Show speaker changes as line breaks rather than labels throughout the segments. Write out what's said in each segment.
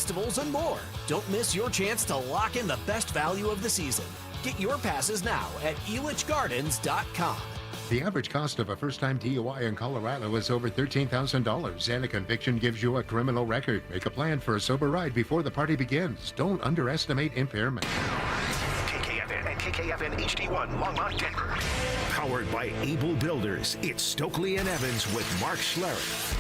festivals, and more. Don't miss your chance to lock in the best value of the season. Get your passes now at elitchgardens.com.
The average cost of a first-time DUI in Colorado is over $13,000, and a conviction gives you a criminal record. Make a plan for a sober ride before the party begins. Don't underestimate impairment.
KKFN and KKFN HD1, Longmont, Denver. Powered by Able Builders, it's Stokely and Evans with Mark Schlereth.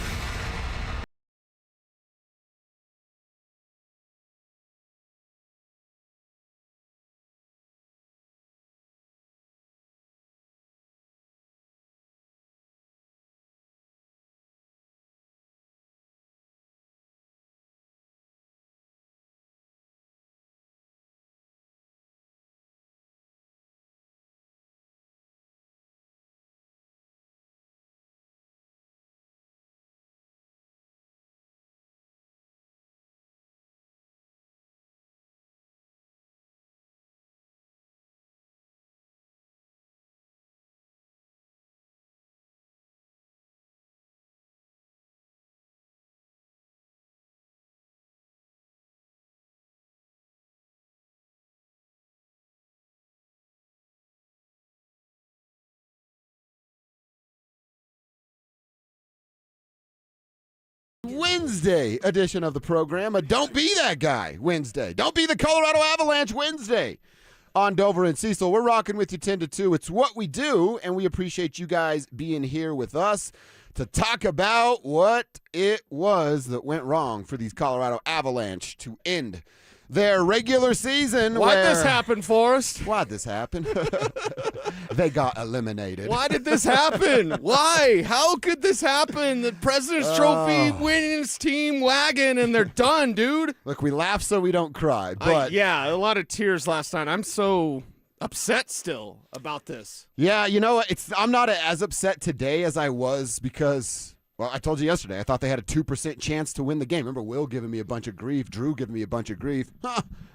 Wednesday edition of the program, a Don't Be That Guy Wednesday. Don't be the Colorado Avalanche Wednesday on Dover and Cecil. We're rocking with you 10 to 2. It's what we do, and we appreciate you guys being here with us to talk about what it was that went wrong for these Colorado Avalanche to end their regular season.
Why'd this happen, Forrest?
Why'd this happen? They got eliminated.
Why did this happen? Why? How could this happen? The President's Trophy winningest team wagon, and they're done, dude.
Look, we laugh so we don't cry. But
yeah, a lot of tears last night. I'm so upset still about this.
Yeah, you know, I'm not as upset today as I was because, well, I told you yesterday, I thought they had a 2% chance to win the game. Remember Will giving me a bunch of grief, Drew giving me a bunch of grief.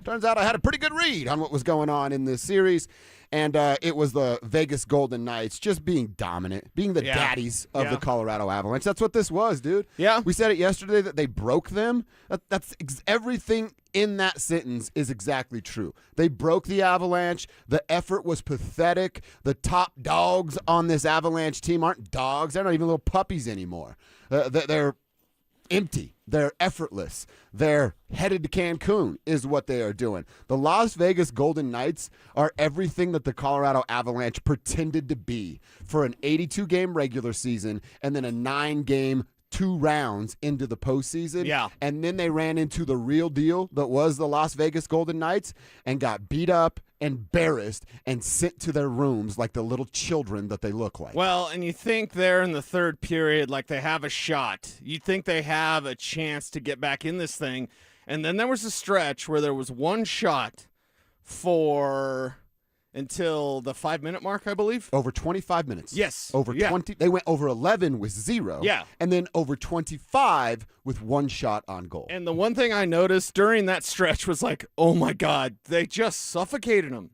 Turns out I had a pretty good read on what was going on in this series. And it was the Vegas Golden Knights just being dominant, being the daddies of the Colorado Avalanche. That's what this was, dude.
Yeah.
We said it yesterday that they broke them. That's everything in that sentence is exactly true. They broke the Avalanche. The effort was pathetic. The top dogs on this Avalanche team aren't dogs. They're not even little puppies anymore. They're empty. They're effortless. They're headed to Cancun is what they are doing. The Las Vegas Golden Knights are everything that the Colorado Avalanche pretended to be for an 82-game regular season and then a 9-game 2 rounds into the postseason.
Yeah.
And then they ran into the real deal that was the Las Vegas Golden Knights and got beat up, embarrassed, and sent to their rooms like the little children that they look like.
Well, and you think they're in the third period like they have a shot. You think they have a chance to get back in this thing. And then there was a stretch where there was one shot until the 5-minute mark, I believe.
Over 25 minutes.
Yes.
Over 20. They went over 11 with 0.
Yeah.
And then over 25 with 1 shot on goal.
And the one thing I noticed during that stretch was like, oh my God, they just suffocated them.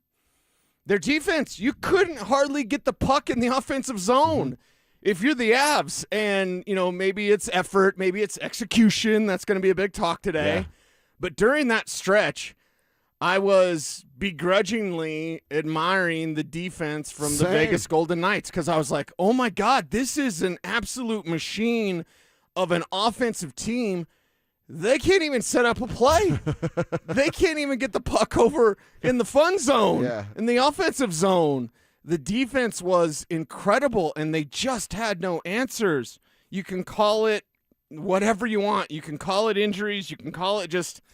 Their defense, you couldn't hardly get the puck in the offensive zone. If you're the Avs, and, you know, maybe it's effort, maybe it's execution, that's going to be a big talk today.
Yeah.
But during that stretch, I was begrudgingly admiring the defense from the Vegas Golden Knights because I was like, oh, my God, this is an absolute machine of an offensive team. They can't even set up a play. They can't even get the puck over in the fun zone, in the offensive zone. The defense was incredible, and they just had no answers. You can call it whatever you want. You can call it injuries. You can call it just –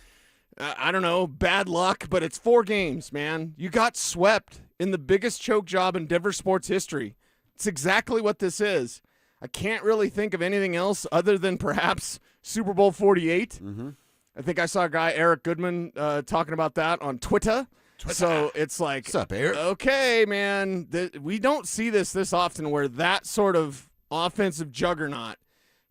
I don't know, bad luck, but it's 4 games, man. You got swept in the biggest choke job in DenverSports history. It's exactly what this is. I can't really think of anything else other than perhaps Super Bowl 48. I think I saw a guy, Eric Goodman, talking about that on Twitter. So it's like,
what's up, Eric?
Okay, man, we don't see this often where that sort of offensive juggernaut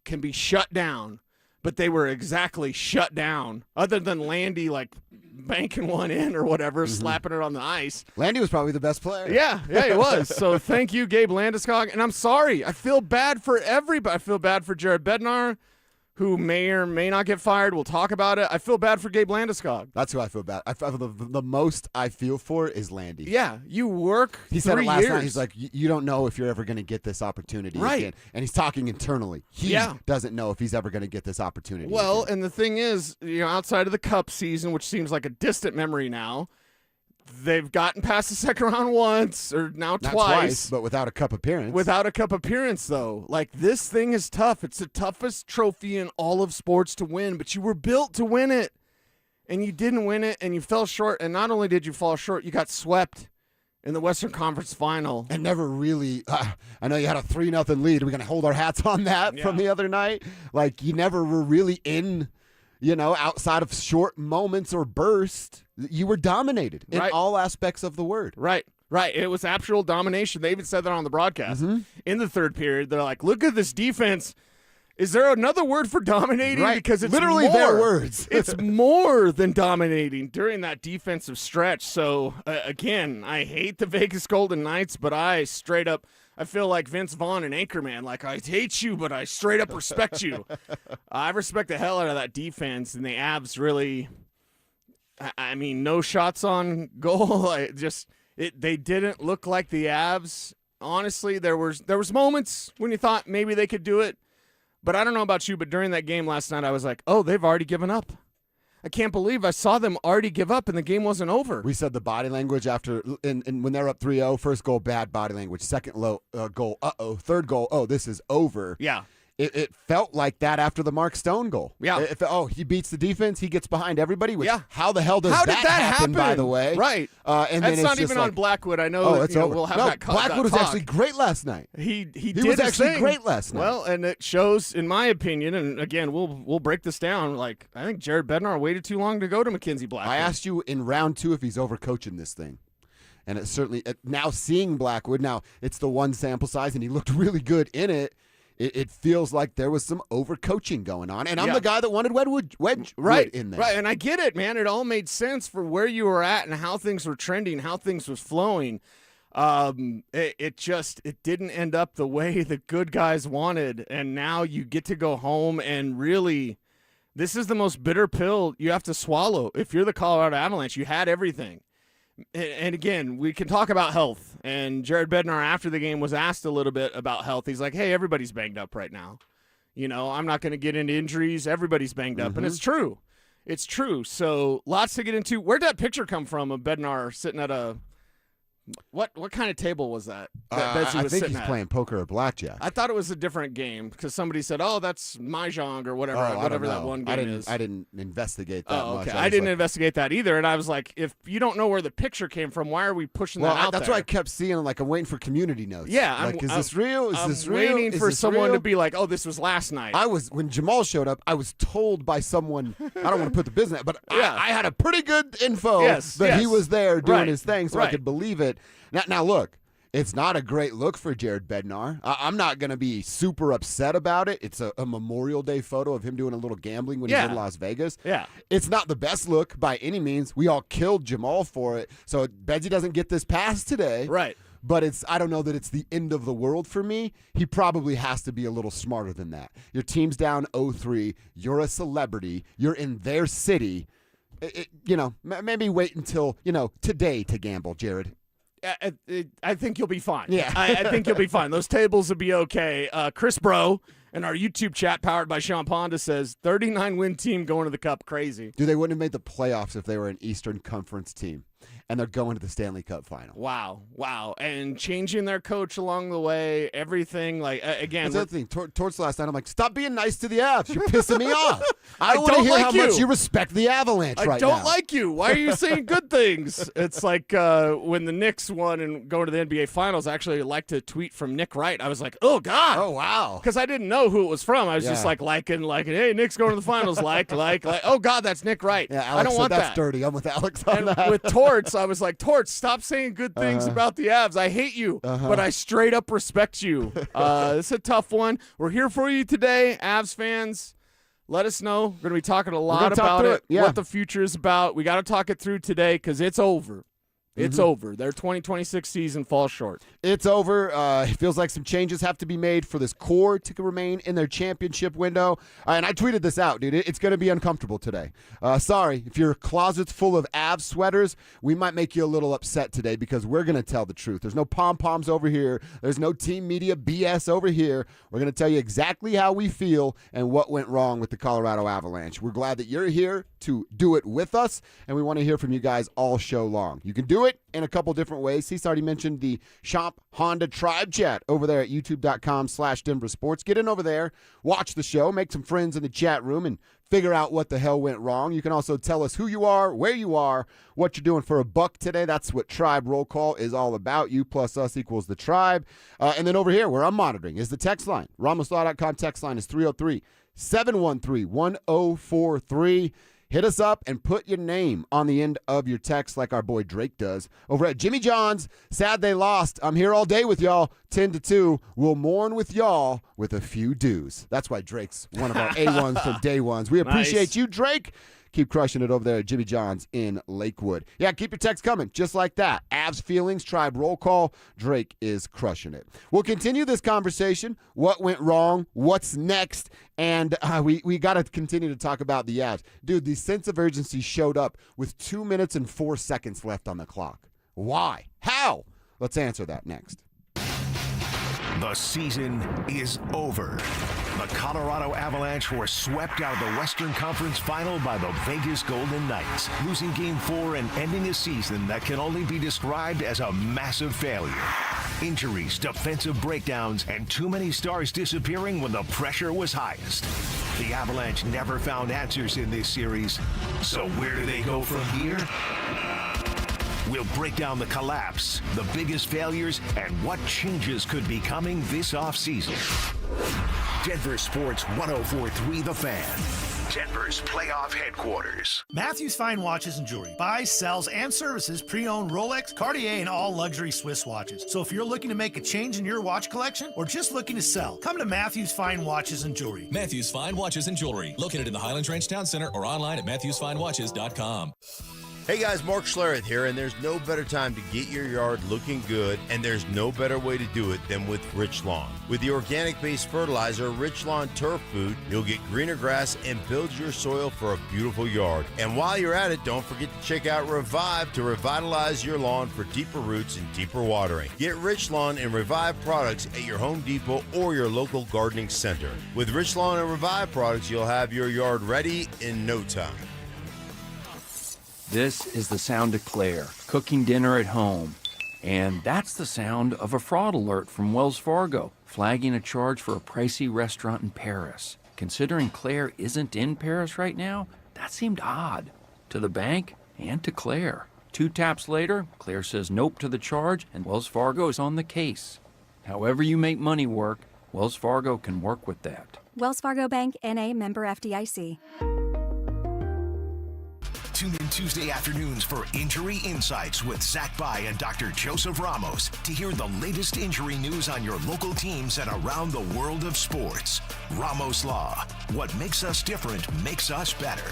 can be shut down. But they were exactly shut down, other than Landy, like, banking one in or whatever, slapping it on the ice.
Landy was probably the best player.
Yeah, he was. So thank you, Gabe Landeskog. And I'm sorry. I feel bad for everybody. I feel bad for Jared Bednar, who may or may not get fired. We'll talk about it. I feel bad for Gabe Landeskog.
That's who I feel bad. The most I feel for is Landy.
Yeah, you work.
He said it
3
last
years.
night. He's like, you don't know if you're ever going to get this opportunity again. And he's talking internally. He doesn't know if he's ever going to get this opportunity.
Well,
again.
and the thing is, outside of the Cup season, which seems like a distant memory now, they've gotten past the second round once, or now
Not
twice,
but without a Cup appearance.
Without a Cup appearance, though. Like, this thing is tough. It's the toughest trophy in all of sports to win, but you were built to win it, and you didn't win it, and you fell short. And not only did you fall short, you got swept in the Western Conference Final.
And never really, I know you had a 3-0 lead. We're going to hold our hats on that from the other night. Like, you never were really in, outside of short moments or bursts. You were dominated in all aspects of the word.
Right. It was actual domination. They even said that on the broadcast. In the third period, they're like, look at this defense. Is there another word for dominating?
Right.
Because it's
literally
more.
their words.
It's more than dominating during that defensive stretch. So, again, I hate the Vegas Golden Knights, but I feel like Vince Vaughn and Anchorman. Like, I hate you, but I straight up respect you. I respect the hell out of that defense, and the Avs really, I mean, no shots on goal. They didn't look like the Avs. Honestly, there was moments when you thought maybe they could do it. But I don't know about you, but during that game last night, I was like, oh, they've already given up. I can't believe I saw them already give up and the game wasn't over.
We said the body language after, and when they're up 3-0, first goal, bad body language. Second goal, third goal, this is over.
Yeah.
It felt like that after the Mark Stone goal.
Yeah.
He beats the defense. He gets behind everybody. Which,
yeah.
How the hell did that happen, by the way?
Right.
And
that's
then
not even on Blackwood. I know
it's over.
We'll have that
Blackwood was actually great last night.
He
was actually great last night.
Well, and it shows, in my opinion, and again, we'll break this down. Like, I think Jared Bednar waited too long to go to Mackenzie Blackwood.
I asked you in round 2 if he's overcoaching this thing. And it's certainly, now seeing Blackwood, now it's the one sample size, and he looked really good in it. It feels like there was some overcoaching going on. And I'm the guy that wanted Wedgwood in there.
Right, and I get it, man. It all made sense for where you were at and how things were trending, how things was flowing. It didn't end up the way the good guys wanted. And now you get to go home and really, this is the most bitter pill you have to swallow. If you're the Colorado Avalanche, you had everything. And again, we can talk about health. And Jared Bednar, after the game, was asked a little bit about health. He's like, hey, everybody's banged up right now. I'm not going to get into injuries. Everybody's banged up. And it's true. It's true. So lots to get into. Where'd that picture come from of Bednar sitting at a – what kind of table was that?
I think he's playing poker or blackjack.
I thought it was a different game because somebody said, "Oh, that's Mahjong or whatever that one game is."
I didn't investigate that much.
Okay. I didn't investigate that either, and I was like, "If you don't know where the picture came from, why are we pushing that out
that's
there?"
what I kept seeing. Like, I'm waiting for community notes.
Yeah,
is this real? Is this real?
Waiting for someone to be like, "Oh, this was last night."
When Jamal showed up, I was told by someone. I don't want to put the business, but I had a pretty good info that he was there doing his thing, so I could believe it. Now look, it's not a great look for Jared Bednar. I'm not going to be super upset about it. It's a Memorial Day photo of him doing a little gambling when he's in Las Vegas.
Yeah.
It's not the best look by any means. We all killed Jamal for it. So Bedsy doesn't get this pass today.
Right.
But I don't know that it's the end of the world for me. He probably has to be a little smarter than that. Your team's down 0-3. You're a celebrity. You're in their city. Maybe wait until, today to gamble, Jared.
I think you'll be fine.
Yeah.
I think you'll be fine. Those tables will be okay. Chris Bro in our YouTube chat powered by Sean Ponda says 39-win team going to the Cup. Crazy.
Dude, they wouldn't have made the playoffs if they were an Eastern Conference team. And they're going to the Stanley Cup final.
Wow. And changing their coach along the way, everything. Like, again.
That's the other thing. Towards last night, I'm like, stop being nice to the Avs. You're pissing me off. I want to
don't
hear
like
how
you.
much you respect the Avalanche right now.
I don't like you. Why are you saying good things? It's like when the Knicks won and going to the NBA Finals, I actually liked a tweet from Nick Wright. I was like, oh, God.
Oh, wow.
Because I didn't know who it was from. I was just liking, hey, Nick's going to the finals, like. Oh, God, that's Nick Wright.
Yeah, Alex
I don't want
that's
that.
dirty. I'm with Alex on
And
that.
with Torts, I was like, Torts, stop saying good things about the Avs. I hate you, but I straight up respect you. It's a tough one. We're here for you today, Avs fans. Let us know. We're going to be talking a lot about it, what the future is about. We got to talk it through today because it's over. It's over. Their 2026 season falls short.
It's over. It feels like some changes have to be made for this core to remain in their championship window. And I tweeted this out, dude. It's going to be uncomfortable today. Sorry, if your closet's full of Avs sweaters, we might make you a little upset today because we're going to tell the truth. There's no pom-poms over here. There's no team media BS over here. We're going to tell you exactly how we feel and what went wrong with the Colorado Avalanche. We're glad that you're here to do it with us, and we want to hear from you guys all show long. You can do it in a couple different ways. Cecil already mentioned the Shop Honda Tribe Chat over there at youtube.com/DenverSports. Get in over there, watch the show, make some friends in the chat room, and figure out what the hell went wrong. You can also tell us who you are, where you are, what you're doing for $1 today. That's what Tribe Roll Call is all about. You plus us equals the Tribe. And then over here, where I'm monitoring, is the text line. RamosLaw.com text line is 303-713-1043. Hit us up and put your name on the end of your text like our boy Drake does. Over at Jimmy John's, sad they lost. I'm here all day with y'all, 10 to 2. We'll mourn with y'all with a few dues. That's why Drake's one of our A1s from day ones. We appreciate you, Drake. Keep crushing it over there at Jimmy John's in Lakewood. Yeah, keep your text coming, just like that. Avs feelings, Tribe Roll Call. Drake is crushing it. We'll continue this conversation. What went wrong? What's next? And we got to continue to talk about the Avs. Dude, the sense of urgency showed up with 2 minutes and 4 seconds left on the clock. Why? How? Let's answer that next.
The season is over. The Colorado Avalanche were swept out of the Western Conference Final by the Vegas Golden Knights, losing Game 4 and ending a season that can only be described as a massive failure. Injuries, defensive breakdowns, and too many stars disappearing when the pressure was highest. The Avalanche never found answers in this series, so where do they go from here? We'll break down the collapse, the biggest failures, and what changes could be coming this offseason. Denver Sports 104.3 The Fan. Denver's playoff headquarters.
Matthews Fine Watches and Jewelry buys, sells, and services pre-owned Rolex, Cartier, and all luxury Swiss watches. So if you're looking to make a change in your watch collection or just looking to sell, come to Matthews Fine Watches and Jewelry.
Matthews Fine Watches and Jewelry, located in the Highlands Ranch Town Center or online at MatthewsFineWatches.com.
Hey guys, Mark Schlereth here, and there's no better time to get your yard looking good, and there's no better way to do it than with Rich Lawn. With the organic-based fertilizer, Rich Lawn Turf Food, you'll get greener grass and build your soil for a beautiful yard. And while you're at it, don't forget to check out Revive to revitalize your lawn for deeper roots and deeper watering. Get Rich Lawn and Revive products at your Home Depot or your local gardening center. With Rich Lawn and Revive products, you'll have your yard ready in no time.
This is the sound of Claire, cooking dinner at home. And that's the sound of a fraud alert from Wells Fargo, flagging a charge for a pricey restaurant in Paris. Considering Claire isn't in Paris right now, that seemed odd. To the bank and to Claire. 2 taps later, Claire says nope to the charge, and Wells Fargo is on the case. However you make money work, Wells Fargo can work with that.
Wells Fargo Bank, N.A., member FDIC.
Tune in Tuesday afternoons for Injury Insights with Zach Bai and Dr. Joseph Ramos to hear the latest injury news on your local teams and around the world of sports. Ramos Law. What makes us different makes us better.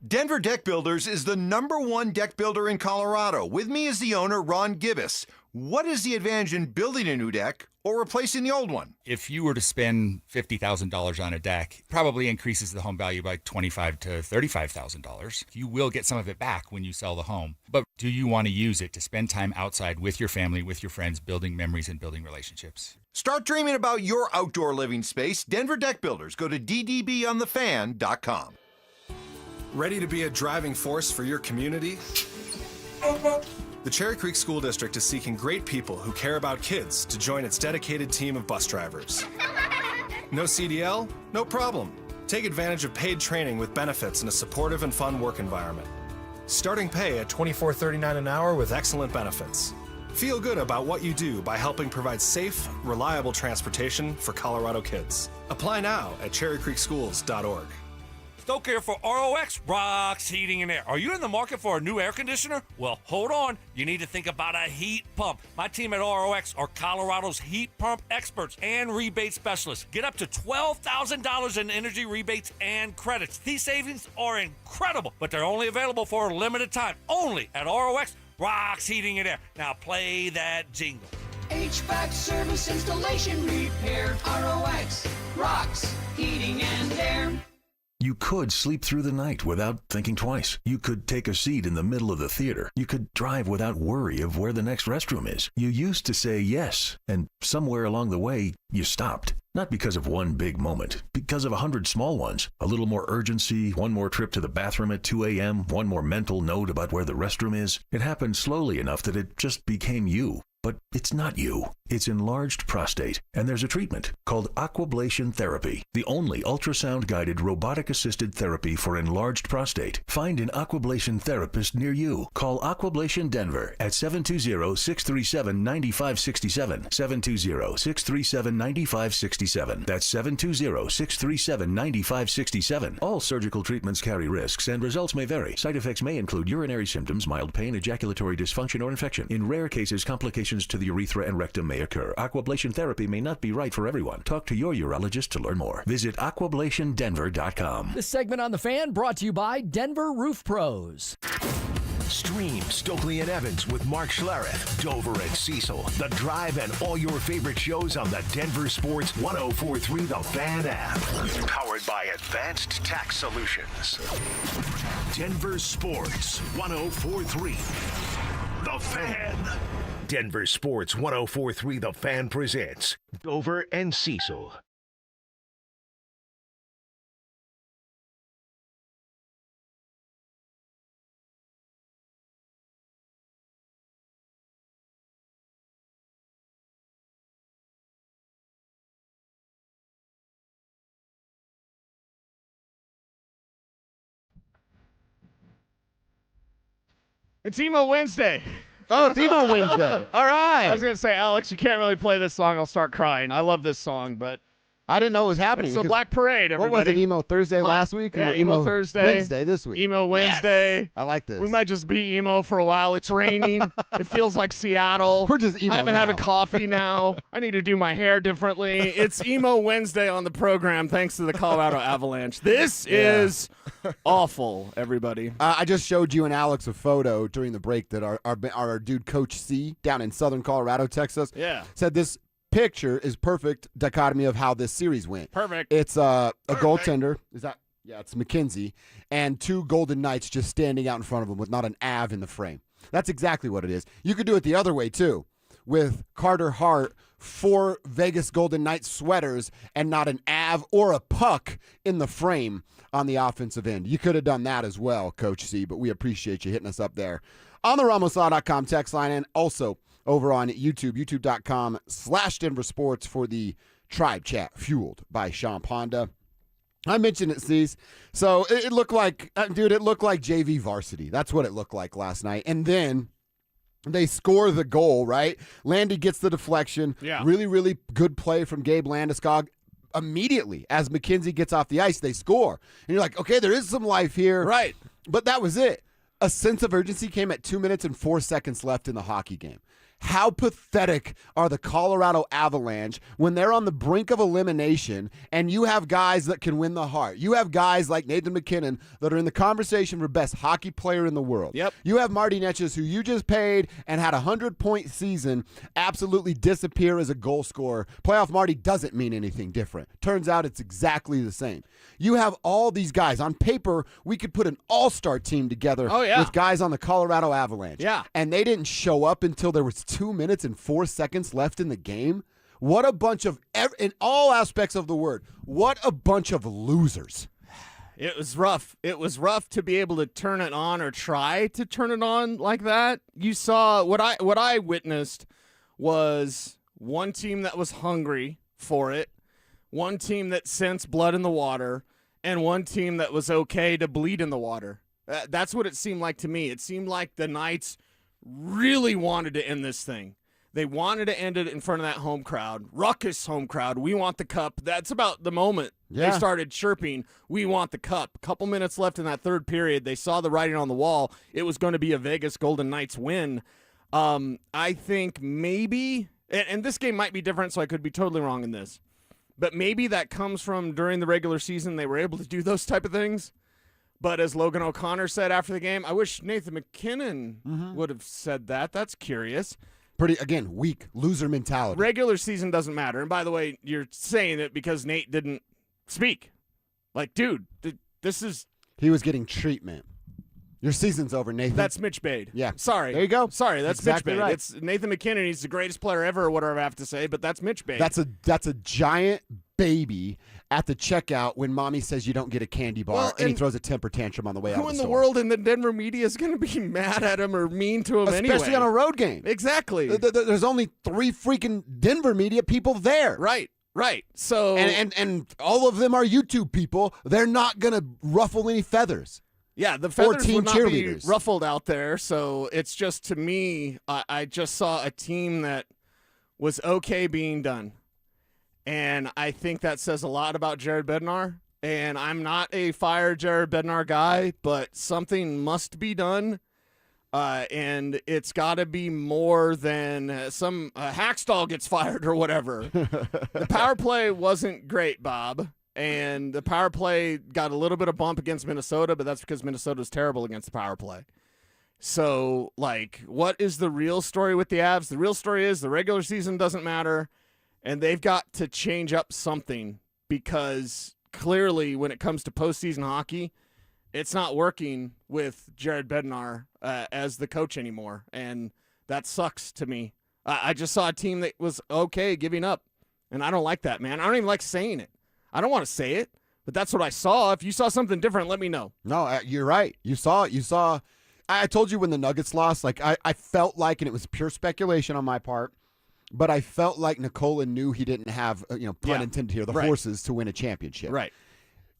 Denver Deck Builders is the #1 deck builder in Colorado. With me is the owner, Ron Gibbous. What is the advantage in building a new deck or replacing the old one?
If you were to spend $50,000 on a deck, it probably increases the home value by $25,000 to $35,000. You will get some of it back when you sell the home. But do you want to use it to spend time outside with your family, with your friends, building memories and building relationships?
Start dreaming about your outdoor living space. Denver Deck Builders. Go to ddbonthefan.com.
Ready to be a driving force for your community? The Cherry Creek School District is seeking great people who care about kids to join its dedicated team of bus drivers. No CDL? No problem. Take advantage of paid training with benefits in a supportive and fun work environment. Starting pay at $24.39 an hour with excellent benefits. Feel good about what you do by helping provide safe, reliable transportation for Colorado kids. Apply now at cherrycreekschools.org.
Stoke here for ROX Rocks Heating and Air. Are you in the market for a new air conditioner? Well, hold on. You need to think about a heat pump. My team at ROX are Colorado's heat pump experts and rebate specialists. Get up to $12,000 in energy rebates and credits. These savings are incredible, but they're only available for a limited time. Only at ROX Rocks Heating and Air. Now play that jingle.
HVAC service, installation, repair. ROX, Rocks, Heating and Air.
You could sleep through the night without thinking twice. You could take a seat in the middle of the theater. You could drive without worry of where the next restroom is. You used to say yes, and somewhere along the way, you stopped. Not because of one big moment, because of 100 small ones. A little more urgency, one more trip to the bathroom at 2 a.m., one more mental note about where the restroom is. It happened slowly enough that it just became you. But it's not you. It's enlarged prostate, and there's a treatment called aquablation therapy, the only ultrasound-guided robotic-assisted therapy for enlarged prostate. Find an aquablation therapist near you. Call Aquablation Denver at 720-637-9567, 720-637-9567. That's 720-637-9567. All surgical treatments carry risks, and results may vary. Side effects may include urinary symptoms, mild pain, ejaculatory dysfunction, or infection. In rare cases, complications to the urethra and rectum may occur. Aquablation therapy may not be right for everyone. Talk to your urologist to learn more. Visit aquablationdenver.com.
This segment on The Fan brought to you by Denver Roof Pros.
Stream Stokely and Evans with Mark Schlereth, Dover and Cecil, The Drive, and all your favorite shows on the Denver Sports 104.3 The Fan app. Powered by Advanced Tax Solutions. Denver Sports 104.3 The Fan. Denver Sports 104.3 The Fan presents Dover and Cecil.
It's Emo Wednesday.
Oh, it's Emo Wednesday. All right.
I was going to say, Alex, you can't really play this song. I'll start crying. I love this song, but
I didn't know it was happening.
it's the Black Parade, everybody.
What was it, Emo Thursday last week?
Yeah,
or
Emo Thursday.
Wednesday this week.
Emo Wednesday.
Yes. I like this.
We might just be emo for a while. It's raining. It feels like Seattle.
We're just emo
I haven't
now.
had a coffee now. I need to do my hair differently. It's Emo Wednesday on the program thanks to the Colorado Avalanche. This is awful, everybody.
I just showed you and Alex a photo during the break that our dude Coach C down in southern Colorado, Texas, said this picture is perfect dichotomy of how this series went.
Perfect.
It's a goaltender. Is that? Yeah, it's McKenzie, and two Golden Knights just standing out in front of him with not an Av in the frame. That's exactly what it is. You could do it the other way too, with Carter Hart, 4 Vegas Golden Knights sweaters, and not an Av or a puck in the frame on the offensive end. You could have done that as well, Coach C, but we appreciate you hitting us up there on the RamosLaw.com text line, and also over on YouTube, youtube.com/DenverSports for the Tribe Chat, fueled by Champ Honda. I mentioned it, Cease. So it looked like, it looked like JV varsity. That's what it looked like last night. And then they score the goal, right? Landy gets the deflection.
Yeah.
Really, really good play from Gabe Landeskog. Immediately, as McKenzie gets off the ice, they score. And you're like, okay, there is some life here.
Right.
But that was it. A sense of urgency came at 2 minutes and 4 seconds left in the hockey game. How pathetic are the Colorado Avalanche when they're on the brink of elimination and you have guys that can win the heart? You have guys like Nathan McKinnon that are in the conversation for best hockey player in the world.
Yep.
You have Marty Netches, who you just paid and had a 100-point season, absolutely disappear as a goal scorer. Playoff Marty doesn't mean anything different. Turns out it's exactly the same. You have all these guys. On paper, we could put an all-star team together with guys on the Colorado Avalanche.
Yeah.
And they didn't show up until there was 2 minutes and 4 seconds left in the game. What a bunch of, in all aspects of the word, what a bunch of losers.
It was rough. It was rough to be able to turn it on or try to turn it on like that. You saw what I witnessed was one team that was hungry for it, one team that sensed blood in the water, and one team that was okay to bleed in the water. That's what it seemed like to me. It seemed like the Knights really wanted to end this thing. They wanted to end it in front of that home crowd. Ruckus home crowd. We want the cup. That's about the moment they started chirping, we want the cup. A couple minutes left in that third period. They saw the writing on the wall. It was going to be a Vegas Golden Knights win. I think maybe, and this game might be different, so I could be totally wrong in this, but maybe that comes from during the regular season they were able to do those type of things. But as Logan O'Connor said after the game, I wish Nathan McKinnon would have said that. That's curious.
Pretty, again, weak, loser mentality.
Regular season doesn't matter. And by the way, you're saying it because Nate didn't speak. Like, dude, this is...
He was getting treatment. Your season's over, Nathan.
That's Mitch Bade.
Yeah.
Sorry.
There you go.
Sorry, that's
exactly
Mitch Bade.
right.
It's Nathan McKinnon. He's the greatest player ever, or whatever I have to say, but that's Mitch Bade.
That's a giant baby at the checkout when mommy says you don't get a candy bar, and he throws a temper tantrum on the way out of the
Who in the
store.
world in the Denver media is going to be mad at him or mean to him
Especially
anyway?
on a road game.
Exactly.
There's only 3 freaking Denver media people there.
Right. So
and all of them are YouTube people. They're not going to ruffle any feathers.
yeah, the feathers
team
would not be
cheerleaders.
ruffled out there. So it's just, to me, I just saw a team that was okay being done. And I think that says a lot about Jared Bednar. And I'm not a fire Jared Bednar guy, but something must be done. And it's got to be more than some Hackstall gets fired or whatever. The power play wasn't great, Bob. And the power play got a little bit of bump against Minnesota, but that's because Minnesota's terrible against the power play. So, like, what is the real story with the Avs? The real story is the regular season doesn't matter, and they've got to change up something because clearly when it comes to postseason hockey, it's not working with Jared Bednar as the coach anymore, and that sucks to me. I just saw a team that was okay giving up, and I don't like that, man. I don't even like saying it. I don't want to say it, but that's what I saw. If you saw something different, let me know.
No, you're right. You saw. I told you when the Nuggets lost, like I felt like, and it was pure speculation on my part, but I felt like Nikola knew he didn't have, pun intended here, the horses to win a championship.
Right.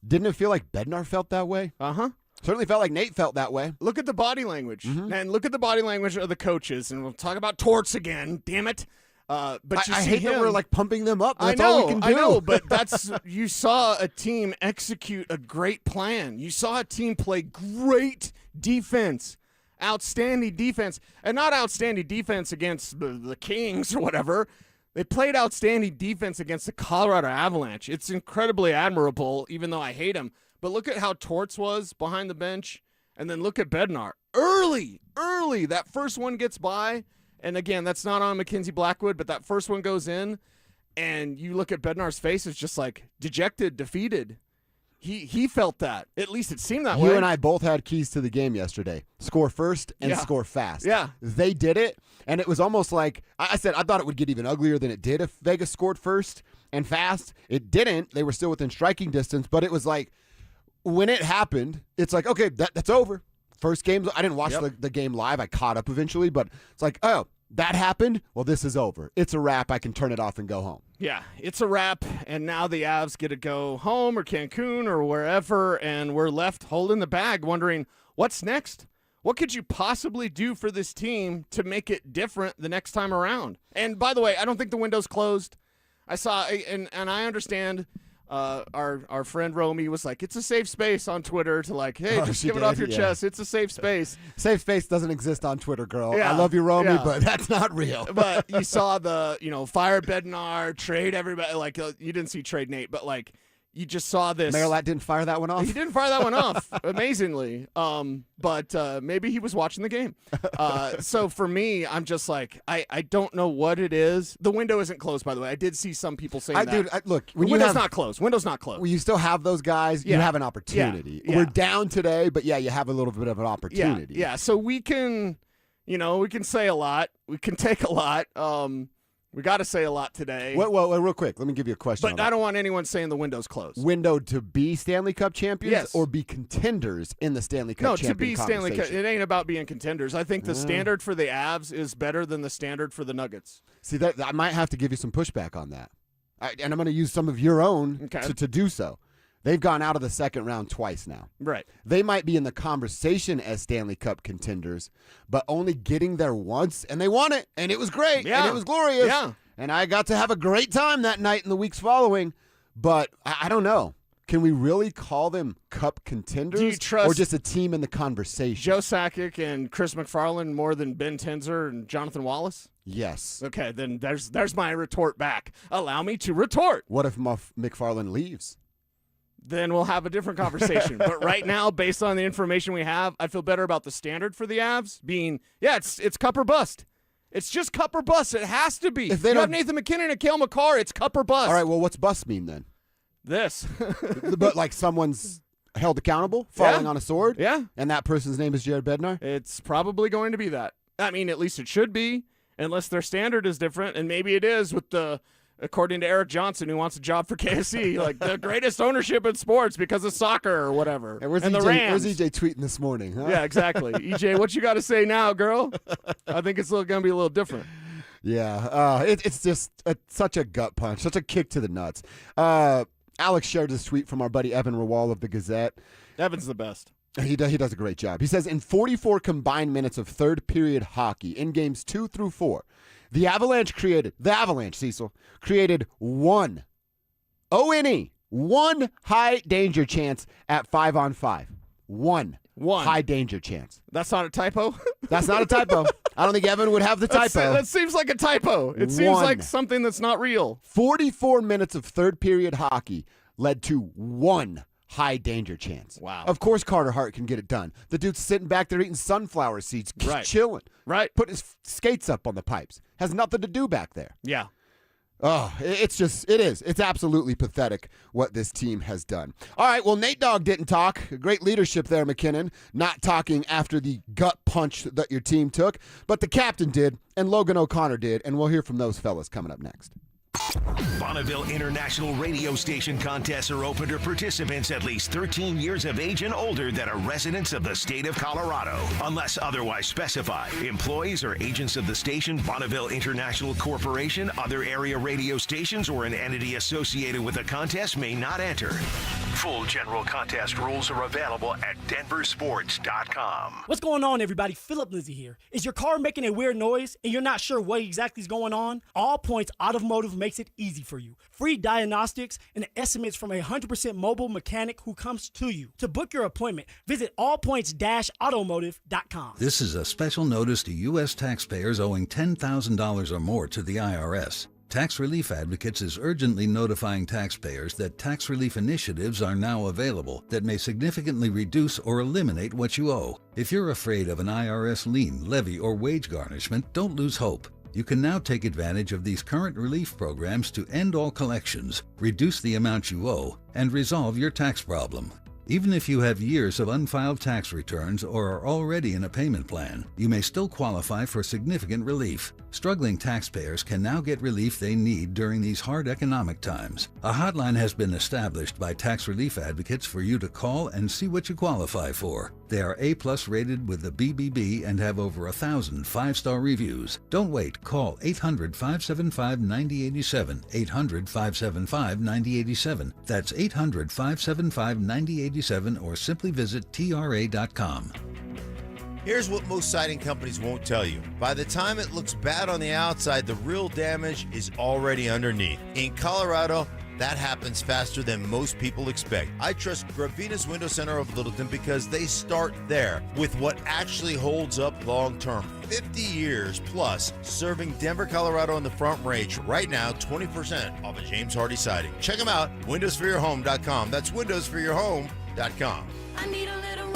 Didn't it feel like Bednar felt that way?
Uh-huh.
Certainly felt like Nate felt that way.
Look at the body language. And look at the body language of the coaches. And we'll talk about Torts again. Damn it. But
I hate that we're like pumping them up. That's
all
we can do.
I know, but you saw a team execute a great plan. You saw a team play great defense, outstanding defense, and not outstanding defense against the Kings or whatever. They played outstanding defense against the Colorado Avalanche. It's incredibly admirable, even though I hate him. But look at how Torts was behind the bench, and then look at Bednar. Early, that first one gets by. And again, that's not on Mackenzie Blackwood, but that first one goes in, and you look at Bednar's face, it's just like dejected, defeated. He felt that. At least it seemed that way.
You and I both had keys to the game yesterday. Score first and score fast.
Yeah.
They did it, and it was almost like, I said, I thought it would get even uglier than it did if Vegas scored first and fast. It didn't. They were still within striking distance, but it was like, when it happened, it's like, okay, that's over. First game, I didn't watch the game live. I caught up eventually, but it's like, oh, that happened? Well, this is over. It's a wrap. I can turn it off and go home.
Yeah, it's a wrap, and now the Avs get to go home or Cancun or wherever, and we're left holding the bag wondering, what's next? What could you possibly do for this team to make it different the next time around? And by the way, I don't think the window's closed. I saw, and I understand our friend Romy was like, it's a safe space on Twitter to like, hey, just give it off your chest. It's a safe space.
Safe space doesn't exist on Twitter, girl.
Yeah,
I love you, Romy, but that's not real.
But you saw the, fire Bednar, trade everybody. Like, you didn't see trade Nate, but like, you just saw this.
Marilat didn't fire that one off.
He didn't fire that one off, amazingly. But maybe he was watching the game. So for me, I'm just like, I don't know what it is. The window isn't closed, by the way. I did see some people saying that.
Dude, look, when
window's not closed. Window's not closed.
When you still have those guys, you have an opportunity.
Yeah.
We're down today, but you have a little bit of an opportunity.
Yeah. So we can, we can say a lot. We can take a lot. We got to say a lot today.
Well, real quick, let me give you a question.
But I don't want anyone saying the window's closed.
Window to be Stanley Cup champions or be contenders in the Stanley Cup champion
to be Stanley Cup. It ain't about being contenders. I think the standard for the Avs is better than the standard for the Nuggets.
See, that I might have to give you some pushback on that. And I'm going to use some of your own to do so. They've gone out of the second round twice now.
Right.
They might be in the conversation as Stanley Cup contenders, but only getting there once, and they won it, and it was great, and it was glorious.
Yeah.
And I got to have a great time that night and the weeks following, but I don't know. Can we really call them Cup contenders,
do you trust
or just a team in the conversation?
Joe Sakic and Chris McFarland more than Ben Tenzer and Jonathan Wallace?
Yes.
Okay, then there's my retort back. Allow me to retort.
What if McFarland leaves?
then we'll have a different conversation. But right now, based on the information we have, I feel better about the standard for the Avs being, it's cup or bust. It's just cup or bust. It has to be. If they have Nathan McKinnon and Cale Makar, it's cup or bust.
All right, well, what's bust mean then?
This.
But like someone's held accountable, falling on a sword?
Yeah.
And that person's name is Jared Bednar?
It's probably going to be that. I mean, at least it should be, unless their standard is different, and maybe it is with according to Eric Johnson, who wants a job for KSE, like the greatest ownership in sports because of soccer or whatever.
And
the Rams.
Where's EJ tweeting this morning? Huh?
Yeah, exactly. EJ, what you got to say now, girl? I think it's going to be a little different.
Yeah, it's just such a gut punch, such a kick to the nuts. Alex shared this tweet from our buddy Evan Rawal of the Gazette.
Evan's the best.
He does a great job. He says, in 44 combined minutes of third-period hockey in games 2 through 4, the Avalanche, Cecil, created one high-danger chance at 5-on-5. One high-danger chance.
That's not a typo?
That's not a typo. I don't think Evan would have the typo.
That seems like a typo. It seems like something that's not real.
44 minutes of third-period hockey led to one high-danger chance.
Wow.
Of course Carter Hart can get it done. The dude's sitting back there eating sunflower seeds, chilling.
Right.
Putting his skates up on the pipes. Has nothing to do back there.
Yeah.
Oh, it is. It's absolutely pathetic what this team has done. All right, well, Nate Dogg didn't talk. Great leadership there, McKinnon, not talking after the gut punch that your team took. But the captain did, and Logan O'Connor did, and we'll hear from those fellas coming up next.
Bonneville International Radio Station contests are open to participants at least 13 years of age and older that are residents of the state of Colorado. Unless otherwise specified, employees or agents of the station, Bonneville International Corporation, other area radio stations, or an entity associated with the contest may not enter. Full general contest rules are available at DenverSports.com.
What's going on, everybody? Philip Lizzie here. Is your car making a weird noise and you're not sure what exactly is going on? All Points Automotive makes it easy for you. Free diagnostics and estimates from a 100% mobile mechanic who comes to you. To book your appointment, visit allpoints-automotive.com.
This is a special notice to U.S. taxpayers owing $10,000 or more to the IRS. Tax Relief Advocates is urgently notifying taxpayers that tax relief initiatives are now available that may significantly reduce or eliminate what you owe. If you're afraid of an IRS lien, levy, or wage garnishment, don't lose hope. You can now take advantage of these current relief programs to end all collections, reduce the amount you owe, and resolve your tax problem. Even if you have years of unfiled tax returns or are already in a payment plan, you may still qualify for significant relief. Struggling taxpayers can now get relief they need during these hard economic times. A hotline has been established by Tax Relief Advocates for you to call and see what you qualify for. They are A+ rated with the BBB and have over 1,000 5-star reviews. Don't wait. Call 800-575-9087, 800-575-9087. That's 800-575-9087, or simply visit TRA.com.
Here's what most siding companies won't tell you. By the time it looks bad on the outside, the real damage is already underneath. In Colorado, that happens faster than most people expect. I trust Gravina's Window Center of Littleton because they start there with what actually holds up long term. 50 years plus serving Denver, Colorado in the Front Range. Right now, 20% off of James Hardy siding. Check them out, windowsforyourhome.com. That's windowsforyourhome.com.
I need a little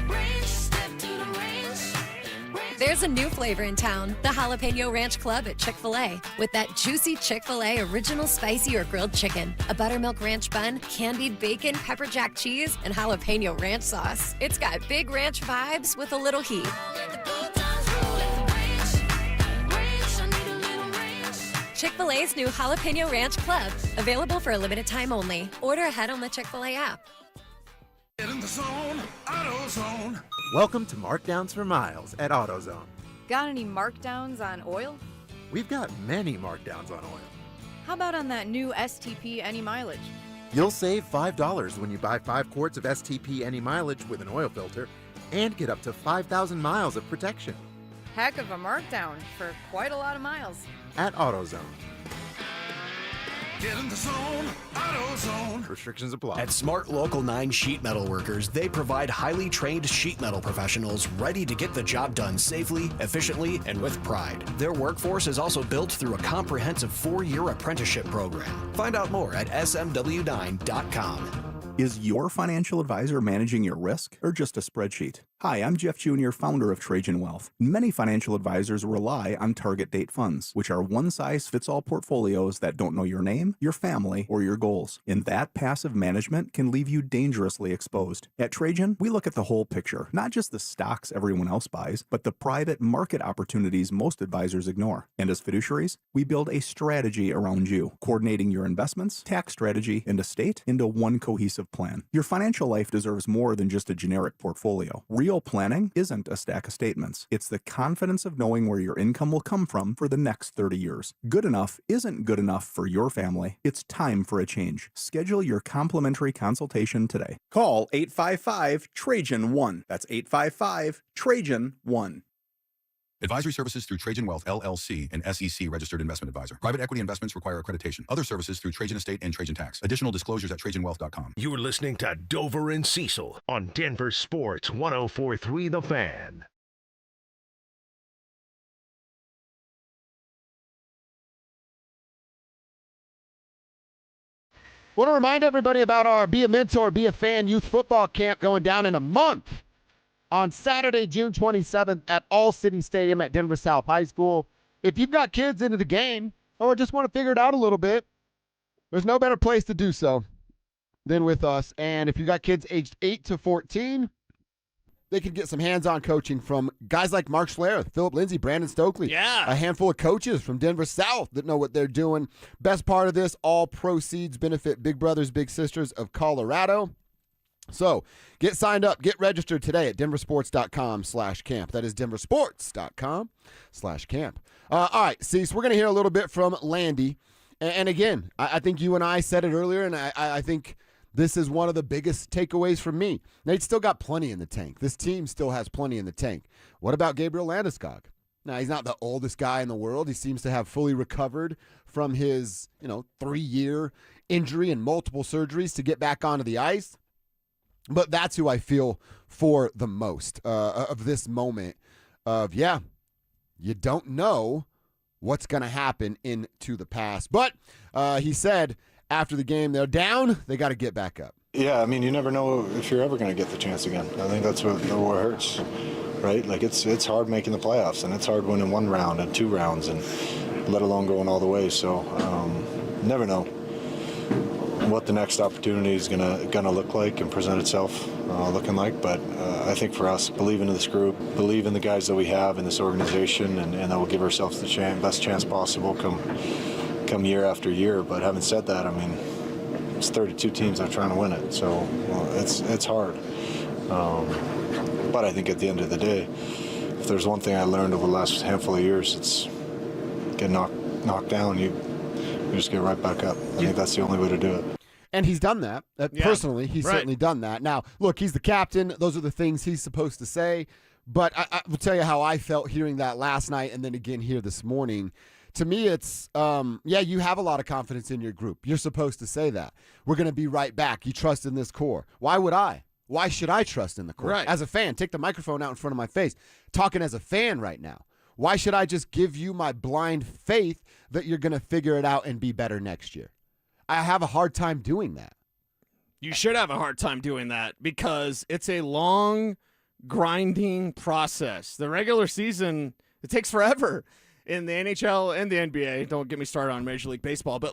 range, step to the range.
There's a new flavor in town, the Jalapeno Ranch Club at Chick-fil-A. With that juicy Chick-fil-A original spicy or grilled chicken, a buttermilk ranch bun, candied bacon, pepper jack cheese, and jalapeno ranch sauce. It's got big ranch vibes with a little heat. Chick-fil-A's new Jalapeno Ranch Club, available for a limited time only. Order ahead on the Chick-fil-A app.
Get in the zone, AutoZone.
Welcome to Markdowns for Miles at AutoZone.
Got any markdowns on oil?
We've got many markdowns on oil.
How about on that new STP Any Mileage?
You'll save $5 when you buy 5 quarts of STP Any Mileage with an oil filter and get up to 5,000 miles of protection.
Heck of a markdown for quite a lot of miles.
At AutoZone.
Get in the zone, AutoZone.
Restrictions apply.
At Smart Local 9 Sheet Metal Workers, they provide highly trained sheet metal professionals ready to get the job done safely, efficiently, and with pride. Their workforce is also built through a comprehensive 4-year apprenticeship program. Find out more at smw9.com.
Is your financial advisor managing your risk or just a spreadsheet? Hi, I'm Jeff Jr., founder of Trajan Wealth. Many financial advisors rely on target date funds, which are one-size-fits-all portfolios that don't know your name, your family, or your goals. And that passive management can leave you dangerously exposed. At Trajan, we look at the whole picture, not just the stocks everyone else buys, but the private market opportunities most advisors ignore. And as fiduciaries, we build a strategy around you, coordinating your investments, tax strategy, and estate into one cohesive plan. Your financial life deserves more than just a generic portfolio. Real planning isn't a stack of statements. It's the confidence of knowing where your income will come from for the next 30 years. Good enough isn't good enough for your family. It's time for a change. Schedule your complimentary consultation today. Call 855-TRAJAN-1. That's 855-TRAJAN-1.
Advisory services through Trajan Wealth, LLC, an SEC registered investment advisor. Private equity investments require accreditation. Other services through Trajan Estate and Trajan Tax. Additional disclosures at TrajanWealth.com.
You're listening to Dover and Cecil on Denver Sports 104.3 The Fan.
Want to remind everybody about our Be a Mentor, Be a Fan youth football camp going down in a month. On Saturday, June 27th at All City Stadium at Denver South High School. If you've got kids into the game or just want to figure it out a little bit, there's no better place to do so than with us. And if you got kids aged 8 to 14, they can get some hands-on coaching from guys like Mark Schlereth, Philip Lindsay, Brandon Stokely.
Yeah.
A handful of coaches from Denver South that know what they're doing. Best part of this, all proceeds benefit Big Brothers Big Sisters of Colorado. So get signed up, get registered today at DenverSports.com/camp. That is DenverSports.com/camp. All right, Cease, we're going to hear a little bit from Landy. And again, I think you and I said it earlier, and I think this is one of the biggest takeaways from me. Nate's still got plenty in the tank. This team still has plenty in the tank. What about Gabriel Landeskog? Now, he's not the oldest guy in the world. He seems to have fully recovered from his 3-year injury and multiple surgeries to get back onto the ice. But that's who I feel for the most of this moment of, you don't know what's going to happen into the past. But he said after the game, they're down, they got to get back up.
Yeah, I mean, you never know if you're ever going to get the chance again. I think that's what hurts, right? Like, it's hard making the playoffs, and it's hard winning 1 round and 2 rounds, and let alone going all the way. So never know what the next opportunity is gonna look like and present itself looking like. But I think for us, believe in this group, believe in the guys that we have in this organization, and that we'll give ourselves the best chance possible come year after year. But having said that, I mean, it's 32 teams that are trying to win it, so it's hard. But I think at the end of the day, if there's one thing I learned over the last handful of years, it's get knocked down, you just get right back up. I think that's the only way to do it.
And he's done that. Personally, he's certainly done that. Now, look, he's the captain. Those are the things he's supposed to say. But I will tell you how I felt hearing that last night and then again here this morning. To me, it's, you have a lot of confidence in your group. You're supposed to say that. We're going to be right back. You trust in this core. Why would I? Why should I trust in the core?
Right.
As a fan, take the microphone out in front of my face. Talking as a fan right now. Why should I just give you my blind faith that you're going to figure it out and be better next year? I have a hard time doing that.
You should have a hard time doing that because it's a long, grinding process. The regular season, it takes forever in the NHL and the NBA. Don't get me started on Major League Baseball, but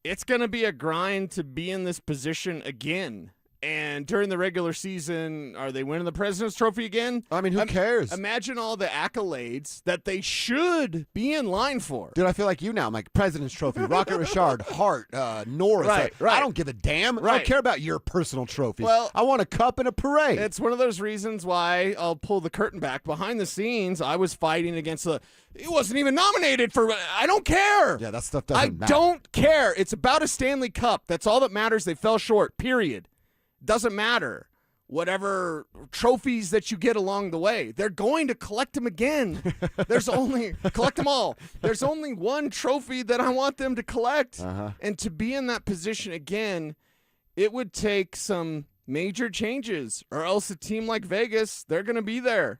it's going to be a grind to be in this position again. And during the regular season, are they winning the President's Trophy again?
I mean, who cares?
Imagine all the accolades that they should be in line for.
Dude, I feel like you now. I'm like, President's Trophy, Rocket Richard, Hart, Norris.
Right.
I don't give a damn. I don't care about your personal trophies.
Well,
I want a cup and a parade.
It's one of those reasons why I'll pull the curtain back. Behind the scenes, I was fighting against he wasn't even nominated for. I don't care.
Yeah, that stuff doesn't matter.
I don't care. It's about a Stanley Cup. That's all that matters. They fell short, period. Doesn't matter. whatever trophies that you get along the way. They're going to collect them again. Collect them all. There's only one trophy that I want them to collect. And to be in that position again, it would take some major changes, or else a team like Vegas, they're going to be there.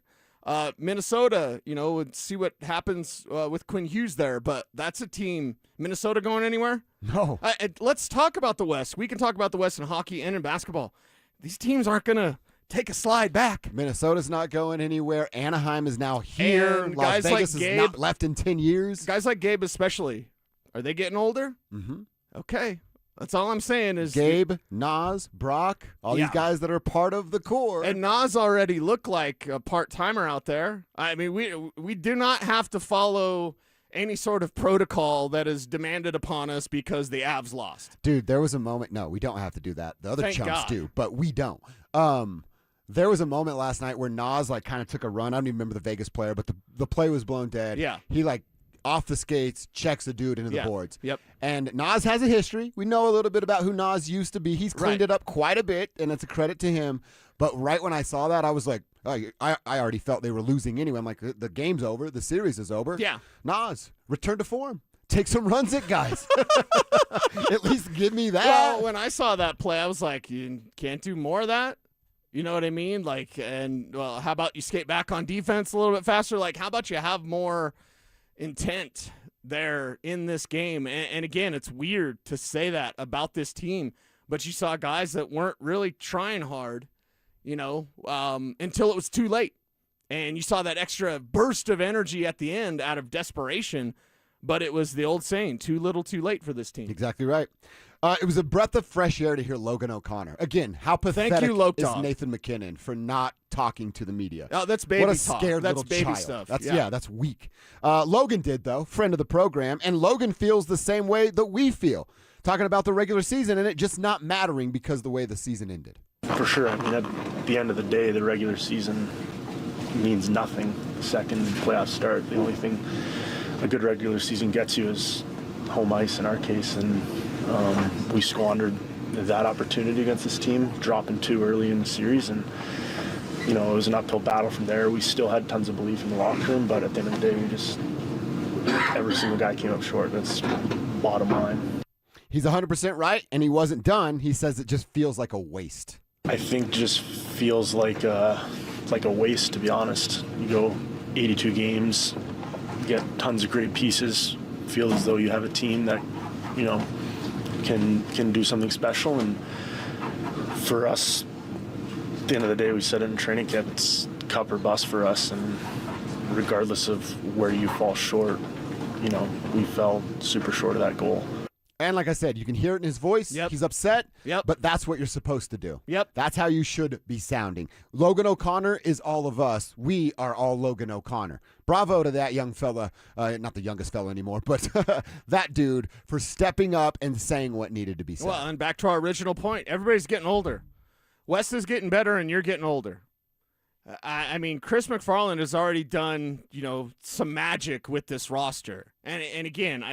Minnesota, would see what happens with Quinn Hughes there, but that's a team. Minnesota going anywhere?
No.
Let's talk about the West. We can talk about the West in hockey and in basketball. These teams aren't going to take a slide back.
Minnesota's not going anywhere. Anaheim is now here.
And
Las
guys
Vegas
like
is
Gabe,
not left in 10 years.
Guys like Gabe especially, are they getting older?
Mm-hmm.
Okay. That's all I'm saying is
Gabe, Nas, Brock, all these guys that are part of the core.
And Nas already looked like a part-timer out there. I mean, we do not have to follow any sort of protocol that is demanded upon us because the Avs lost.
Dude, there was a moment. No, we don't have to do that. The other
Thank
chumps
God.
do, but we don't. There was a moment last night where Nas kind of took a run. I don't even remember the Vegas player, but the play was blown dead.
Yeah.
He off the skates, checks the dude into the boards.
Yep.
And Nas has a history. We know a little bit about who Nas used to be. He's cleaned it up quite a bit, and it's a credit to him. But right when I saw that, I was like, I already felt they were losing anyway. I'm like, the game's over. The series is over.
Yeah.
Nas, return to form. Take some runs at guys. At least give me that.
Well, when I saw that play, I was like, you can't do more of that? You know what I mean? How about you skate back on defense a little bit faster? How about you have more intent there in this game? And again, it's weird to say that about this team, but you saw guys that weren't really trying hard, until it was too late. And you saw that extra burst of energy at the end out of desperation, but it was the old saying, too little, too late for this team.
Exactly right. It was a breath of fresh air to hear Logan O'Connor. Again, how pathetic is Nathan McKinnon for not talking to the media?
Oh, that's baby
what a
talk.
Scared
That's
little
baby
child.
stuff.
That's weak. Logan did, though, friend of the program, and Logan feels the same way that we feel, talking about the regular season and it just not mattering because of the way the season ended.
For sure. I mean, at the end of the day, the regular season means nothing. Second playoff start, the only thing a good regular season gets you is home ice in our case, and we squandered that opportunity against this team, dropping 2 early in the series, and it was an uphill battle from there. We still had tons of belief in the locker room, but at the end of the day, every single guy came up short. That's bottom line.
He's 100% right, and he wasn't done. He says it just feels like a waste.
I think just feels like a waste, to be honest. You go 82 games, get tons of great pieces, feel as though you have a team that, can do something special. And for us, at the end of the day, we said it in training camp, it's cup or bust for us. And regardless of where you fall short, we fell super short of that goal.
And like I said, you can hear it in his voice.
Yep.
He's upset,
Yep.
but that's what you're supposed to do.
Yep.
That's how you should be sounding. Logan O'Connor is all of us. We are all Logan O'Connor. Bravo to that young fella, not the youngest fella anymore, but that dude for stepping up and saying what needed to be said.
Well, and back to our original point, everybody's getting older. Wes is getting better, and you're getting older. I mean, Chris McFarland has already done, some magic with this roster. And again,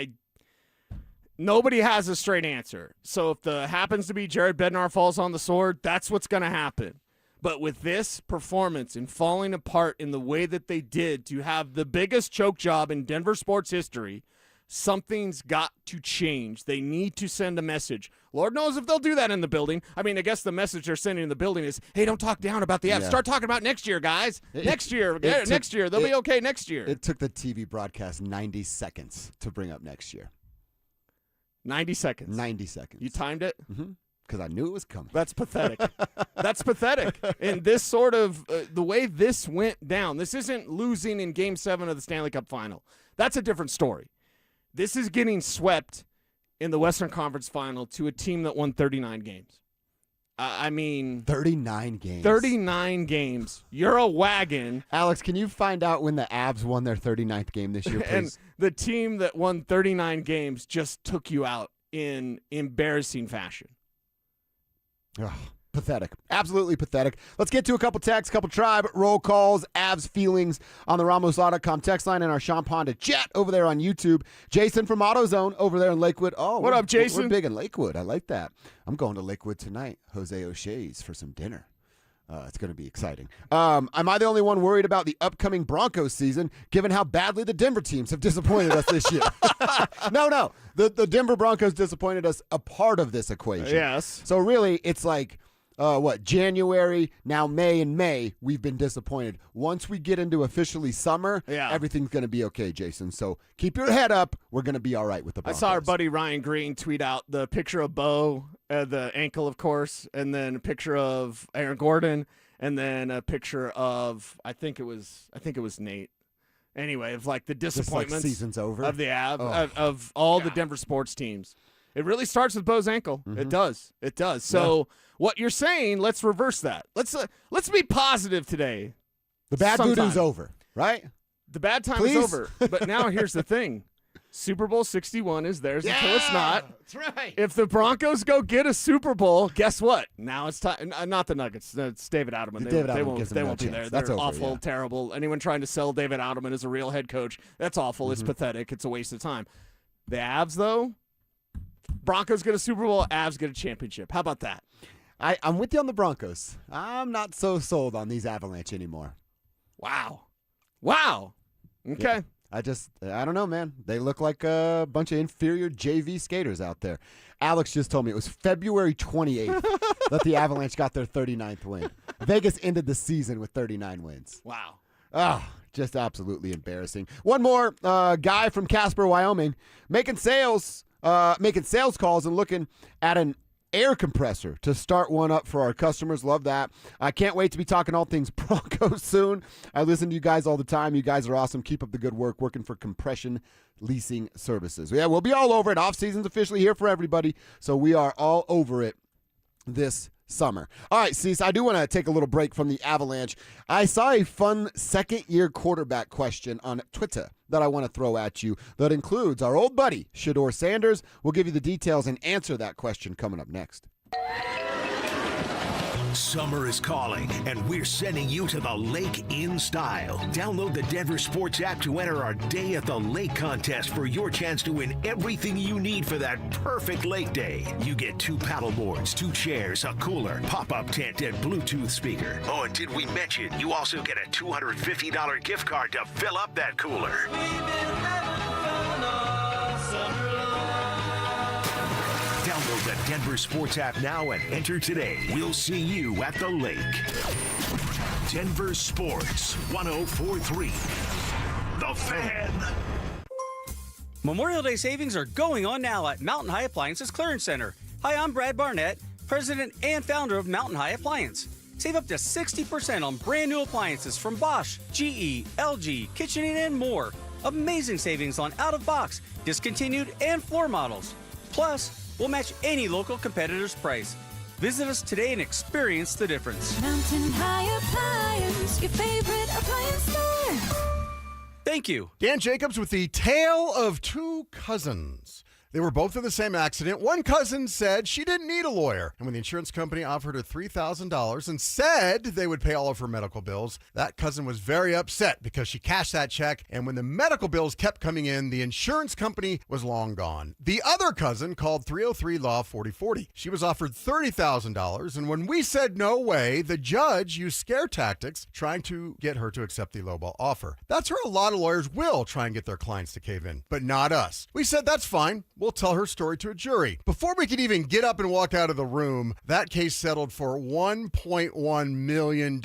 nobody has a straight answer. So if the happens to be Jared Bednar falls on the sword, that's what's going to happen. But with this performance and falling apart in the way that they did to have the biggest choke job in Denver sports history, something's got to change. They need to send a message. Lord knows if they'll do that in the building. I mean, I guess the message they're sending in the building is, hey, don't talk down about the Avs.
Yeah.
Start talking about next year, guys. Next year. Next year. They'll be okay next year.
It took the TV broadcast 90 seconds to bring up next year.
90 seconds.
90 seconds.
You timed it?
Mm-hmm. Because I knew it was coming.
That's pathetic. That's pathetic. And this sort of, the way this went down, this isn't losing in Game 7 of the Stanley Cup Final. That's a different story. This is getting swept in the Western Conference Final to a team that won 39 games.
39 games.
39 games. You're a wagon.
Alex, can you find out when the Avs won their 39th game this year, please?
And the team that won 39 games just took you out in embarrassing fashion.
Ugh, pathetic. Absolutely pathetic. Let's get to a couple texts, couple tribe roll calls, Avs feelings on the RamosLaw.com text line and our Sean Ponda chat over there on YouTube. Jason from AutoZone over there in Lakewood. Oh,
what up, Jason?
We're big in Lakewood. I like that. I'm going to Lakewood tonight. Jose O'Shea's for some dinner. It's going to be exciting. Am I the only one worried about the upcoming Broncos season, given how badly the Denver teams have disappointed us this year? No. The Denver Broncos disappointed us a part of this equation.
Yes.
So really, it's like, January, now May, and May, we've been disappointed. Once we get into officially summer, everything's going to be okay, Jason. So keep your head up. We're going to be all right with the Broncos.
I saw our buddy Ryan Green tweet out the picture of Bo, the ankle, of course, and then a picture of Aaron Gordon, and then a picture of I think it was Nate. Anyway, of like the disappointments
Just like season's over
of the of all the Denver sports teams. It really starts with Bo's ankle. It does. It does. So what you're saying, let's reverse that. Let's be positive today.
The bad voodoo's over, right?
The bad time is over. But now here's the thing. Super Bowl 61 is theirs until it's not.
That's right.
If the Broncos go get a Super Bowl, guess what? Now it's time. Not the Nuggets. It's David Adelman. They won't be there.
That's
They're
over,
awful,
yeah.
terrible. Anyone trying to sell David Adelman as a real head coach, that's awful. It's pathetic. It's a waste of time. The Avs, though, Broncos get a Super Bowl, Avs get a championship. How about that?
I'm with you on the Broncos. I'm not so sold on these Avalanche anymore.
Wow. Okay.
Yeah. I don't know, man. They look like a bunch of inferior JV skaters out there. Alex just told me it was February 28th that the Avalanche got their 39th win. Vegas ended the season with 39 wins.
Wow.
Just absolutely embarrassing. One more guy from Casper, Wyoming, making sales calls and looking at an air compressor to start one up for our customers. Love that. I can't wait to be talking all things Broncos soon. I listen to you guys all the time. You guys are awesome. Keep up the good work working for Compression Leasing Services. Yeah, we'll be all over it. Off season's officially here for everybody, so we are all over it this summer. All right, Cecil, I do want to take a little break from the Avalanche. I saw a fun second-year quarterback question on Twitter that I want to throw at you that includes our old buddy, Shedeur Sanders. We'll give you the details and answer that question coming up next.
Summer is calling, and we're sending you to the lake in style. Download the Denver Sports app to enter our Day at the Lake contest for your chance to win everything you need for that perfect lake day. You get 2 paddle boards, 2 chairs, a cooler, pop-up tent, and Bluetooth speaker. Oh, and did we mention you also get a $250 gift card to fill up that cooler? Download the Denver Sports app now and enter today. We'll see you at the lake. Denver Sports 104.3. The Fan.
Memorial Day savings are going on now at Mountain High Appliances Clearance Center. Hi, I'm Brad Barnett, president and founder of Mountain High Appliance. Save up to 60% on brand new appliances from Bosch, GE, LG, KitchenAid, and more. Amazing savings on out-of-box, discontinued, and floor models. Plus, we'll match any local competitor's price. Visit us today and experience the difference.
Mountain High Appliance, your favorite appliance store.
Thank you.
Dan Jacobs with the tale of 2 cousins. They were both in the same accident. One cousin said she didn't need a lawyer. And when the insurance company offered her $3,000 and said they would pay all of her medical bills, that cousin was very upset because she cashed that check. And when the medical bills kept coming in, the insurance company was long gone. The other cousin called 303 Law 4040. She was offered $30,000. And when we said no way, the judge used scare tactics trying to get her to accept the lowball offer. That's where a lot of lawyers will try and get their clients to cave in, but not us. We said that's fine. We'll tell her story to a jury. Before we could even get up and walk out of the room, that case settled for $1.1 million.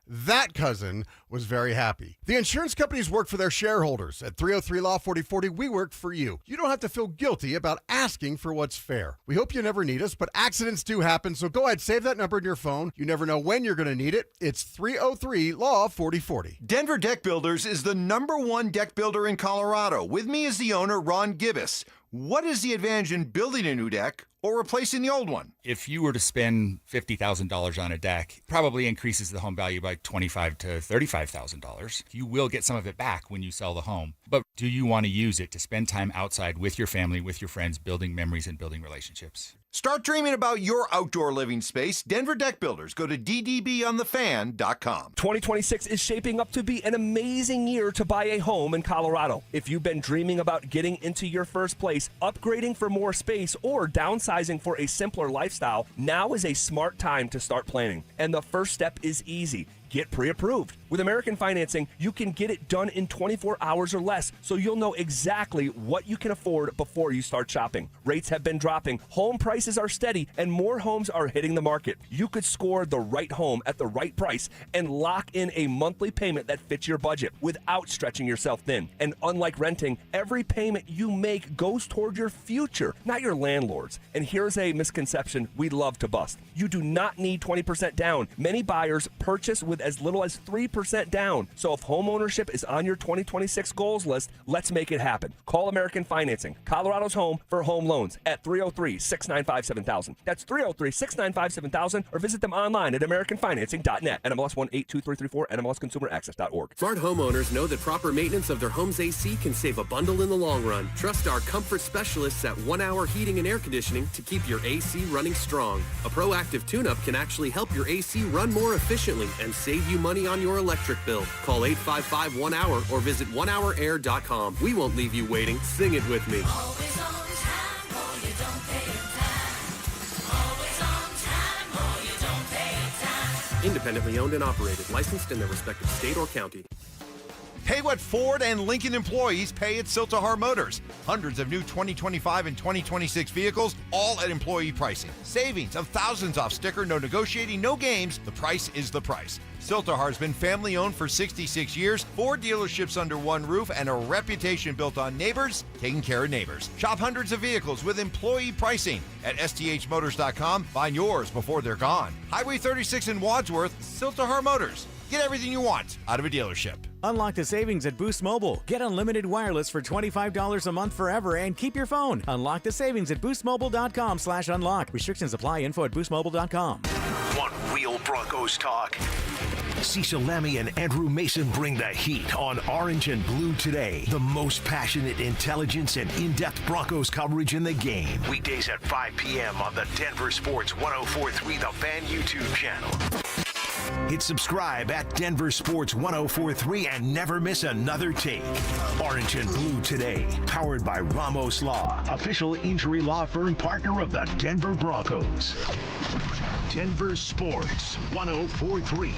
That cousin was very happy. The insurance companies work for their shareholders. At 303 Law 4040, we work for you. You don't have to feel guilty about asking for what's fair. We hope you never need us, but accidents do happen, so go ahead, save that number in your phone. You never know when you're going to need it. It's 303 Law 4040.
Denver Deck Builders is the #1 deck builder in Colorado. With me is the owner, Ron Gibbis. What is the advantage in building a new deck or replacing the old one?
If you were to spend $50,000 on a deck, probably increases the home value by $25,000 to $35,000. You will get some of it back when you sell the home. But do you want to use it to spend time outside with your family, with your friends, building memories and building relationships?
Start dreaming about your outdoor living space. Denver Deck Builders. Go to ddbonthefan.com.
2026 is shaping up to be an amazing year to buy a home in Colorado. If you've been dreaming about getting into your first place, upgrading for more space, or downsizing downsizing for a simpler lifestyle, now is a smart time to start planning. And the first step is easy. Get pre-approved. With American Financing, you can get it done in 24 hours or less, so you'll know exactly what you can afford before you start shopping. Rates have been dropping, home prices are steady, and more homes are hitting the market. You could score the right home at the right price and lock in a monthly payment that fits your budget without stretching yourself thin. And unlike renting, every payment you make goes toward your future, not your landlord's. And here's a misconception we'd love to bust. You do not need 20% down. Many buyers purchase with as little as 3% down. So if home ownership is on your 2026 goals list, let's make it happen. Call American Financing, Colorado's home for home loans at 303-695-7000. That's 303-695-7000, or visit them online at americanfinancing.net. NMLS 1823334, NMLSconsumeraccess.org.
Smart homeowners know that proper maintenance of their home's AC can save a bundle in the long run. Trust our comfort specialists at 1 Hour Heating and Air Conditioning to keep your AC running strong. A proactive tune-up can actually help your AC run more efficiently and save you money on your electric bill. Call 855-1-HOUR or visit onehourair.com. We won't leave you waiting. Sing it with me.
Always on time, or you don't pay it time. Always on time, or you don't pay it time.
Independently owned and operated, licensed in their respective state or county.
Pay what Ford and Lincoln employees pay at Siltahar Motors. Hundreds of new 2025 and 2026 vehicles, all at employee pricing. Savings of thousands off sticker, no negotiating, no games. The price is the price. Siltahar has been family owned for 66 years, 4 dealerships under one roof, and a reputation built on neighbors taking care of neighbors. Shop hundreds of vehicles with employee pricing at sthmotors.com. Find yours before they're gone. Highway 36 in Wadsworth, Siltahar Motors. Get everything you want out of a dealership.
Unlock the savings at Boost Mobile. Get unlimited wireless for $25 a month forever and keep your phone. Unlock the savings at boostmobile.com/unlock. Restrictions apply. Info at boostmobile.com.
Want real Broncos talk? Cecil Lemmy and Andrew Mason bring the heat on Orange and Blue Today. The most passionate intelligence and in-depth Broncos coverage in the game. Weekdays at 5 p.m. on the Denver Sports 104.3 The Fan YouTube channel. Hit subscribe at Denver Sports 104.3 and never miss another take. Orange and Blue Today, powered by Ramos Law, official injury law firm partner of the Denver Broncos. Denver Sports 104.3.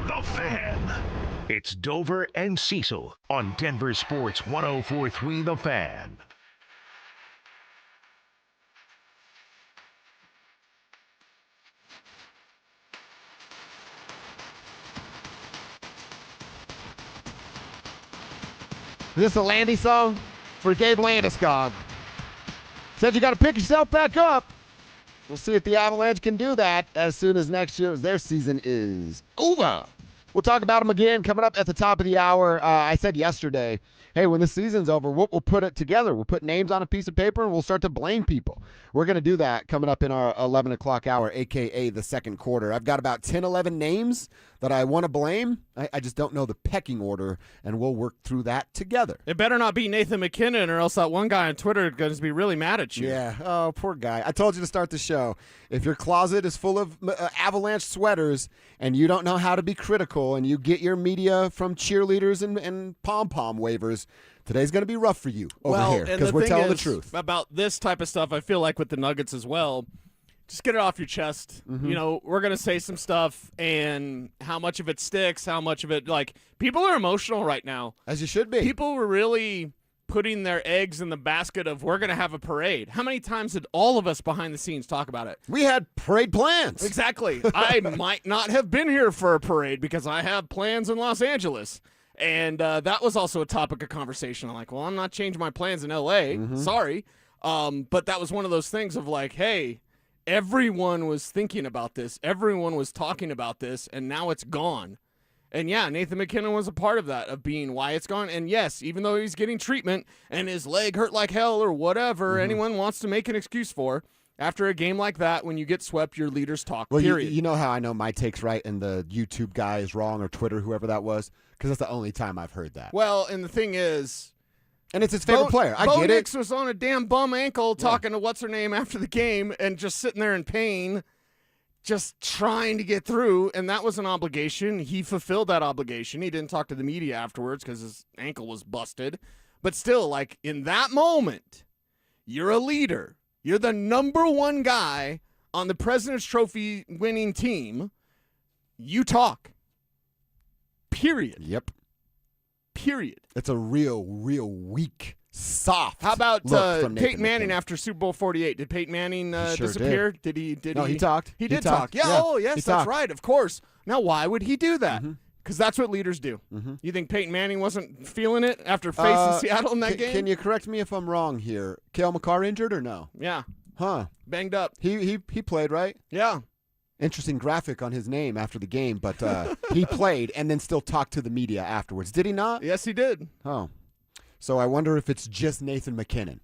The Fan. It's Dover and Cecil on Denver Sports 104.3 The Fan.
Is this a Landy song? For Gabe Landeskog. Said you got to pick yourself back up. We'll see if the Avalanche can do that as soon as next year's their season is over. We'll talk about them again coming up at the top of the hour. I said yesterday, hey, when the season's over, we'll put it together. We'll put names on a piece of paper and we'll start to blame people. We're going to do that coming up in our 11 o'clock hour, a.k.a. the second quarter. I've got about 10, 11 names that I want to blame. I just don't know the pecking order, and we'll work through that together.
It better not be Nathan McKinnon, or else that one guy on Twitter is going to be really mad at you.
Yeah. Oh, poor guy. I told you to start the show. If your closet is full of Avalanche sweaters and you don't know how to be critical and you get your media from cheerleaders and pom-pom wavers, today's going to be rough for you over here because we're telling the truth.
About this type of stuff, I feel like with the Nuggets as well, just get it off your chest.
Mm-hmm.
You know, we're going to say some stuff, and how much of it sticks, how much of it, like, people are emotional right now.
As you should be.
People were really putting their eggs in the basket of we're going to have a parade. How many times did all of us behind the scenes talk about it?
We had parade plans.
Exactly. I might not have been here for a parade because I have plans in Los Angeles. And that was also a topic of conversation. I'm like, well, I'm not changing my plans in L.A.
Mm-hmm.
Sorry. But that was one of those things of like, hey, everyone was thinking about this. Everyone was talking about this, and now it's gone. And, yeah, Nathan McKinnon was a part of that, of being why it's gone. And, yes, even though he's getting treatment and his leg hurt like hell or whatever anyone wants to make an excuse for, after a game like that, when you get swept, your leaders talk,
well,
period.
You know how I know my take's right and the YouTube guy is wrong, or Twitter, whoever that was? Because that's the only time I've heard that.
Well, and the thing is,
and it's his favorite player. I
Bo
get
Nix
it.
was on a damn bum ankle talking to what's-her-name after the game and just sitting there in pain, just trying to get through, and that was an obligation. He fulfilled that obligation. He didn't talk to the media afterwards because his ankle was busted. But still, like, in that moment, you're a leader. You're the number one guy on the President's Trophy winning team. You talk. Period.
Yep.
Period.
It's a real weak, soft.
How about
look from Nathan
Peyton Manning
McKinnon.
after Super Bowl 48? Did Peyton Manning
Sure
disappear? Did he?
No, he talked.
He
He
did
talked.
talk. Yeah.
Yeah,
Oh, yes,
he
that's
talked.
right. Of course. Now, why would he do that?
Mm-hmm.
Because that's what leaders do. You think Peyton Manning wasn't feeling it after facing Seattle in that game?
Can you correct me if I'm wrong here? Cale Makar injured or no?
Yeah.
Huh.
Banged up.
He played, right?
Yeah.
Interesting graphic on his name after the game, but he played and then still talked to the media afterwards. Did he not?
Yes, he did.
Oh. So I wonder if it's just Nathan McKinnon.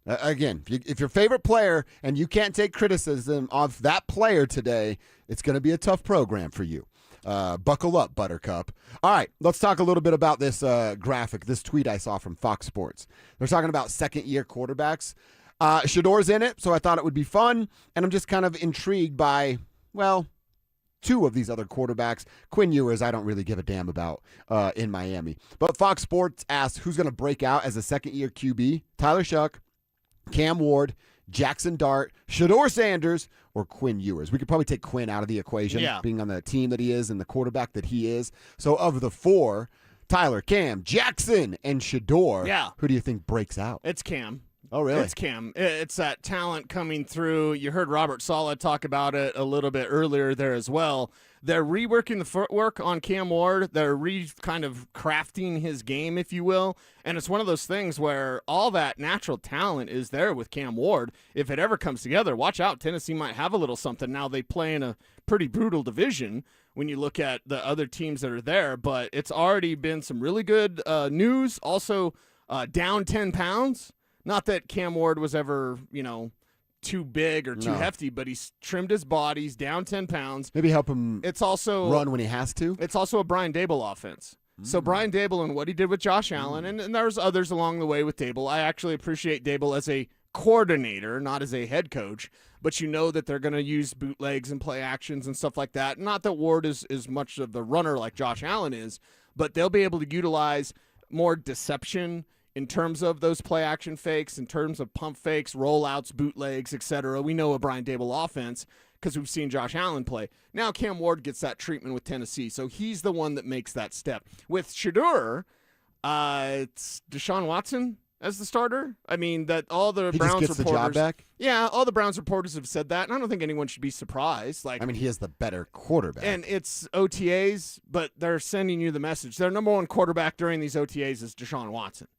Again, if your favorite player and you can't take criticism of that player today, it's going to be a tough program for you. Buckle up, Buttercup. All right, let's talk a little bit about this graphic, this tweet I saw from Fox Sports. They're talking about second-year quarterbacks. Shador's in it, so I thought it would be fun, and I'm just kind of intrigued by, well, two of these other quarterbacks. Quinn Ewers, I don't really give a damn about in Miami. But Fox Sports asked who's going to break out as a second-year QB, Tyler Shuck, Cam Ward, Jackson Dart, Shador Sanders, or Quinn Ewers. We could probably take Quinn out of the equation, being on the team that he is and the quarterback that he is. So of the four, Tyler, Cam, Jackson, and Shador, who do you think breaks out?
It's Cam.
Oh, really?
It's Cam. It's that talent coming through. You heard Robert Saleh talk about it a little bit earlier there as well. They're reworking the footwork on Cam Ward. They're kind of crafting his game, if you will. And it's one of those things where all that natural talent is there with Cam Ward. If it ever comes together, watch out. Tennessee might have a little something. Now they play in a pretty brutal division when you look at the other teams that are there. But it's already been some really good news. Also, down 10 pounds. Not that Cam Ward was ever, too big or too hefty, but he's trimmed his body. He's down 10 pounds.
Maybe help him
It's also
run when he has to.
It's also a Brian Dable offense. So Brian Dable and what he did with Josh Allen, and there's others along the way with Dable. I actually appreciate Dable as a coordinator, not as a head coach, but you know that they're going to use bootlegs and play actions and stuff like that. Not that Ward is much of the runner like Josh Allen is, but they'll be able to utilize more deception in terms of those play action fakes, in terms of pump fakes, rollouts, bootlegs, etc. We know a Brian Dable offense because we've seen Josh Allen play. Now Cam Ward gets that treatment with Tennessee, so he's the one that makes that step. With Shador, it's Deshaun Watson as the starter. I mean, that all the
He
Browns
just gets
reporters,
the job back?
Yeah, all the Browns reporters have said that, and I don't think anyone should be surprised. Like,
I mean, he is the better quarterback.
and it's OTAs, but they're sending you the message. Their number one quarterback during these OTAs is Deshaun Watson.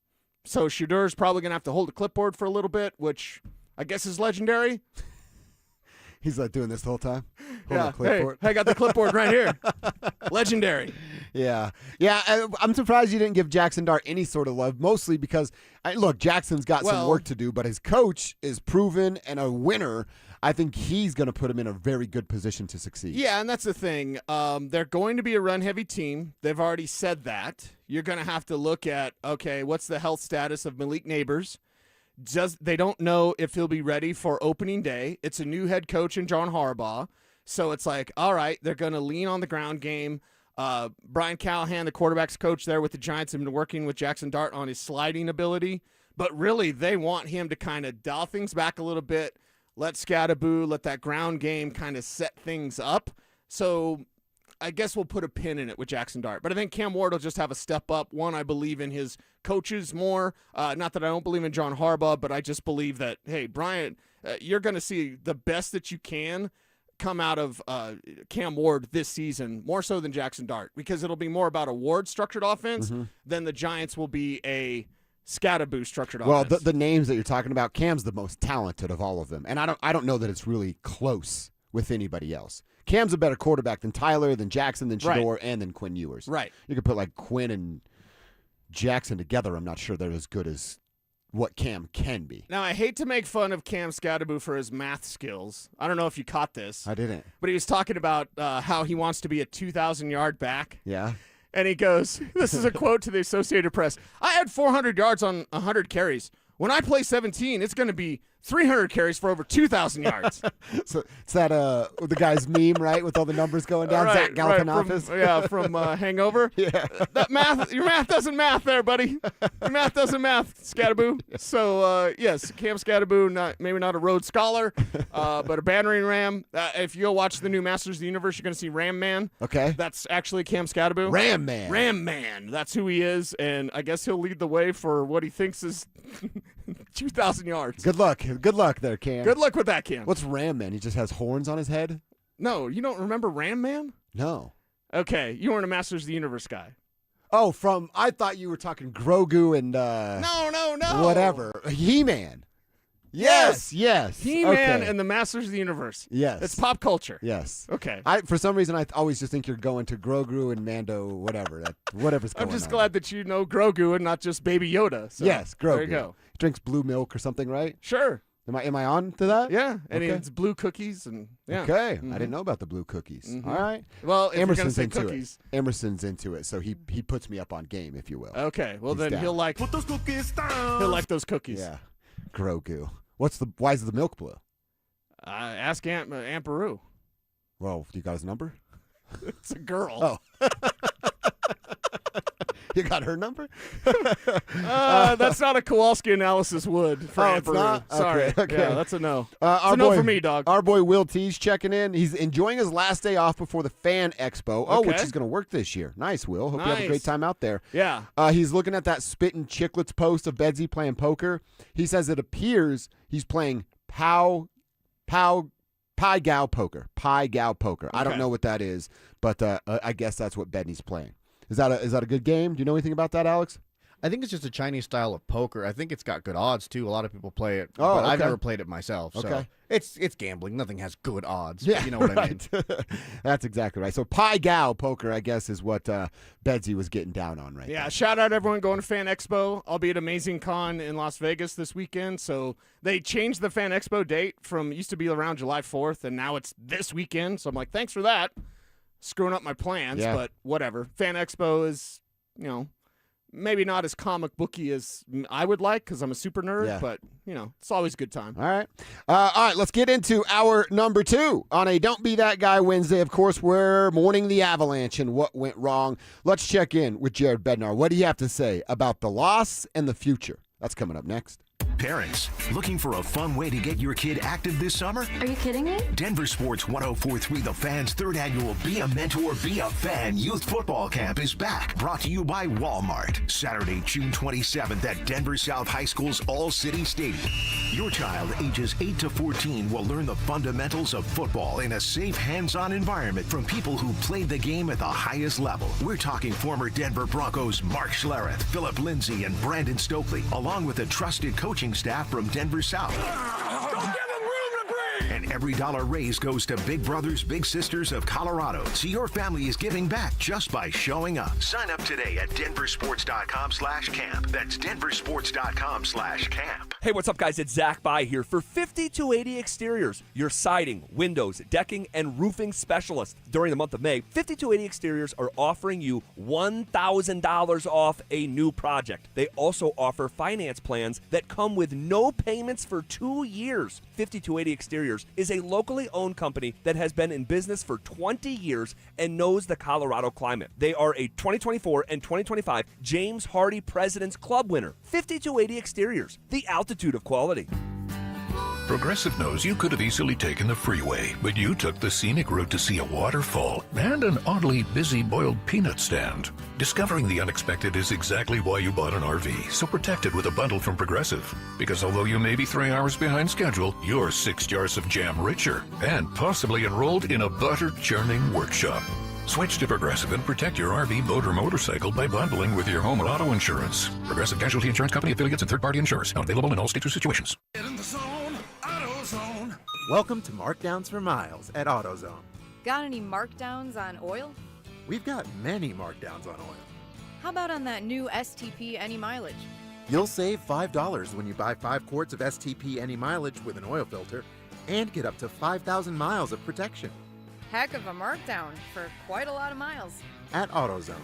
So Shador's probably going to have to hold a clipboard for a little bit, which I guess is legendary.
He's doing this the whole time.
Yeah, hey, I got the clipboard right here. Legendary.
Yeah. I'm surprised you didn't give Jackson Dart any sort of love, mostly because, look, Jackson's got some work to do, but his coach is proven and a winner. I think he's going to put him in a very good position to succeed.
Yeah, and that's the thing. They're going to be a run-heavy team. They've already said that. You're going to have to look at, okay, what's the health status of Malik Neighbors? They don't know if he'll be ready for opening day. It's a new head coach in John Harbaugh. So it's like, all right, they're going to lean on the ground game. Brian Callahan, the quarterback's coach there with the Giants, have been working with Jackson Dart on his sliding ability. But really, they want him to kind of dial things back a little bit, let Scatterboo, let that ground game kind of set things up. So I guess we'll put a pin in it with Jackson Dart. But I think Cam Ward will just have a step up. One, I believe in his coaches more. Not that I don't believe in John Harbaugh, but I just believe that, hey, Brian, you're going to see the best that you can come out of Cam Ward this season, more so than Jackson Dart, because it'll be more about a Ward-structured offense than the Giants will be a Scatterboo structured offense.
Well, the names that you're talking about, Cam's the most talented of all of them, and I don't know that it's really close with anybody else. Cam's a better quarterback than Tyler, than Jackson, than Shador, and than Quinn Ewers.
Right.
You could put like Quinn and Jackson together. I'm not sure they're as good as what Cam can be.
Now, I hate to make fun of Cam Scatterboo for his math skills. I don't know if you caught this.
I didn't.
But he was talking about how he wants to be a 2,000-yard back.
Yeah.
And he goes, this is a quote to the Associated Press, I had 400 yards on 100 carries. When I play 17, it's going to be 300 carries for over 2,000 yards.
So it's that the guy's meme, right, with all the numbers going down. Zach Galifianakis.
From Hangover.
Yeah.
Your math doesn't math there, buddy. Your math doesn't math, Scattaboo. So yes, Cam Scattaboo, maybe not a Rhodes Scholar, but a battering ram. If you go watch the new Masters of the Universe, you're going to see Ram Man.
Okay.
That's actually Cam Scattaboo.
Ram Man.
Ram Man. That's who he is, and I guess he'll lead the way for what he thinks is 2,000 yards.
Good luck. Good luck there, Cam.
Good luck with that, Cam.
What's Ram Man? He just has horns on his head?
No, you don't remember Ram Man?
No.
Okay, you weren't a Masters of the Universe guy.
Oh, I thought you were talking Grogu and
No.
whatever. He-Man. Yes.
He-Man
Okay.
and the Masters of the Universe.
Yes.
It's pop culture.
Yes.
Okay.
For some reason, I always just think you're going to Grogu and Mando, whatever's going on.
I'm just glad that you know Grogu and not just Baby Yoda. So
yes, Grogu.
There you go.
He drinks blue milk or something, right?
Sure.
Am I on to that?
Yeah, and
Okay.
it's blue cookies and yeah.
Okay, I didn't know about the blue cookies.
Mhm.
All right.
Well, if
Emerson's
you're gonna say
into
cookies.
it. Emerson's into it, so he puts me up on game, if you will.
Okay. Well,
He's
then
down.
he'll like
Put those cookies down.
he'll like those cookies.
Yeah. Grogu. Why is the milk blue?
Ask Aunt Peru.
Well, you got his number?
It's a girl.
Oh. You got her number?
That's not a Kowalski analysis would for Aunt
it's
Peru.
not?
Sorry.
Okay.
Yeah, that's a no. It's
Our
a no
boy,
for me, dog.
Our boy Will T's checking in. He's enjoying his last day off before the Fan Expo. Oh, which
Okay.
is going to work this year. Nice, Will. Hope you have a
Nice.
great time out there.
Yeah.
He's looking at that Spittin' Chicklets post of Bedsy playing poker. He says it appears he's playing Pai Gao poker. Pai Gao poker. I don't
Okay.
know what that is, but I guess that's what Bedney's playing. Is that a good game? Do you know anything about that, Alex?
I think it's just a Chinese style of poker. I think it's got good odds too. A lot of people play it,
Oh,
but I've
okay.
never played it myself. So
Okay.
it's gambling. Nothing has good odds.
Yeah,
You know what I mean?
right. That's exactly right. So Pai Gao poker, I guess, is what Bedsy was getting down on right
Yeah,
now.
shout out everyone going to Fan Expo. I'll be at Amazing Con in Las Vegas this weekend. So they changed the Fan Expo date from used to be around July 4th, and now it's this weekend. So I'm like, thanks for that. Screwing up my plans,
Yeah.
but whatever. Fan Expo is, maybe not as comic booky as I would like because I'm a super nerd,
Yeah.
but, it's always a good time.
All right, let's get into our number 2 on a Don't Be That Guy Wednesday. Of course, we're mourning the Avalanche and what went wrong. Let's check in with Jared Bednar. What do you have to say about the loss and the future? That's coming up next.
Parents, looking for a fun way to get your kid active this summer?
Are you kidding me?
Denver Sports 104.3 The Fan's third annual Be a Mentor, Be a Fan Youth Football Camp is back. Brought to you by Walmart. Saturday, June 27th at Denver South High School's All-City Stadium. Your child, ages 8 to 14, will learn the fundamentals of football in a safe, hands-on environment from people who played the game at the highest level. We're talking former Denver Broncos Mark Schlereth, Philip Lindsay, and Brandon Stokely, along with a trusted coaching staff from Denver South. And every dollar raised goes to Big Brothers Big Sisters of Colorado. So your family is giving back just by showing up. Sign up today at denversports.com/camp. That's denversports.com/camp.
Hey, what's up, guys? It's Zach By here for 5280 Exteriors, your siding, windows, decking, and roofing specialist. During the month of May, 5280 Exteriors are offering you $1,000 off a new project. They also offer finance plans that come with no payments for 2 years. 5280 Exteriors is a locally owned company that has been in business for 20 years and knows the Colorado climate. They are a 2024 and 2025 James Hardy President's Club winner. 5280 Exteriors, the altitude of quality.
Progressive knows you could have easily taken the freeway, but you took the scenic route to see a waterfall and an oddly busy boiled peanut stand. Discovering the unexpected is exactly why you bought an RV, so protect it with a bundle from Progressive. Because although you may be 3 hours behind schedule, you're 6 jars of jam richer and possibly enrolled in a butter churning workshop. Switch to Progressive and protect your RV, boat, or motorcycle by bundling with your home and auto insurance. Progressive Casualty Insurance Company affiliates and third-party insurers. Not available in all states or situations.
Get in the zone, AutoZone.
Welcome to Markdowns for Miles at AutoZone.
Got any markdowns on oil?
We've got many markdowns on oil.
How about on that new STP Any Mileage?
You'll save $5 when you buy 5 quarts of STP Any Mileage with an oil filter and get up to 5,000 miles of protection
Heck of a markdown for quite a lot of miles.
at AutoZone.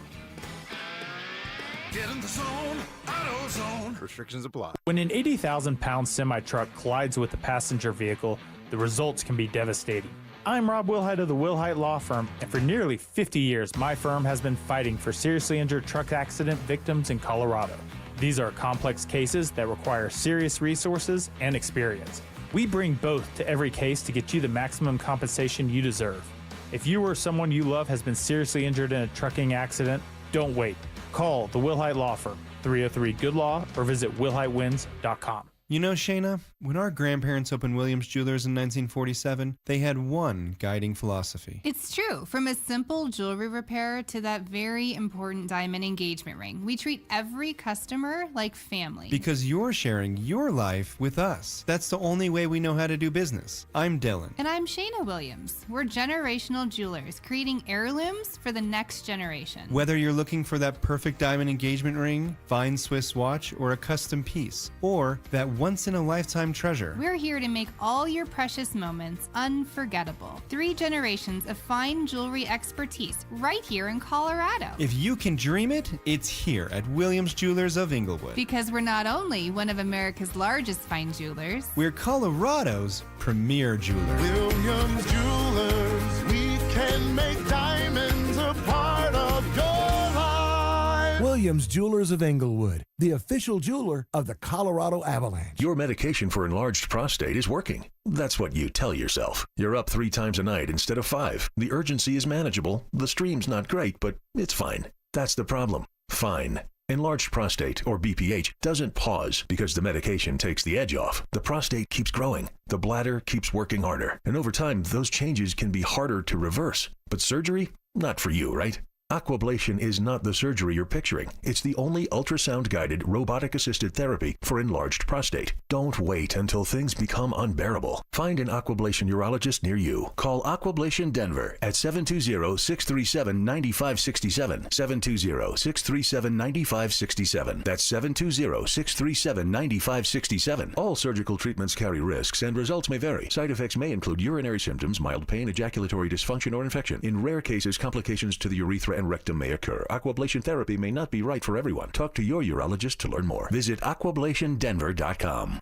Get in the zone, AutoZone.
Restrictions apply.
When an 80,000-pound semi-truck collides with a passenger vehicle, the results can be devastating. I'm Rob Wilhite of the Wilhite Law Firm, and for nearly 50 years, my firm has been fighting for seriously injured truck accident victims in Colorado. These are complex cases that require serious resources and experience. We bring both to every case to get you the maximum compensation you deserve. If you or someone you love has been seriously injured in a trucking accident, don't wait. Call the Wilhite Law Firm, 303-GOOD-LAW, or visit wilhitewins.com.
You know, Shayna, when our grandparents opened Williams Jewelers in 1947, they had one guiding philosophy.
It's true. From a simple jewelry repair to that very important diamond engagement ring, we treat every customer like family.
Because you're sharing your life with us. That's the only way we know how to do business. I'm Dylan.
And I'm Shayna Williams. We're generational jewelers, creating heirlooms for the next generation.
Whether you're looking for that perfect diamond engagement ring, fine Swiss watch, or a custom piece, or that once-in-a-lifetime treasure.
We're here to make all your precious moments unforgettable. 3 generations of fine jewelry expertise right here in Colorado.
If you can dream it, it's here at Williams Jewelers of Inglewood.
Because we're not only one of America's largest fine jewelers,
We're Colorado's premier jeweler.
Williams Jewelers, we can make diamonds a part of your life.
Williams Jewelers of Inglewood, the official jeweler of the Colorado Avalanche.
Your medication for enlarged prostate is working. That's what you tell yourself. You're up 3 times a night instead of 5. The urgency is manageable. The stream's not great, but it's fine. That's the problem. Fine. Enlarged prostate, or BPH, doesn't pause because the medication takes the edge off. The prostate keeps growing. The bladder keeps working harder. And over time, those changes can be harder to reverse. But surgery? Not for you, right? Aquablation is not the surgery you're picturing. It's the only ultrasound-guided, robotic-assisted therapy for enlarged prostate. Don't wait until things become unbearable. Find an Aquablation urologist near you. Call Aquablation Denver at 720-637-9567. 720-637-9567. That's 720-637-9567. All surgical treatments carry risks, and results may vary. Side effects may include urinary symptoms, mild pain, ejaculatory dysfunction, or infection. In rare cases, complications to the urethra and rectum may occur. Aquablation therapy may not be right for everyone. Talk to your urologist to learn more. Visit aquablationdenver.com.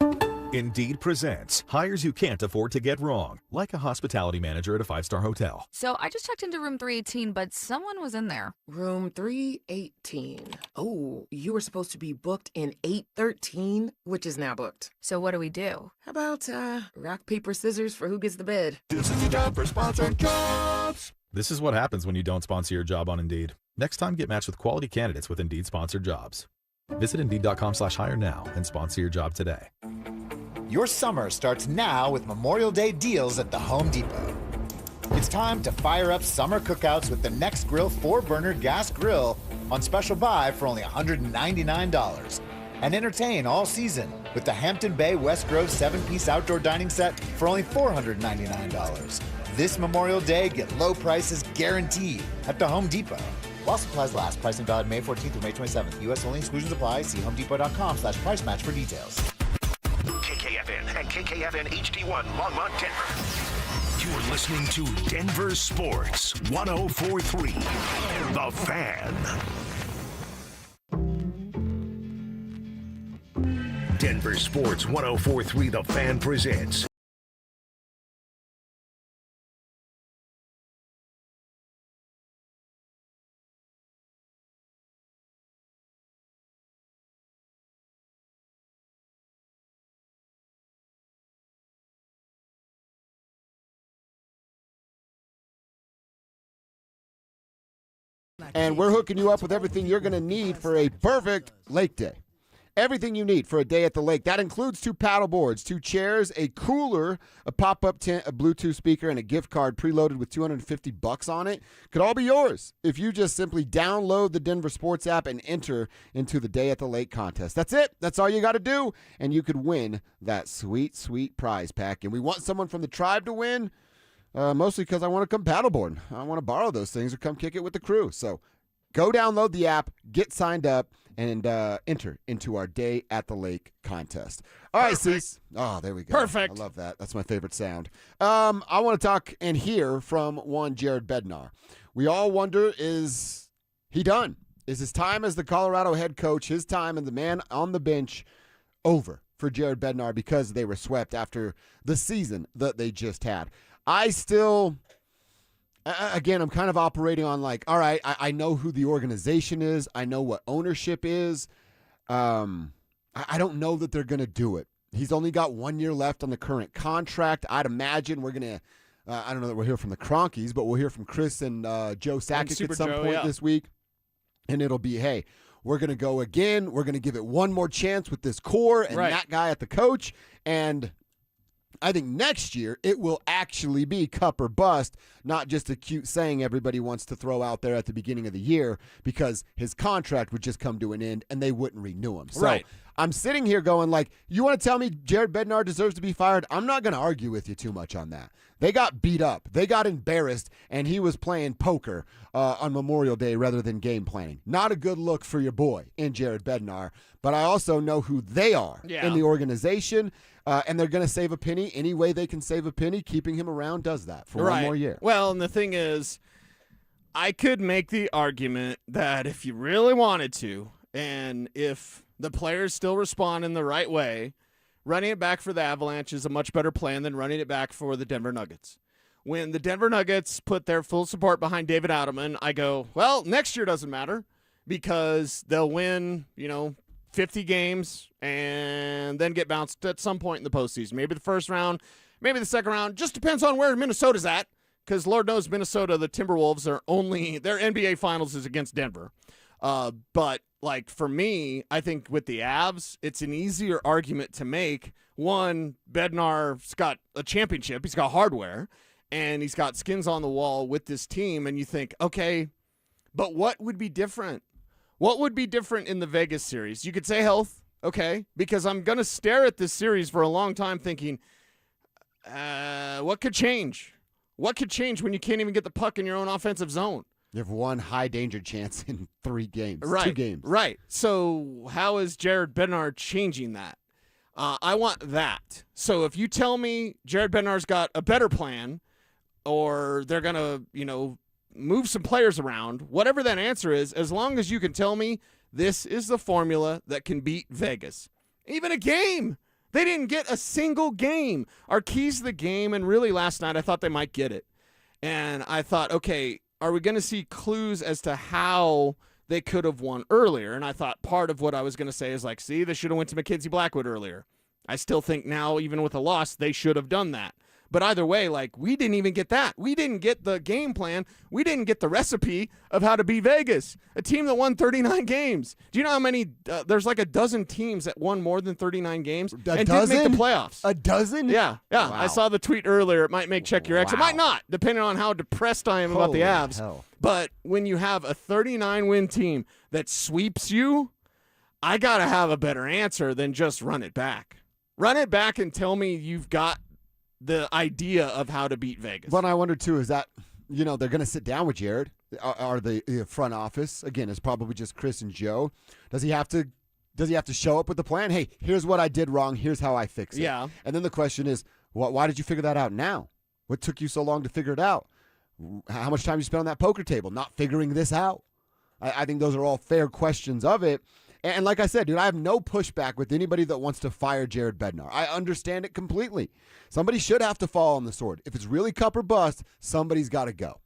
Indeed presents hires you can't afford to get wrong, like a hospitality manager at a 5-star hotel.
So I just checked into room 318, but someone was in there.
Room 318. Oh, you were supposed to be booked in 813, which is now booked.
So what do we do?
How about rock, paper, scissors for who gets the bid?
This is the job for sponsored jobs.
This is what happens when you don't sponsor your job on Indeed. Next time, get matched with quality candidates with Indeed sponsored jobs. Visit Indeed.com/hire now and sponsor your job today.
Your summer starts now with Memorial Day deals at the Home Depot. It's time to fire up summer cookouts with the Next Grill 4-burner gas grill on special buy for only $199. And entertain all season with the Hampton Bay West Grove 7-piece outdoor dining set for only $499. This Memorial Day, get low prices guaranteed at the Home Depot. While supplies last, pricing valid May 14th through May 27th. U.S. only, exclusions apply. See homedepot.com/price match for details.
KKFN and KKFN HD1 Longmont, Denver. You're listening to Denver Sports 104.3. The Fan. Denver Sports 104.3 The Fan presents
And we're hooking you up with everything you're going to need for a perfect lake day. Everything you need for a day at the lake. That includes 2 paddle boards, 2 chairs, a cooler, a pop-up tent, a Bluetooth speaker, and a gift card preloaded with $250 on it. Could all be yours if you just simply download the Denver Sports app and enter into the Day at the Lake contest. That's it. That's all you got to do, and you could win that sweet, sweet prize pack. And we want someone from the tribe to win, mostly because I want to come paddleboard. I want to borrow those things or come kick it with the crew. So go download the app, get signed up, and enter into our Day at the Lake contest. All right, Cecil. Oh, there we go.
Perfect.
I love that. That's my favorite sound. I want to talk and hear from one Jared Bednar. We all wonder, is he done? Is his time as the Colorado head coach, his time and the man on the bench, over for Jared Bednar because they were swept after the season that they just had? I still, again, I'm kind of operating on like, all right, I know who the organization is. I know what ownership is. I don't know that they're going to do it. He's only got 1 year left on the current contract. I'd imagine we're going to, I don't know that we'll hear from the Cronkies, but we'll hear from Chris and Joe Sakic at some point this week. And it'll be, hey, we're going to go again. We're going to give it one more chance with this core and that guy at the coach. And I think next year it will actually be cup or bust, not just a cute saying everybody wants to throw out there at the beginning of the year because his contract would just come to an end and they wouldn't renew him. So I'm sitting here going like, you want to tell me Jared Bednar deserves to be fired? I'm not going to argue with you too much on that. They got beat up. They got embarrassed, and he was playing poker on Memorial Day rather than game planning. Not a good look for your boy in Jared Bednar, but I also know who they are in the organization, and they're going to save a penny any way they can save a penny. Keeping him around does that for one more year.
Well, and the thing is, I could make the argument that if you really wanted to, and if the players still respond in the right way, running it back for the Avalanche is a much better plan than running it back for the Denver Nuggets. When the Denver Nuggets put their full support behind David Adelman, I go, well, next year doesn't matter because they'll win, 50 games and then get bounced at some point in the postseason. Maybe the first round, maybe the second round. Just depends on where Minnesota's at because Lord knows Minnesota, the Timberwolves, their NBA Finals is against Denver. But like for me, I think with the Avs, it's an easier argument to make. One, Bednar's got a championship. He's got hardware, and he's got skins on the wall with this team. And you think, okay, but what would be different? What would be different in the Vegas series? You could say health, okay, because I'm going to stare at this series for a long time thinking, what could change? What could change when you can't even get the puck in your own offensive zone?
You have one high-danger chance in 3 games, 2 games.
Right. So how is Jared Bednar changing that? I want that. So if you tell me Jared Bednar's got a better plan or they're going to, move some players around, whatever that answer is, as long as you can tell me this is the formula that can beat Vegas. Even a game. They didn't get a single game. Our keys to the game, and really last night I thought they might get it. And I thought, okay, are we going to see clues as to how they could have won earlier? And I thought part of what I was going to say is like, see, they should have went to Mackenzie Blackwood earlier. I still think now, even with a loss, they should have done that. But either way, like, we didn't even get that. We didn't get the game plan. We didn't get the recipe of how to beat Vegas, a team that won 39 games. Do you know how many? There's like a dozen teams that won more than 39 games and didn't make the playoffs.
A dozen?
Yeah.
Wow.
I saw the tweet earlier. It might make check your ex. It might not, depending on how depressed I am about the Avs.
Hell.
But when you have a 39-win team that sweeps you, I got to have a better answer than just run it back. Run it back and tell me you've got the idea of how to beat Vegas.
What I wonder, too, is that, they're going to sit down with Jared. Are the front office, again, it's probably just Chris and Joe. Does he have to show up with the plan? Hey, here's what I did wrong. Here's how I fix it.
Yeah.
And then the question is, why did you figure that out now? What took you so long to figure it out? How much time you spent on that poker table not figuring this out? I think those are all fair questions of it. And like I said, dude, I have no pushback with anybody that wants to fire Jared Bednar. I understand it completely. Somebody should have to fall on the sword. If it's really cup or bust, somebody's got to go.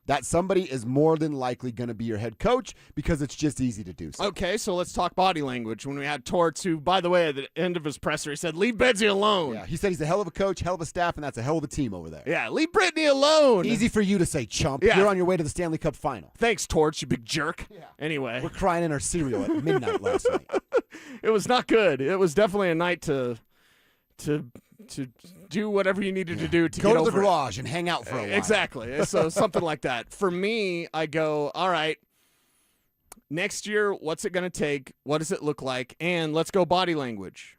That somebody is more than likely going to be your head coach because it's just easy to do so.
Okay, so let's talk body language. When we had Torts, who, by the way, at the end of his presser, he said, leave Bedsy alone.
Yeah, he said he's a hell of a coach, hell of a staff, and that's a hell of a team over there.
Yeah, leave Brittany alone.
Easy for you to say, chump.
Yeah.
You're on your way to the Stanley Cup final.
Thanks, Torts, you big jerk. Yeah. Anyway.
We're crying in our cereal at midnight last night.
It was not good. It was definitely a night to do whatever you needed to do to
go
get
to the
over
garage and hang out for a while.
Exactly. So something like that. For me, I go, all right, next year, what's it going to take? What does it look like? And let's go body language.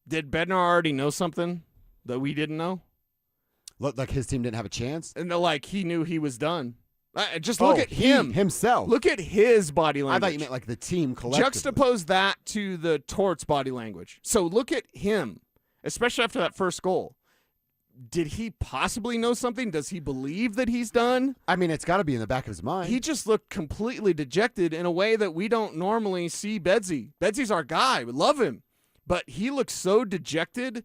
Did Bednar already know something that we didn't know?
Look like his team didn't have a chance?
And like he knew he was done. Just look at him.
Himself.
Look at his body language.
I thought you meant like the team collectively.
Juxtapose that to the Torts body language. So look at him, especially after that first goal. did he possibly know something? Does he believe that he's done?
I mean, it's got to be in the back of his mind.
He just looked completely dejected in a way that we don't normally see Bedsy. Bedsy's our guy. We love him. But he looked so dejected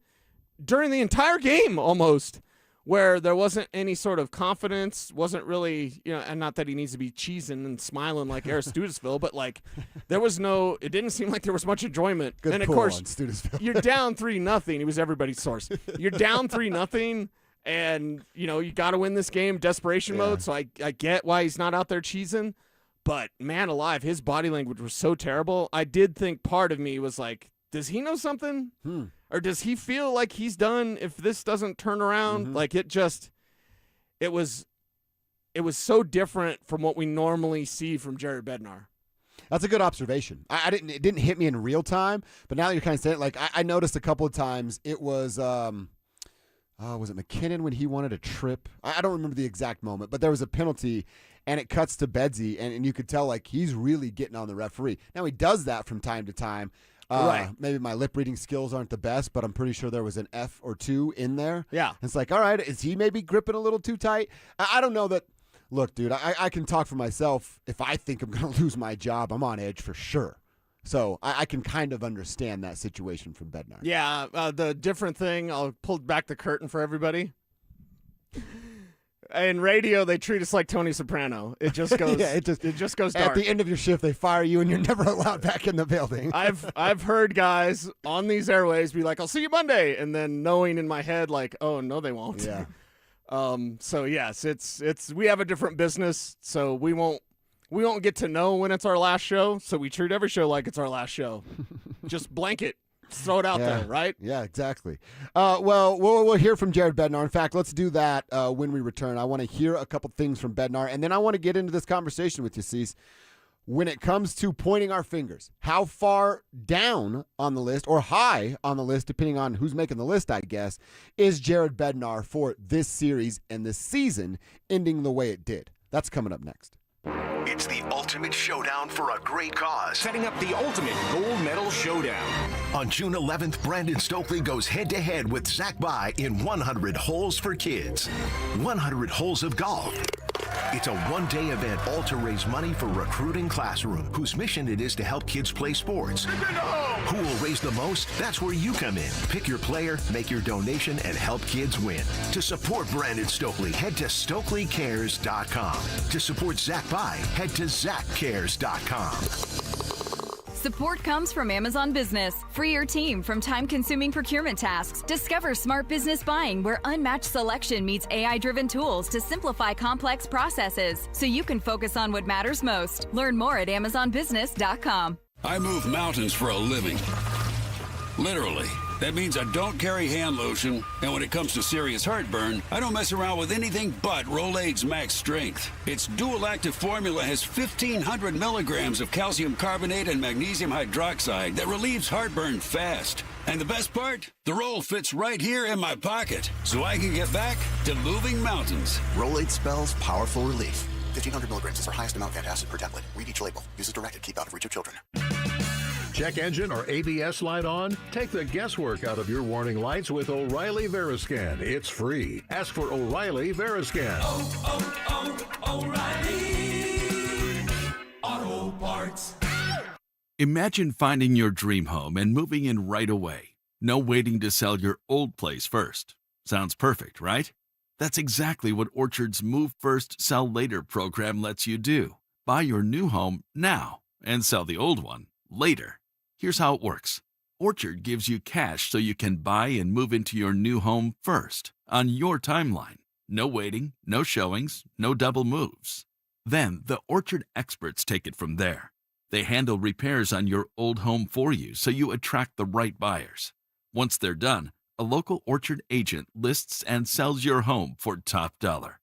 during the entire game almost, where there wasn't any sort of confidence, wasn't really, and not that he needs to be cheesing and smiling like Aristudesville, but like it didn't seem like there was much enjoyment.
Good
and of
pull
course,
on Studesville.
you're down 3-0. He was everybody's source. You're down 3-0, and you got to win this game, desperation mode. So I get why he's not out there cheesing, but man alive, his body language was so terrible. I did think part of me was like, does he know something? Or does he feel like he's done if this doesn't turn around? Like it was so different from what we normally see from Jared Bednar.
That's a good observation. It didn't hit me in real time, but now that you're kind of saying it, like I noticed a couple of times it was was it McKinnon when he wanted a trip? I don't remember the exact moment, but there was a penalty and it cuts to Bedsy and you could tell like he's really getting on the referee. Now he does that from time to time.
Right.
Maybe my lip reading skills aren't the best, but I'm pretty sure there was an F or two in there.
Yeah.
It's like, all right, is he maybe gripping a little too tight? I don't know that. Look, dude, I can talk for myself. If I think I'm going to lose my job, I'm on edge for sure. So I can kind of understand that situation from Bednar.
Yeah, the different thing, I'll pull back the curtain for everybody. In radio, they treat us like Tony Soprano. It just goes. It just goes dark.
At the end of your shift, they fire you, and you're never allowed back in the building.
I've heard guys on these airways be like, "I'll see you Monday," and then knowing in my head like, "Oh no, they won't."
Yeah.
So yes, it's we have a different business, so we won't get to know when it's our last show. So we treat every show like it's our last show. Just blanket. Throw it out there, right?
Yeah, exactly. Well, we'll hear from Jared Bednar. In fact, let's do that when we return. I want to hear a couple things from Bednar, and then I want to get into this conversation with you, Cease. When it comes to pointing our fingers, how far down on the list or high on the list, depending on who's making the list, I guess, is Jared Bednar for this series and this season ending the way it did? That's coming up next.
It's the ultimate showdown for a great cause.
Setting up the ultimate gold medal showdown.
On June 11th, Brandon Stokely goes head-to-head with Zach By in 100 Holes for Kids. 100 holes of golf. It's a one-day event all to raise money for Recruiting Classroom, whose mission it is to help kids play sports. Who will raise the most? That's where you come in. Pick your player, make your donation, and help kids win. To support Brandon Stokely, head to StokelyCares.com. To support Zach By, head to ZachCares.com.
Support comes from Amazon Business. Free your team from time-consuming procurement tasks. Discover smart business buying where unmatched selection meets AI-driven tools to simplify complex processes so you can focus on what matters most. Learn more at AmazonBusiness.com.
I move mountains for a living. Literally. That means I don't carry hand lotion, and when it comes to serious heartburn, I don't mess around with anything but Rolaids Max Strength. Its dual-active formula has 1,500 milligrams of calcium carbonate and magnesium hydroxide that relieves heartburn fast. And the best part? The roll fits right here in my pocket, so I can get back to moving mountains.
Rolaids spells powerful relief. 1,500 milligrams is our highest amount of antacid per tablet. Read each label. Use as directed. Keep out of reach of children.
Check engine or ABS light on? Take the guesswork out of your warning lights with O'Reilly Veriscan. It's free. Ask for O'Reilly Veriscan.
O'Reilly Auto Parts.
Imagine finding your dream home and moving in right away. No waiting to sell your old place first. Sounds perfect, right? That's exactly what Orchard's Move First, Sell Later program lets you do. Buy your new home now and sell the old one later. Here's how it works. Orchard gives you cash so you can buy and move into your new home first, on your timeline. No waiting, no showings, no double moves. Then the Orchard experts take it from there. They handle repairs on your old home for you so you attract the right buyers. Once they're done, a local Orchard agent lists and sells your home for top dollar.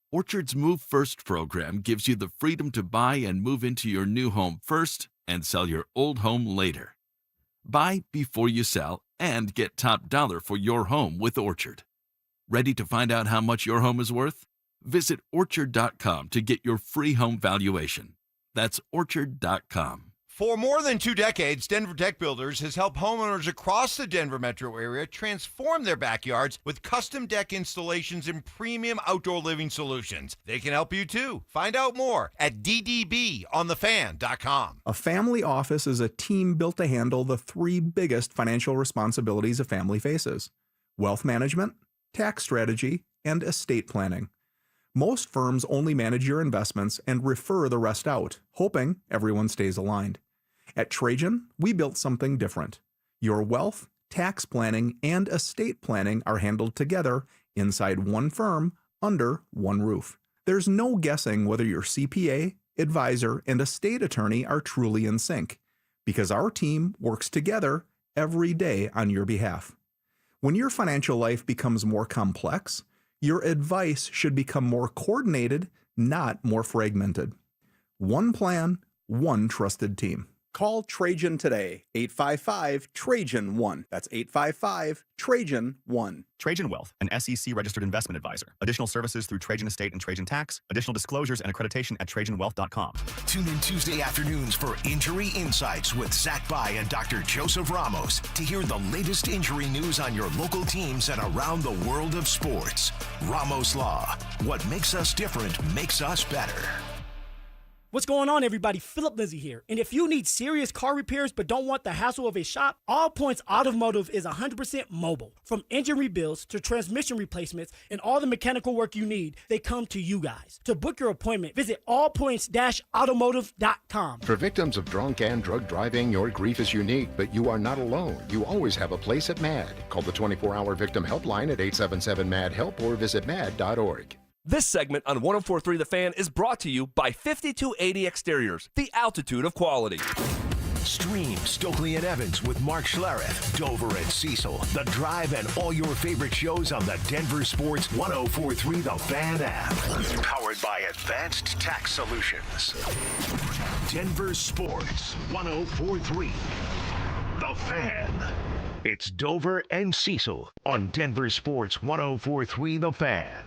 Orchard's Move First program gives you the freedom to buy and move into your new home first and sell your old home later. Buy before you sell and get top dollar for your home with Orchard. Ready to find out how much your home is worth? Visit Orchard.com to get your free home valuation. That's Orchard.com.
For more than 2 decades, Denver Deck Builders has helped homeowners across the Denver metro area transform their backyards with custom deck installations and premium outdoor living solutions. They can help you too. Find out more at ddbonthefan.com.
A family office is a team built to handle the 3 biggest financial responsibilities a family faces: wealth management, tax strategy, and estate planning. Most firms only manage your investments and refer the rest out, hoping everyone stays aligned. At Trajan, we built something different. Your wealth, tax planning, and estate planning are handled together inside one firm under one roof. There's no guessing whether your CPA, advisor, and estate attorney are truly in sync, because our team works together every day on your behalf. When your financial life becomes more complex, your advice should become more coordinated, not more fragmented. One plan, one trusted team. Call Trajan today, 855-TRAJAN-1. That's 855-TRAJAN-1.
Trajan Wealth, an SEC-registered investment advisor. Additional services through Trajan Estate and Trajan Tax. Additional disclosures and accreditation at TrajanWealth.com.
Tune in Tuesday afternoons for Injury Insights with Zach Bai and Dr. Joseph Ramos to hear the latest injury news on your local teams and around the world of sports. Ramos Law. What makes us different makes us better.
What's going on, everybody? Philip Lizzie here. And if you need serious car repairs but don't want the hassle of a shop, All Points Automotive is 100% mobile. From engine rebuilds to transmission replacements and all the mechanical work you need, they come to you guys. To book your appointment, visit allpoints-automotive.com.
For victims of drunk and drug driving, your grief is unique, but you are not alone. You always have a place at MAD. Call the 24-hour victim helpline at 877-MAD-HELP or visit mad.org.
This segment on 104.3 The Fan is brought to you by 5280 Exteriors, the altitude of quality.
Stream Stokely and Evans with Mark Schlereth, Dover and Cecil, The Drive, and all your favorite shows on the Denver Sports 104.3 The Fan app. Powered by Advanced Tax Solutions. Denver Sports 104.3 The Fan. It's Dover and Cecil on Denver Sports 104.3 The Fan.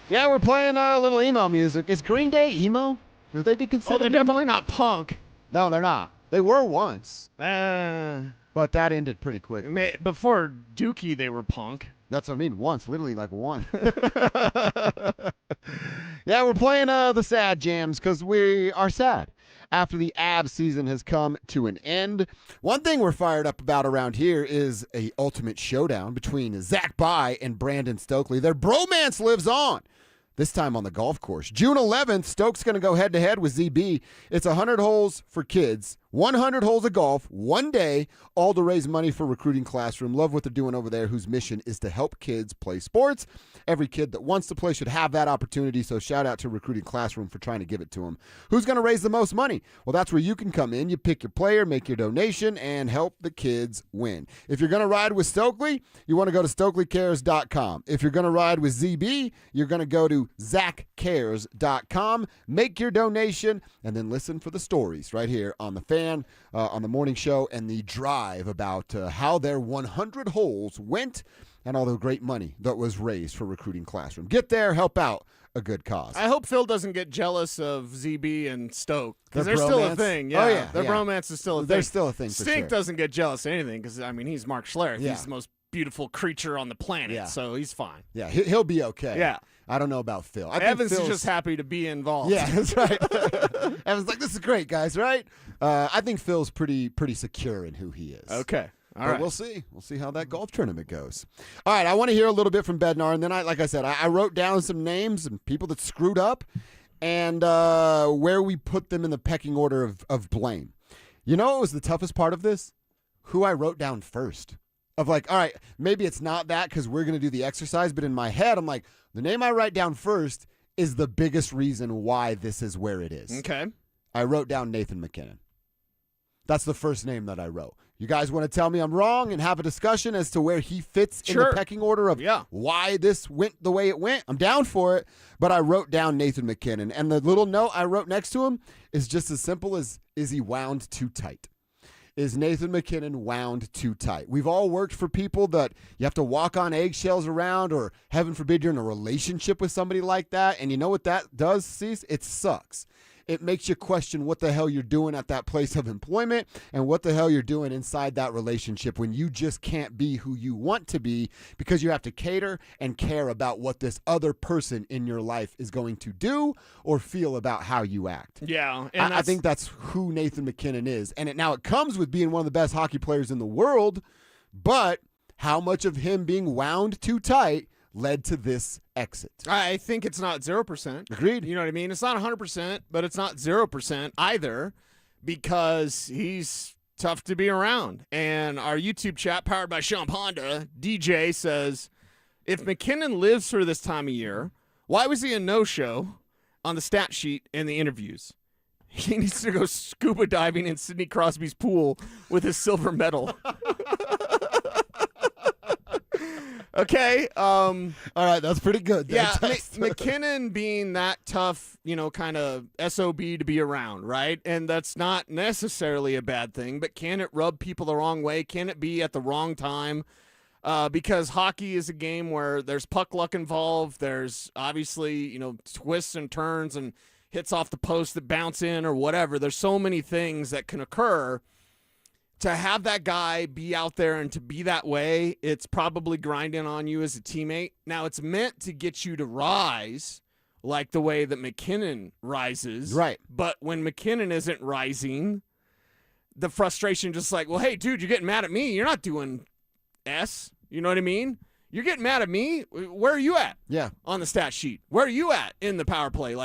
Yeah, we're playing a little emo music. Is Green Day emo? Would they be considered?
Oh, they're definitely not punk.
No, they're not. They were once. But that ended pretty quick.
Before Dookie, they were punk.
That's what I mean. Once, literally like one. Yeah, we're playing the sad jams because we are sad after the Avs season has come to an end. One thing we're fired up about around here is a ultimate showdown between Zach Bai and Brandon Stokely. Their bromance lives on. This time on the golf course. June 11th, Stokes going to go head-to-head with ZB. It's 100 holes for kids, 100 holes of golf, one day, all to raise money for Recruiting Classroom. Love what they're doing over there, whose mission is to help kids play sports. Every kid that wants to play should have that opportunity, so shout out to Recruiting Classroom for trying to give it to them. Who's going to raise the most money? Well, that's where you can come in. You pick your player, make your donation, and help the kids win. If you're going to ride with Stokely, you want to go to StokelyCares.com. If you're going to ride with ZB, you're going to go to ZachCares.com. Make your donation, and then listen for the stories right here on The Fan, on the morning show, and the drive about how their 100 holes went and all the great money that was raised for Recruiting Classroom. Get there, help out a good cause.
I hope Phil doesn't get jealous of ZB and Stoke because
Their
they're still a
bromance?
thing.
Oh,
Yeah,
yeah,
their
yeah.
bromance is still a thing.
They're still a thing for
Stink
sure.
doesn't get jealous of anything because, I mean, he's Mark Schlereth.
Yeah.
He's the most beautiful creature on the planet,
Yeah.
so he's fine.
Yeah, he'll be okay.
Yeah.
I don't know about Phil. I think
Evans is
Phil's-
just happy to be involved.
Yeah, that's right. Evan's like, this is great, guys, right? I think Phil's pretty secure in who he is.
Okay. All
But
right.
we'll see. We'll see how that golf tournament goes. All right, I want to hear a little bit from Bednar, and then like I said, I wrote down some names and people that screwed up and where we put them in the pecking order of blame. You know what was the toughest part of this? Who I wrote down first. Of like, all right, maybe it's not that because we're going to do the exercise, but in my head, I'm like, the name I write down first is the biggest reason why this is where it is.
Okay.
I wrote down Nathan McKinnon. That's the first name that I wrote. You guys want to tell me I'm wrong and have a discussion as to where he fits in the pecking order of why this went the way it went? I'm down for it, but I wrote down Nathan McKinnon. And the little note I wrote next to him is just as simple as, is he wound too tight?
is Nathan MacKinnon wound too tight? We've all worked for people that you have to walk on eggshells around, or heaven forbid you're in a relationship with somebody like that. And you know what that does, Cecil? It sucks. It makes you question what the hell you're doing at that place of employment and what the hell you're doing inside that relationship when you just can't be who you want to be because you have to cater and care about what this other person in your life is going to do or feel about how you act.
Yeah. And
I think that's who Nathan MacKinnon is. And it comes with being one of the best hockey players in the world, but how much of him being wound too tight led to this exit?
I think it's not 0%.
Agreed.
You know what I mean? It's not 100%, but it's not 0% either, because he's tough to be around. And our YouTube chat, powered by Sean Honda, DJ says, if MacKinnon lives through this time of year, why was he a no-show on the stat sheet and the interviews? He needs to go scuba diving in Sidney Crosby's pool with his silver medal. Okay. All
right, that's pretty good.
Yeah, MacKinnon being that tough, kind of SOB to be around, right? And that's not necessarily a bad thing, but can it rub people the wrong way? Can it be at the wrong time? Because hockey is a game where there's puck luck involved. There's obviously, twists and turns and hits off the post that bounce in or whatever. There's so many things that can occur. To have that guy be out there and to be that way, it's probably grinding on you as a teammate. Now, it's meant to get you to rise like the way that MacKinnon rises.
Right.
But when MacKinnon isn't rising, the frustration just like, well, hey, dude, you're getting mad at me. You're not doing S. You know what I mean? You're getting mad at me. Where are you at?
Yeah.
On the stat sheet. Where are you at in the power play?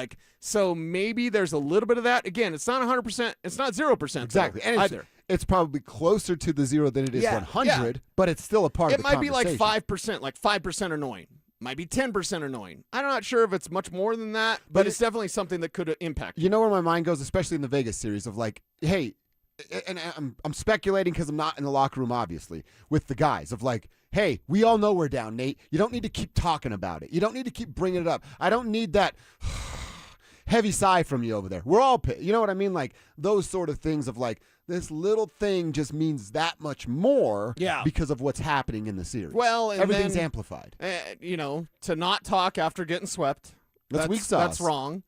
So maybe there's a little bit of that. Again, it's not 100%. It's not 0%.
Exactly. And
either.
It's probably closer to the 0 than it is 100, but it's still a part of the conversation.
It might be like 5%, like 5% annoying. Might be 10% annoying. I'm not sure if it's much more than that, but it's definitely something that could impact you.
You know where my mind goes, especially in the Vegas series, of like, hey, and I'm speculating because I'm not in the locker room, obviously, with the guys, of like, hey, we all know we're down, Nate. You don't need to keep talking about it. You don't need to keep bringing it up. I don't need that heavy sigh from you over there. We're all pissed. You know what I mean? Like those sort of things of like, this little thing just means that much more because of what's happening in the series.
Well, and
everything's
then,
amplified.
To not talk after getting swept.
That's weak sauce.
That's wrong.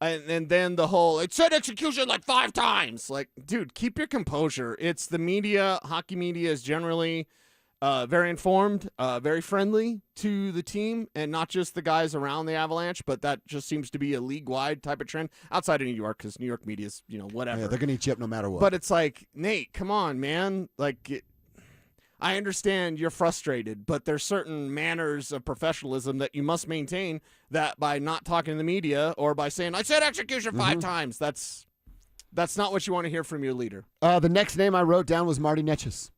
And then the whole, it said execution like 5 times. Like, dude, keep your composure. It's the media. Hockey media is generally very informed, very friendly to the team, and not just the guys around the Avalanche, but that just seems to be a league-wide type of trend outside of New York, because New York media is, whatever.
Yeah, they're going to eat you up no matter what.
But it's like, Nate, come on, man. Like, I understand you're frustrated, but there's certain manners of professionalism that you must maintain, that by not talking to the media or by saying, I said execution 5 times, that's not what you want to hear from your leader.
The next name I wrote down was Marty Necas.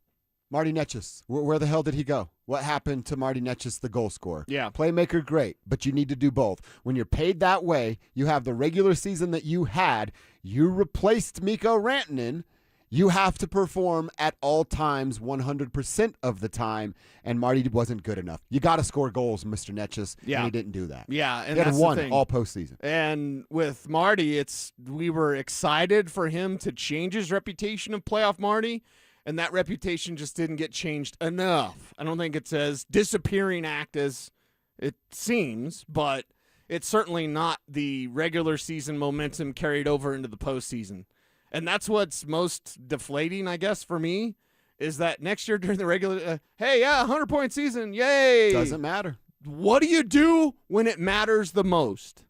Marty Necas. Where the hell did he go? What happened to Marty Necas, the goal scorer?
Yeah.
Playmaker, great, but you need to do both. When you're paid that way, you have the regular season that you had, you replaced Mikko Rantanen, you have to perform at all times 100% of the time, and Marty wasn't good enough. You got to score goals, Mr. Necas, and he didn't do that.
Yeah, and
he had
that's
one
the thing.
all postseason.
And with Marty, we were excited for him to change his reputation of playoff Marty, and that reputation just didn't get changed enough. I don't think it's as disappearing act as it seems, but it's certainly not the regular season momentum carried over into the postseason. And that's what's most deflating, I guess, for me, is that next year during the regular, 100-point season, yay!
Doesn't matter.
What do you do when it matters the most?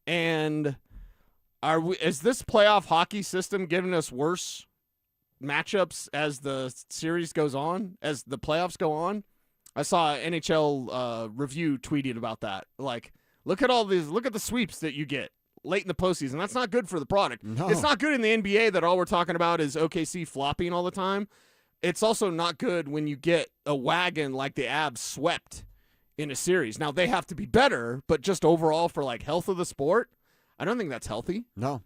And is this playoff hockey system giving us worse matchups as the series goes on, as the playoffs go on? I saw NHL Review tweeted about that. Like, look at the sweeps that you get late in the postseason. That's not good for the product.
No.
It's not good in the NBA that all we're talking about is OKC flopping all the time. It's also not good when you get a wagon like the Avs swept in a series. Now, they have to be better, but just overall for like health of the sport, I don't think that's healthy.
No.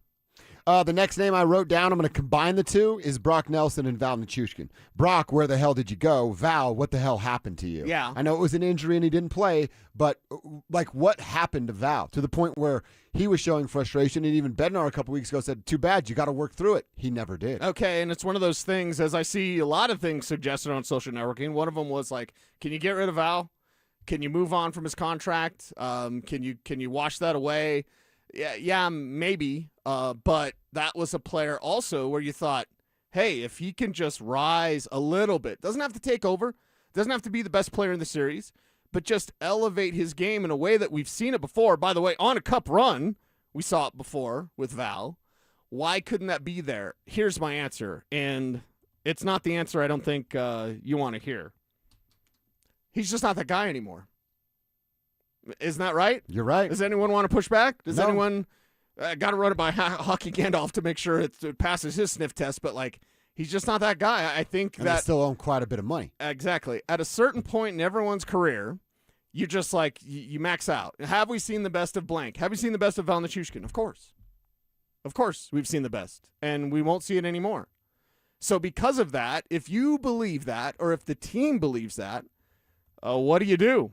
The next name I wrote down, I'm going to combine the two, is Brock Nelson and Val Nichushkin. Brock, where the hell did you go? Val, what the hell happened to you?
Yeah.
I know it was an injury and he didn't play, but like what happened to Val to the point where he was showing frustration, and even Bednar a couple weeks ago said, too bad, you got to work through it. He never did.
Okay, and it's one of those things, as I see a lot of things suggested on social networking, one of them was like, can you get rid of Val? Can you move on from his contract? Can you wash that away? Yeah, maybe. But that was a player also where you thought, hey, if he can just rise a little bit, doesn't have to take over, doesn't have to be the best player in the series, but just elevate his game in a way that we've seen it before. By the way, on a cup run, we saw it before with Val. Why couldn't that be there? Here's my answer, and it's not the answer I don't think you want to hear. He's just not that guy anymore. Isn't that right?
You're right.
Does anyone want to push back? Does
No.
anyone got to run it by Hockey Gandalf to make sure it passes his sniff test? But like, he's just not that guy. I think
And
that
they still own quite a bit of money.
exactly at a certain point in everyone's career, you just like you max out. Have we seen the best of blank? Have we seen the best of Val Nichushkin? Of course, we've seen the best, and we won't see it anymore. So because of that, if you believe that, or if the team believes that, what do?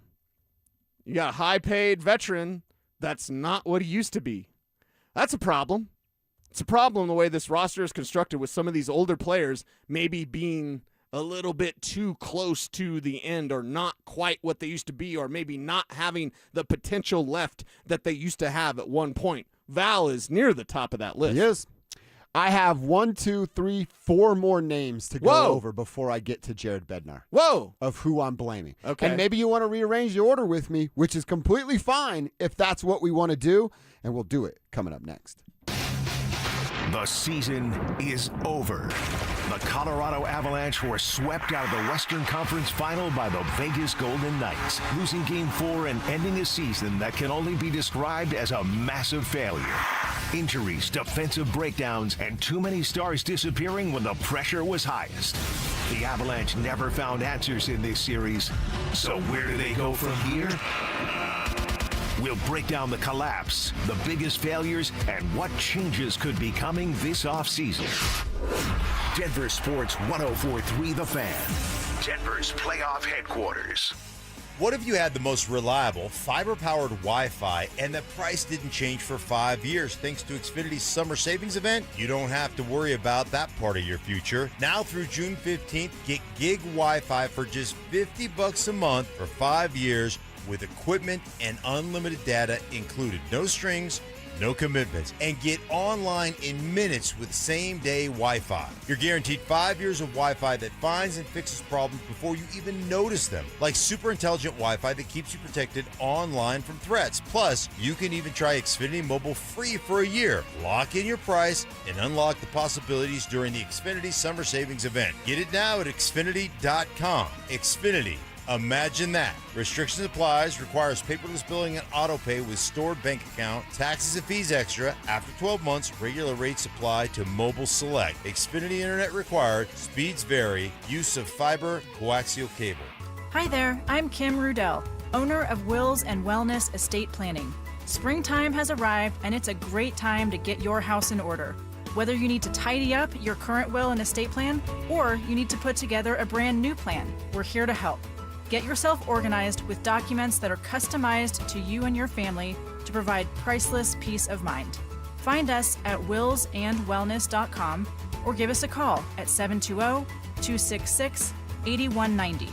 You got a high-paid veteran that's not what he used to be. That's a problem. It's a problem the way this roster is constructed with some of these older players maybe being a little bit too close to the end or not quite what they used to be, or maybe not having the potential left that they used to have at one point. Val is near the top of that list.
He is. I have 1, 2, 3, 4 more names to go over before I get to Jared Bednar.
Whoa!
Of who I'm blaming.
Okay.
And maybe you want to rearrange the order with me, which is completely fine if that's what we want to do, and we'll do it coming up next.
The season is over. The Colorado Avalanche were swept out of the Western Conference Final by the Vegas Golden Knights, losing Game 4 and ending a season that can only be described as a massive failure. Injuries, defensive breakdowns, and too many stars disappearing when the pressure was highest. The Avalanche never found answers in this series, so where do they go from here? We'll break down the collapse, the biggest failures, and what changes could be coming this offseason. Denver Sports 104.3 The Fan, Denver's playoff headquarters.
What if you had the most reliable, fiber-powered Wi-Fi and the price didn't change for 5 years? Thanks to Xfinity's summer savings event, you don't have to worry about that part of your future. Now through June 15th, get gig Wi-Fi for just $50 a month for 5 years with equipment and unlimited data included. No strings, no commitments, and get online in minutes with same-day Wi-Fi. You're guaranteed 5 years of Wi-Fi that finds and fixes problems before you even notice them, like super intelligent Wi-Fi that keeps you protected online from threats. Plus, you can even try Xfinity Mobile free for a year. Lock in your price and unlock the possibilities during the Xfinity Summer Savings event. Get it now at Xfinity.com. Xfinity. Imagine that. Restrictions applies, requires paperless billing and auto pay with stored bank account, taxes and fees extra. After 12 months, regular rates apply to mobile select. Xfinity internet required, speeds vary, use of fiber, coaxial cable.
Hi there, I'm Kim Rudell, owner of Wills and Wellness Estate Planning. Springtime has arrived and it's a great time to get your house in order. Whether you need to tidy up your current will and estate plan, or you need to put together a brand new plan, we're here to help. Get yourself organized with documents that are customized to you and your family to provide priceless peace of mind. Find us at willsandwellness.com or give us a call at 720-266-8190.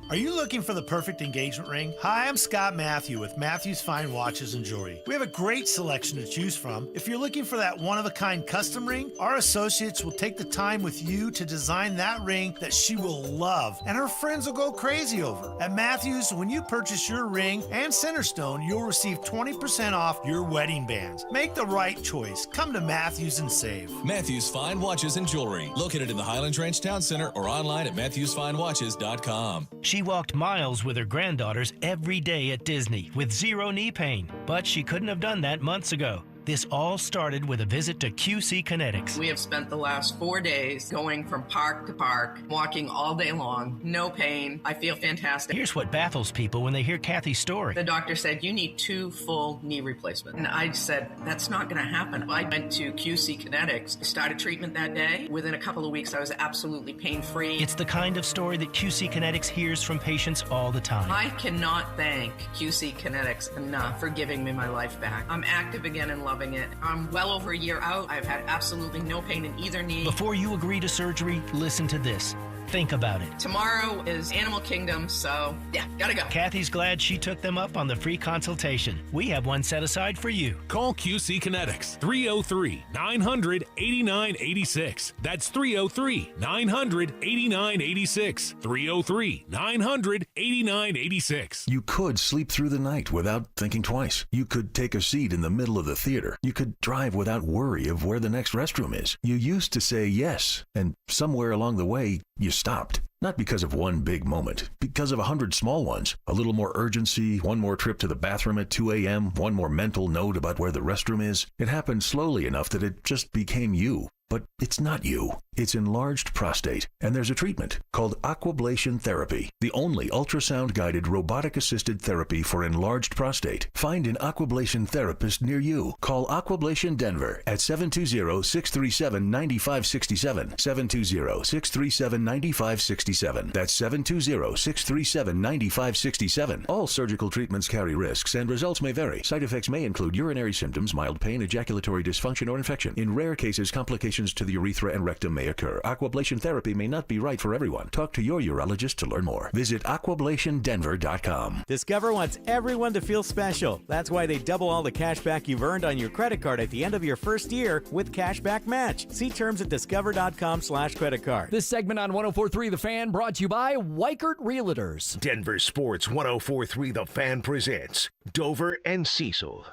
Are you looking for the perfect engagement ring? Hi, I'm Scott Matthew with Matthew's Fine Watches and Jewelry. We have a great selection to choose from. If you're looking for that one-of-a-kind custom ring, our associates will take the time with you to design that ring that she will love and her friends will go crazy over. At Matthews, when you purchase your ring and Centerstone, you'll receive 20% off your wedding bands. Make the right choice. Come to Matthews and save.
Matthews Fine Watches and Jewelry, located in the Highlands Ranch Town Center or online at MatthewsFineWatches.com.
She walked miles with her granddaughters every day at Disney with zero knee pain, but she couldn't have done that months ago. This all started with a visit to QC Kinetics.
We have spent the last 4 days going from park to park, walking all day long, no pain. I feel fantastic.
Here's what baffles people when they hear Kathy's story.
The doctor said, you need 2 full knee replacements. And I said, that's not going to happen. I went to QC Kinetics, started treatment that day. Within a couple of weeks, I was absolutely pain-free.
It's the kind of story that QC Kinetics hears from patients all the time.
I cannot thank QC Kinetics enough for giving me my life back. I'm active again and loving it. I'm well over a year out. I've had absolutely no pain in either knee.
Before you agree to surgery, listen to this. Think about it.
Tomorrow is Animal Kingdom, so yeah, gotta go.
Kathy's glad she took them up on the free consultation. We have one set aside for you.
Call QC Kinetics, 303-900-8986. That's 303-900-8986. 303-900-8986.
You could sleep through the night without thinking twice. You could take a seat in the middle of the theater. You could drive without worry of where the next restroom is. You used to say yes, and somewhere along the way, you stopped. Not because of one big moment, because of 100 small ones. A little more urgency, one more trip to the bathroom at 2 a.m., one more mental note about where the restroom is. It happened slowly enough that it just became you. But it's not you. It's enlarged prostate, and there's a treatment called aquablation therapy, the only ultrasound-guided robotic-assisted therapy for enlarged prostate. Find an aquablation therapist near you. Call Aquablation Denver at 720-637-9567, 720-637-9567. That's 720-637-9567. All surgical treatments carry risks, and results may vary. Side effects may include urinary symptoms, mild pain, ejaculatory dysfunction, or infection. In rare cases, complications to the urethra and rectum may occur. Aquablation therapy may not be right for everyone. Talk to your urologist to learn more. Visit aquablationdenver.com.
Discover wants everyone to feel special. That's why they double all the cash back you've earned on your credit card at the end of your first year with Cashback Match. See terms at discover.com/credit card.
This segment on 104.3 The Fan brought to you by Weichert Realtors.
Denver Sports 104.3 The Fan presents Dover and Cecil.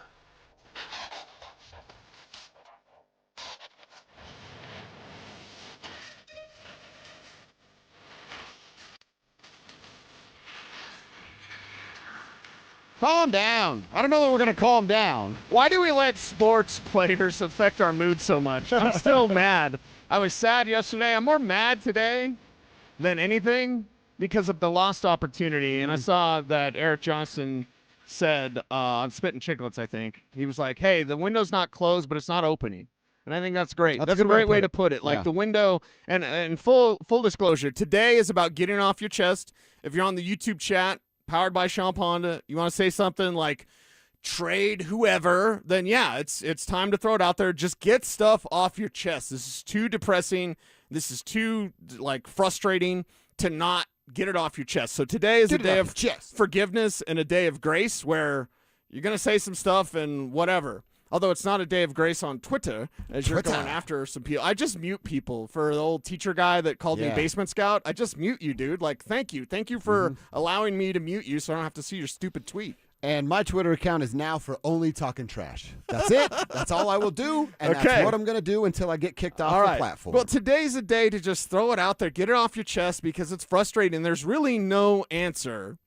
Calm down. I don't know that we're going to calm down. Why do we let sports players affect our mood so much? I'm still mad. I was sad yesterday. I'm more mad today than anything because of the lost opportunity. And I saw that Eric Johnson said on Spittin' Chicklets, I think. He was like, hey, the window's not closed, but it's not opening. And I think that's great. That's a great way to put it. Like the window, and full disclosure, today is about getting off your chest. If you're on the YouTube chat, powered by Sean Ponda, you want to say something like trade whoever, then yeah, it's time to throw it out there. Just get stuff off your chest. This is too depressing. This is too frustrating to not get it off your chest. So today is a day of forgiveness and a day of grace where you're going to say some stuff and whatever. Although it's not a day of grace on Twitter, as you're going after some people. I just mute people. For the old teacher guy that called me Basement Scout, I just mute you, dude. Like, thank you. Thank you for allowing me to mute you so I don't have to see your stupid tweet.
And my Twitter account is now for only talking trash. That's it. That's all I will do, and that's what I'm going to do until I get kicked off the platform.
Well, today's a day to just throw it out there, get it off your chest, because it's frustrating. There's really no answer.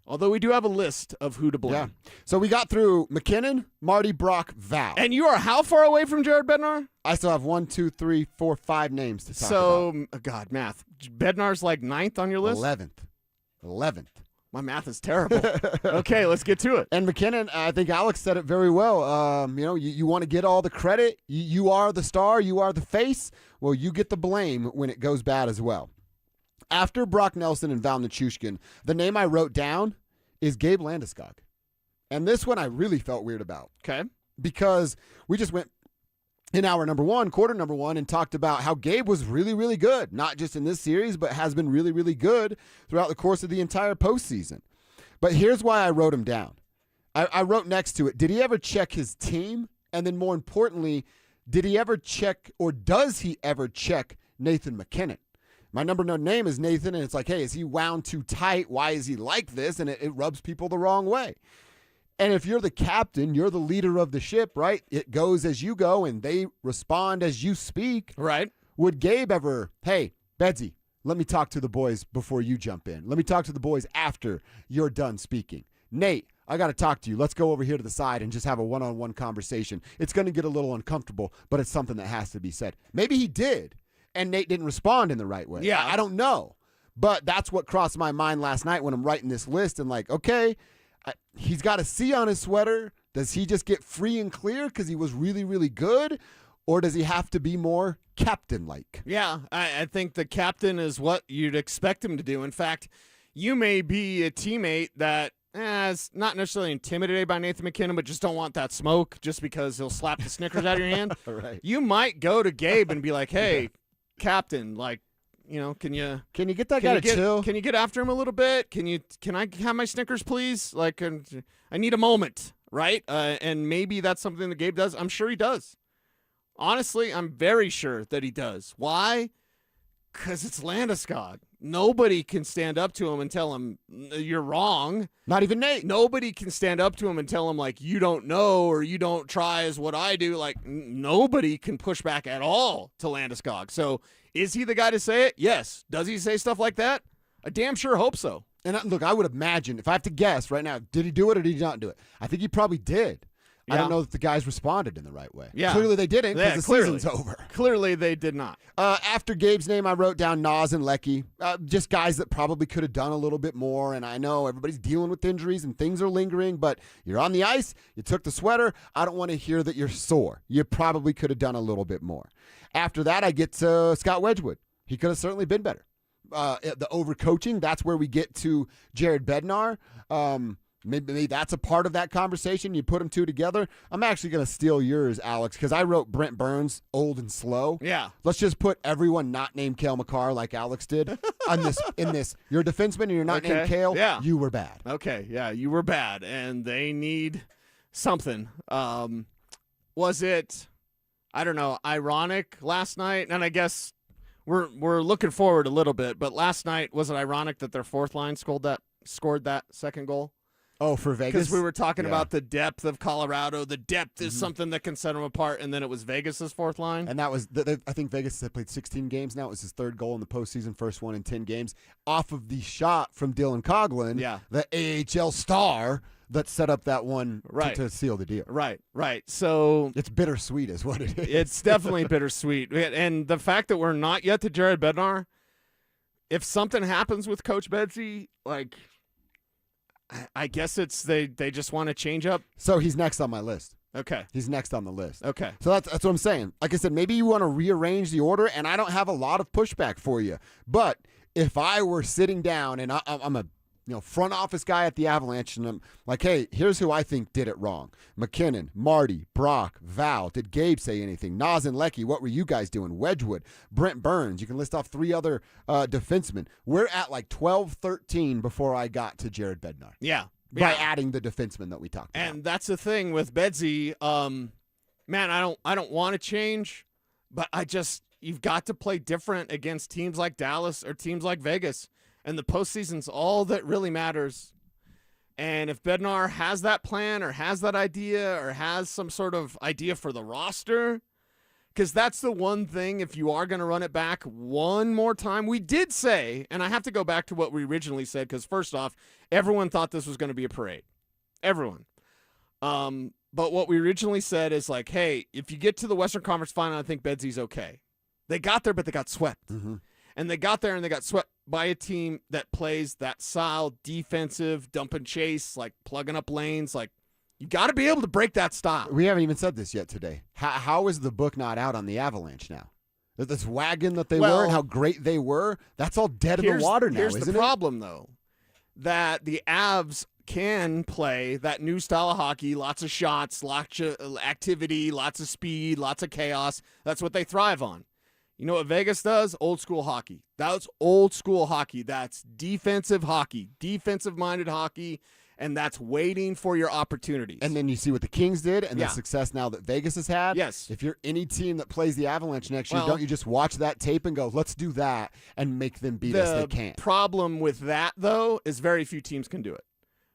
Although we do have a list of who to blame.
Yeah. So we got through McKinnon, Marty, Brock, Val.
And you are how far away from Jared Bednar?
I still have 1, 2, 3, 4, 5 names to talk about.
So, God, math. Bednar's like 9th on your list?
11th.
My math is terrible. Okay, let's get to it.
And McKinnon, I think Alex said it very well. You want to get all the credit. You are the star. You are the face. Well, you get the blame when it goes bad as well. After Brock Nelson and Val Nichushkin, the name I wrote down is Gabe Landeskog. And this one I really felt weird about.
Okay.
Because we just went in hour number 1, quarter number 1, and talked about how Gabe was really, really good. Not just in this series, but has been really, really good throughout the course of the entire postseason. But here's why I wrote him down. I wrote next to it, did he ever check his team? And then more importantly, did he ever check, or does he ever check Nathan McKinnon? My number 1 name is Nathan, and it's like, hey, is he wound too tight? Why is he like this? And it rubs people the wrong way. And if you're the captain, you're the leader of the ship, right? It goes as you go, and they respond as you speak.
Right.
Would Gabe ever, hey, Bedsy, let me talk to the boys before you jump in. Let me talk to the boys after you're done speaking. Nate,
I got to talk to you. Let's go over here to the side and just have a one-on-one conversation. It's going to get a little uncomfortable, but it's something that has to be said. Maybe he did, and Nate didn't respond in the right way.
Yeah.
I don't know. But that's what crossed my mind last night when I'm writing this list and like, okay, he's got a C on his sweater. Does he just get free and clear because he was really, really good? Or does he have to be more captain-like?
Yeah, I think the captain is what you'd expect him to do. In fact, you may be a teammate that is not necessarily intimidated by Nathan McKinnon, but just don't want that smoke just because he'll slap the Snickers out of your hand.
Right.
You might go to Gabe and be like, hey, captain, like, you know, can you
get that guy to chill?
Can you get after him a little bit? Can I have my Snickers, please? Like, I need a moment, right? And maybe that's something that Gabe does. I'm sure he does. Honestly, I'm very sure that he does. Why? Because it's Landeskog. Nobody can stand up to him and tell him you're wrong.
Not even Nate.
Nobody can stand up to him and tell him, like, you don't know or you don't try as what I do. Like, nobody can push back at all to Landeskog. So is he the guy to say it? Yes. Does he say stuff like that? I damn sure hope so.
And look, I would imagine, if I have to guess right now, did he do it or did he not do it? I think he probably did.
Yeah.
I don't know if the guys responded in the right way.
Yeah.
Clearly they didn't because the season's over.
Clearly they did not.
After Gabe's name, I wrote down Nas and Lecky. Just guys that probably could have done a little bit more. And I know everybody's dealing with injuries and things are lingering, but you're on the ice. You took the sweater. I don't want to hear that you're sore. You probably could have done a little bit more. After that, I get to Scott Wedgwood. He could have certainly been better. The overcoaching, that's where we get to Jared Bednar. Maybe that's a part of that conversation. You put them two together. I'm actually going to steal yours, Alex, because I wrote Brent Burns, old and slow.
Yeah.
Let's just put everyone not named Cale Makar like Alex did in this. You're a defenseman and you're not named Cale.
Yeah.
You were bad.
Okay. Yeah, you were bad, and they need something. Was it, I don't know, ironic last night? And I guess we're looking forward a little bit, but last night, was it ironic that their fourth line scored that second goal?
Oh, for Vegas?
Because we were talking about the depth of Colorado. The depth is something that can set them apart, and then it was Vegas' fourth line.
And that was, I think Vegas had played 16 games now. It was his third goal in the postseason, first one in 10 games, off of the shot from Dylan Coughlin, the AHL star that set up that one to seal the deal.
Right. So
it's bittersweet is what it is.
It's definitely bittersweet. And the fact that we're not yet to Jared Bednar, if something happens with Coach Bedsy, like, I guess it's they just want to change up.
So he's next on my list.
Okay.
He's next on the list.
Okay.
So that's what I'm saying. Like I said, maybe you want to rearrange the order, and I don't have a lot of pushback for you. But if I were sitting down and I'm a front office guy at the Avalanche, and I'm like, hey, here's who I think did it wrong. McKinnon, Marty, Brock, Val. Did Gabe say anything? Nas and Lecky, what were you guys doing? Wedgwood, Brent Burns. You can list off 3 other defensemen. We're at like 12, 13 before I got to Jared Bednar.
Yeah.
By adding the defenseman that we talked about.
And that's the thing with Bedsy. Man, I don't want to change, but you've got to play different against teams like Dallas or teams like Vegas. And the postseason's all that really matters. And if Bednar has that plan or has that idea or has some sort of idea for the roster, because that's the one thing, if you are going to run it back one more time, we did say, and I have to go back to what we originally said, because first off, everyone thought this was going to be a parade. Everyone. But what we originally said is like, hey, if you get to the Western Conference Final, I think Bedsy's okay. They got there, but they got swept.
Mm-hmm.
And they got there and they got swept by a team that plays that style, defensive, dump and chase, like plugging up lanes. Like, you got to be able to break that style.
We haven't even said this yet today. How is the book not out on the Avalanche now? This wagon that they were and how great they were, that's all dead in the water now, isn't it?
Here's the problem, though, that the Avs can play that new style of hockey, lots of shots, lots of activity, lots of speed, lots of chaos. That's what they thrive on. You know what Vegas does? Old school hockey. That's old school hockey. That's defensive hockey, defensive-minded hockey, and that's waiting for your opportunities.
And then you see what the Kings did and the success now that Vegas has had.
Yes.
If you're any team that plays the Avalanche next year, don't you just watch that tape and go, let's do that and make them beat us? They can't.
The problem with that, though, is very few teams can do it.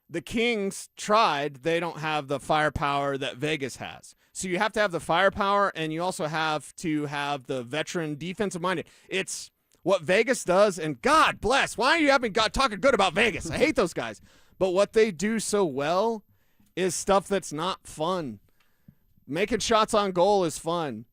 The Kings tried. They don't have the firepower that Vegas has. So you have to have the firepower, and you also have to have the veteran defensive-minded. It's what Vegas does, and God bless. Why are you talking good about Vegas? I hate those guys. But what they do so well is stuff that's not fun. Making shots on goal is fun.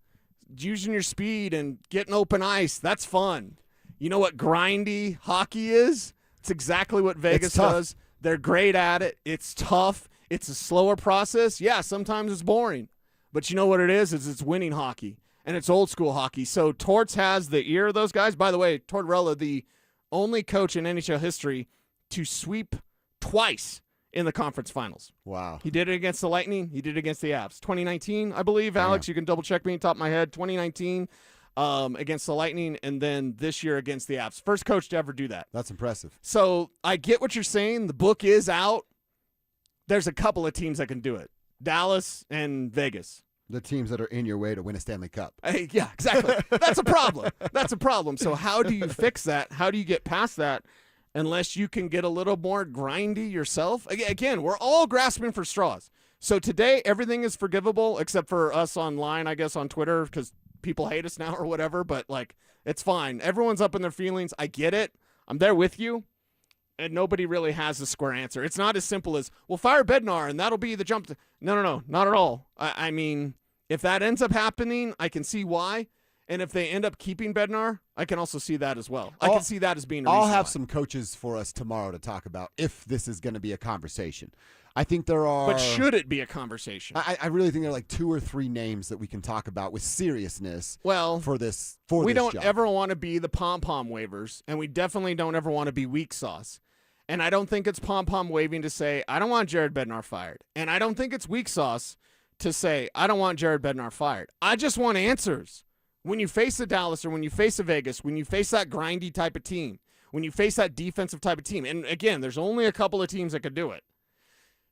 Using your speed and getting open ice, that's fun. You know what grindy hockey is? It's exactly what Vegas does. They're great at it. It's tough. It's a slower process. Yeah, sometimes it's boring. But you know what it is it's winning hockey. And it's old school hockey. So Torts has the ear of those guys. By the way, Tortorella, the only coach in NHL history to sweep twice in the conference finals.
Wow.
He did it against the Lightning. He did it against the Avs. 2019, I believe. Alex, you can double check me top of my head. 2019 against the Lightning, and then this year against the Avs. First coach to ever do that.
That's impressive.
So I get what you're saying. The book is out. There's a couple of teams that can do it. Dallas and Vegas.
The teams that are in your way to win a Stanley Cup.
Yeah, exactly. That's a problem. That's a problem. So how do you fix that? How do you get past that unless you can get a little more grindy yourself? Again, we're all grasping for straws. So today, everything is forgivable except for us online, I guess, on Twitter, because people hate us now or whatever. But, like, it's fine. Everyone's up in their feelings. I get it. I'm there with you. And nobody really has a square answer. It's not as simple as, well, fire Bednar, and that'll be the jump. No, not at all. I mean, if that ends up happening, I can see why. And if they end up keeping Bednar, I can also see that as well. I can see that as being a reason
I'll have
why.
some coaches for us tomorrow to talk about if this is going to be a conversation. I think there are.
But should it be a conversation?
I really think there are like 2 or 3 names that we can talk about with seriousness.
Well,
for this
we don't
job.
ever want to be the pom-pom wavers, and we definitely don't ever want to be weak sauce. And I don't think it's pom-pom waving to say, I don't want Jared Bednar fired. And I don't think it's weak sauce to say, I don't want Jared Bednar fired. I just want answers. When you face a Dallas or when you face a Vegas, when you face that grindy type of team, when you face that defensive type of team, and again, there's only a couple of teams that could do it.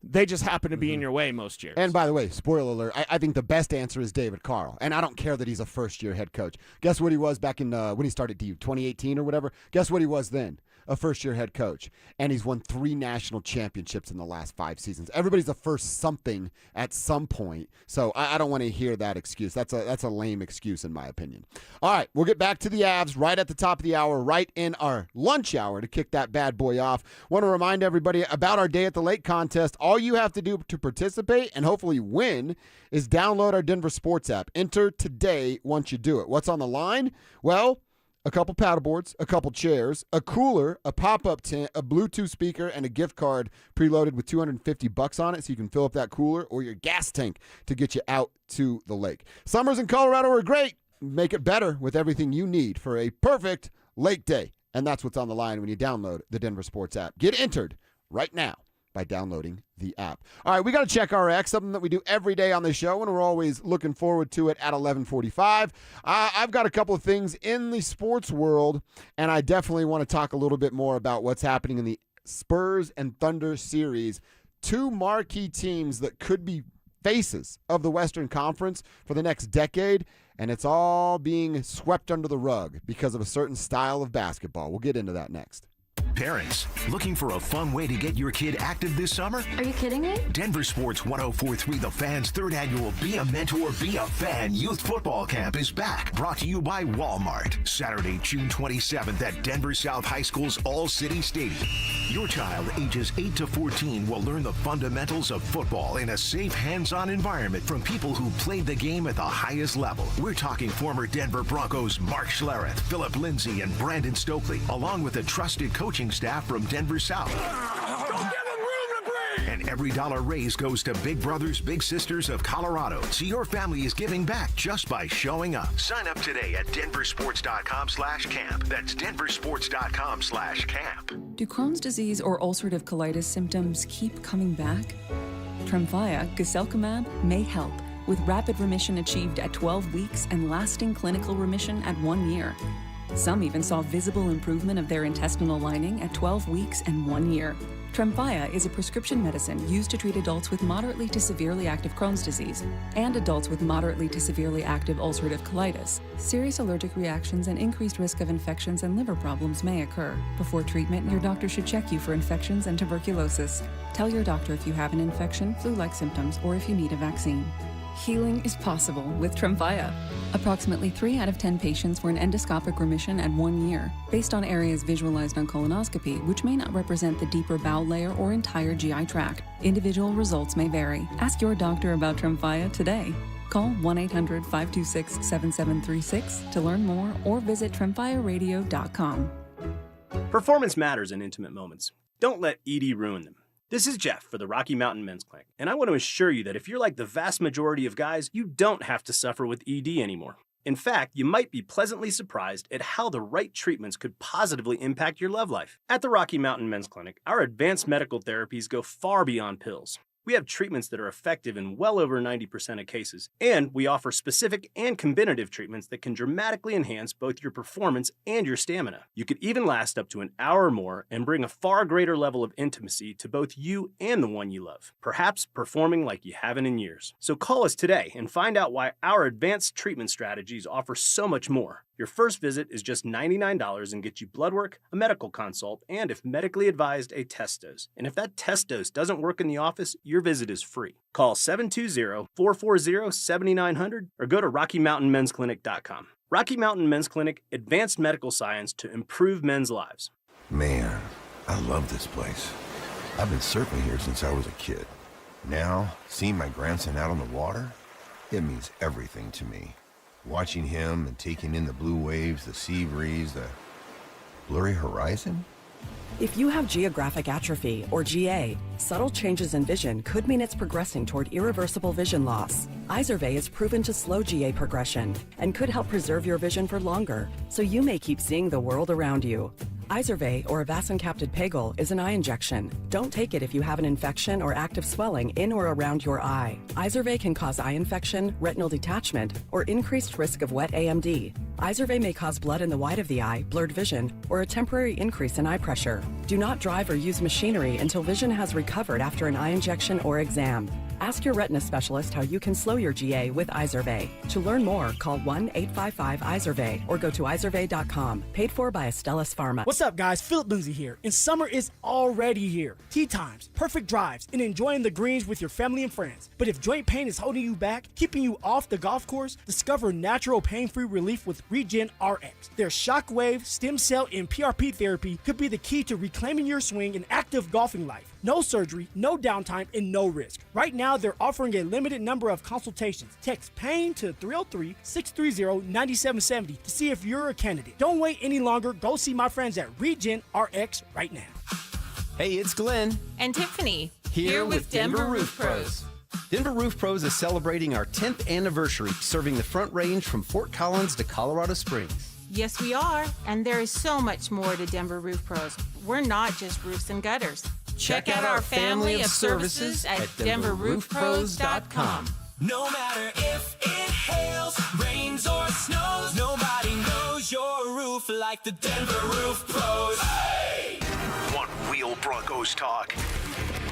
They just happen to be in your way most years.
And by the way, spoiler alert, I think the best answer is David Carl. And I don't care that he's a first-year head coach. Guess what he was back in when he started 2018 or whatever? Guess what he was then? A first-year head coach. And he's won 3 national championships in the last 5 seasons. Everybody's a first something at some point. So I don't want to hear that excuse. That's a lame excuse in my opinion. All right, we'll get back to the Avs right at the top of the hour, right in our lunch hour to kick that bad boy off. Want to remind everybody about our Day at the Lake contest. All you have to do to participate and hopefully win is download our Denver Sports app. Enter today once you do it. What's on the line? Well, a couple paddleboards, a couple chairs, a cooler, a pop-up tent, a Bluetooth speaker, and a gift card preloaded with $250 on it so you can fill up that cooler or your gas tank to get you out to the lake. Summers in Colorado are great. Make it better with everything you need for a perfect lake day. And that's what's on the line when you download the Denver Sports app. Get entered right now by downloading the app. All right, we got to check RX, something that we do every day on the show, and we're always looking forward to it at 11:45. I've got a couple of things in the sports world, and I definitely want to talk a little bit more about what's happening in the Spurs and Thunder series. 2 marquee teams that could be faces of the Western Conference for the next decade, and it's all being swept under the rug because of a certain style of basketball. We'll get into that next.
Parents, looking for a fun way to get your kid active this summer?
Are you kidding me?
DenverSports 104.3 The Fan's 3rd annual Be a Mentor, Be a Fan Youth Football Camp is back. Brought to you by Walmart. Saturday, June 27th at Denver South High School's All-City Stadium. Your child, ages 8 to 14, will learn the fundamentals of football in a safe, hands-on environment from people who played the game at the highest level. We're talking former Denver Broncos Mark Schlereth, Philip Lindsay, and Brandon Stokely, along with a trusted coaching staff from Denver South. And every dollar raised goes to Big Brothers Big Sisters of Colorado. So your family is giving back just by showing up. Sign up today at DenverSports.com/camp. That's DenverSports.com/camp.
Do Crohn's disease or ulcerative colitis symptoms keep coming back? Tremfya, guselkumab, may help, with rapid remission achieved at 12 weeks and lasting clinical remission at 1 year. Some even saw visible improvement of their intestinal lining at 12 weeks and 1 year. Tremfya is a prescription medicine used to treat adults with moderately to severely active Crohn's disease and adults with moderately to severely active ulcerative colitis. Serious allergic reactions and increased risk of infections and liver problems may occur. Before treatment, your doctor should check you for infections and tuberculosis. Tell your doctor if you have an infection, flu-like symptoms, or if you need a vaccine. Healing is possible with Tremfya. Approximately 3 out of 10 patients were in endoscopic remission at 1 year, based on areas visualized on colonoscopy, which may not represent the deeper bowel layer or entire GI tract. Individual results may vary. Ask your doctor about Tremfya today. Call 1-800-526-7736 to learn more or visit TremfyaRadio.com.
Performance matters in intimate moments. Don't let ED ruin them. This is Jeff for the Rocky Mountain Men's Clinic, and I want to assure you that if you're like the vast majority of guys, you don't have to suffer with ED anymore. In fact, you might be pleasantly surprised at how the right treatments could positively impact your love life. At the Rocky Mountain Men's Clinic, our advanced medical therapies go far beyond pills. We have treatments that are effective in well over 90% of cases, and we offer specific and combinative treatments that can dramatically enhance both your performance and your stamina. You could even last up to an hour or more and bring a far greater level of intimacy to both you and the one you love, perhaps performing like you haven't in years. So call us today and find out why our advanced treatment strategies offer so much more. Your first visit is just $99 and gets you blood work, a medical consult, and if medically advised, a test dose. And if that test dose doesn't work in the office, your visit is free. Call 720-440-7900 or go to RockyMountainMen'sClinic.com. Rocky Mountain Men's Clinic, advanced medical science to improve men's lives.
Man, I love this place. I've been surfing here since I was a kid. Now, seeing my grandson out on the water, it means everything to me. Watching him and taking in the blue waves, the sea breeze, the blurry horizon.
If you have geographic atrophy, or GA, subtle changes in vision could mean it's progressing toward irreversible vision loss. Izervay is proven to slow GA progression and could help preserve your vision for longer, so you may keep seeing the world around you. Izervay, or avacincaptad pegol, is an eye injection. Don't take it if you have an infection or active swelling in or around your eye. Izervay can cause eye infection, retinal detachment, or increased risk of wet AMD. Izervay may cause blood in the white of the eye, blurred vision, or a temporary increase in eye pressure. Do not drive or use machinery until vision has recovered after an eye injection or exam. Ask your retina specialist how you can slow your GA with Izervay. To learn more, call 1-855-IZERVAY or go to izervay.com. Paid for by Astellas Pharma.
What's up, guys? Philip Lindsay here, and summer is already here. Tee times, perfect drives, and enjoying the greens with your family and friends. But if joint pain is holding you back, keeping you off the golf course, discover natural pain-free relief with Regen RX. Their shockwave, stem cell, and PRP therapy could be the key to reclaiming your swing and active golfing life. No surgery, no downtime, and no risk. Right now, they're offering a limited number of consultations. Text PAIN to 303-630-9770 to see if you're a candidate. Don't wait any longer. Go see my friends at Regen RX right now.
Hey, it's Glenn.
And Tiffany.
Here with Denver Roof Pros. Denver Roof Pros is celebrating our 10th anniversary, serving the Front Range from Fort Collins to Colorado Springs.
Yes, we are. And there is so much more to Denver Roof Pros. We're not just roofs and gutters. Check out our family of services at DenverRoofPros.com.
No matter if it hails, rains, or snows, nobody knows your roof like the Denver Roof Pros.
Hey! Want real Broncos talk?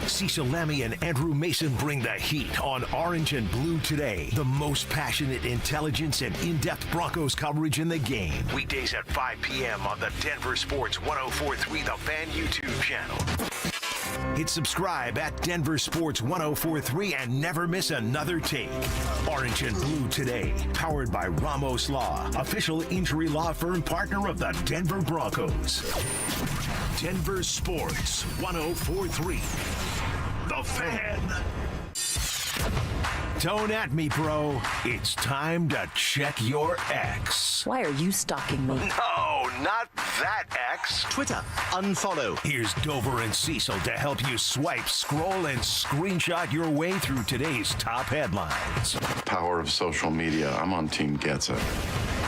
Cecil Lammy and Andrew Mason bring the heat on Orange and Blue Today. The most passionate intelligence and in-depth Broncos coverage in the game. Weekdays at 5 p.m. on the DenverSports 104.3 The Fan YouTube channel. Hit subscribe at DenverSports 104.3 and never miss another take. Orange and Blue Today, powered by Ramos Law, official injury law firm partner of the Denver Broncos. DenverSports 104.3 The Fan. Don't at me, bro. It's time to check your ex.
Why are you stalking me?
No, not that ex.
Twitter, unfollow.
Here's Dover and Cecil to help you swipe, scroll, and screenshot your way through today's top headlines.
Power of social media. I'm on Team Gets It.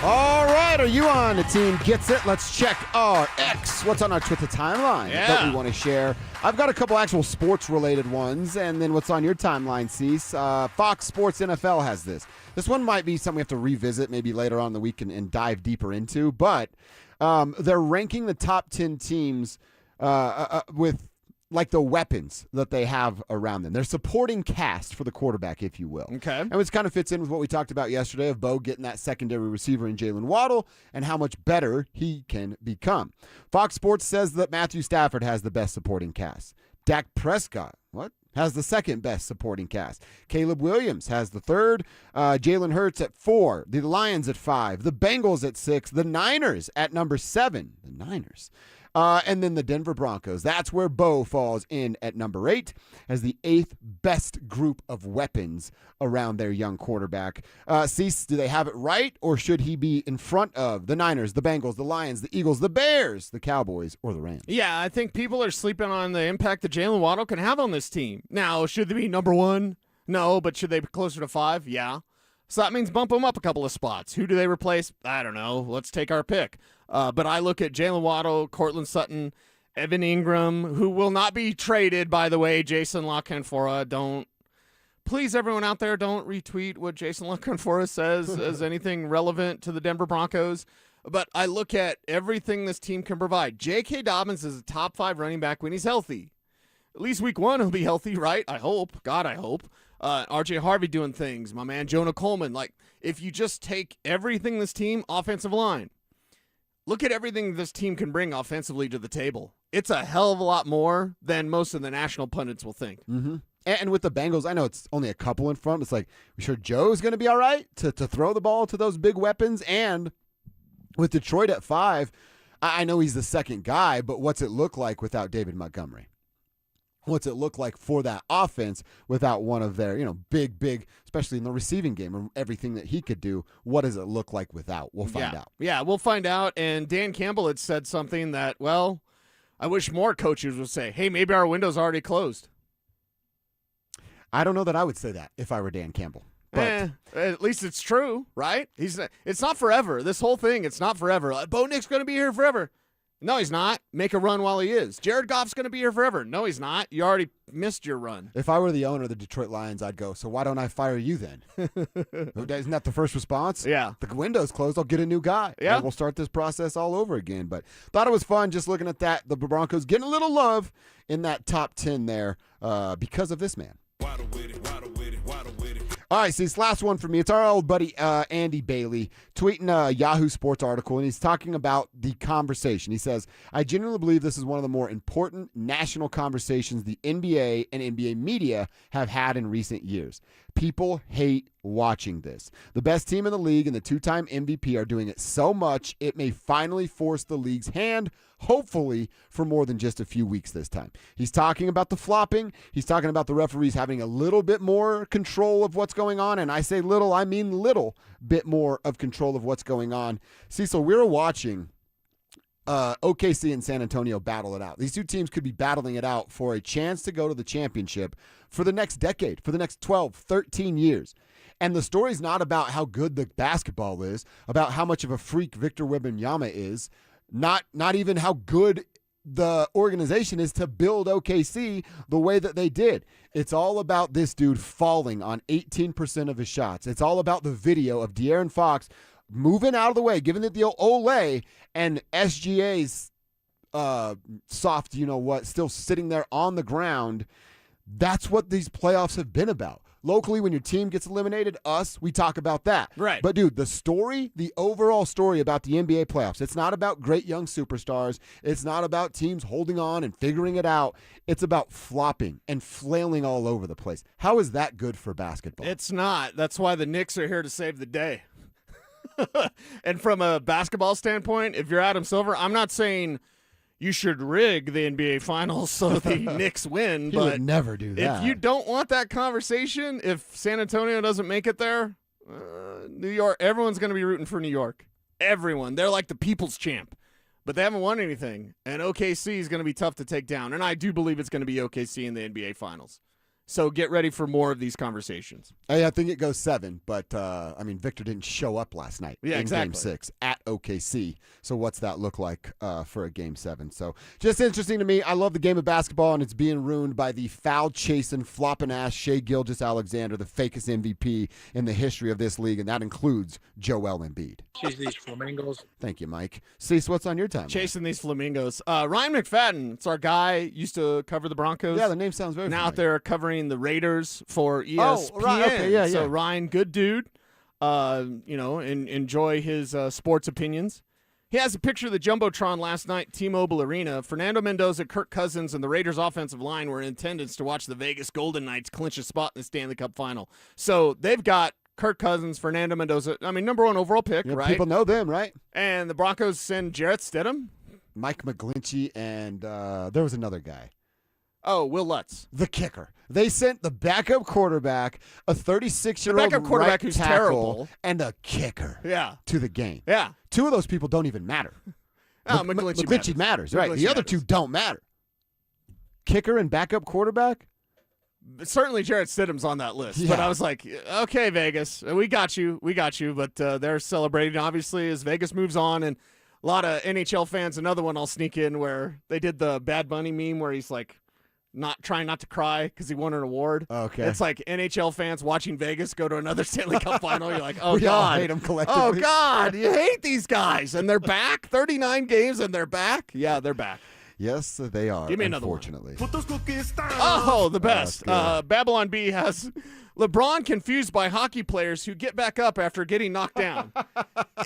All right, are you on the Team Gets It? Let's check our X. What's on our Twitter timeline that we want to share? I've got a couple actual sports-related ones, and then what's on your timeline, Cease? Fox Sports NFL has this. This one might be something we have to revisit maybe later on in the week and dive deeper into, but they're ranking the top 10 teams with like the weapons that they have around them. They're supporting cast for the quarterback, if you will.
Okay.
And which kind of fits in with what we talked about yesterday of Bo getting that secondary receiver in Jalen Waddle and how much better he can become. Fox Sports says that Matthew Stafford has the best supporting cast. Dak Prescott, what?
has the second best supporting cast. Caleb Williams has the third. Jalen Hurts at 4. The Lions at 5. The Bengals at 6. The Niners at number 7. The Niners. And then the Denver Broncos. That's where Bo falls in at number 8 as the 8th best group of weapons around their young quarterback. Cease, do they have it right, or should he be in front of the Niners, the Bengals, the Lions, the Eagles, the Bears, the Cowboys, or the Rams?
Yeah, I think people are sleeping on the impact that Jalen Waddle can have on this team. Now, should they be number 1? No, but should they be closer to 5? Yeah. So that means bump them up a couple of spots. Who do they replace? I don't know. Let's take our pick. But I look at Jalen Waddle, Cortland Sutton, Evan Ingram, who will not be traded, by the way. Jason La Canfora, please, everyone out there, don't retweet what Jason La Canfora says as anything relevant to the Denver Broncos. But I look at everything this team can provide. J.K. Dobbins is a top 5 running back when he's healthy. At least week 1 he'll be healthy, right? I hope. God, I hope. R.J. Harvey doing things. My man Jonah Coleman. Like, if you just take everything this team, offensive line, look at everything this team can bring offensively to the table. It's a hell of a lot more than most of the national pundits will think.
Mm-hmm. And with the Bengals, I know it's only a couple in front. It's like, we sure Joe's going to be all right to throw the ball to those big weapons. And with Detroit at 5, I know he's the second guy, but what's it look like without David Montgomery? What's it look like for that offense without one of their, big, especially in the receiving game, and everything that he could do? What does it look like without? We'll find out.
Yeah, we'll find out. And Dan Campbell had said something that, well, I wish more coaches would say, hey, maybe our window's already closed.
I don't know that I would say that if I were Dan Campbell. But
at least it's true, right? It's not forever. This whole thing, it's not forever. Bo Nick's going to be here forever. No, he's not. Make a run while he is. Jared Goff's going to be here forever. No, he's not. You already missed your run.
If I were the owner of the Detroit Lions, I'd go, so why don't I fire you then? Isn't that the first response?
Yeah.
The window's closed. I'll get a new guy.
Yeah.
And we'll start this process all over again. But thought it was fun just looking at that. The Broncos getting a little love in that top 10 there because of this man. All right, so this last one for me. It's our old buddy Andy Bailey tweeting a Yahoo Sports article, and he's talking about the conversation. He says, I genuinely believe this is one of the more important national conversations the NBA and NBA media have had in recent years. People hate watching this. The best team in the league and the 2-time MVP are doing it so much, it may finally force the league's hand, hopefully for more than just a few weeks this time. He's talking about the flopping. He's talking about the referees having a little bit more control of what's going on. And I say little, I mean little bit more of control of what's going on. Cecil, we were watching OKC and San Antonio battle it out. These two teams could be battling it out for a chance to go to the championship for the next decade, for the next 12, 13 years. And the story's not about how good the basketball is, about how much of a freak Victor Wembanyama is, not even how good the organization is to build OKC the way that they did. It's all about this dude falling on 18% of his shots. It's all about the video of De'Aaron Fox moving out of the way, giving it the Olay, and SGA's soft, still sitting there on the ground. That's what these playoffs have been about. Locally, when your team gets eliminated, we talk about that.
Right.
But, dude, the overall story about the NBA playoffs, it's not about great young superstars. It's not about teams holding on and figuring it out. It's about flopping and flailing all over the place. How is that good for basketball?
It's not. That's why the Knicks are here to save the day. And from a basketball standpoint, if you're Adam Silver, I'm not saying you should rig the NBA Finals so the Knicks win.
He
but
would never do that.
If you don't want that conversation, if San Antonio doesn't make it there, New York, everyone's going to be rooting for New York. Everyone. They're like the people's champ. But they haven't won anything. And OKC is going to be tough to take down. And I do believe it's going to be OKC in the NBA Finals. So get ready for more of these conversations.
I think it goes 7, but Victor didn't show up last night in
exactly.
Game 6 at OKC. So what's that look like for a Game 7? So just interesting to me. I love the game of basketball, and it's being ruined by the foul-chasing, flopping-ass Shai Gilgeous-Alexander, the fakest MVP in the history of this league, and that includes Joel Embiid.
Chase these flamingos.
Thank you, Mike. Cease, what's on your time?
Chasing these flamingos. Ryan McFadden, it's our guy, used to cover the Broncos.
Yeah, the name sounds very
Now
familiar.
out there covering the Raiders for ESPN.
Oh, right. Okay, yeah.
So Ryan, good dude. Enjoy his sports opinions. He has a picture of the Jumbotron last night, T-Mobile Arena. Fernando Mendoza, Kirk Cousins, and the Raiders' offensive line were in attendance to watch the Vegas Golden Knights clinch a spot in the Stanley Cup final. So they've got Kirk Cousins, Fernando Mendoza. I mean, number 1 overall pick, right?
People know them, right?
And the Broncos send Jarrett Stidham.
Mike McGlinchey, and there was another guy.
Oh, Will Lutz.
The kicker. They sent the backup quarterback, a 36-year-old
backup quarterback
right
who's
tackle,
terrible,
and a kicker to the game.
Yeah.
2 of those people don't even matter.
Oh, McGlinchey
matters, right? The other 2 don't matter. Kicker and backup quarterback?
Certainly Jarrett Stidham's on that list. But I was like, okay, Vegas, we got you. But they're celebrating, obviously, as Vegas moves on. And a lot of NHL fans, another one I'll sneak in where they did the Bad Bunny meme where he's like, trying not to cry because he won an award.
Okay.
It's like NHL fans watching Vegas go to another Stanley Cup final. You're like, oh,
we
God.
all hate them collectively.
Oh, God. You hate these guys. And they're back. 39 games and they're back. Yeah, they're back.
Yes, they are.
Give me another one.
Unfortunately.
Put those cookies down. Oh, the best. Babylon B has LeBron confused by hockey players who get back up after getting knocked down.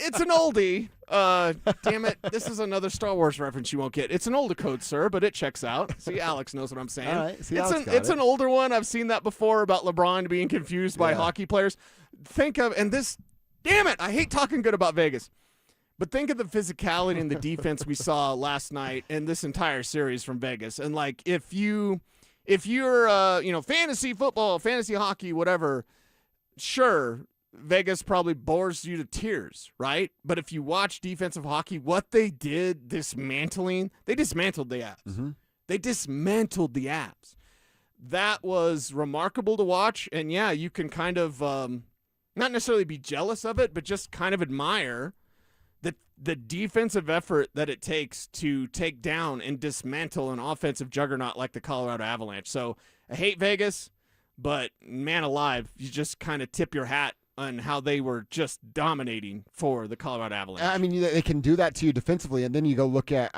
It's an oldie. Damn it. This is another Star Wars reference you won't get. It's an older code, sir, but it checks out. See, Alex knows what I'm saying.
All right.
It's an older one. I've seen that before about LeBron being confused by hockey players. Think of, and this, damn it, I hate talking good about Vegas. But think of the physicality and the defense we saw last night and this entire series from Vegas. And like, if you're fantasy football, fantasy hockey, whatever, sure, Vegas probably bores you to tears, right? But if you watch defensive hockey, what they did they dismantled the Avs.
Mm-hmm.
They dismantled the Avs. That was remarkable to watch. And yeah, you can kind of not necessarily be jealous of it, but just kind of admire the defensive effort that it takes to take down and dismantle an offensive juggernaut like the Colorado Avalanche. So I hate Vegas, but man alive, you just kind of tip your hat on how they were just dominating for the Colorado Avalanche.
I mean, they can do that to you defensively, and then you go look at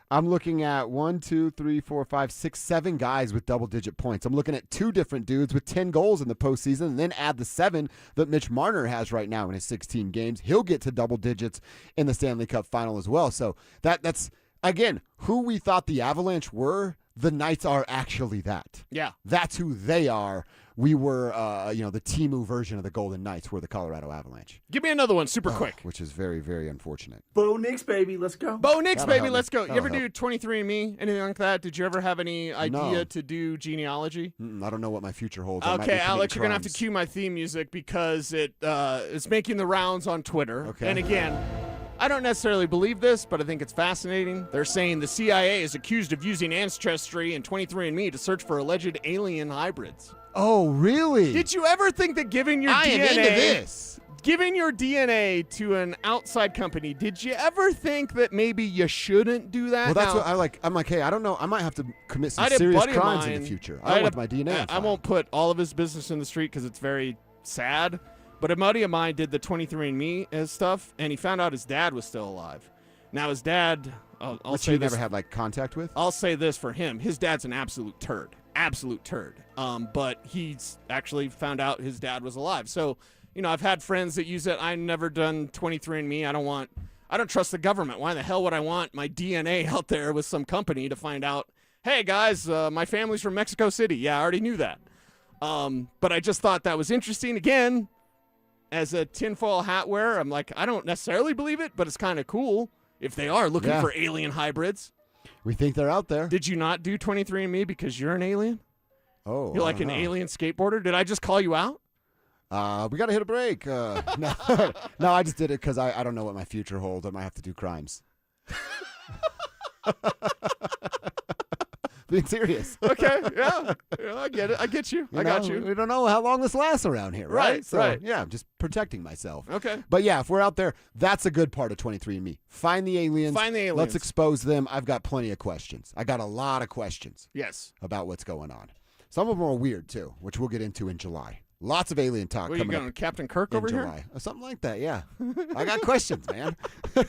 I'm looking at 1, 2, 3, 4, 5, 6, 7 guys with double-digit points. I'm looking at 2 different dudes with 10 goals in the postseason, and then add the 7 that Mitch Marner has right now in his 16 games. He'll get to double digits in the Stanley Cup final as well. So that's, again, who we thought the Avalanche were, the Knights are actually that.
Yeah.
That's who they are. We were, the Temu version of the Golden Knights were the Colorado Avalanche.
Give me another one super quick.
Which is very, very unfortunate.
Bo Nix, baby, let's go.
Bo Nix, baby, let's go. You
That'll
ever do 23andMe, anything like that? Did you ever have any idea
No.
to do genealogy?
I don't know what my future holds. I might be
Okay,
committing
Alex, you're going to have to
crimes.
cue my theme music because it is making the rounds on Twitter.
Okay.
And again, I don't necessarily believe this, but I think it's fascinating. They're saying the CIA is accused of using Ancestry and 23andMe to search for alleged alien hybrids.
Oh, really?
Did you ever think that giving your
I am
DNA
into this.
Giving your DNA to an outside company, did you ever think that maybe you shouldn't do that?
Well, that's
Now,
what I like. I'm like, hey, I don't know. I might have to commit some
I had a
serious
buddy of
crimes in
mine-
the future.
I
I
had
want
a-
my DNA. on
I
file.
won't put all of his business in the street because it's very sad. But a buddy of mine did the 23andMe stuff, and he found out his dad was still alive. Now his dad, I'll
Which
say
you
this,
never had like contact with.
I'll say this for him: his dad's an absolute turd. But he's actually found out his dad was alive. So, I've had friends that use it. I've never done 23andMe. I don't trust the government. Why the hell would I want my DNA out there with some company to find out, hey guys, my family's from Mexico City. Yeah, I already knew that. But I just thought that was interesting. Again, as a tinfoil hat wearer, I'm like, I don't necessarily believe it, but it's kind of cool if they are looking
Yeah.
for alien hybrids.
We think they're out there.
Did you not do 23andMe because you're an alien?
Oh,
You're like an alien skateboarder? Did I just call you out?
We got to hit a break. No, no, I just did it because I don't know what my future holds. I might have to do crimes. Being serious.
Okay, yeah, I get it. I get you. I got you.
We don't know how long this lasts around here, right?
Right,
So,
right.
yeah, I'm just protecting myself.
Okay.
But yeah, if we're out there, that's a good part of 23andMe. Find the aliens.
Find the aliens.
Let's expose them. I've got plenty of questions. I got a lot of questions.
Yes.
About what's going on. Some of them are weird too, which we'll get into in July. Lots of alien talk
What are you
coming
going,
up
Captain Kirk
in
over
July.
here?
Something like that, yeah. I got questions, man. All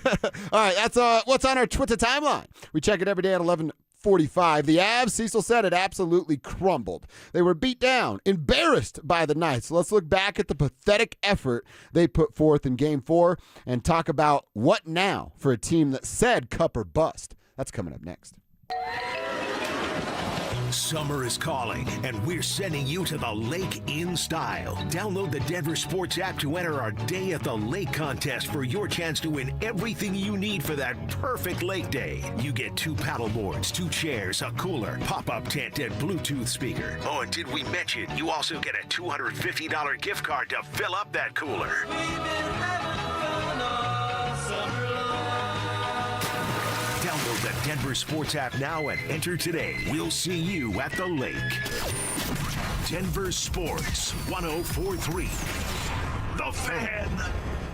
right, that's what's on our Twitter timeline. We check it every day at 11 45. The Avs, Cecil said, it absolutely crumbled. They were beat down, embarrassed by the Knights. So let's look back at the pathetic effort they put forth in Game 4 and talk about what now for a team that said cup or bust. That's coming up next.
Summer is calling, and we're sending you to the lake in style. Download the Denver Sports app to enter our Day at the Lake contest for your chance to win everything you need for that perfect lake day. You get 2 paddle boards, 2 chairs, a cooler, pop-up tent, and Bluetooth speaker. Oh, and did we mention you also get a $250 gift card to fill up that cooler? Download the Denver Sports app now and enter today. We'll see you at the lake. Denver Sports 104.3. The Fan.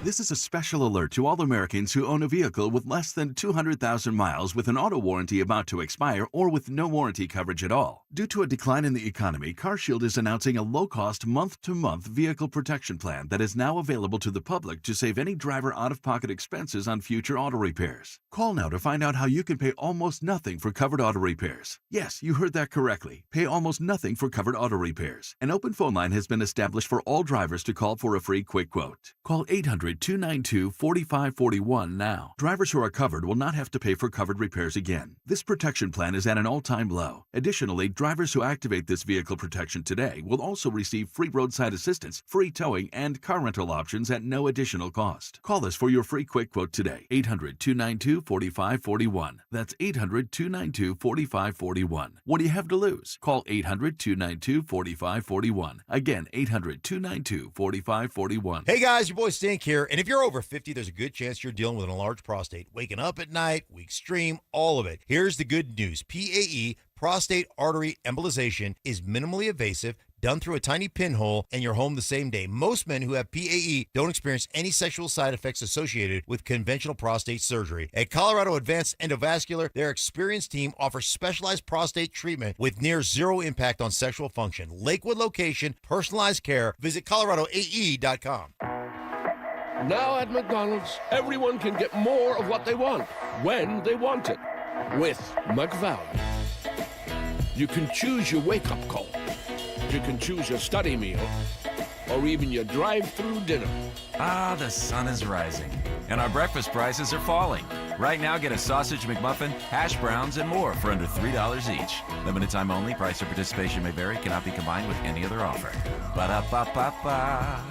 This is a special alert to all Americans who own a vehicle with less than 200,000 miles with an auto warranty about to expire or with no warranty coverage at all. Due to a decline in the economy, CarShield is announcing a low-cost month-to-month vehicle protection plan that is now available to the public to save any driver out-of-pocket expenses on future auto repairs. Call now to find out how you can pay almost nothing for covered auto repairs. Yes, you heard that correctly. Pay almost nothing for covered auto repairs. An open phone line has been established for all drivers to call for a free quick quote. Call 800-292-4541 now. Drivers who are covered will not have to pay for covered repairs again. This protection plan is at an all-time low. Additionally, drivers who activate this vehicle protection today will also receive free roadside assistance, free towing, and car rental options at no additional cost. Call us for your free quick quote today. 800-292-4541. That's 800-292-4541. What do you have to lose? Call 800-292-4541. Again, 800-292-4541.
Hey guys, your boy Stink here, and if you're over 50, there's a good chance you're dealing with an enlarged prostate. Waking up at night, weak stream, all of it. Here's the good news. PAE, prostate artery embolization, is minimally invasive, done through a tiny pinhole, and you're home the same day. Most men who have PAE don't experience any sexual side effects associated with conventional prostate surgery. At Colorado Advanced Endovascular, their experienced team offers specialized prostate treatment with near zero impact on sexual function. Lakewood location, personalized care. Visit coloradoae.com.
Now at McDonald's, everyone can get more of what they want, when they want it, with McValue. You can choose your wake-up call. You can choose your study meal, or even your drive-through dinner.
Ah, the sun is rising, and our breakfast prices are falling. Right now, get a sausage McMuffin, hash browns, and more for under $3 each. Limited time only. Price or participation may vary. Cannot be combined with any other offer. Ba-da-ba-ba-ba.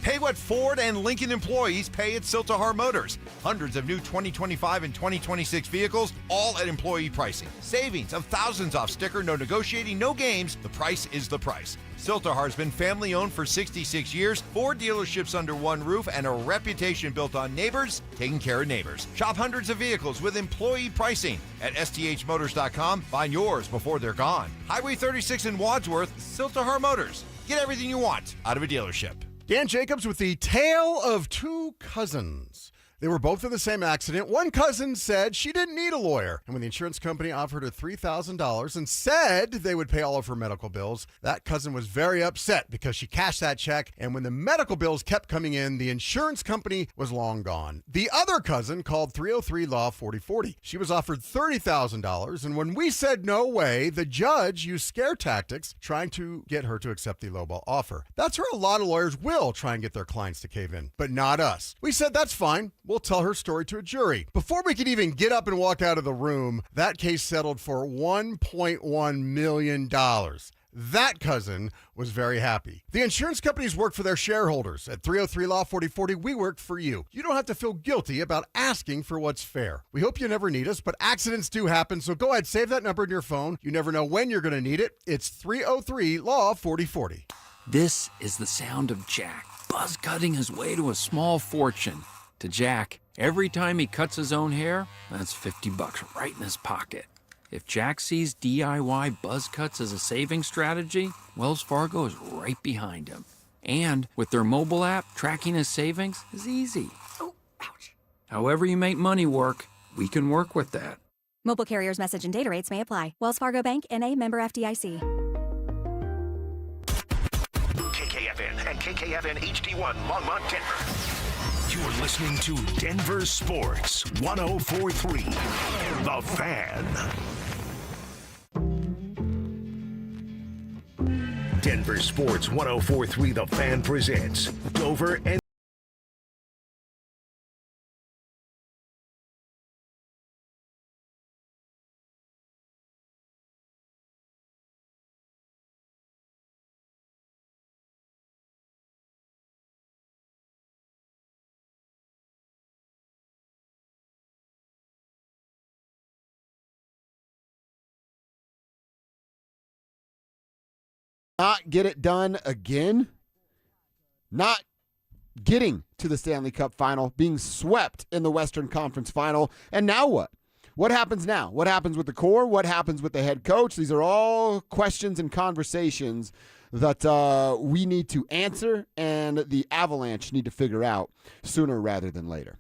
Pay what Ford and Lincoln employees pay at Siltahar Motors. Hundreds of new 2025 and 2026 vehicles, all at employee pricing. Savings of thousands off sticker, no negotiating, no games. The price is the price. Siltahar's been family-owned for 66 years, 4 dealerships under one roof, and a reputation built on neighbors taking care of neighbors. Shop hundreds of vehicles with employee pricing at sthmotors.com. Find yours before they're gone. Highway 36 in Wadsworth, Siltahar Motors. Get everything you want out of a dealership.
Dan Jacobs with the tale of 2 cousins. They were both in the same accident. One cousin said she didn't need a lawyer. And when the insurance company offered her $3,000 and said they would pay all of her medical bills, that cousin was very upset because she cashed that check. And when the medical bills kept coming in, the insurance company was long gone. The other cousin called 303-LAW-4040. She was offered $30,000. And when we said no way, the judge used scare tactics trying to get her to accept the lowball offer. That's where a lot of lawyers will try and get their clients to cave in, but not us. We said that's fine. We'll tell her story to a jury. Before we could even get up and walk out of the room, that case settled for $1.1 million. That cousin was very happy. The insurance companies work for their shareholders. At 303-LAW-4040, we work for you. You don't have to feel guilty about asking for what's fair. We hope you never need us, but accidents do happen, so go ahead, save that number in your phone. You never know when you're going to need it. It's 303-LAW-4040.
This is the sound of Jack, buzz cutting his way to a small fortune. To Jack, every time he cuts his own hair, that's $50 right in his pocket. If Jack sees DIY buzz cuts as a saving strategy, Wells Fargo is right behind him. And with their mobile app, tracking his savings is easy. Oh, ouch. However you make money work, we can work with that.
Mobile carriers' message and data rates may apply. Wells Fargo Bank, N.A., member FDIC.
KKFN and KKFN HD1 Longmont, Denver. You're listening to Denver Sports 104.3. The Fan. Denver Sports 104.3 The Fan presents Dover and
not get it done again, not getting to the Stanley Cup final, being swept in the Western Conference final, and now what? What happens now? What happens with the core? What happens with the head coach? These are all questions and conversations that we need to answer, and the Avalanche need to figure out sooner rather than later.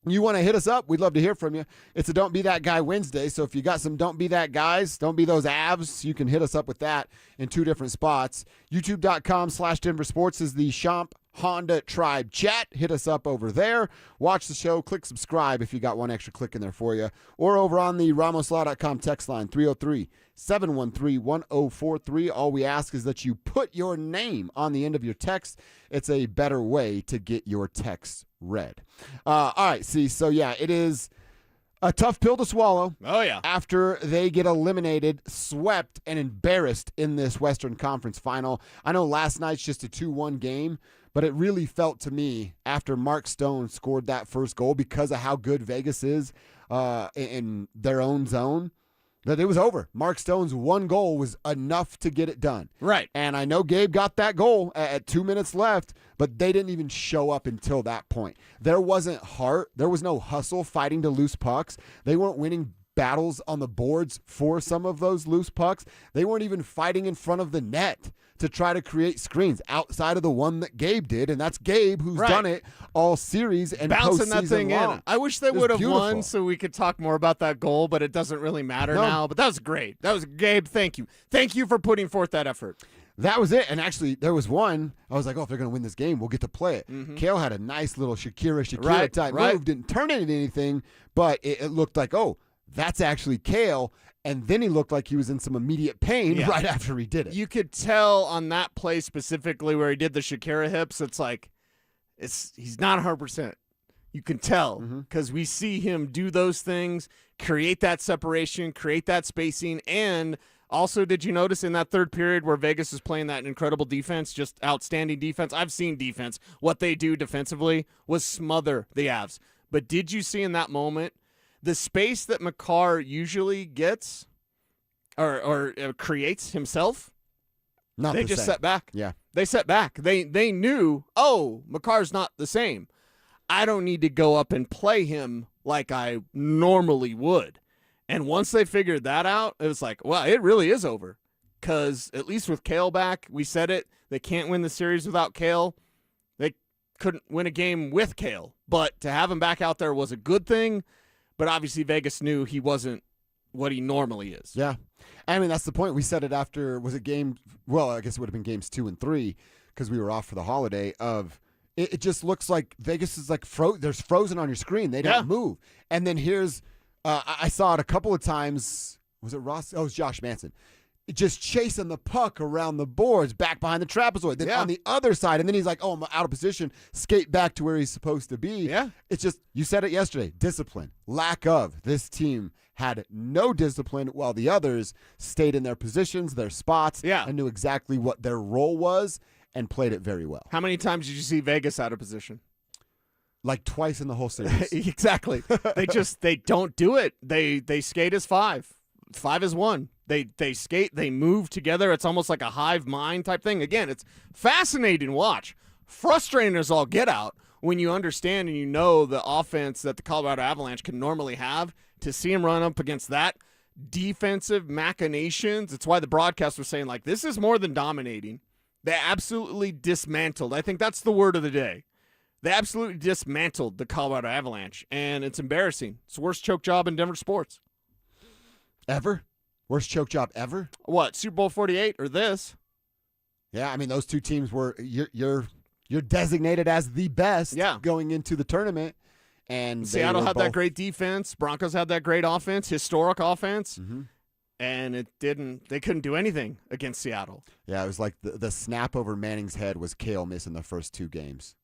You want to hit us up? We'd love to hear from you. It's a Don't Be That Guy Wednesday, so if you got some Don't Be That Guys, don't be those Avs, you can hit us up with that in 2 different spots. YouTube.com/DenverSports is the Champ Honda Tribe chat. Hit us up over there. Watch the show. Click subscribe if you got one extra click in there for you. Or over on the RamosLaw.com text line, 303-713-1043. All we ask is that you put your name on the end of your text. It's a better way to get your text read. All right, so yeah, it is a tough pill to swallow.
Oh, yeah.
After they get eliminated, swept, and embarrassed in this Western Conference final. I know last night's just a 2-1 game, but it really felt to me after Mark Stone scored that first goal because of how good Vegas is in their own zone, that it was over. Mark Stone's one goal was enough to get it done.
Right.
And I know Gabe got that goal at 2 minutes left, but they didn't even show up until that point. There wasn't heart. There was no hustle fighting to loose pucks. They weren't winning battles on the boards for some of those loose pucks. They weren't even fighting in front of the net to try to create screens outside of the one that Gabe did, and that's Gabe who's done it all series and
bouncing that thing
long.
in. I wish they would have won so we could talk more about that goal, but it doesn't really matter now. But that was great. That was Gabe. Thank you. Thank you for putting forth that effort.
That was it. And actually, there was one. I was like, oh, if they're going to win this game, we'll get to play it. Kale had a nice little Shakira type move. Didn't turn it into anything, but it looked like, oh, that's actually Kale. And then he looked like he was in some immediate pain right after he did it.
You could tell on that play specifically where he did the Shakira hips, it's like he's not 100%. You can tell because we see him do those things, create that separation, create that spacing, and also, did you notice in that third period where Vegas is playing that incredible defense, just outstanding defense? I've seen defense. What they do defensively was smother the Avs. But did you see in that moment the space that Makar usually gets or creates himself? They just set back.
Yeah.
They set back. They knew, oh, Makar's not the same. I don't need to go up and play him like I normally would. And once they figured that out, it was like, well, it really is over. Because at least with Kale back, we said it, they can't win the series without Kale. They couldn't win a game with Kale. But to have him back out there was a good thing. But obviously Vegas knew he wasn't what he normally is.
Yeah. I mean, that's the point. We said it after, was it game, well, I guess it would have been games 2 and 3 because we were off for the holiday of, it just looks like Vegas is like, there's frozen on your screen. They don't move. And then here's, I saw it a couple of times. Was it Ross? Oh, it was Josh Manson. Just chasing the puck around the boards, back behind the trapezoid. Then on the other side, and then he's like, oh, I'm out of position. Skate back to where he's supposed to be.
Yeah.
It's just, you said it yesterday, discipline. Lack of. This team had no discipline while the others stayed in their positions, their spots, and knew exactly what their role was and played it very well.
How many times did you see Vegas out of position?
Like twice in the whole series.
Exactly. They don't do it. They skate as 5. 5 is 1. They skate, they move together. It's almost like a hive mind type thing. Again, it's fascinating to watch. Frustrating as all get out when you understand and you know the offense that the Colorado Avalanche can normally have. To see him run up against that defensive machinations, it's why the broadcast was saying, like, this is more than dominating. They absolutely dismantled. I think that's the word of the day. They absolutely dismantled the Colorado Avalanche, and it's embarrassing. It's the worst choke job in Denver sports.
Ever? Worst choke job ever?
What, Super Bowl 48 or this?
Yeah, I mean, those two teams were, you're You're designated as the best going into the tournament. And
Seattle had that great defense. Broncos had that great offense, historic offense.
Mm-hmm.
And they couldn't do anything against Seattle.
Yeah, it was like the snap over Manning's head was Kale missing the first 2 games.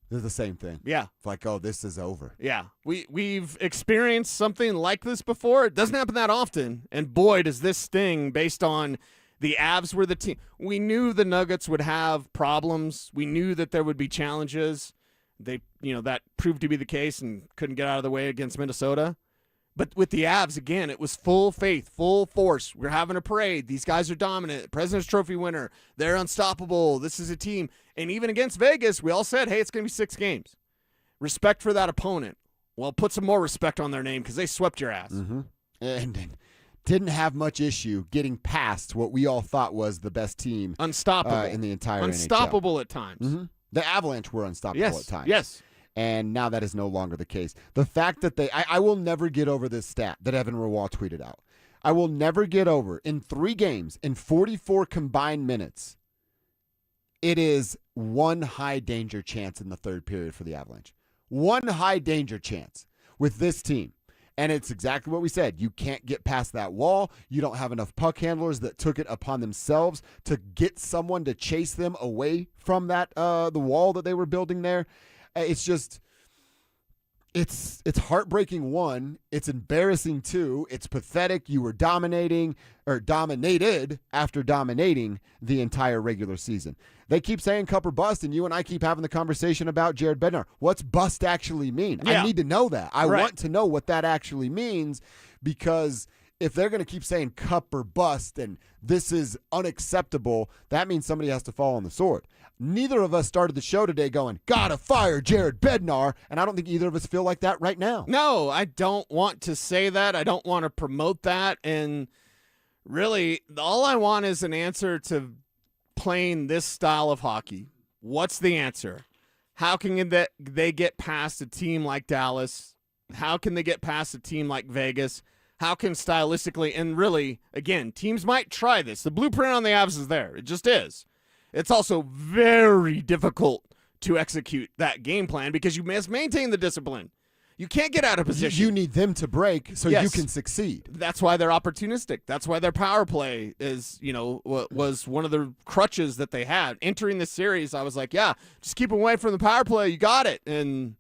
They're the same thing.
Yeah.
It's like, oh, this is over.
Yeah. We've experienced something like this before. It doesn't happen that often. And boy, does this sting based on the Avs were the team. We knew the Nuggets would have problems. We knew that there would be challenges. They, that proved to be the case and couldn't get out of the way against Minnesota. But with the Avs, again, it was full faith, full force. We're having a parade. These guys are dominant. President's Trophy winner. They're unstoppable. This is a team. And even against Vegas, we all said, hey, it's going to be 6 games. Respect for that opponent. Well, put some more respect on their name because they swept your ass.
Mm-hmm. And didn't have much issue getting past what we all thought was the best team.
Unstoppable.
In the entire
Unstoppable
NHL.
at times.
Mm-hmm. The Avalanche were unstoppable at times.
Yes.
And now that is no longer the case. The fact that I will never get over this stat that Evan Rawal tweeted out. I will never get over, in 3 games, in 44 combined minutes, it is 1 high danger chance in the 3rd period for the Avalanche. 1 high danger chance with this team. And it's exactly what we said. You can't get past that wall. You don't have enough puck handlers that took it upon themselves to get someone to chase them away from that the wall that they were building there. It's just, it's heartbreaking, 1. It's embarrassing, 2. It's pathetic. You were dominated after dominating the entire regular season. They keep saying cup or bust, and you and I keep having the conversation about Jared Bednar. What's bust actually mean?
Yeah.
I need to know that. I
Right.
want to know what that actually means, because if they're going to keep saying cup or bust and this is unacceptable, that means somebody has to fall on the sword. Neither of us started the show today going, gotta fire Jared Bednar, and I don't think either of us feel like that right now.
No, I don't want to say that. I don't want to promote that. And really, all I want is an answer to playing this style of hockey. What's the answer? How can they get past a team like Dallas? How can they get past a team like Vegas? How can stylistically, and really, again, teams might try this. The blueprint on the Avs is there. It just is. It's also very difficult to execute that game plan because you must maintain the discipline. You can't get out of position.
You need them to break so you can succeed.
That's why they're opportunistic. That's why their power play is, was one of the crutches that they had. Entering this series, I was like, yeah, just keep away from the power play. You got it. And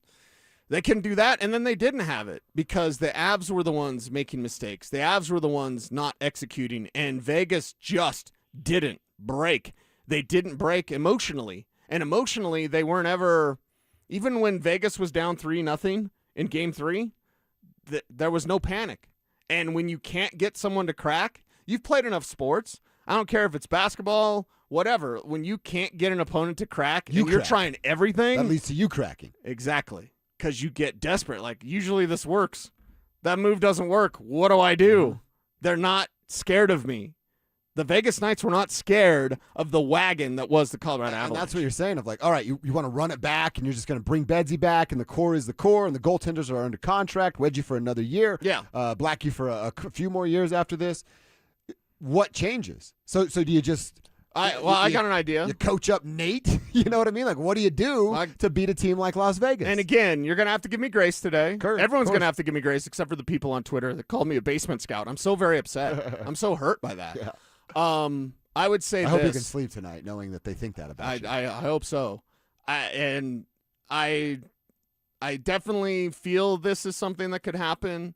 they couldn't do that, and then they didn't have it because the Avs were the ones making mistakes. The Avs were the ones not executing, and Vegas just didn't break. They didn't break emotionally, and emotionally they weren't ever – even when Vegas was down 3-0 in Game 3, there was no panic. And when you can't get someone to crack, you've played enough sports. I don't care if it's basketball, whatever. When you can't get an opponent to crack and you're trying everything –
that leads to you cracking.
Exactly. Because you get desperate. Like, usually this works. That move doesn't work. What do I do? Mm-hmm. They're not scared of me. The Vegas Knights were not scared of the wagon that was the Colorado Avalanche.
And that's what you're saying of like, all right, you want to run it back, and you're just going to bring Bedsy back, and the core is the core, and the goaltenders are under contract, wedge you for another year, black you for a few more years after this. What changes? So do you just...
I got an idea.
You coach up Nate. You know what I mean? Like, what do you do to beat a team like Las Vegas?
And again, you're going to have to give me grace today. Everyone's going to have to give me grace except for the people on Twitter that called me a basement scout. I'm so very upset. I'm so hurt by that.
Yeah.
I would say
I hope you can sleep tonight knowing that they think that about you.
I hope so. I definitely feel this is something that could happen.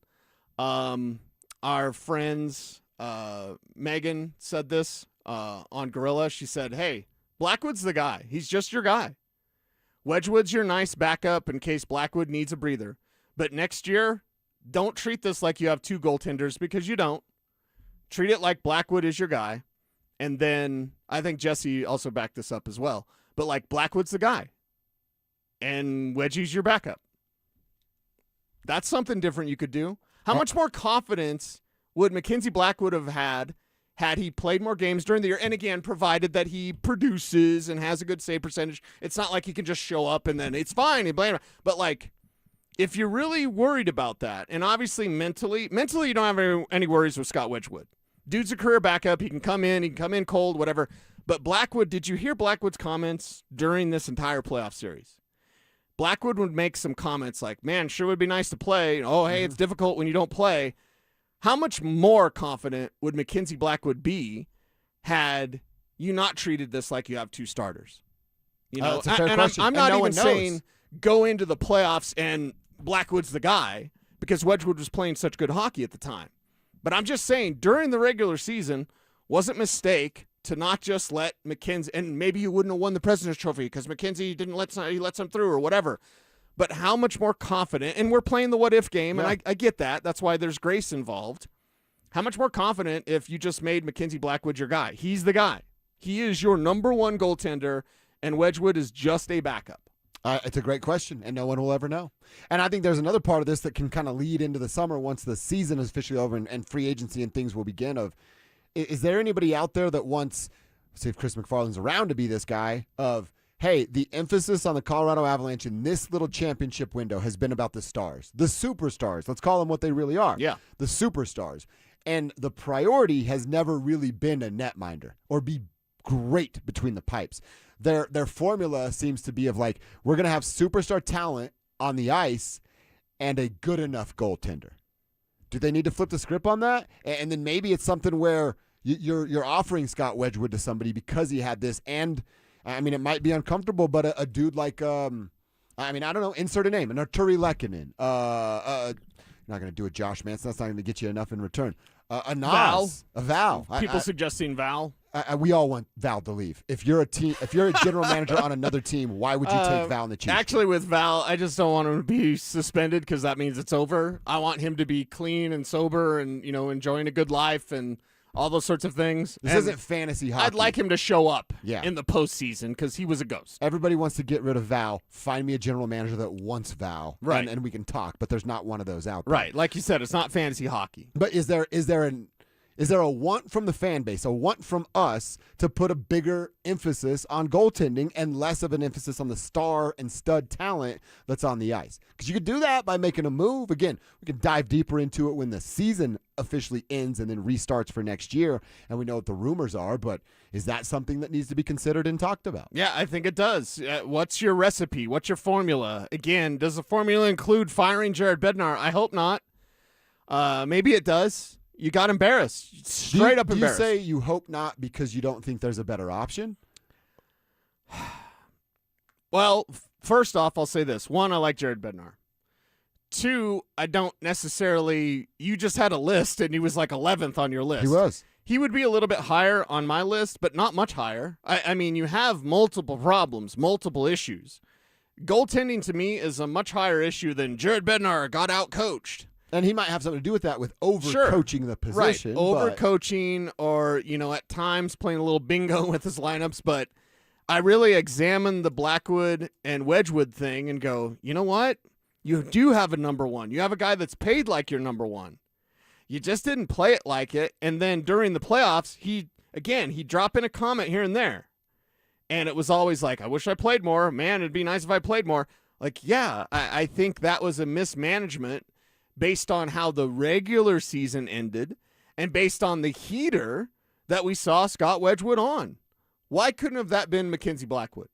Our friends, Megan said this on Gorilla. She said, hey, Blackwood's the guy. He's just your guy. Wedgwood's your nice backup in case Blackwood needs a breather. But next year, don't treat this like you have 2 goaltenders because you don't. Treat it like Blackwood is your guy. And then I think Jesse also backed this up as well. But like Blackwood's the guy. And Wedgie's your backup. That's something different you could do. How much more confidence would Mackenzie Blackwood have had he played more games during the year? And again, provided that he produces and has a good save percentage. It's not like he can just show up and then it's fine. But like, if you're really worried about that, and obviously mentally you don't have any worries with Scott Wedgwood. Dude's a career backup. He can come in cold, whatever. But Blackwood, did you hear Blackwood's comments during this entire playoff series? Blackwood would make some comments like, man, sure would be nice to play. Oh, hey, it's difficult when you don't play. How much more confident would Mackenzie Blackwood be had you not treated this like you have 2 starters? You know,
that's a fair question.
I'm not
no
even saying go into the playoffs and Blackwood's the guy because Wedgwood was playing such good hockey at the time. But I'm just saying during the regular season, wasn't a mistake to not just let McKenzie, and maybe you wouldn't have won the President's Trophy because McKenzie didn't let some through or whatever. But how much more confident, and we're playing the what-if game, and I get that. That's why there's grace involved. How much more confident if you just made Mackenzie Blackwood your guy? He's the guy. He is your number 1 goaltender, and Wedgwood is just a backup.
It's a great question, and no one will ever know. And I think there's another part of this that can kind of lead into the summer once the season is officially over and free agency and things will begin. Is there anybody out there that wants, say if Chris McFarland's around to be this guy, of, hey, the emphasis on the Colorado Avalanche in this little championship window has been about the stars, the superstars. Let's call them what they really are.
Yeah.
The superstars. And the priority has never really been a netminder or be great between the pipes. Their formula seems to be of like, we're going to have superstar talent on the ice and a good enough goaltender. Do they need to flip the script on that? And then maybe it's something where you're offering Scott Wedgwood to somebody because he had this. And, I mean, it might be uncomfortable, but a dude like, I don't know, insert a name, an Arturi Lehkonen. You're not going to do a Josh Manson. That's not going to get you enough in return. A Nas. A Val.
People suggesting Val.
We all want Val to leave. If you're a general manager on another team, why would you take Val in the Chiefs?
Actually, with Val, I just don't want him to be suspended because that means it's over. I want him to be clean and sober and, enjoying a good life and all those sorts of things.
This isn't fantasy hockey.
I'd like him to show up
Yeah.
in the postseason because he was a ghost.
Everybody wants to get rid of Val. Find me a general manager that wants Val,
right?
And we can talk. But there's not one of those out there,
right? Like you said, it's not fantasy hockey.
But is there a want from the fan base, a want from us to put a bigger emphasis on goaltending and less of an emphasis on the star and stud talent that's on the ice? Because you could do that by making a move. Again, we can dive deeper into it when the season officially ends and then restarts for next year, and we know what the rumors are, but is that something that needs to be considered and talked about?
Yeah, I think it does. What's your recipe? What's your formula? Again, does the formula include firing Jared Bednar? I hope not. Maybe it does. You got embarrassed. Straight up embarrassed.
Do you say you hope not because you don't think there's a better option?
Well, first off, I'll say this. 1, I like Jared Bednar. 2, I don't necessarily – you just had a list, and he was like 11th on your list.
He was.
He would be a little bit higher on my list, but not much higher. I mean, you have multiple problems, multiple issues. Goaltending to me is a much higher issue than Jared Bednar got out-coached.
And he might have something to do with that with overcoaching the position.
Right, overcoaching or, at times playing a little bingo with his lineups. But I really examine the Blackwood and Wedgwood thing and go, you know what? You do have a number 1. You have a guy that's paid like your number 1. You just didn't play it like it. And then during the playoffs, he'd drop in a comment here and there. And it was always like, I wish I played more. Man, it'd be nice if I played more. Like, yeah, I think that was a mismanagement based on how the regular season ended and based on the heater that we saw Scott Wedgwood on. Why couldn't have that been Mackenzie Blackwood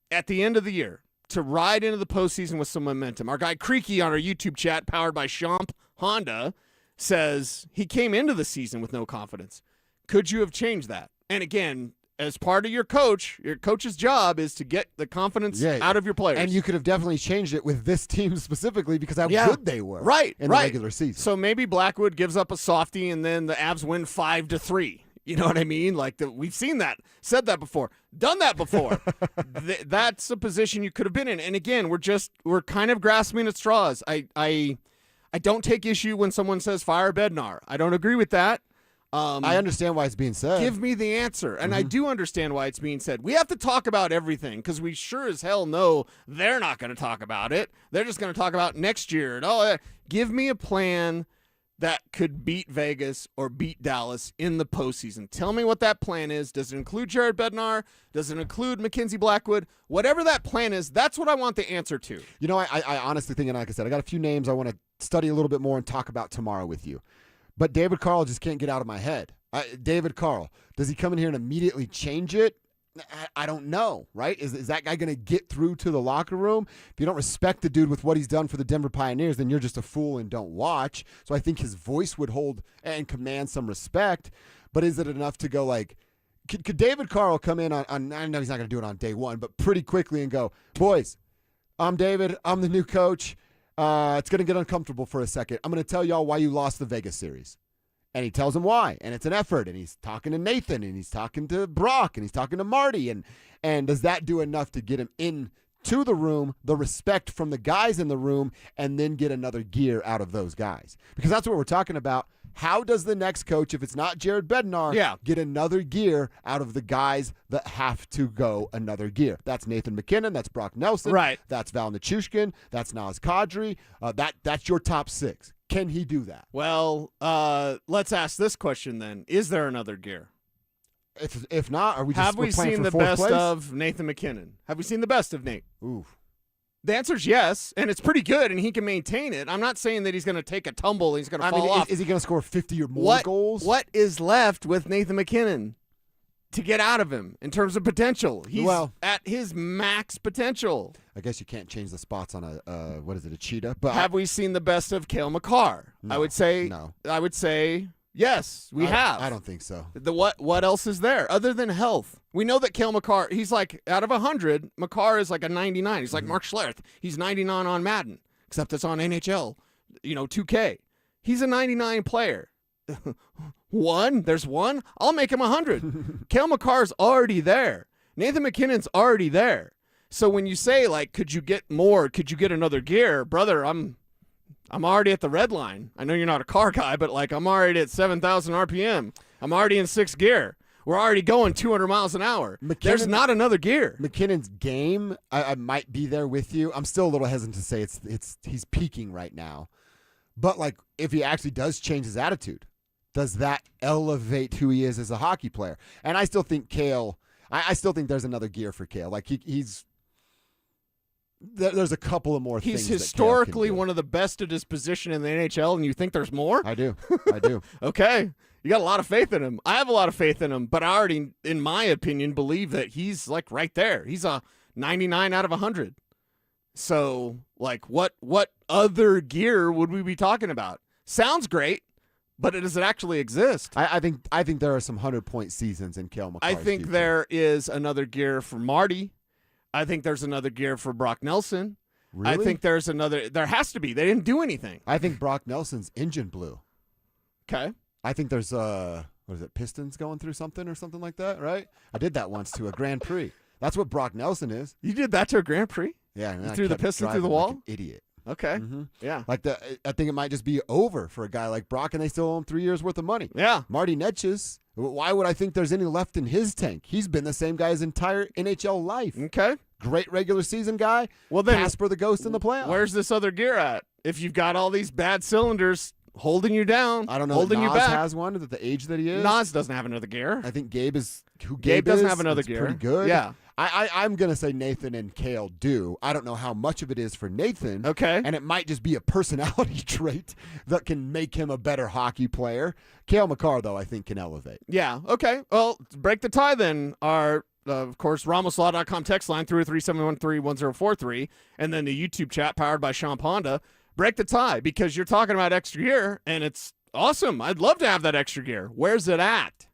at the end of the year to ride into the postseason with some momentum? Our guy Creaky on our YouTube chat, powered by Champ Honda, says he came into the season with no confidence. Could you have changed that? And again, as part of your coach's job is to get the confidence out of your players.
And you could have definitely changed it with this team specifically because how good they were in the regular season.
So maybe Blackwood gives up a softie and then the Avs win 5-3. You know what I mean? Like we've seen that, said that before, done that before. That's a position you could have been in. And again, we're kind of grasping at straws. I don't take issue when someone says fire Bednar. I don't agree with that.
I understand why it's being said.
Give me the answer. And I do understand why it's being said. We have to talk about everything because we sure as hell know they're not going to talk about it. They're just going to talk about next year. And all that. Give me a plan that could beat Vegas or beat Dallas in the postseason. Tell me what that plan is. Does it include Jared Bednar? Does it include Mackenzie Blackwood? Whatever that plan is, that's what I want the answer to.
You know, I honestly think, and like I said, I got a few names I want to study a little bit more and talk about tomorrow with you. But David Carl just can't get out of my head.
David Carl, does he come in here and immediately change it? I don't know, right? Is that guy going to get through to the locker room? If you don't respect the dude with what he's done for the Denver Pioneers, then you're just a fool and don't watch. So I think his voice would hold and command some respect. But is it enough to go like, could David Carl come in on I know he's not going to do it on day one, but pretty quickly and go, boys, I'm David. I'm the new coach. It's going to get uncomfortable for a second. I'm going to tell y'all why you lost the Vegas series. And he tells him why, and it's an effort, and he's talking to Nathan, and he's talking to Brock, and he's talking to Marty, and does that do enough to get him into the room, the respect from the guys in the room, and then get another gear out of those guys? Because that's what we're talking about. How does the next coach, if it's not Jared Bednar, get another gear out of the guys that have to go another gear? That's Nathan McKinnon. That's Brock Nelson.
Right.
That's Val Nichushkin. That's Naz Kadri. That's your top 6. Can he do that?
Well, let's ask this question then. Is there another gear?
If not, are we just
Have we
playing
seen
for
the
fourth
best
place?
of Nathan McKinnon? Have we seen the best of Nate?
Ooh.
The answer is yes, and it's pretty good, and he can maintain it. I'm not saying that he's going to take a tumble, he's going to fall off.
Is he going to score 50 or more goals?
What is left with Nathan McKinnon to get out of him in terms of potential? He's at his max potential.
I guess you can't change the spots on a cheetah. But
have we seen the best of Cale Makar?
No,
I would say
no.
I would say yes, we have.
I don't think so.
What else is there other than health? We know that Cale Makar, he's like out of 100, Makar is like a 99. He's like Mark Schlereth. He's 99 on Madden, except it's on NHL, 2K. He's a 99 player. There's one. I'll make him 100. Cale Makar's already there. Nathan McKinnon's already there. So when you say like, could you get more? Could you get another gear, brother? I'm already at the red line. I know you're not a car guy, but like I'm already at 7,000 RPM. I'm already in 6th gear. We're already going 200 miles an hour. There's not another gear.
McKinnon's game, I might be there with you. I'm still a little hesitant to say he's peaking right now. But like if he actually does change his attitude, does that elevate who he is as a hockey player? And I still think Cale, I still think there's another gear for Cale. Like he's there's a couple of more things.
He's historically one of the best at his position in the NHL, and you think there's more?
I do.
Okay. You got a lot of faith in him. I have a lot of faith in him, but I already, in my opinion, believe that he's like right there. He's a 99 out of 100. So, like, what other gear would we be talking about? Sounds great, but does it actually exist?
I think there are some 100-point seasons in Cale Makar's
I think
future.
there is another gear for Marty. I think there's another gear for Brock Nelson.
Really?
I think there's another. There has to be. They didn't do anything.
I think Brock Nelson's engine blew.
Okay.
I think there's what is it, Pistons going through something or something like that, right? I did that once to a Grand Prix. That's what Brock Nelson is.
You did that to a Grand Prix?
Yeah. And
You
I
threw the
kept
piston through the
driving
wall?
like an idiot.
Okay.
Mm-hmm.
Yeah.
Like I think it might just be over for a guy like Brock, and they still owe him 3 years worth of money.
Yeah.
Marty Netches, why would I think there's any left in his tank? He's been the same guy his entire NHL life.
Okay.
Great regular season guy.
Well, then
Casper the Ghost in the playoffs.
Where's this other gear at? If you've got all these bad cylinders holding you down,
I don't know.
holding
Nas
you back.
has one at the age that he is.
Nas doesn't have another gear.
I think Gabe is who
Gabe
Gabe
doesn't
is.
have another
It's
gear.
Pretty good.
Yeah.
I'm going to say Nathan and Cale do. I don't know how much of it is for Nathan.
Okay.
And it might just be a personality trait that can make him a better hockey player. Cale Makar, though, I think can elevate.
Yeah. Okay. Well, to break the tie then. Our, of course, RamosLaw.com text line 303-713-1043, and then the YouTube chat powered by Sean Ponda. Break the tie because you're talking about extra gear, and it's awesome. I'd love to have that extra gear. Where's it at?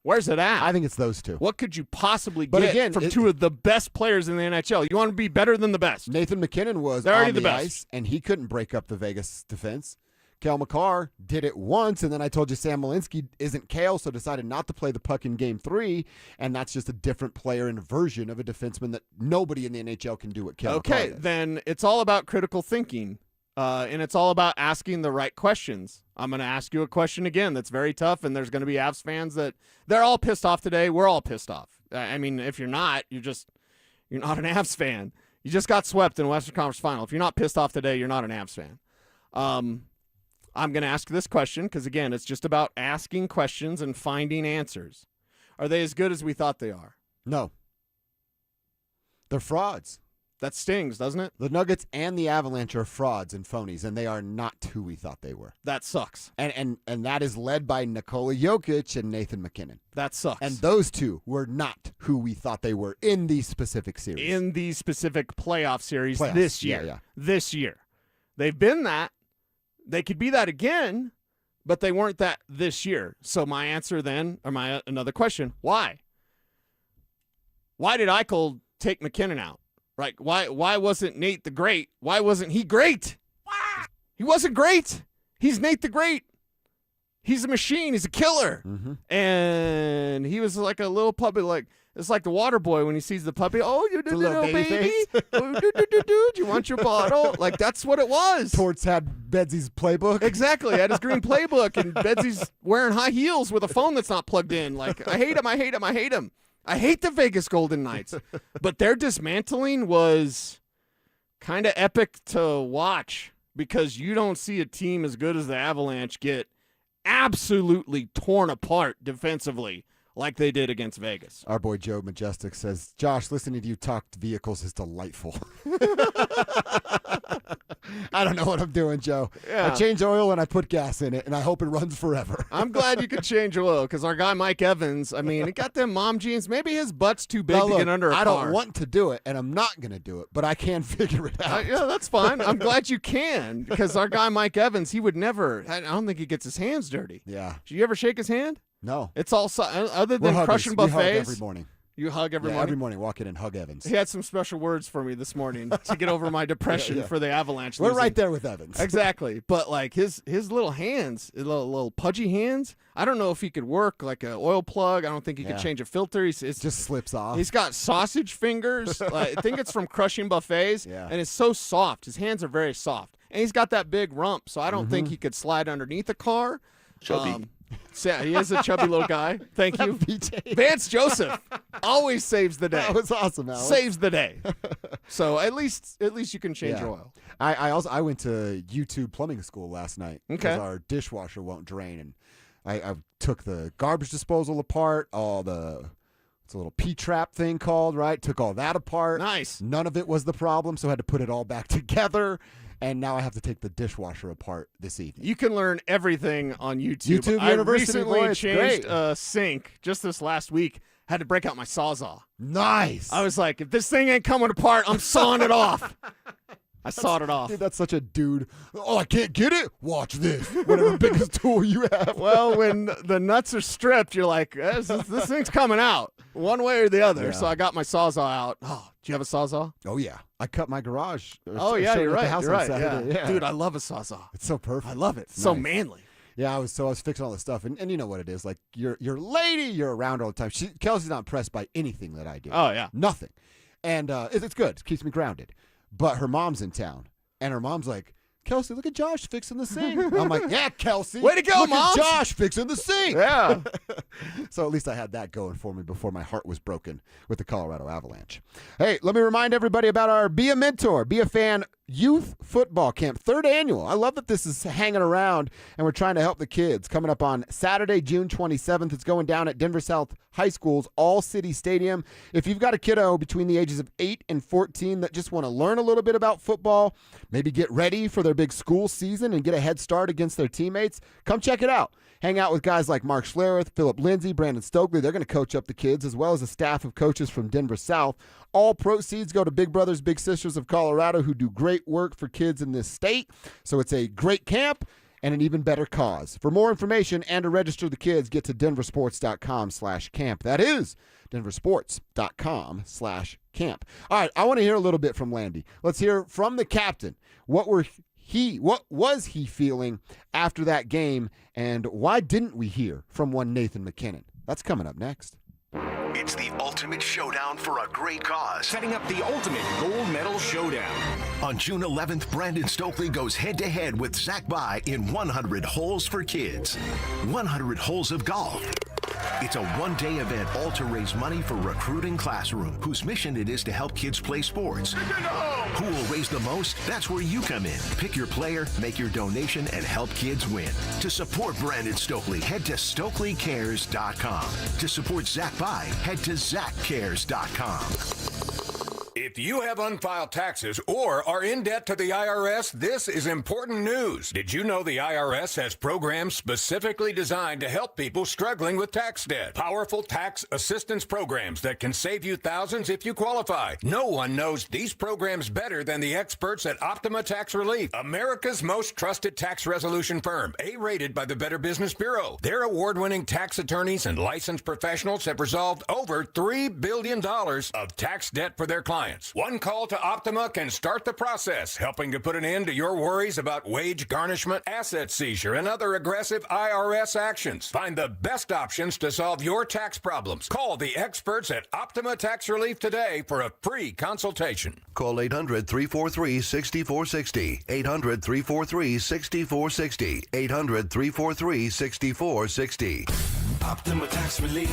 Where's it at?
I think it's those two.
What could you possibly
But
get
again,
from two of the best players in the NHL? You want to be better than the best.
Nathan McKinnon was
They're already
on
the
the
best.
ice, and he couldn't break up the Vegas defense. Cale Makar did it once, and then I told you Sam Malinsky isn't Cale, so decided not to play the puck in Game 3, and that's just a different player and version of a defenseman that nobody in the NHL can do what Cale Makar
Okay,
did.
then it's all about critical thinking, and it's all about asking the right questions. I'm going to ask you a question again that's very tough, and there's going to be Avs fans that they're all pissed off today. We're all pissed off. I mean, if you're not, you're not an Avs fan. You just got swept in the Western Conference Final. If you're not pissed off today, you're not an Avs fan. I'm going to ask this question because, again, it's just about asking questions and finding answers. Are they as good as we thought they are?
No. They're frauds.
That stings, doesn't it?
The Nuggets and the Avalanche are frauds and phonies, and they are not who we thought they were.
That sucks.
And that is led by Nikola Jokic and Nathan McKinnon.
That sucks.
And those two were not who we thought they were in these specific series.
In these specific playoff series this year.
Yeah.
This year. They've been that. They could be that again, but they weren't that this year. So my answer then, or another question, why? Why did Eichel take McKinnon out? Like, why wasn't Nate the Great? Why wasn't he great? He wasn't great. He's Nate the Great. He's a machine. He's a killer.
Mm-hmm.
And he was like a little puppy. Like, it's like the water boy when he sees the puppy. Oh, you did little baby. Oh, do you want your bottle? Like, that's what it was.
Torts had Bedsy's playbook.
Exactly. Had his green playbook, and Bedsy's wearing high heels with a phone that's not plugged in. Like, I hate him. I hate him. I hate him. I hate the Vegas Golden Knights, but their dismantling was kind of epic to watch because you don't see a team as good as the Avalanche get absolutely torn apart defensively like they did against Vegas.
Our boy Joe Majestic says, Josh, listening to you talk vehicles is delightful. I don't know what I'm doing, Joe.
Yeah.
I change oil and I put gas in it, and I hope it runs forever.
I'm glad you could change oil because our guy Mike Evans, I mean, he got them mom jeans. Maybe his butt's too big to get under a car.
I don't want to do it, and I'm not going to do it, but I can figure it out.
Yeah, that's fine. I'm glad you can because our guy Mike Evans, he would never, I don't think he gets his hands dirty.
Yeah.
Did you ever shake his hand?
No.
It's all, other than crushing buffets.
We hug every morning.
You hug every
yeah,
morning?
Every morning, walk in and hug Evans.
He had some special words for me this morning to get over my depression for the Avalanche.
We're right there with Evans.
Exactly. But, like, his little hands, little pudgy hands, I don't know if he could work like an oil plug. I don't think he could change a filter. It
just slips off.
He's got sausage fingers. I think it's from crushing buffets.
Yeah.
And it's so soft. His hands are very soft. And he's got that big rump, so I don't think he could slide underneath a car.
Chubby.
Yeah, he is a chubby little guy. Thank you. Vance Joseph always saves the day.
That was awesome, Alex.
Saves the day. So at least you can change your oil.
I went to YouTube plumbing school last night because
Okay.
our dishwasher won't drain, and I took the garbage disposal apart, it's a little P-trap thing called, right? Took all that apart.
Nice.
None of it was the problem, so I had to put it all back together. And now I have to take the dishwasher apart this evening.
You can learn everything on YouTube.
YouTube
I
University,
recently
boy, it's
changed
great.
a sink just this last week. Had to break out my Sawzall.
Nice.
I was like, if this thing ain't coming apart, I'm sawing it off. I sawed it off.
Dude, that's such a dude. Oh, I can't get it? Watch this. Whatever biggest tool you have.
Well, when the nuts are stripped, you're like, this thing's coming out one way or the other.
Yeah.
So I got my Sawzall out. Oh, do you have a Sawzall?
Oh, yeah. I cut my garage.
Oh, yeah, you're right. You're right.
Saturday.
Yeah. Dude, I love a Sawzall.
It's so perfect.
I love it. It's so
Nice.
manly.
Yeah, I was fixing all this stuff, and you know what it is. Like, your lady, you're around all the time. Kelsey's not impressed by anything that I do.
Oh, yeah.
Nothing. And it's good. It keeps me grounded. But her mom's in town, and her mom's like, Kelsey, look at Josh fixing the sink. I'm like, yeah, Kelsey.
Way to go,
look
Moms.
at Josh fixing the sink.
Yeah.
So at least I had that going for me before my heart was broken with the Colorado Avalanche. Hey, let me remind everybody about our Be a Mentor, Be a Fan Youth Football Camp, 3rd annual. I love that this is hanging around, and we're trying to help the kids. Coming up on Saturday, June 27th. It's going down at Denver South High School's All-City Stadium. If you've got a kiddo between the ages of 8 and 14 that just want to learn a little bit about football, maybe get ready for their big school season and get a head start against their teammates, come check it out. Hang out with guys like Mark Schlereth, Philip Lindsay, Brandon Stokely. They're going to coach up the kids, as well as a staff of coaches from Denver South. All proceeds go to Big Brothers Big Sisters of Colorado, who do great work for kids in this state. So it's a great camp and an even better cause. For more information and to register the kids, get to DenverSports.com/camp. That is DenverSports.com/camp. All right, I want to hear a little bit from Landy. Let's hear from the captain. What was he feeling after that game, and why didn't we hear from one Nathan McKinnon? That's coming up next.
It's the ultimate showdown for a great cause.
Setting up the ultimate gold medal showdown.
On June 11th, Brandon Stokely goes head-to-head with Zach By in 100 Holes for Kids. 100 holes of golf. It's a one-day event all to raise money for Recruiting Classroom, whose mission it is to help kids play sports. Who will raise the most? That's where you come in. Pick your player, make your donation, and help kids win. To support Brandon Stokely, head to StokelyCares.com. To support Zach By, head to ZachCares.com.
If you have unfiled taxes or are in debt to the IRS, this is important news. Did you know the IRS has programs specifically designed to help people struggling with tax debt? Powerful tax assistance programs that can save you thousands if you qualify. No one knows these programs better than the experts at Optima Tax Relief, America's most trusted tax resolution firm, A-rated by the Better Business Bureau. Their award-winning tax attorneys and licensed professionals have resolved over $3 billion of tax debt for their clients. One call to Optima can start the process, helping to put an end to your worries about wage garnishment, asset seizure, and other aggressive IRS actions. Find the best options to solve your tax problems. Call the experts at Optima Tax Relief today for a free consultation.
Call 800-343-6460. 800-343-6460. 800-343-6460.
Optima Tax Relief.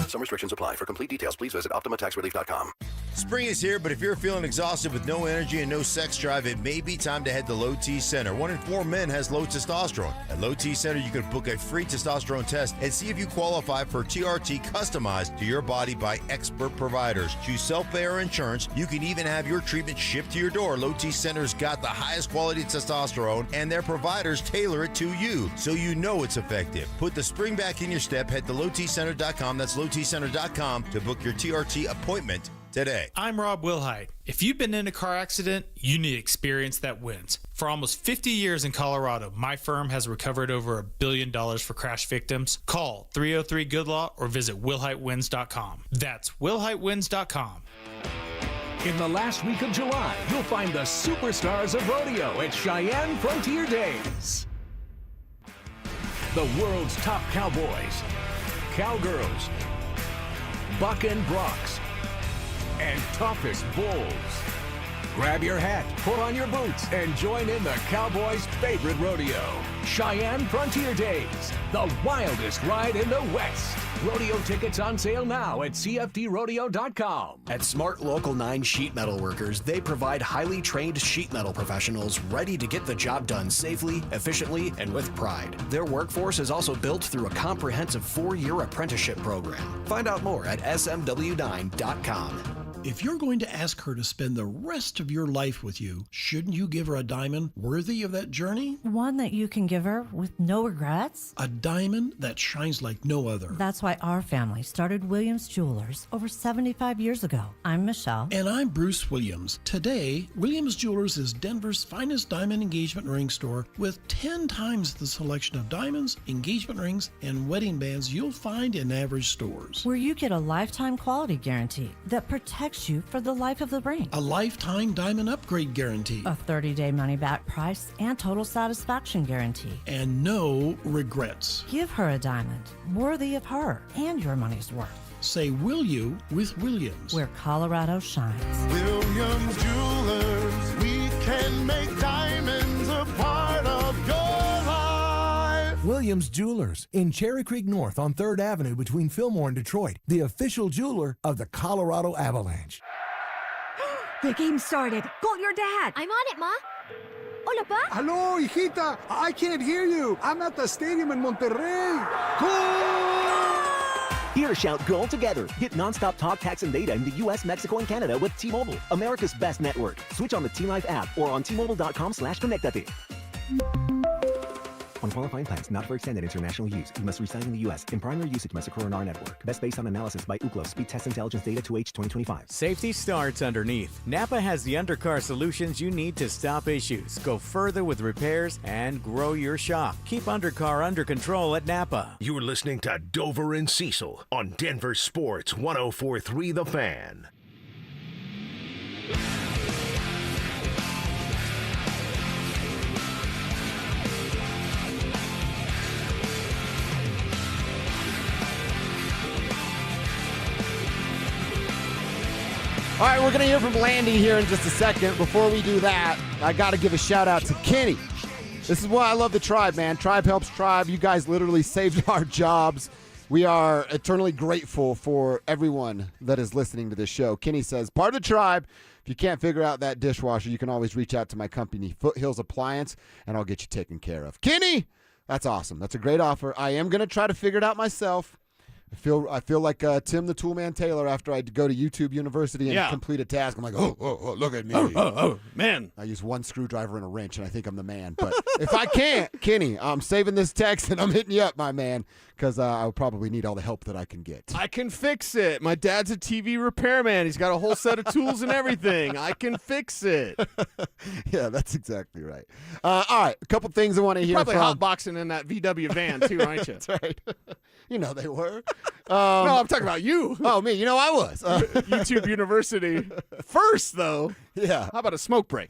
Some restrictions apply. For complete details, please visit OptimaTaxRelief.com.
Spring is here, but if you're feeling exhausted with no energy and no sex drive, it may be time to head to Low T Center. 1 in 4 men has low testosterone. At Low T Center, you can book a free testosterone test and see if you qualify for TRT customized to your body by expert providers. Choose self-pay or insurance. You can even have your treatment shipped to your door. Low T Center's got the highest quality testosterone, and their providers tailor it to you, so you know it's effective. Put the spring back in your step. Head to lowtcenter.com. That's lowtcenter.com to book your TRT appointment today.
I'm Rob Wilhite. If you've been in a car accident, you need experience that wins. For almost 50 years in Colorado, my firm has recovered over $1 billion for crash victims. Call 303-GOOD-LAW or visit willhitewins.com. That's willhitewins.com.
In the last week of July, you'll find the superstars of rodeo at Cheyenne Frontier Days. The world's top cowboys, cowgirls, buck and broncs, and toughest bulls. Grab your hat, put on your boots, and join in the Cowboys' favorite rodeo. Cheyenne Frontier Days, the wildest ride in the West. Rodeo tickets on sale now at CFDrodeo.com.
At Smart Local 9 Sheet Metal Workers, they provide highly trained sheet metal professionals ready to get the job done safely, efficiently, and with pride. Their workforce is also built through a comprehensive 4-year apprenticeship program. Find out more at smw9.com.
If you're going to ask her to spend the rest of your life with you, shouldn't you give her a diamond worthy of that journey?
One that you can give her with no regrets?
A diamond that shines like no other.
That's why our family started Williams Jewelers over 75 years ago. I'm Michelle.
And I'm Bruce Williams. Today, Williams Jewelers is Denver's finest diamond engagement ring store with 10 times the selection of diamonds, engagement rings, and wedding bands you'll find in average stores.
Where you get a lifetime quality guarantee that protects you for the life of the ring.
A lifetime diamond upgrade guarantee.
A 30-day money-back price and total satisfaction guarantee.
And no regrets.
Give her a diamond worthy of her and your money's worth.
Say will you with Williams.
Where Colorado shines.
Williams Jewelers, we can make diamonds a part of your life.
Williams Jewelers in Cherry Creek North on 3rd Avenue between Fillmore and Detroit, the official jeweler of the Colorado Avalanche.
The game started. Call your dad.
I'm on it, Ma. Hola, Pa.
Hello, hijita. I can't hear you. I'm at the stadium in Monterrey.
Here, shout goal together. Get nonstop talk, text, and data in the U.S., Mexico, and Canada with T-Mobile, America's best network. Switch on the T-Life app or on T-Mobile.com/connectate. On qualifying plans not for extended international use, you must reside in the U.S. In primary usage must occur on our network. Best based on analysis by Ookla Speed Test Intelligence Data 2H 2025.
Safety starts underneath. Napa has the undercar solutions you need to stop issues, go further with repairs, and grow your shop. Keep undercar under control at Napa.
You're listening to Dover and Cecil on Denver Sports 104.3 The Fan.
All right, we're going to hear from Landy here in just a second. Before we do that, I got to give a shout out to Kenny. This is why I love the Tribe, man. Tribe helps Tribe. You guys literally saved our jobs. We are eternally grateful for everyone that is listening to this show. Kenny says, part of the Tribe. If you can't figure out that dishwasher, you can always reach out to my company, Foothills Appliance, and I'll get you taken care of. Kenny, that's awesome. That's a great offer. I am going to try to figure it out myself.
I feel like Tim the Toolman Taylor after I go to YouTube University and complete a task. I'm like, oh, look at me.
Oh, man.
I use one screwdriver and a wrench, and I think I'm the man. But if I can't, Kenny, I'm saving this text, and I'm hitting you up, my man, because I'll probably need all the help that I can get.
I can fix it. My dad's a TV repairman. He's got a whole set of tools and everything. I can fix it.
Yeah, that's exactly right. All right, a couple things I want to hear
Probably
from.
hotboxing in that VW van, too, aren't you?
That's right. You know they were.
No, I'm talking about you.
Oh, me. You know I was.
YouTube University. First, though.
Yeah.
How about a smoke break?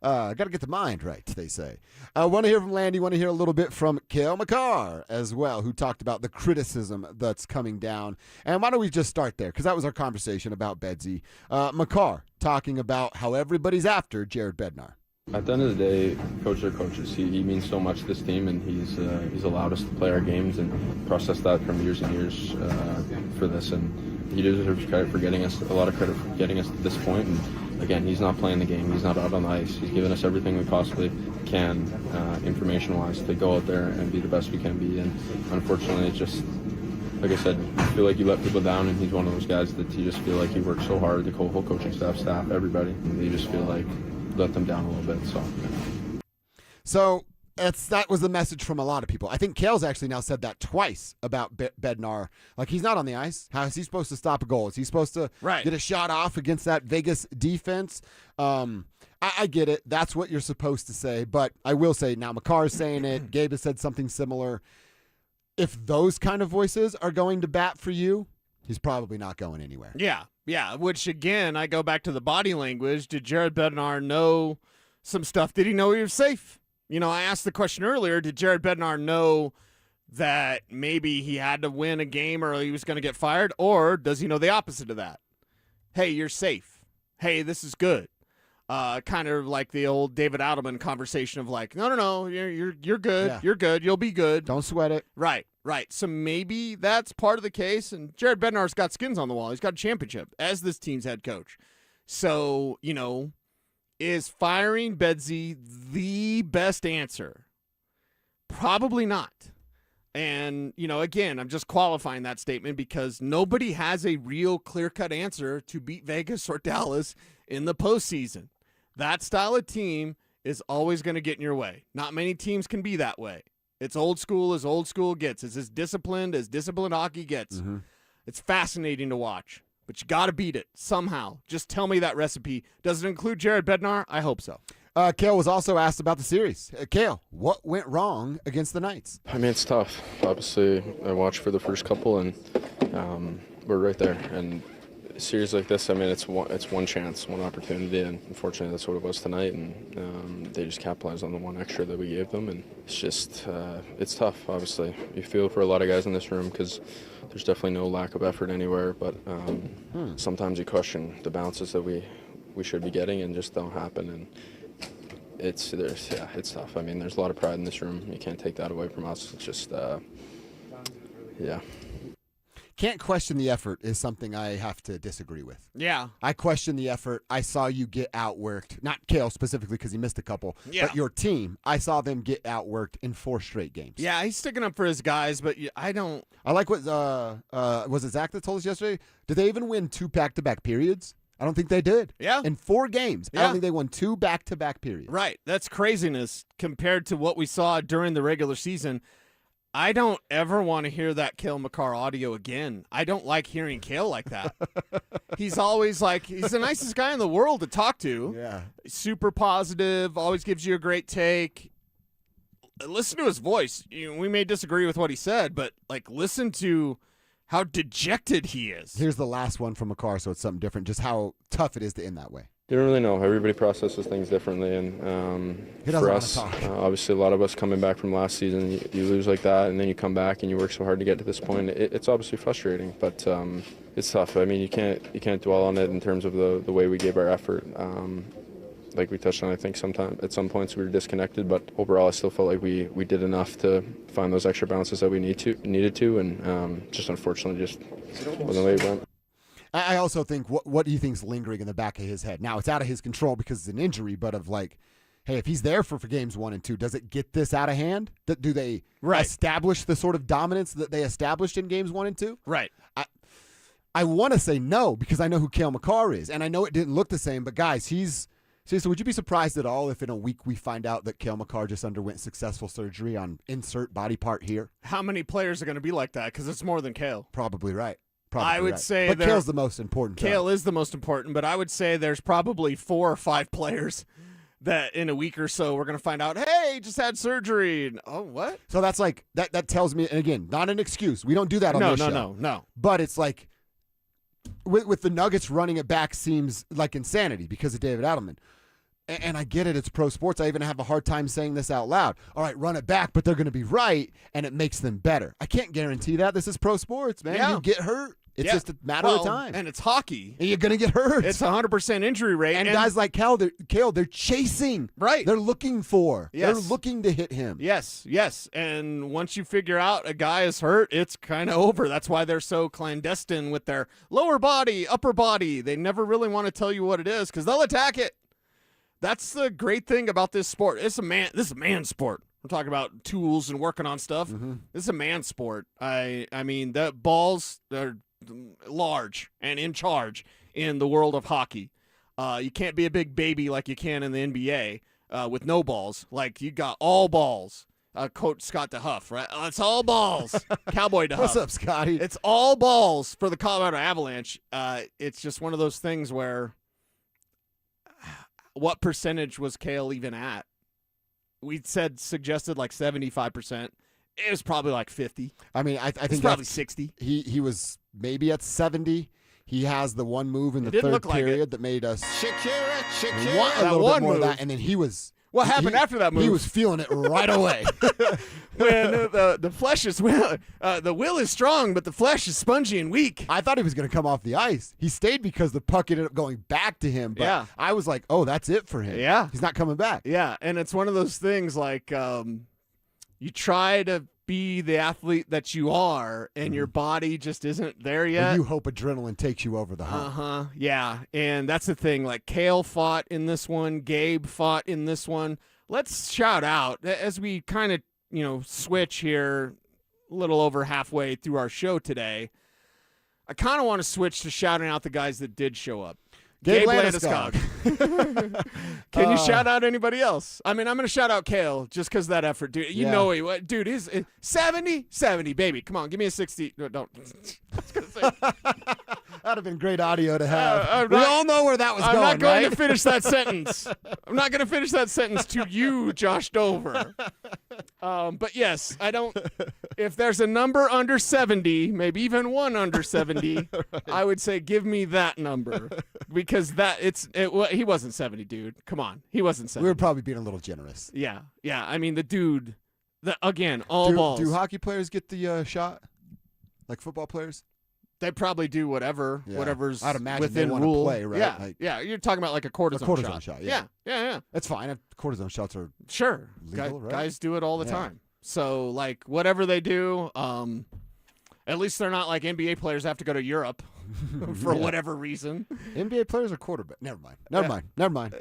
Got to get the mind right, they say. I want to hear from Landy. Want to hear a little bit from Cale Makar as well, who talked about the criticism that's coming down. And why don't we just start there? Because that was our conversation about Bedsy. Makar talking about how everybody's after Jared Bednar.
At the end of the day, coaches are coaches. He means so much to this team, and he's allowed us to play our games and process that from years and years for this. And he deserves credit for a lot of credit for getting us to this point. And again, he's not playing the game. He's not out on the ice. He's given us everything we possibly can, information-wise, to go out there and be the best we can be. And unfortunately, it's just, like I said, I feel like you let people down, and he's one of those guys that you just feel like he works so hard, the whole coaching staff, everybody. And you just feel like let them down a little bit.
So that was the message from a lot of people. I think Cale's actually now said that twice about Bednar. Like, he's not on the ice. How is he supposed to stop a goal? Is he supposed to get a shot off against that Vegas defense? I get it. That's what you're supposed to say. But I will say now Makar's saying it. Gabe has said something similar. If those kind of voices are going to bat for you, he's probably not going anywhere.
Yeah, which, again, I go back to the body language. Did Jared Bednar know some stuff? Did he know he was safe? You know, I asked the question earlier, did Jared Bednar know that maybe he had to win a game or he was going to get fired? Or does he know the opposite of that? Hey, you're safe. Hey, this is good. Kind of like the old David Adelman conversation of like, no, you're good. Yeah. You're good. You'll be good.
Don't sweat it.
Right. So maybe that's part of the case. And Jared Bednar's got skins on the wall. He's got a championship as this team's head coach. So, you know, is firing Bedsy the best answer? Probably not. And, you know, again, I'm just qualifying that statement because nobody has a real clear-cut answer to beat Vegas or Dallas in the postseason. That style of team is always going to get in your way. Not many teams can be that way. It's old school as old school gets. It's as disciplined hockey gets. Mm-hmm. It's fascinating to watch, but you got to beat it somehow. Just tell me that recipe. Does it include Jared Bednar? I hope so.
Cale was also asked about the series. Cale, what went wrong against the Knights?
I mean, it's tough. Obviously, I watched for the first couple, and we're right there. And a series like this, I mean, it's one chance, one opportunity, and unfortunately, that's what it was tonight. And they just capitalized on the one extra that we gave them, and it's just it's tough. Obviously, you feel for a lot of guys in this room because there's definitely no lack of effort anywhere. But sometimes you question the bounces that we should be getting and just don't happen. And it's tough. I mean, there's a lot of pride in this room. You can't take that away from us. It's just,
Can't question the effort is something I have to disagree with.
Yeah.
I question the effort. I saw you get outworked. Not Cale specifically because he missed a couple. Yeah. But your team, I saw them get outworked in 4 straight games.
Yeah, he's sticking up for his guys, but I don't.
I like what, was it Zach that told us yesterday? Did they even win 2 back-to-back periods? I don't think they did.
Yeah.
In 4 games. Yeah. I don't think they won 2 back-to-back periods.
Right. That's craziness compared to what we saw during the regular season. I don't ever want to hear that Cale Makar audio again. I don't like hearing Cale like that. He's always like, he's the nicest guy in the world to talk to.
Yeah.
Super positive, always gives you a great take. Listen to his voice. We may disagree with what he said, but like listen to how dejected he is.
Here's the last one from Makar, so it's something different, just how tough it is to end that way.
You don't really know. Everybody processes things differently, and for us, obviously, a lot of us coming back from last season, you lose like that, and then you come back and you work so hard to get to this point. It's obviously frustrating, but it's tough. I mean, you can't dwell on it in terms of the way we gave our effort. Like we touched on, I think at some points we were disconnected, but overall, I still felt like we did enough to find those extra bounces that we needed to, and just unfortunately, just wasn't the way it went.
I also think, what do you think is lingering in the back of his head? Now, it's out of his control because it's an injury, but of like, hey, if he's there for games 1 and 2, does it get this out of hand? Do they establish the sort of dominance that they established in games 1 and 2?
Right.
I want to say no because I know who Cale Makar is, and I know it didn't look the same. But guys, seriously, would you be surprised at all if in a week we find out that Cale Makar just underwent successful surgery on insert body part here?
How many players are going to be like that? Because it's more than Cale.
Probably right.
I would say,
but Cale's the most important.
Cale is the most important, but I would say there's probably 4 or 5 players that in a week or so we're going to find out, hey, just had surgery. And, oh, what?
So that's like that tells me, and again, not an excuse. We don't do that on this show.
No.
But it's like with the Nuggets running it back seems like insanity because of David Adelman. And I get it. It's pro sports. I even have a hard time saying this out loud. All right, run it back, but they're going to be right, and it makes them better. I can't guarantee that. This is pro sports, man.
Yeah.
You get hurt. It's just a matter of time.
And it's hockey.
And you're going to get hurt.
It's 100% injury rate.
And guys like Cale, they're chasing.
Right.
They're looking for.
Yes.
They're looking to hit him.
Yes. And once you figure out a guy is hurt, it's kind of over. That's why they're so clandestine with their lower body, upper body. They never really want to tell you what it is because they'll attack it. That's the great thing about this sport. This is a man sport. We're talking about tools and working on stuff.
Mm-hmm.
This is a man sport. I mean, the balls are large and in charge in the world of hockey. You can't be a big baby like you can in the NBA with no balls. Like, you got all balls. Coach Scott DeHuff, right? It's all balls. Cowboy DeHuff.
What's up, Scotty?
It's all balls for the Colorado Avalanche. It's just one of those things where what percentage was Cale even at? We suggested like 75%. It was probably like 50.
I mean, I think
probably 60.
He was maybe at 70. He has the one move in the third period that made us want a little bit more of that, and then he was.
What happened after that move?
He was feeling it right away.
When the flesh is the will is strong, but the flesh is spongy and weak.
I thought he was going to come off the ice. He stayed because the puck ended up going back to him. But I was like, oh, that's it for him.
Yeah,
he's not coming back.
Yeah, and it's one of those things like you try to be the athlete that you are, and your body just isn't there yet.
Or you hope adrenaline takes you over the hump.
Yeah, and that's the thing. Like, Cale fought in this one. Gabe fought in this one. Let's shout out as we kind of, switch here a little over halfway through our show today. I kind of want to switch to shouting out the guys that did show up. Gabe Landeskog. Can you shout out anybody else? I mean, I'm going to shout out Cale just because of that effort, dude. You know dude, he's 70, baby. Come on, give me a 60. No, don't. I was going to say.
That would have been great audio to have. We all know where that was going,
I'm not going
right?
to finish that sentence. I'm not going to finish that sentence to you, Josh Dover. But yes, I don't. If there's a number under 70, maybe even one under 70, right. I would say give me that number because he wasn't 70, dude. Come on, he wasn't 70.
We were probably being a little generous.
Yeah. I mean, the dude. All balls.
Do hockey players get the shot, like football players?
They probably do whatever's
I'd imagine
within
they want
rule.
To play, right?
Yeah. You're talking about like a cortisone shot.
Yeah.
Yeah.
That's fine. Cortisone shots are legal, right?
Guys do it all the time. So, like, whatever they do, at least they're not like NBA players have to go to Europe for whatever reason.
NBA players are quarterback. Never mind.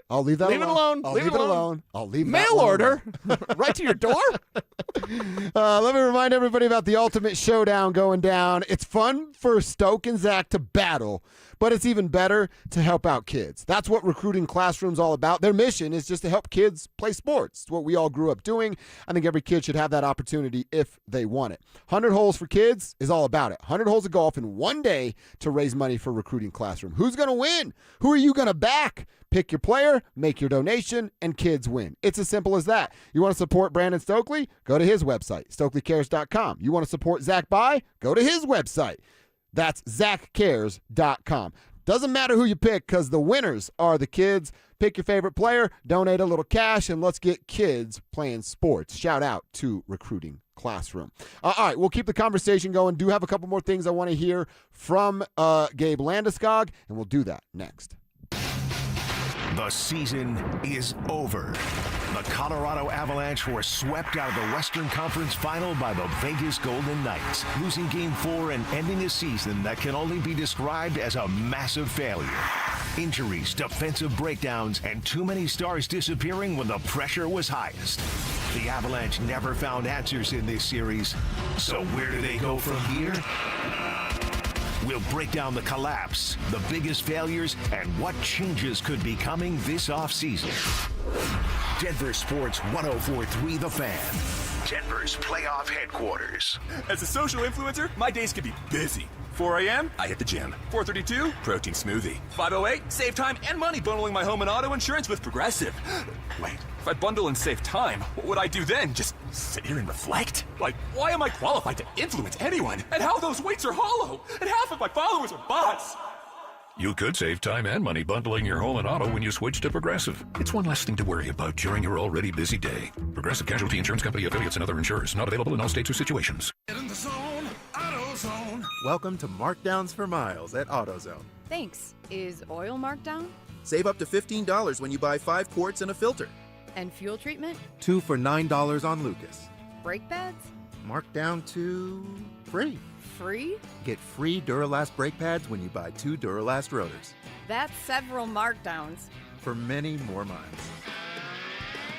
I'll leave that
alone. Leave it alone.
I'll leave it alone. I'll leave
mail order right to your door.
Let me remind everybody about the Ultimate Showdown going down. It's fun for Stoke and Zach to battle, but it's even better to help out kids. That's what Recruiting Classroom's all about. Their mission is just to help kids play sports. It's what we all grew up doing. I think every kid should have that opportunity if they want it. 100 Holes for Kids is all about it. 100 holes of golf in one day to raise money for Recruiting Classroom. Who's going to win? Who are you going to back? Pick your player, make your donation, and kids win. It's as simple as that. You want to support Brandon Stokely? Go to his website, StokelyCares.com. You want to support Zach Bye? Go to his website. That's ZachCares.com. Doesn't matter who you pick because the winners are the kids. Pick your favorite player, donate a little cash, and let's get kids playing sports. Shout out to Recruiting Classroom. All right, we'll keep the conversation going. Do have a couple more things I want to hear from Gabe Landeskog, and we'll do that next.
The season is over. The Colorado Avalanche were swept out of the Western Conference Final by the Vegas Golden Knights, losing Game 4 and ending a season that can only be described as a massive failure. Injuries, defensive breakdowns, and too many stars disappearing when the pressure was highest. The Avalanche never found answers in this series, so where do they go from here? We'll break down the collapse, the biggest failures, and what changes could be coming this offseason. Denver Sports 104.3 The Fan. Denver's playoff headquarters.
As a social influencer, my days can be busy. 4 a.m., I hit the gym. 4:32, protein smoothie. 5:08, save time and money bundling my home and auto insurance with Progressive. Wait, if I bundle and save time, what would I do then? Just sit here and reflect? Like, why am I qualified to influence anyone? And how those weights are hollow? And half of my followers are bots?
You could save time and money bundling your home and auto when you switch to Progressive. It's one less thing to worry about during your already busy day. Progressive Casualty Insurance Company affiliates and other insurers. Not available in all states or situations.
Get in the zone, AutoZone.
Welcome to Markdowns for Miles at AutoZone.
Thanks. Is oil marked down?
Save up to $15 when you buy 5 quarts and a filter.
And fuel treatment?
2 for $9 on Lucas.
Brake pads?
Marked down to free.
Free?
Get free Duralast brake pads when you buy 2 Duralast rotors.
That's several markdowns.
For many more miles.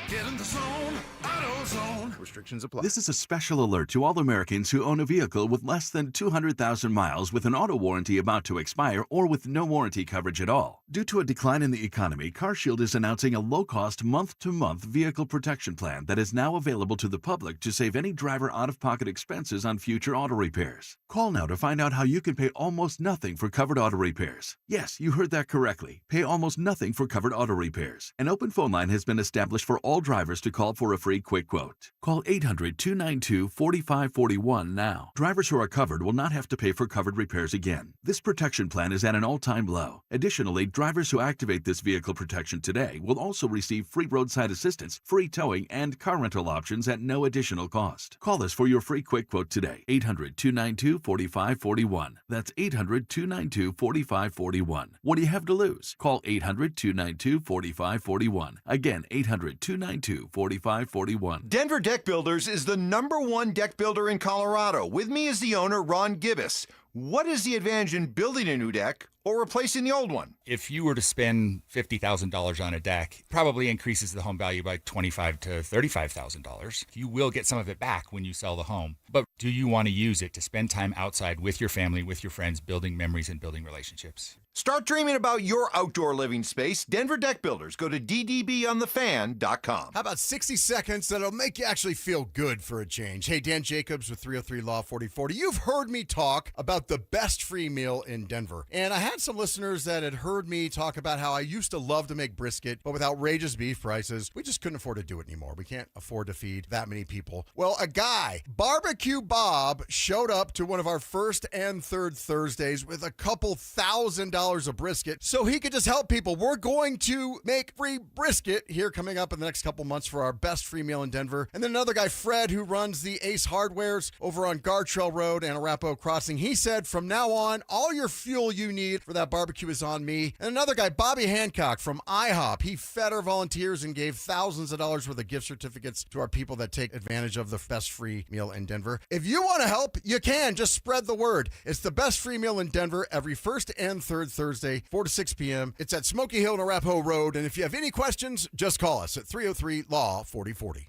Get in the zone, AutoZone.
Restrictions apply.
This is a special alert to all Americans who own a vehicle with less than 200,000 miles with an auto warranty about to expire or with no warranty coverage at all. Due to a decline in the economy, CarShield is announcing a low-cost month-to-month vehicle protection plan that is now available to the public to save any driver out-of-pocket expenses on future auto repairs. Call now to find out how you can pay almost nothing for covered auto repairs. Yes, you heard that correctly. Pay almost nothing for covered auto repairs. An open phone line has been established for all drivers to call for a free quick quote. Call 800-292-4541 now. Drivers who are covered will not have to pay for covered repairs again. This protection plan is at an all-time low. Additionally, drivers who activate this vehicle protection today will also receive free roadside assistance, free towing, and car rental options at no additional cost. Call us for your free quick quote today. 800-292-4541. That's 800-292-4541. What do you have to lose? Call 800-292-4541. Again, 800-292-4541.
Denver Deck Builders is the #1 deck builder in Colorado. With me is the owner, Ron Gibbous. What is the advantage in building a new deck or replacing the old one?
If you were to spend $50,000 on a deck, it probably increases the home value by $25,000 to $35,000. You will get some of it back when you sell the home. But do you want to use it to spend time outside with your family, with your friends, building memories and building relationships?
Start dreaming about your outdoor living space. Denver Deck Builders. Go to ddbonthefan.com.
How about 60 seconds that'll make you actually feel good for a change? Hey, Dan Jacobs with 303 Law 4040. You've heard me talk about the best free meal in Denver. And I had some listeners that had heard me talk about how I used to love to make brisket, but with outrageous beef prices, we just couldn't afford to do it anymore. We can't afford to feed that many people. Well, a guy, Barbecue Bob, showed up to one of our first and third Thursdays with a couple $1,000 of brisket so he could just help people. We're going to make free brisket here coming up in the next couple months for our best free meal in Denver. And then another guy, Fred, who runs the Ace Hardwares over on Gartrell Road and Arapahoe Crossing. He said, from now on, all your fuel you need for that barbecue is on me. And another guy, Bobby Hancock from IHOP. He fed our volunteers and gave thousands of dollars worth of gift certificates to our people that take advantage of the best free meal in Denver. If you want to help, you can. Just spread the word. It's the best free meal in Denver every first and third Thursday, 4 to 6 p.m. It's at Smoky Hill and Arapahoe Road. And if you have any questions, just call us at 303-LAW-4040.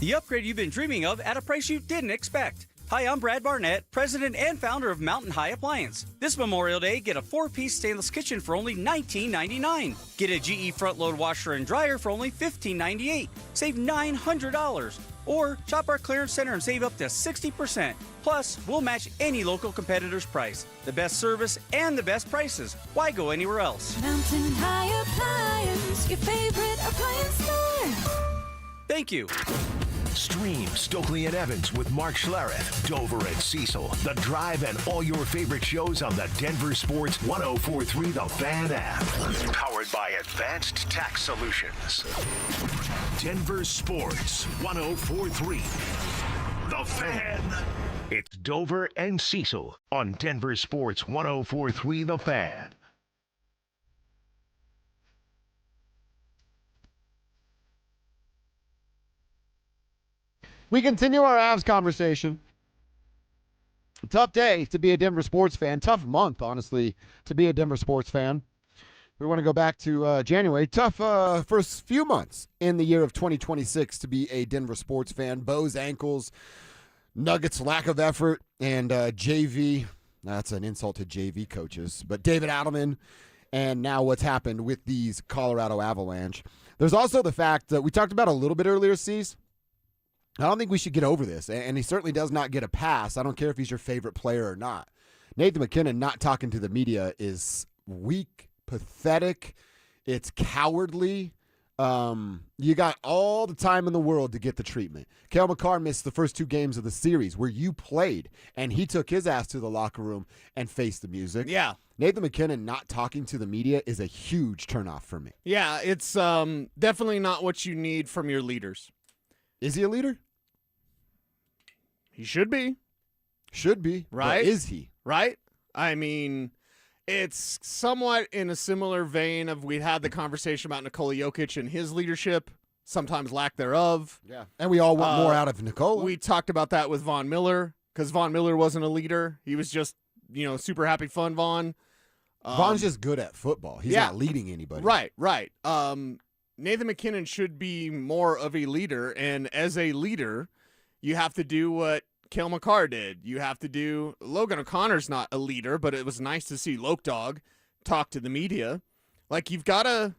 The upgrade you've been dreaming of at a price you didn't expect. Hi, I'm Brad Barnett, president and founder of Mountain High Appliance. This Memorial Day, get a 4-piece stainless kitchen for only $19.99. Get a GE front-load washer and dryer for only $15.98. Save $900. Or shop our clearance center and save up to 60%. Plus, we'll match any local competitor's price. The best service and the best prices. Why go anywhere else?
Mountain High Appliance, your favorite appliance store.
Thank you.
Stream Stokely and Evans with Mark Schlereth, Dover and Cecil, The Drive, and all your favorite shows on the Denver Sports 104.3 The Fan app. Powered by Advanced Tax Solutions. Denver Sports 104.3 The Fan. It's Dover and Cecil on Denver Sports 104.3 The Fan.
We continue our Avs conversation. Tough day to be a Denver sports fan. Tough month, honestly, to be a Denver sports fan. We want to go back to January. Tough first few months in the year of 2026 to be a Denver sports fan. Bo's ankles, Nuggets' lack of effort, and JV. That's an insult to JV coaches. But David Adelman, and now what's happened with these Colorado Avalanche. There's also the fact that we talked about a little bit earlier, Cease. I don't think we should get over this, and he certainly does not get a pass. I don't care if he's your favorite player or not. Nathan MacKinnon not talking to the media is weak, pathetic. It's cowardly. You got all the time in the world to get the treatment. Cale Makar missed the first 2 games of the series where you played, and he took his ass to the locker room and faced the music.
Yeah.
Nathan MacKinnon not talking to the media is a huge turnoff for me.
Yeah, it's definitely not what you need from your leaders.
Is he a leader?
He should be.
Should be.
Right?
But is he?
Right? I mean, it's somewhat in a similar vein of we had the conversation about Nikola Jokic and his leadership, sometimes lack thereof.
Yeah. And we all want more out of Nikola.
We talked about that with Von Miller because Von Miller wasn't a leader. He was just, super happy fun Von.
Von's just good at football. He's not leading anybody.
Right. Nathan MacKinnon should be more of a leader, and as a leader, you have to do what Cale Makar did. You have to do – Logan O'Connor's not a leader, but it was nice to see Loke Dog talk to the media. Like, you've got to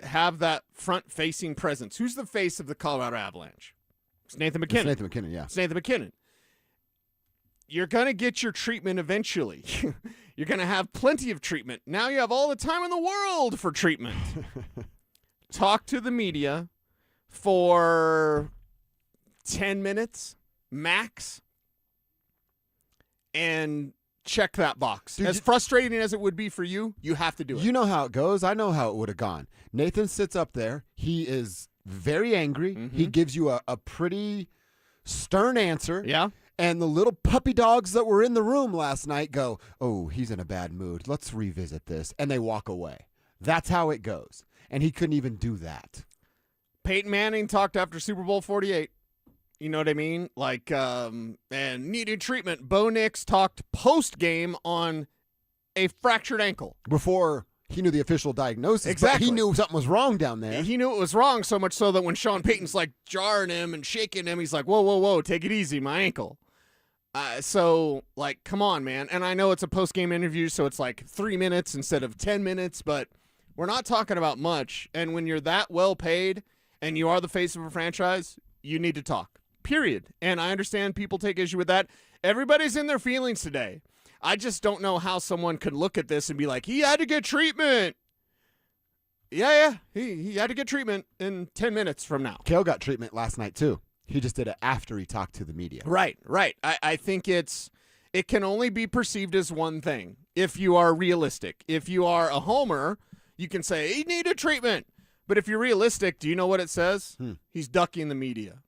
have that front-facing presence. Who's the face of the Colorado Avalanche? It's Nathan MacKinnon.
It's Nathan MacKinnon, yeah.
It's Nathan MacKinnon. You're going to get your treatment eventually. You're going to have plenty of treatment. Now you have all the time in the world for treatment. Talk to the media for 10 minutes max and check that box.
Dude,
as frustrating as it would be for you, you have to do it.
You know how it goes. I know how it would have gone. Nathan sits up there. He is very angry.
Mm-hmm.
He gives you a pretty stern answer.
Yeah.
And the little puppy dogs that were in the room last night go, oh, he's in a bad mood. Let's revisit this. And they walk away. That's how it goes. And he couldn't even do that.
Peyton Manning talked after Super Bowl 48. You know what I mean? Like, and needed treatment. Bo Nix talked post-game on a fractured ankle.
Before he knew the official diagnosis.
Exactly.
But he knew something was wrong down there.
He knew it was wrong, so much so that when Sean Payton's like jarring him and shaking him, he's like, whoa, take it easy, my ankle. So, like, come on, man. And I know it's a post-game interview, so it's like 3 minutes instead of 10 minutes, but we're not talking about much. And when you're that well paid and you are the face of a franchise, you need to talk, period. And I understand people take issue with that. Everybody's in their feelings today. I just don't know how someone could look at this and be like, he had to get treatment. Yeah, he had to get treatment in 10 minutes from now.
Cale got treatment last night, too. He just did it after he talked to the media.
Right. I think it can only be perceived as one thing if you are realistic. If you are a homer, you can say, he needed treatment. But if you're realistic, do you know what it says? He's ducking the media.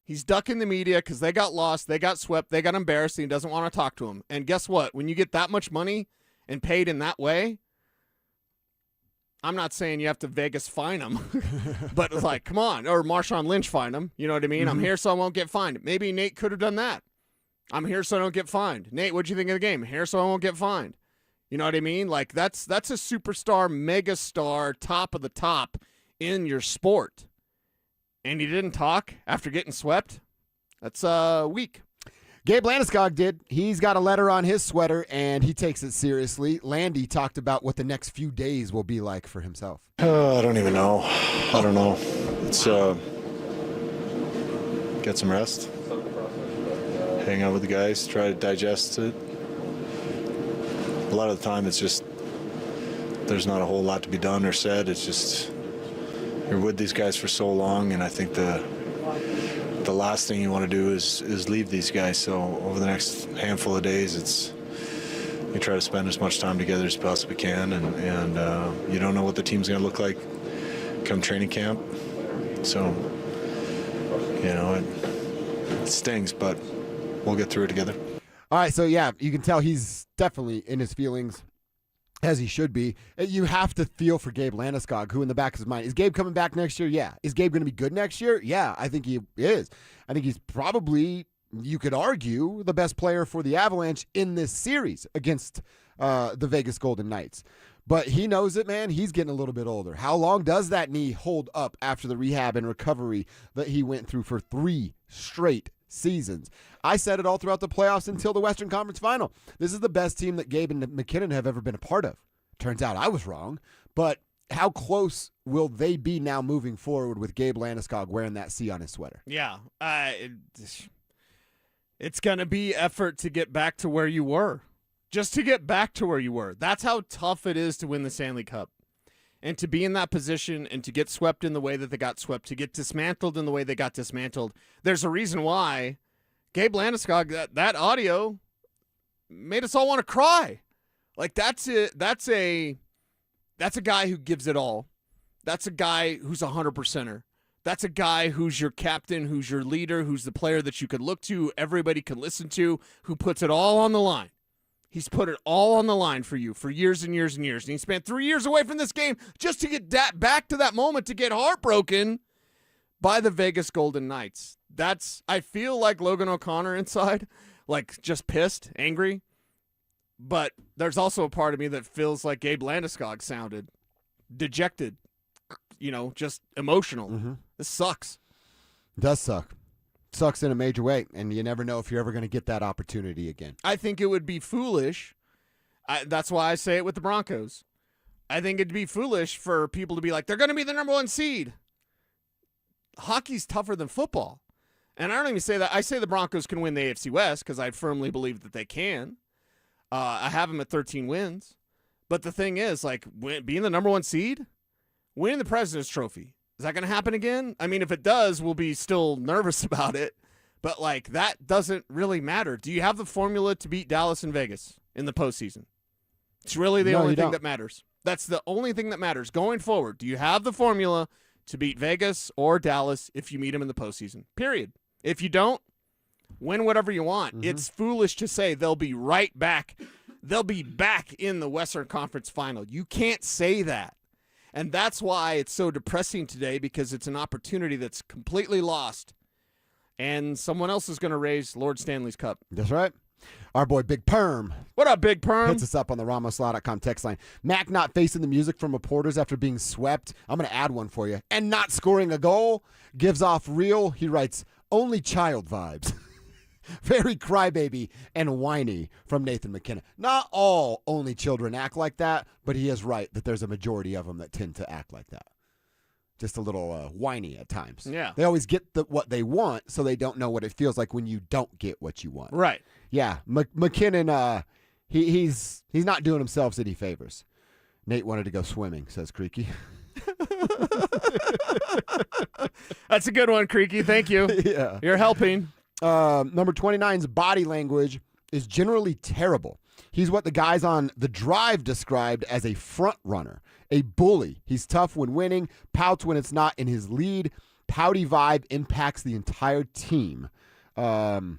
He's ducking the media because they got lost, they got swept, they got embarrassed, and he doesn't want to talk to them. And guess what? When you get that much money and paid in that way, I'm not saying you have to Vegas fine him, but it's like, come on, or Marshawn Lynch fine him. You know what I mean?
Mm-hmm.
I'm here so I won't get fined. Maybe Nate could have done that. I'm here so I don't get fined. Nate, what'd you think of the game? Here so I won't get fined. You know what I mean? Like that's a superstar, mega star, top of the top in your sport. And he didn't talk after getting swept? That's weak.
Gabe Landeskog did. He's got a letter on his sweater, and he takes it seriously. Landy talked about what the next few days will be like for himself.
I don't even know. I don't know. It's get some rest, hang out with the guys, try to digest it. A lot of the time, it's just there's not a whole lot to be done or said. It's just you're with these guys for so long, and I think the last thing you want to do is leave these guys. So over the next handful of days, you try to spend as much time together as you possibly can, and you don't know what the team's going to look like come training camp. So, it stings, but we'll get through it together.
All right, so yeah, you can tell he's definitely in his feelings.
As he should be. You have to feel for Gabe Landeskog, who in the back of his mind, is Gabe coming back next year? Yeah. Is Gabe going to be good next year? Yeah, I think he is. I think he's probably, you could argue, the best player for the Avalanche in this series against the Vegas Golden Knights. But he knows it, man. He's getting a little bit older. How long does that knee hold up after the rehab and recovery that he went through for 3 straight seasons? I said it all throughout the playoffs until the Western Conference Final. This is the best team that Gabe and McKinnon have ever been a part of. Turns out I was wrong, but how close will they be now moving forward with Gabe Landeskog wearing that C on his sweater?
Yeah. It's going to be effort to get back to where you were. Just to get back to where you were. That's how tough it is to win the Stanley Cup. And to be in that position and to get swept in the way that they got swept, to get dismantled in the way they got dismantled. There's a reason why Gabe Landeskog, that audio made us all want to cry. Like, that's it. That's a guy who gives it all. That's a guy who's 100%er. That's a guy who's your captain, who's your leader, who's the player that you could look to, everybody can listen to, who puts it all on the line. He's put it all on the line for you for years and years and years. And he spent 3 years away from this game just to get back to that moment, to get heartbroken by the Vegas Golden Knights. I feel like Logan O'Connor inside, like just pissed, angry. But there's also a part of me that feels like Gabe Landeskog sounded dejected, just emotional.
Mm-hmm.
This sucks.
It does suck. Sucks in a major way, and you never know if you're ever going to get that opportunity again.
I think it would be foolish. That's why I say it with the Broncos. I think it'd be foolish for people to be like, they're going to be the number 1 seed. Hockey's tougher than football. And I don't even say that. I say the Broncos can win the AFC West because I firmly believe that they can. I have them at 13 wins. But the thing is, like, being the number 1 seed, winning the President's Trophy, is that going to happen again? I mean, if it does, we'll be still nervous about it. But, like, that doesn't really matter. Do you have the formula to beat Dallas and Vegas in the postseason? It's really the only thing that matters. That's the only thing that matters going forward. Do you have the formula to beat Vegas or Dallas if you meet them in the postseason? Period. If you don't, win whatever you want. Mm-hmm. It's foolish to say they'll be right back. They'll be back in the Western Conference Final. You can't say that. And that's why it's so depressing today, because it's an opportunity that's completely lost. And someone else is going to raise Lord Stanley's Cup.
That's right. Our boy Big Perm.
What up, Big Perm?
Hits us up on the RamosLaw.com text line. Mac not facing the music from reporters after being swept. I'm going to add one for you. And not scoring a goal. Gives off real, he writes, only child vibes. Very crybaby and whiny from Nathan McKinnon. Not all only children act like that, but he is right that there's a majority of them that tend to act like that. Just a little whiny at times.
Yeah.
They always get what they want, so they don't know what it feels like when you don't get what you want.
Right.
Yeah. McKinnon, he's not doing himself any favors. Nate wanted to go swimming, says Creaky.
That's a good one, Creaky. Thank you.
Yeah.
You're helping.
Number 29's body language is generally terrible. He's what the guys on The Drive described as a front runner, a bully. He's tough when winning, pouts when it's not in his lead. Pouty vibe impacts the entire team. Bad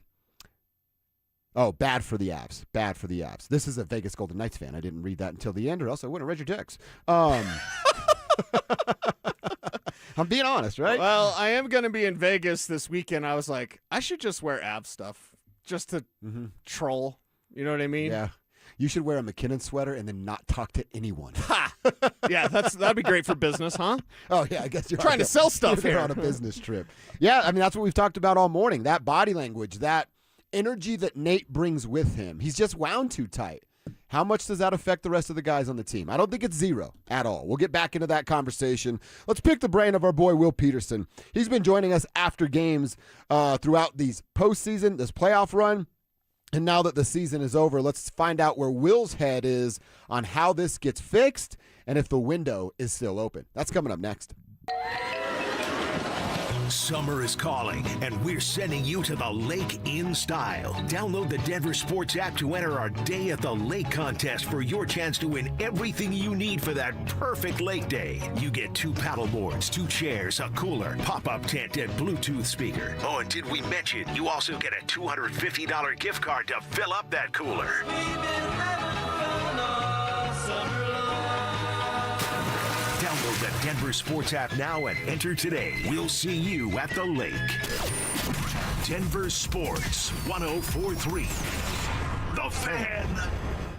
for the Avs. Bad for the Avs. This is a Vegas Golden Knights fan. I didn't read that until the end, or else I wouldn't have read your text. I'm being honest, right?
Well, I am going to be in Vegas this weekend. I was like, I should just wear Avs stuff just to troll. You know what I mean?
Yeah. You should wear a McKinnon sweater and then not talk to anyone.
Ha! Yeah, that'd be great for business, huh?
Oh, yeah, I guess you're
trying to sell stuff
you're
here.
on a business trip. Yeah, I mean, that's what we've talked about all morning. That body language, that energy that Nate brings with him. He's just wound too tight. How much does that affect the rest of the guys on the team? I don't think it's zero at all. We'll get back into that conversation. Let's pick the brain of our boy Will Peterson. He's been joining us after games throughout these postseason, this playoff run. And now that the season is over, let's find out where Will's head is on how this gets fixed and if the window is still open. That's coming up next.
Summer is calling, and we're sending you to the lake in style. Download the DenverSports app to enter our Day at the Lake contest for your chance to win everything you need for that perfect lake day. You get 2 paddle boards, 2 chairs, a cooler, pop-up tent, and Bluetooth speaker. Oh, and did we mention you also get a $250 gift card to fill up that cooler? Denver Sports app now and enter today. We'll see you at the lake. Denver Sports 104.3. The Fan.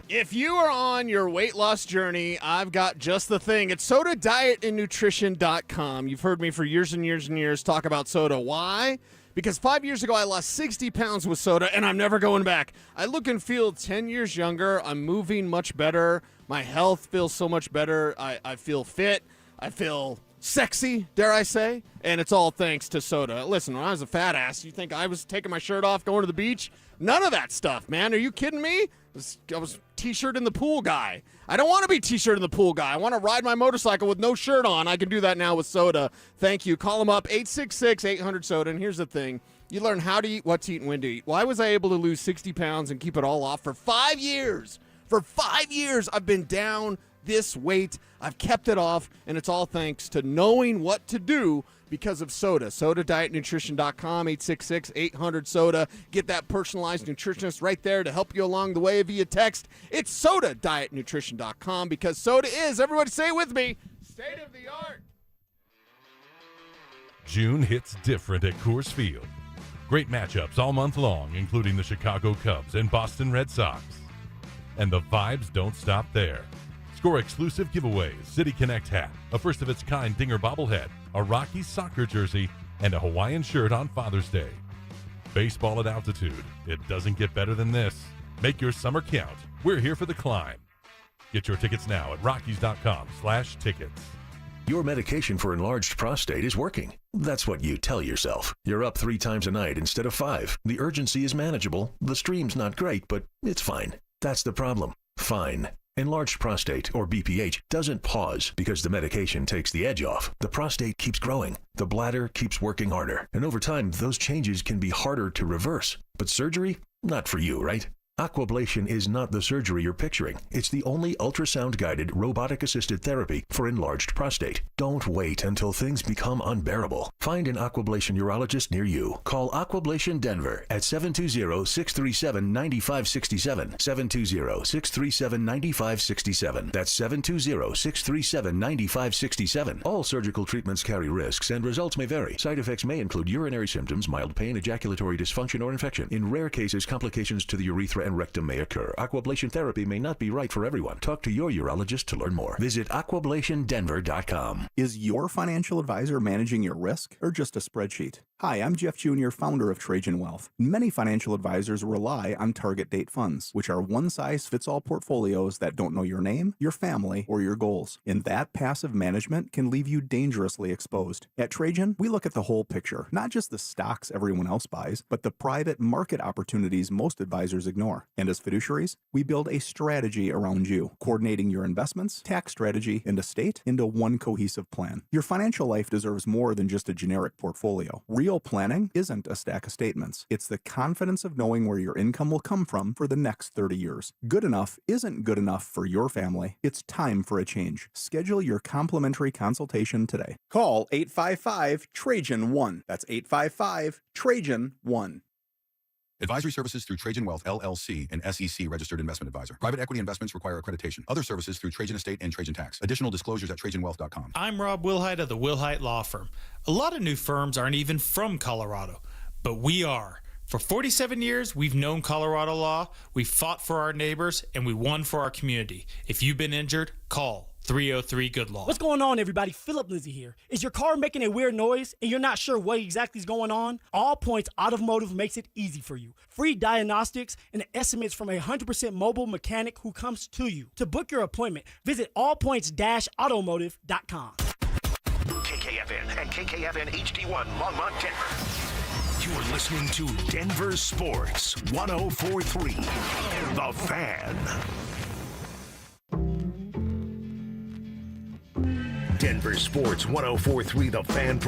If you are on your weight loss journey, I've got just the thing. It's SodaDietAndNutrition.com. You've heard me for years and years and years talk about soda. Why? Because 5 years ago, I lost 60 pounds with soda, and I'm never going back. I look and feel 10 years younger. I'm moving much better. My health feels so much better. I feel fit. I feel sexy, dare I say, and it's all thanks to soda. Listen, when I was a fat ass, you think I was taking my shirt off, going to the beach? None of that stuff, man. Are you kidding me? I was T-shirt in the pool guy. I don't want to be T-shirt in the pool guy. I want to ride my motorcycle with no shirt on. I can do that now with soda. Thank you. Call them up, 866-800-SODA. And here's the thing. You learn how to eat, what to eat, and when to eat. Why was I able to lose 60 pounds and keep it all off for 5 years? For 5 years, I've been down this weight. I've kept it off, and it's all thanks to knowing what to do because of soda. SodaDietNutrition.com, 866-800-SODA. Get that personalized nutritionist right there to help you along the way via text. It's SodaDietNutrition.com because soda is, everybody say it with me, state of the art.
June hits different at Coors Field. Great matchups all month long, including the Chicago Cubs and Boston Red Sox. And the vibes don't stop there. Score exclusive giveaways, City Connect hat, a first-of-its-kind Dinger bobblehead, a Rockies soccer jersey, and a Hawaiian shirt on Father's Day. Baseball at altitude. It doesn't get better than this. Make your summer count. We're here for the climb. Get your tickets now at Rockies.com/tickets.
Your medication for enlarged prostate is working. That's what you tell yourself. You're up 3 times a night instead of 5. The urgency is manageable. The stream's not great, but it's fine. That's the problem. Fine. Enlarged prostate, or BPH, doesn't pause because the medication takes the edge off. The prostate keeps growing. The bladder keeps working harder. And over time, those changes can be harder to reverse. But surgery? Not for you, right? Aquablation is not the surgery you're picturing. It's the only ultrasound-guided, robotic-assisted therapy for enlarged prostate. Don't wait until things become unbearable. Find an Aquablation urologist near you. Call Aquablation Denver at 720-637-9567. 720-637-9567. That's 720-637-9567. All surgical treatments carry risks, and results may vary. Side effects may include urinary symptoms, mild pain, ejaculatory dysfunction, or infection. In rare cases, complications to the urethra and rectum may occur. Aquablation therapy may not be right for everyone. Talk to your urologist to learn more. Visit aquablationdenver.com.
Is your financial advisor managing your risk or just a spreadsheet? Hi, I'm Jeff Jr., founder of Trajan Wealth. Many financial advisors rely on target date funds, which are one-size-fits-all portfolios that don't know your name, your family, or your goals. And that passive management can leave you dangerously exposed. At Trajan, we look at the whole picture, not just the stocks everyone else buys, but the private market opportunities most advisors ignore. And as fiduciaries, we build a strategy around you, coordinating your investments, tax strategy, and estate into one cohesive plan. Your financial life deserves more than just a generic portfolio. Real planning isn't a stack of statements. It's the confidence of knowing where your income will come from for the next 30 years. Good enough isn't good enough for your family. It's time for a change. Schedule your complimentary consultation today. Call 855-TRAJAN-1. That's 855-TRAJAN-1.
Advisory services through Trajan Wealth, LLC, an SEC registered investment advisor. Private equity investments require accreditation. Other services through Trajan Estate and Trajan Tax. Additional disclosures at TrajanWealth.com.
I'm Rob Wilhite of the Wilhite Law Firm. A lot of new firms aren't even from Colorado, but we are. For 47 years, we've known Colorado law, we've fought for our neighbors, and we won for our community. If you've been injured, call 303 Good Law.
What's going on, everybody? Philip Lizzie here. Is your car making a weird noise and you're not sure what exactly is going on? All Points Automotive makes it easy for you. Free diagnostics and estimates from a 100% mobile mechanic who comes to you. To book your appointment, visit allpoints-automotive.com.
KKFN and KKFN HD1 Longmont, Denver. You're listening to Denver Sports 104.3. The Fan. Denver Sports 104.3 The Fan.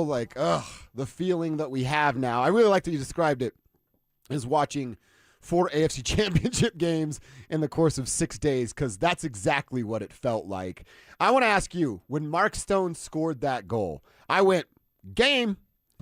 like, the feeling that we have now. I really like that you described it as watching 4 AFC Championship games in the course of 6 days, because that's exactly what it felt like. I want to ask you, when Mark Stone scored that goal, I went, game,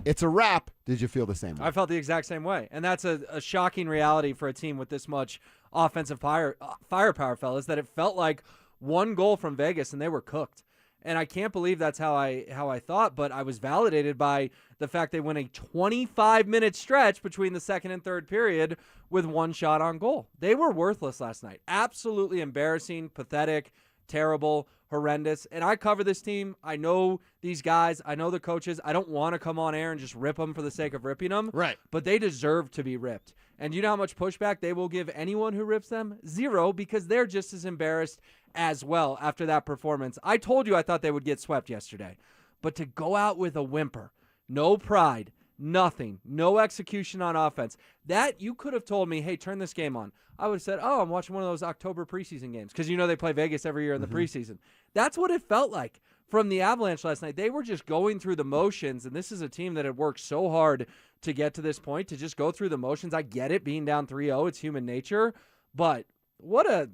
it's a wrap. Did you feel the same way?
I felt the exact same way, and that's a shocking reality for a team with this much offensive firepower, fellas, that it felt like one goal from Vegas and they were cooked. And I can't believe that's how I thought, but I was validated by the fact they went a 25-minute stretch between the second and third period with one shot on goal. They were worthless last night. Absolutely embarrassing, pathetic, terrible, horrendous. And I cover this team. I know these guys. I know the coaches. I don't want to come on air and just rip them for the sake of ripping them.
Right.
But they deserve to be ripped. And you know how much pushback they will give anyone who rips them? Zero, because they're just as embarrassed as well after that performance. I told you I thought they would get swept yesterday. But to go out with a whimper, no pride, nothing, no execution on offense, that you could have told me, hey, turn this game on. I would have said, oh, I'm watching one of those October preseason games, because you know they play Vegas every year in the preseason. That's what it felt like from the Avalanche last night. They were just going through the motions, and this is a team that had worked so hard to get to this point, to just go through the motions. I get it, being down 3-0, it's human nature, but what a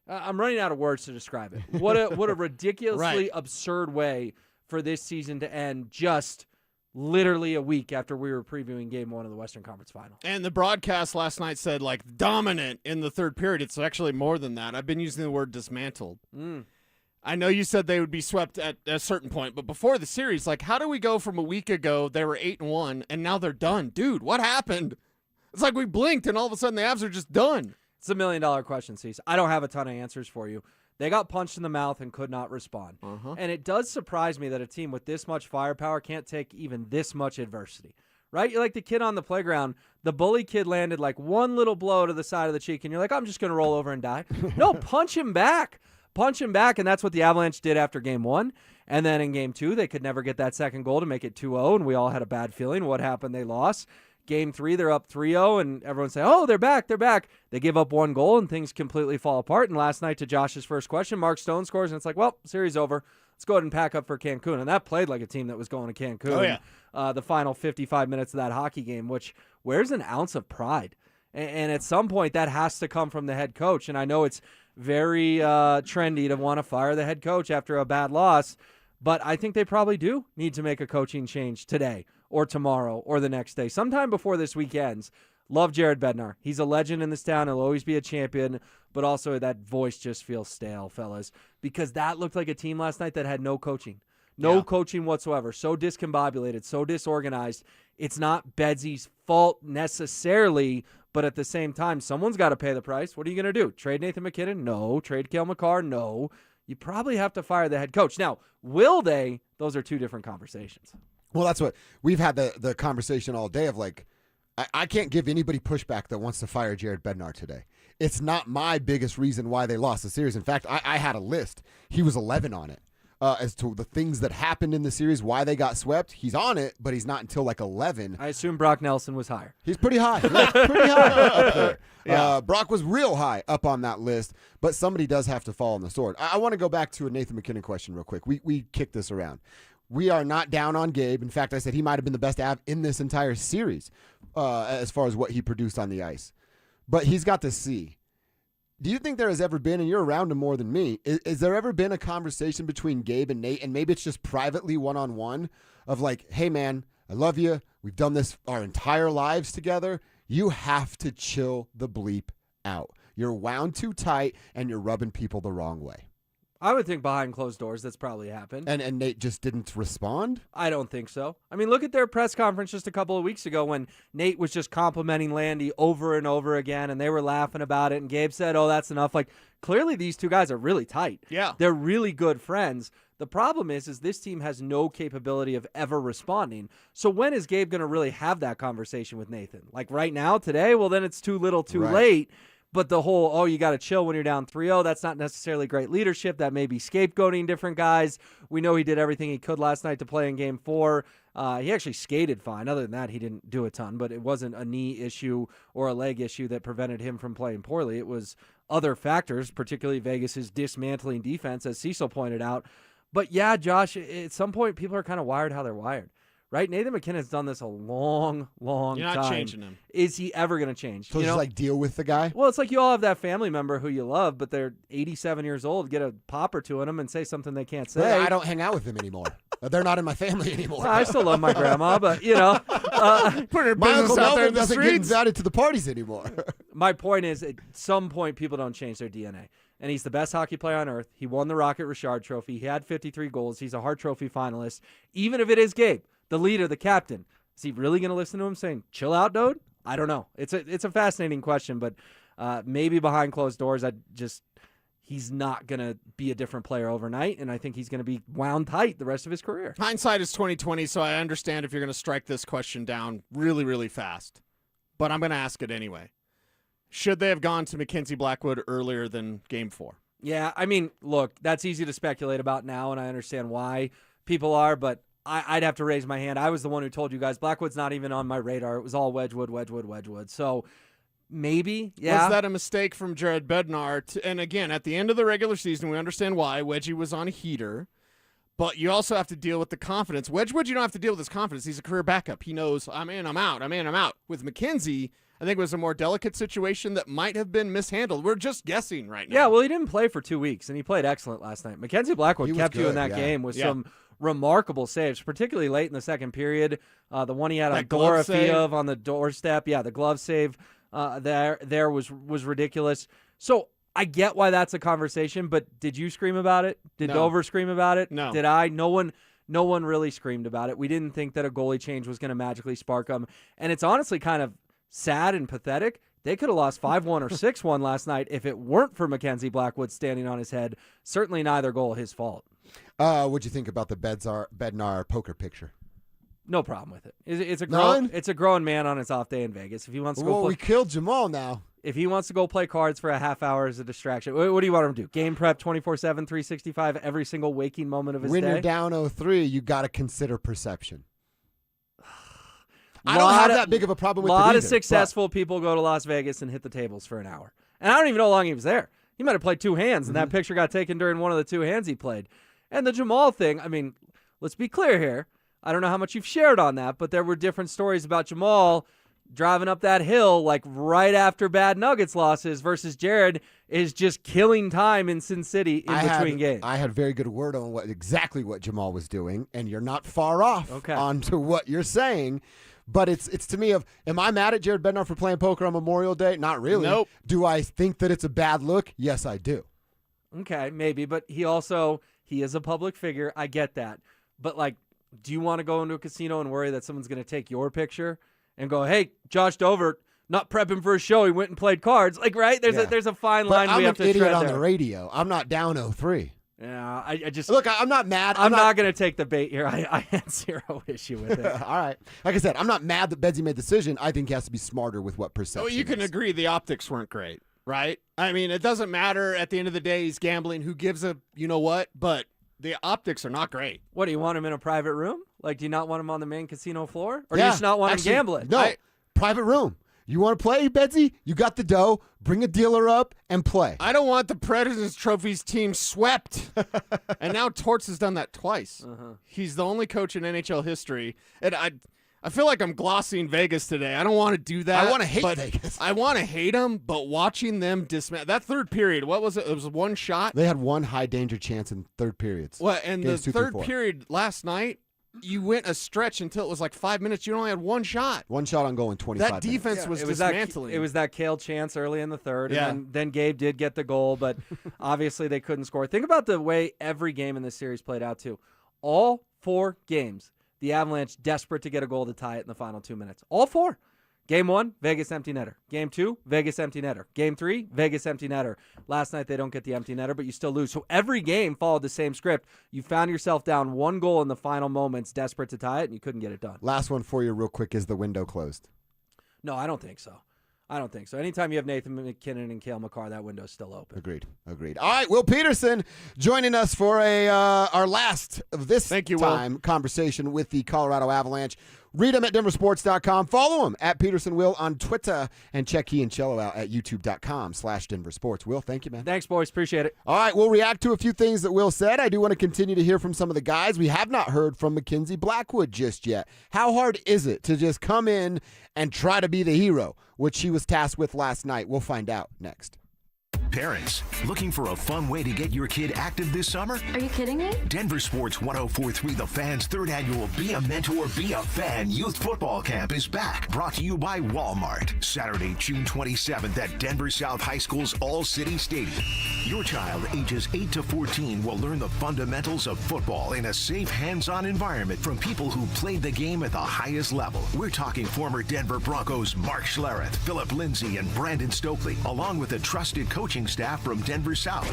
I'm running out of words to describe it. What a ridiculously absurd way for this season to end, just literally a week after we were previewing Game 1 of the Western Conference Final.
And the broadcast last night said, like, dominant in the third period. It's actually more than that. I've been using the word dismantled. I know you said they would be swept at a certain point, but before the series, like, how do we go from a week ago, they were 8-1, and now they're done? Dude, what happened? It's like we blinked, and all of a sudden the Avs are just done.
It's $1 million question, Cecil. I don't have a ton of answers for you. They got punched in the mouth and could not respond. And it does surprise me that a team with this much firepower can't take even this much adversity, right? You're like the kid on the playground. The bully kid landed like one little blow to the side of the cheek, and you're like, I'm just going to roll over and die. No, punch him back. Punch him back, and that's what the Avalanche did after Game 1. And then in Game 2, they could never get that second goal to make it 2-0, and we all had a bad feeling. What happened? They lost. Game 3, they're up 3-0, and everyone say, oh, they're back, they're back. They give up one goal, and things completely fall apart. And last night, to Josh's first question, Mark Stone scores, and it's like, well, series over. Let's go ahead and pack up for Cancun. And that played like a team that was going to Cancun.
Oh, yeah.
The final 55 minutes of that hockey game, which, where's an ounce of pride? And at some point, that has to come from the head coach. And I know it's very trendy to want to fire the head coach after a bad loss, but I think they probably do need to make a coaching change today or tomorrow or the next day, sometime before this week ends. Love Jared Bednar. He's a legend in this town. He'll always be a champion, but also that voice just feels stale, fellas, because that looked like a team last night that had no coaching. No coaching whatsoever. So discombobulated, so disorganized. It's not Bedsy's fault necessarily, but at the same time, someone's got to pay the price. What are you going to do? Trade Nathan McKinnon? No. Trade Cale Makar? No. You probably have to fire the head coach. Now, will they? Those are two different conversations.
Well, that's what we've had the conversation all day of, like, I can't give anybody pushback that wants to fire Jared Bednar today. It's not my biggest reason why they lost the series. In fact, I had a list. He was 11 on it as to the things that happened in the series, why they got swept. He's on it, but he's not until like 11.
I assume Brock Nelson was higher.
He's pretty high. Pretty high up there. Yeah. Brock was real high up on that list, but somebody does have to fall on the sword. I want to go back to a Nathan McKinnon question real quick. We kicked this around. We are not down on Gabe. In fact, I said he might have been the best Av in this entire series as far as what he produced on the ice. But he's got to see. Do you think there has ever been, and you're around him more than me, is there ever been a conversation between Gabe and Nate, and maybe it's just privately one-on-one, of like, hey, man, I love you. We've done this our entire lives together. You have to chill the bleep out. You're wound too tight, and you're rubbing people the wrong way.
I would think behind closed doors that's probably happened.
And Nate just didn't respond?
I don't think so. I mean, look at their press conference just a couple of weeks ago when Nate was just complimenting Landy over and over again, and they were laughing about it, and Gabe said, oh, that's enough. Like, clearly these two guys are really tight.
Yeah.
They're really good friends. The problem is this team has no capability of ever responding. So when is Gabe going to really have that conversation with Nathan? Like right now, today? Well, then it's too little too late. But the whole, oh, you got to chill when you're down 3-0, that's not necessarily great leadership. That may be scapegoating different guys. We know he did everything he could last night to play in Game 4. He actually skated fine. Other than that, he didn't do a ton. But it wasn't a knee issue or a leg issue that prevented him from playing poorly. It was other factors, particularly Vegas's dismantling defense, as Cecil pointed out. But, yeah, Josh, at some point, people are kind of wired how they're wired. right? Nathan McKinnon's done this a long time.
You're not changing him.
Is he ever going to change?
So just like deal with the guy?
Well, it's like you all have that family member who you love, but they're 87 years old. Get a pop or two in them and say something they can't say.
Hey, I don't hang out with them anymore. They're not in my family anymore.
Well, I still love my grandma, but,
Put her
my
business
Uncle
out there
Melvin
in the
doesn't get
streets.
invited to the parties anymore.
My point is, at some point, people don't change their DNA. And he's the best hockey player on earth. He won the Rocket Richard Trophy. He had 53 goals. He's a Hart Trophy finalist. Even if it is Gabe, the leader, the captain, is he really going to listen to him saying, chill out, dude? I don't know. It's a fascinating question, but maybe behind closed doors, he's not going to be a different player overnight, and I think he's going to be wound tight the rest of his career.
Hindsight is 20/20, so I understand if you're going to strike this question down really, really fast. But I'm going to ask it anyway. Should they have gone to Mackenzie Blackwood earlier than Game 4?
Yeah, I mean, look, that's easy to speculate about now, and I understand why people are, but I'd have to raise my hand. I was the one who told you guys Blackwood's not even on my radar. It was all Wedgwood. So maybe, yeah.
Was that a mistake from Jared Bednar? And again, at the end of the regular season, we understand why. Wedgie was on a heater. But you also have to deal with the confidence. Wedgwood, you don't have to deal with his confidence. He's a career backup. He knows, I'm in, I'm out, I'm in, I'm out. With McKenzie, I think it was a more delicate situation that might have been mishandled. We're just guessing right now.
Yeah, well, he didn't play for 2 weeks, and he played excellent last night. Mackenzie Blackwood kept you in that game with some remarkable saves, particularly late in the second period. The one he had on Dorofeev on the doorstep. Yeah, the glove save there was ridiculous. So I get why that's a conversation, but did you scream about it? Did Dover scream about it?
No.
Did I? No one really screamed about it. We didn't think that a goalie change was going to magically spark them. And it's honestly kind of sad and pathetic. They could have lost 5-1 or 6-1 last night if it weren't for Mackenzie Blackwood standing on his head. Certainly neither goal his fault.
What'd you think about the Bednar poker picture?
No problem with it. It's a grown man on his off day in Vegas. If he wants to go,
we killed Jamal now.
If he wants to go play cards for a half hour as a distraction, what do you want him to do? Game prep 24/7, 365, every single waking moment of his day.
When you're down 0-3, you got to consider perception. I don't have that big of a problem with it either.
A lot of successful people go to Las Vegas and hit the tables for an hour. And I don't even know how long he was there. He might have played two hands, and that picture got taken during one of the two hands he played. And the Jamal thing, I mean, let's be clear here. I don't know how much you've shared on that, but there were different stories about Jamal driving up that hill like right after bad Nuggets losses versus Jared is just killing time in Sin City in between games.
I had very good word on exactly what Jamal was doing, and you're not far off onto what you're saying. But it's to me of, am I mad at Jared Bednar for playing poker on Memorial Day? Not really.
Nope.
Do I think that it's a bad look? Yes, I do.
Okay, maybe. But he is a public figure. I get that. But, like, do you want to go into a casino and worry that someone's going to take your picture and go, hey, Josh Dover, not prepping for a show. He went and played cards. Like, right? There's a fine line we have to tread.
I'm an idiot on the radio. I'm not down 0-3.
Yeah, I just
look. I'm not mad.
I'm not going to take the bait here. I had zero issue with it.
All right, like I said, I'm not mad that Bedsy made the decision. I think he has to be smarter with what perception.
Oh, you can agree the optics weren't great, right? I mean, it doesn't matter at the end of the day. He's gambling. Who gives a you know what? But the optics are not great.
What, do you want him in a private room? Like, do you not want him on the main casino floor, or do you just not want him gambling?
No, private room. You want to play, Bedsy? You got the dough. Bring a dealer up and play.
I don't want the President's Trophies team swept. And now Torts has done that twice. He's the only coach in NHL history. And I feel like I'm glossing Vegas today. I don't want to do that.
I want to hate Vegas.
I want to hate them, but watching them dismantle. That third period, what was it? It was one shot?
They had one high-danger chance in third periods.
What? And the third period last night, you went a stretch until it was like 5 minutes. You only had one shot.
One shot on goal in 25
minutes. That defense was dismantling.
It was that Kale chance early in the third, and then Gabe did get the goal, but obviously they couldn't score. Think about the way every game in this series played out, too. All 4 games, the Avalanche desperate to get a goal to tie it in the final 2 minutes. All 4. Game 1, Vegas empty netter. Game 2, Vegas empty netter. Game 3, Vegas empty netter. Last night they don't get the empty netter, but you still lose. So every game followed the same script. You found yourself down 1 goal in the final moments, desperate to tie it, and you couldn't get it done.
Last one for you real quick. Is the window closed?
No, I don't think so. Anytime you have Nathan McKinnon and Cale Makar, that window's still open.
Agreed. All right, Will Peterson joining us for our last of this conversation with the Colorado Avalanche.
Read him at DenverSports.com. Follow him at Peterson Will on Twitter. And check he and Cello out at YouTube.com/DenverSports. Will, thank you, man.
Thanks, boys. Appreciate it.
All right, we'll react to a few things that Will said. I do want to continue to hear from some of the guys. We have not heard from Mackenzie Blackwood just yet. How hard is it to just come in and try to be the hero, which she was tasked with last night? We'll find out next.
Parents, looking for a fun way to get your kid active this summer?
Are you kidding me?
Denver Sports 104.3 The Fan's third annual Be a Mentor, Be a Fan Youth Football Camp is back. Brought to you by Walmart. Saturday, June 27th at Denver South High School's All-City Stadium. Your child, ages 8 to 14, will learn the fundamentals of football in a safe, hands-on environment from people who played the game at the highest level. We're talking former Denver Broncos Mark Schlereth, Philip Lindsay, and Brandon Stokely, along with a trusted coaching staff from Denver South.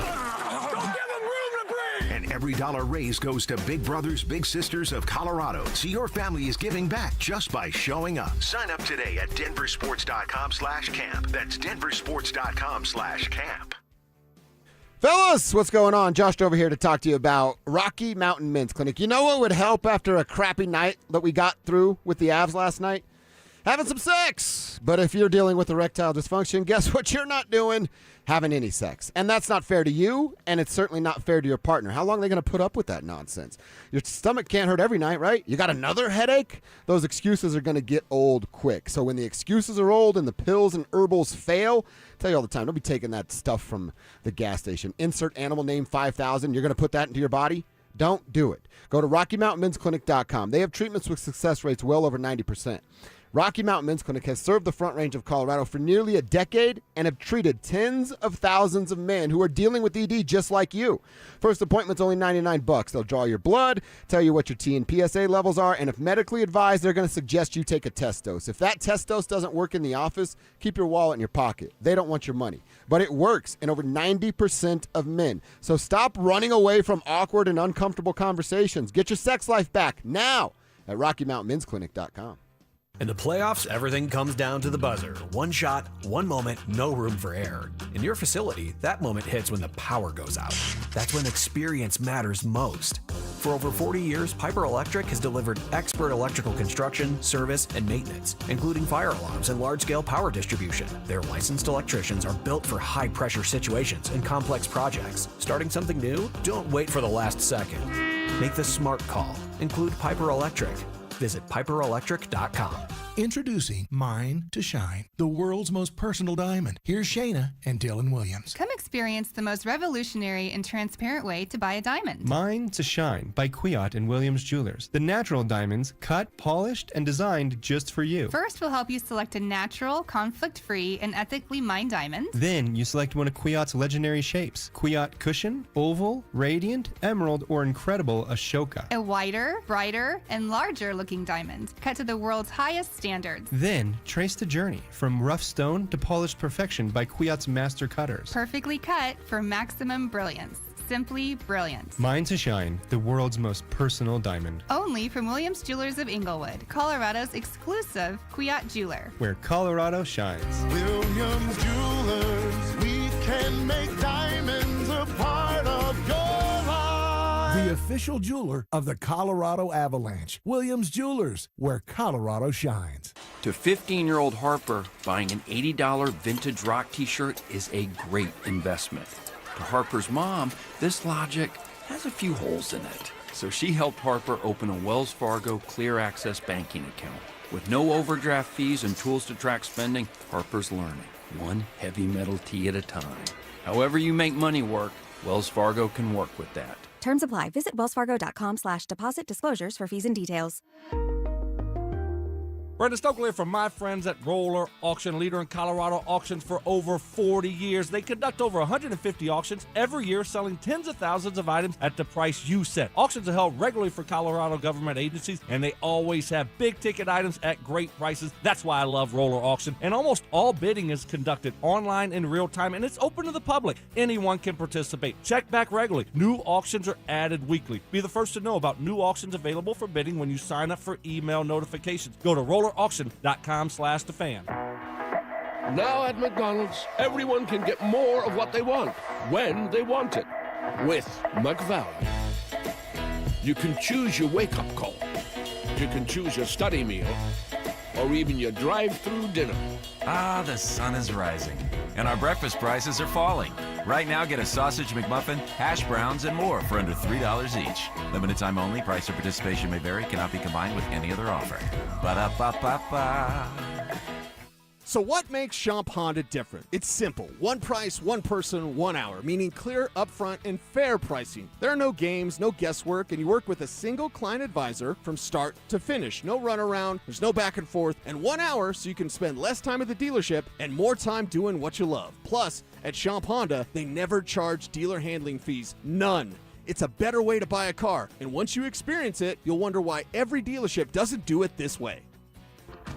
And every dollar raised goes to Big Brothers Big Sisters of Colorado. So your family is giving back just by showing up. Sign up today at DenverSports.com/camp. That's DenverSports.com/camp.
Fellas, what's going on? Josh over here to talk to you about Rocky Mountain Men's Clinic. You know what would help after a crappy night that we got through with the Avs last night? Having some sex. But if you're dealing with erectile dysfunction, guess what you're not doing? Having any sex. And that's not fair to you, and it's certainly not fair to your partner. How long are they going to put up with that nonsense? Your stomach can't hurt every night, right? You got another headache? Those excuses are going to get old quick. So when the excuses are old and the pills and herbals fail, I tell you all the time, don't be taking that stuff from the gas station. Insert animal name 5000. You're going to put that into your body? Don't do it. Go to RockyMountainMen'sClinic.com. They have treatments with success rates well over 90%. Rocky Mountain Men's Clinic has served the Front Range of Colorado for nearly a decade and have treated tens of thousands of men who are dealing with ED just like you. First appointment's only $99. They'll draw your blood, tell you what your T and PSA levels are, and if medically advised, they're going to suggest you take a test dose. If that test dose doesn't work in the office, keep your wallet in your pocket. They don't want your money. But it works in over 90% of men. So stop running away from awkward and uncomfortable conversations. Get your sex life back now at RockyMountainMen'sClinic.com.
In the playoffs, everything comes down to the buzzer. One shot, one moment, no room for error. In your facility, that moment hits when the power goes out. That's when experience matters most. For over 40 years, Piper Electric has delivered expert electrical construction, service, and maintenance, including fire alarms and large-scale power distribution. Their licensed electricians are built for high-pressure situations and complex projects. Starting something new? Don't wait for the last second. Make the smart call. Include Piper Electric. Visit PiperElectric.com.
Introducing Mine to Shine, the world's most personal diamond. Here's Shayna and Dylan Williams.
Come experience the most revolutionary and transparent way to buy a diamond.
Mine to Shine by Kwiat and Williams Jewelers. The natural diamonds cut, polished, and designed just for you.
First, we'll help you select a natural, conflict-free, and ethically mined diamond.
Then you select one of Kwiat's legendary shapes. Kwiat Cushion, Oval, Radiant, Emerald, or Incredible Ashoka.
A wider, brighter, and larger looking diamond, cut to the world's highest standards.
Then trace the journey from rough stone to polished perfection by Kwiat's master cutters.
Perfectly cut for maximum brilliance. Simply brilliant.
Mine to Shine, the world's most personal diamond.
Only from Williams Jewelers of Inglewood, Colorado's exclusive Kwiat jeweler.
Where Colorado shines.
Williams Jewelers, we can make diamonds a part of your life.
The official jeweler of the Colorado Avalanche. Williams Jewelers, where Colorado shines.
To 15-year-old Harper, buying an $80 vintage rock t-shirt is a great investment. To Harper's mom, this logic has a few holes in it. So she helped Harper open a Wells Fargo Clear Access banking account. With no overdraft fees and tools to track spending, Harper's learning, one heavy metal tee at a time. However you make money work, Wells Fargo can work with that.
Terms apply. Visit wellsfargo.com/deposit disclosures for fees and details.
Brandon Stokely from my friends at Roller Auction, leader in Colorado auctions for over 40 years. They conduct over 150 auctions every year, selling tens of thousands of items at the price you set. Auctions are held regularly for Colorado government agencies, and they always have big-ticket items at great prices. That's why I love Roller Auction. And almost all bidding is conducted online in real time, and it's open to the public. Anyone can participate. Check back regularly. New auctions are added weekly. Be the first to know about new auctions available for bidding when you sign up for email notifications. Go to rollerauction.com/thefan.
Now at McDonald's, everyone can get more of what they want, when they want it, with McValue. You can choose your wake-up call. You can choose your study meal or even your drive-through dinner.
Ah, the sun is rising, and our breakfast prices are falling. Right now, get a sausage McMuffin, hash browns, and more for under $3 each. Limited time only. Price or participation may vary. Cannot be combined with any other offer. Ba-da-ba-ba-ba.
So what makes Champ Honda different? It's simple. One price, one person, 1 hour, meaning clear, upfront, and fair pricing. There are no games, no guesswork, and you work with a single client advisor from start to finish. No runaround, there's no back and forth, and 1 hour so you can spend less time at the dealership and more time doing what you love. Plus, at Champ Honda, they never charge dealer handling fees. None. It's a better way to buy a car, and once you experience it, you'll wonder why every dealership doesn't do it this way.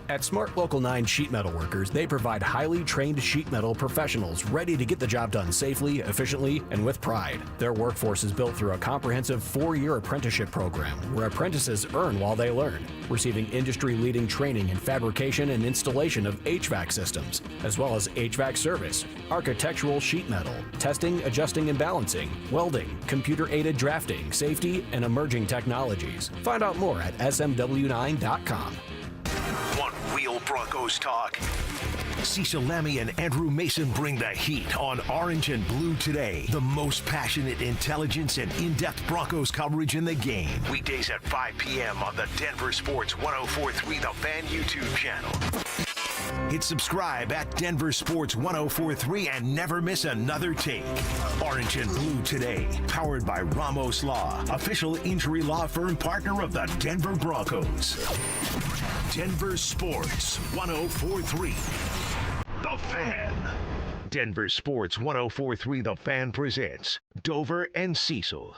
At Smart Local 9 Sheet Metal Workers, they provide highly trained sheet metal professionals ready to get the job done safely, efficiently, and with pride. Their workforce is built through a comprehensive 4-year apprenticeship program where apprentices earn while they learn, receiving industry-leading training in fabrication and installation of HVAC systems, as well as HVAC service, architectural sheet metal, testing, adjusting, and balancing, welding, computer-aided drafting, safety, and emerging technologies. Find out more at smw9.com.
Want real Broncos talk? Cecil Lammy and Andrew Mason bring the heat on Orange and Blue Today. The most passionate intelligence and in-depth Broncos coverage in the game. Weekdays at 5 p.m. on the Denver Sports 104.3 The Fan YouTube channel. Hit subscribe at Denver Sports 104.3 and never miss another take. Orange and Blue Today, powered by Ramos Law, official injury law firm partner of the Denver Broncos. Denver Sports 104.3 The Fan. Denver Sports 104.3 The Fan presents Dover and Cecil.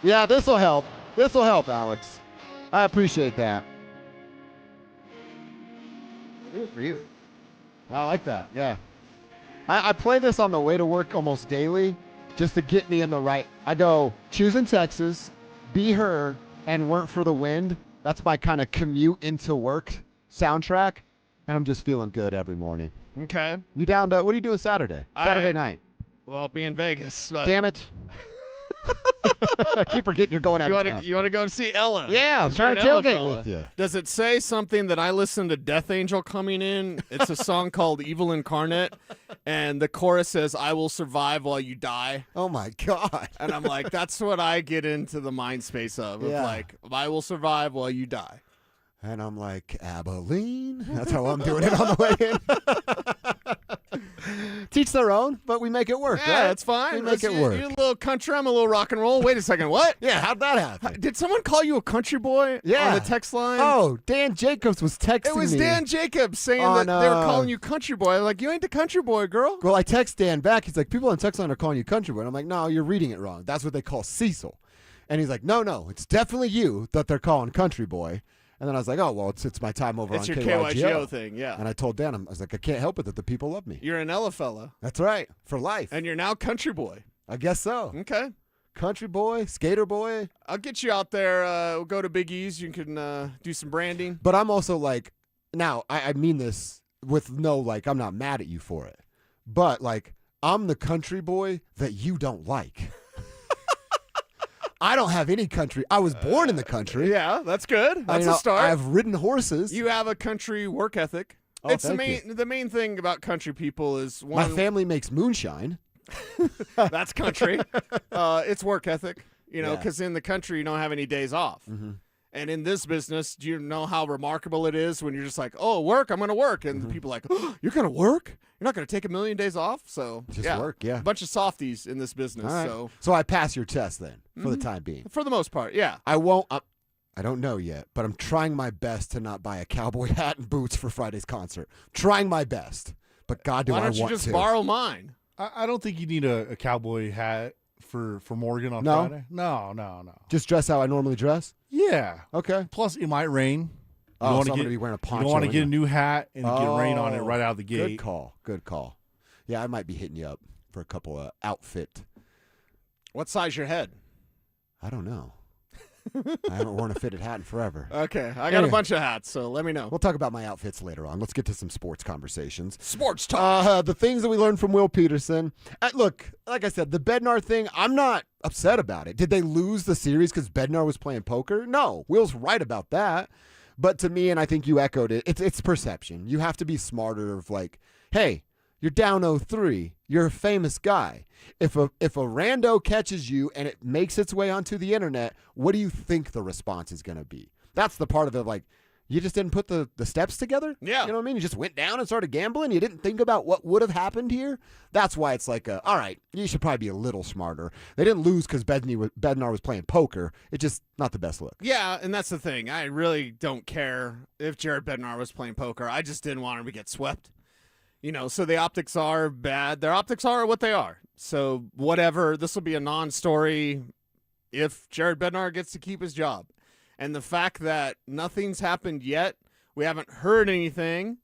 Yeah, this will help. This will help, Alex. I appreciate that. I like that, yeah. I play this on the way to work almost daily just to get me in the right. I go, choosing Texas, Be Her, and Weren't for the Wind. That's my kind of commute into work soundtrack, and I'm just feeling good every morning.
Okay.
You down to, what are you doing Saturday? Saturday night.
Well, I'll be in Vegas. But
Damn it. I keep forgetting you're going out of town.
You want to go and see Ella?
Yeah, I'm trying to tailgate with you.
Does it say something that I listened to Death Angel coming in? It's a song called Evil Incarnate, and the chorus says, I will survive while you die.
Oh, my God.
And I'm like, that's what I get into the mind space of.
Yeah.
Like, I will survive while you die.
And I'm like, Abilene. That's how I'm doing it on the way in. Teach their own, but we make it work.
Yeah,
right?
that's fine.
We make it work.
You're a little country, I'm a little rock and roll. Wait a second, what?
Yeah, how'd that happen?
Did someone call you a country boy on the text line?
Oh, Dan Jacobs was texting me.
It was Dan Jacobs saying that they were calling you country boy. I'm like, you ain't the country boy, girl.
Well, I text Dan back. He's like, people on text line are calling you country boy. And I'm like, no, you're reading it wrong. That's what they call Cecil. And he's like, no, it's definitely you that they're calling country boy. And then I was like, oh, well, it's my time over
It's
on
your
KYGO.
KYGO thing, yeah.
And I told Dan, I was like, I can't help it that the people love me.
You're an Ella fella.
That's right, for life.
And you're now country boy.
I guess so.
Okay.
Country boy, skater boy.
I'll get you out there. We'll go to Big E's. You can do some branding.
But I'm also like, now, I mean this with no, like, I'm not mad at you for it. But, like, I'm the country boy that you don't like. I don't have any country. I was born in the country.
Yeah, that's good. That's a start.
I've ridden horses.
You have a country work ethic.
Oh,
it's
thank
the main thing about country people is one.
My family makes moonshine.
That's country. It's work ethic. You know,
Yeah.
because in the country you don't have any days off.
Mm-hmm.
And in this business, do you know how remarkable it is when you're just like, oh, work, I'm going to work. And the people are like, oh, you're going to work? You're not going to take 1,000,000 days off? So,
Just work, yeah.
A bunch of softies in this business.
All right. So I pass your test then, for the time being.
For the most part, yeah.
I won't. I don't know yet, but I'm trying my best to not buy a cowboy hat and boots for Friday's concert. Trying my best. But God, do I
Why
want
don't
to.
you just borrow mine?
I don't think you need a cowboy hat for Morgan on
No?
Friday. No.
Just dress how I normally dress?
Yeah.
Okay.
Plus, it might rain.
Oh,
wanna
so I'm going to be wearing a poncho.
You don't want to get a
anyway.
new hat and get rain on it right out of the gate.
Good call. Yeah, I might be hitting you up for a couple of outfit.
What size your head?
I don't know. I haven't worn a fitted hat in forever.
Okay, I got a bunch of hats, so let me know.
We'll talk about my outfits later on. Let's get to some sports conversations.
Sports talk.
The things that we learned from Will Peterson. Look, like I said, the Bednar thing, I'm not upset about it. Did they lose the series because Bednar was playing poker? No. Will's right about that. But to me, and I think you echoed it, it's perception. You have to be smarter of like, hey, you're down 0-3. You're a famous guy. If a rando catches you and it makes its way onto the internet, what do you think the response is going to be? That's the part of it, like, you just didn't put the steps together?
Yeah.
You know what I mean? You just went down and started gambling? You didn't think about what would have happened here? That's why it's like, all right, you should probably be a little smarter. They didn't lose because Bednar was playing poker. It's just not the best look.
Yeah, and that's the thing. I really don't care if Jared Bednar was playing poker. I just didn't want him to get swept. You know, so the optics are bad. Their optics are what they are. So whatever, this will be a non-story if Jared Bednar gets to keep his job. And the fact that nothing's happened yet, we haven't heard anything,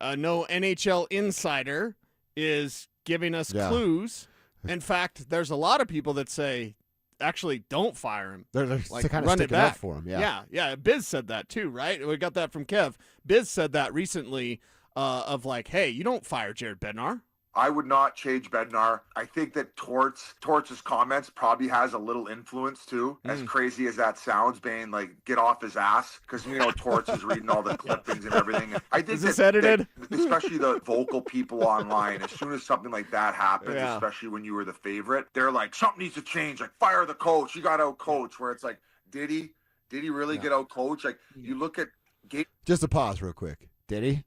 no NHL insider is giving us clues. In fact, there's a lot of people that say, actually, don't fire him.
They're
like,
kind of
run it
sticking
back
up for him. Yeah.
Yeah. Biz said that too, right? We got that from Kev. Biz said that recently of like, hey, you don't fire Jared Bednar.
I would not change Bednar. I think that Torts' comments probably has a little influence too. As crazy as that sounds, being like, get off his ass, because Torts is reading all the clippings and everything. I think
is this edited?
Especially the vocal people online, as soon as something like that happens, especially when you were the favorite, they're like, something needs to change. Like, fire the coach. You got out coach. Where it's like, did he really get out coach? Like, you look at
Just a pause real quick. Did he?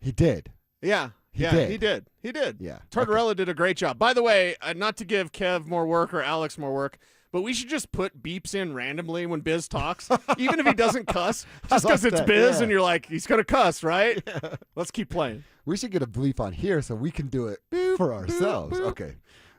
He did.
Yeah. He did.
Yeah.
Tortorella did a great job. By the way, not to give Kev more work or Alex more work, but we should just put beeps in randomly when Biz talks, even if he doesn't cuss, just because it's Biz and you're like, he's going to cuss, right? Yeah. Let's keep playing.
We should get a bleep on here so we can do it for ourselves. Okay.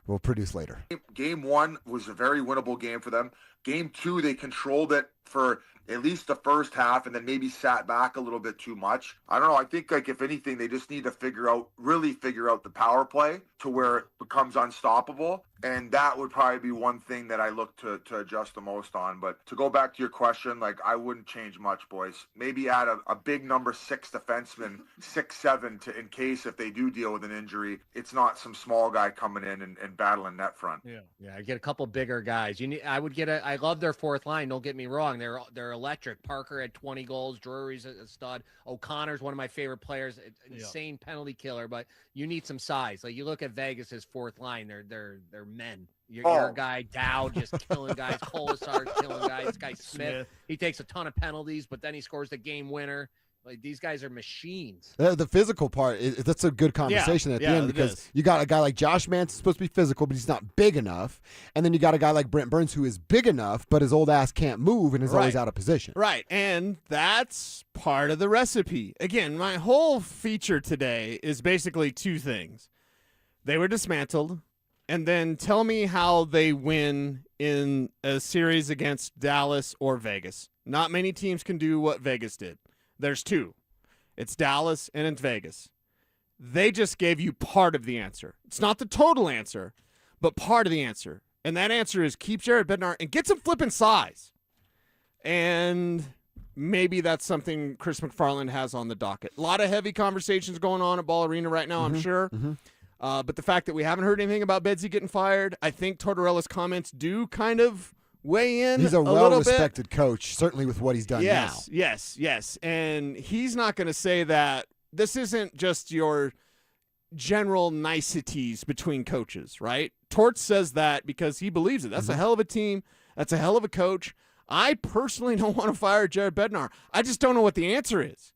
We'll produce later.
Game 1 was a very winnable game for them. Game 2, they controlled it for at least the first half and then maybe sat back a little bit too much. I don't know. I think, like, if anything, they just need to really figure out the power play to where it becomes unstoppable. And that would probably be one thing that I look to adjust the most on. But to go back to your question, like, I wouldn't change much, boys. Maybe add a big number 6 defenseman, 6'7", in case if they do deal with an injury, it's not some small guy coming in and battling net front.
Yeah. I get a couple bigger guys. I love their fourth line. Don't get me wrong. They're electric. Parker had 20 goals. Drury's a stud. O'Connor's one of my favorite players. Insane penalty killer. But you need some size. Like, you look at Vegas's fourth line. They're men. Your guy Dow just killing guys. Kolasar's killing guys. This guy Smith, he takes a ton of penalties, but then he scores the game winner. Like, these guys are machines.
The physical part, that's a good conversation at the end, because you got a guy like Josh Manson supposed to be physical, but he's not big enough. And then you got a guy like Brent Burns who is big enough, but his old ass can't move and is always out of position.
Right, and that's part of the recipe. Again, my whole feature today is basically two things. They were dismantled, and then tell me how they win in a series against Dallas or Vegas. Not many teams can do what Vegas did. There's two. It's Dallas and it's Vegas. They just gave you part of the answer. It's not the total answer, but part of the answer. And that answer is keep Jared Bednar and get some flipping size. And maybe that's something Chris McFarland has on the docket. A lot of heavy conversations going on at Ball Arena right now, I'm sure. But the fact that we haven't heard anything about Bedsy getting fired, I think Tortorella's comments do kind of weigh in.
He's a well-respected coach, certainly with what he's done now.
Yes. And he's not going to say that. This isn't just your general niceties between coaches, right? Torts says that because he believes it. That's a hell of a team. That's a hell of a coach. I personally don't want to fire Jared Bednar. I just don't know what the answer is.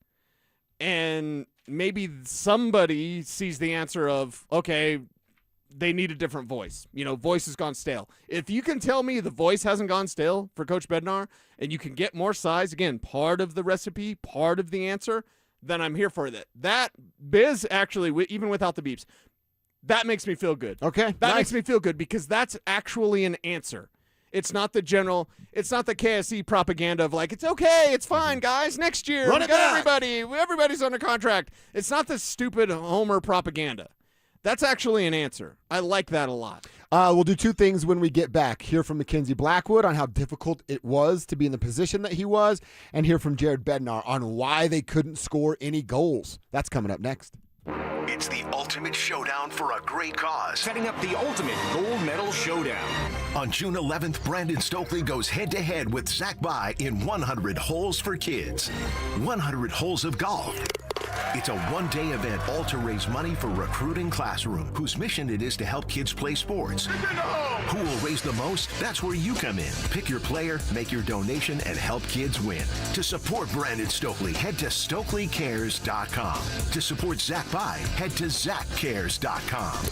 And maybe somebody sees the answer of, okay, they need a different voice. Voice has gone stale. If you can tell me the voice hasn't gone stale for Coach Bednar and you can get more size, again, part of the recipe, part of the answer, then I'm here for that. That Biz, actually, even without the beeps, that makes me feel good.
Okay.
That makes me feel good because that's actually an answer. It's not the KSE propaganda of like, it's okay, it's fine, guys, next year, we got everybody's under contract. It's not the stupid Homer propaganda. That's actually an answer. I like that a lot.
We'll do two things when we get back. Hear from Mackenzie Blackwood on how difficult it was to be in the position that he was, and hear from Jared Bednar on why they couldn't score any goals. That's coming up next.
It's the ultimate showdown for a great cause.
Setting up the ultimate gold medal showdown.
On June 11th, Brandon Stokely goes head-to-head with Zach By in 100 Holes for Kids. 100 holes of golf. It's a one-day event all to raise money for Recruiting Classroom, whose mission it is to help kids play sports. Who will raise the most? That's where you come in. Pick your player, make your donation, and help kids win. To support Brandon Stokely, head to StokelyCares.com. To support Zach By, head to ZachCares.com.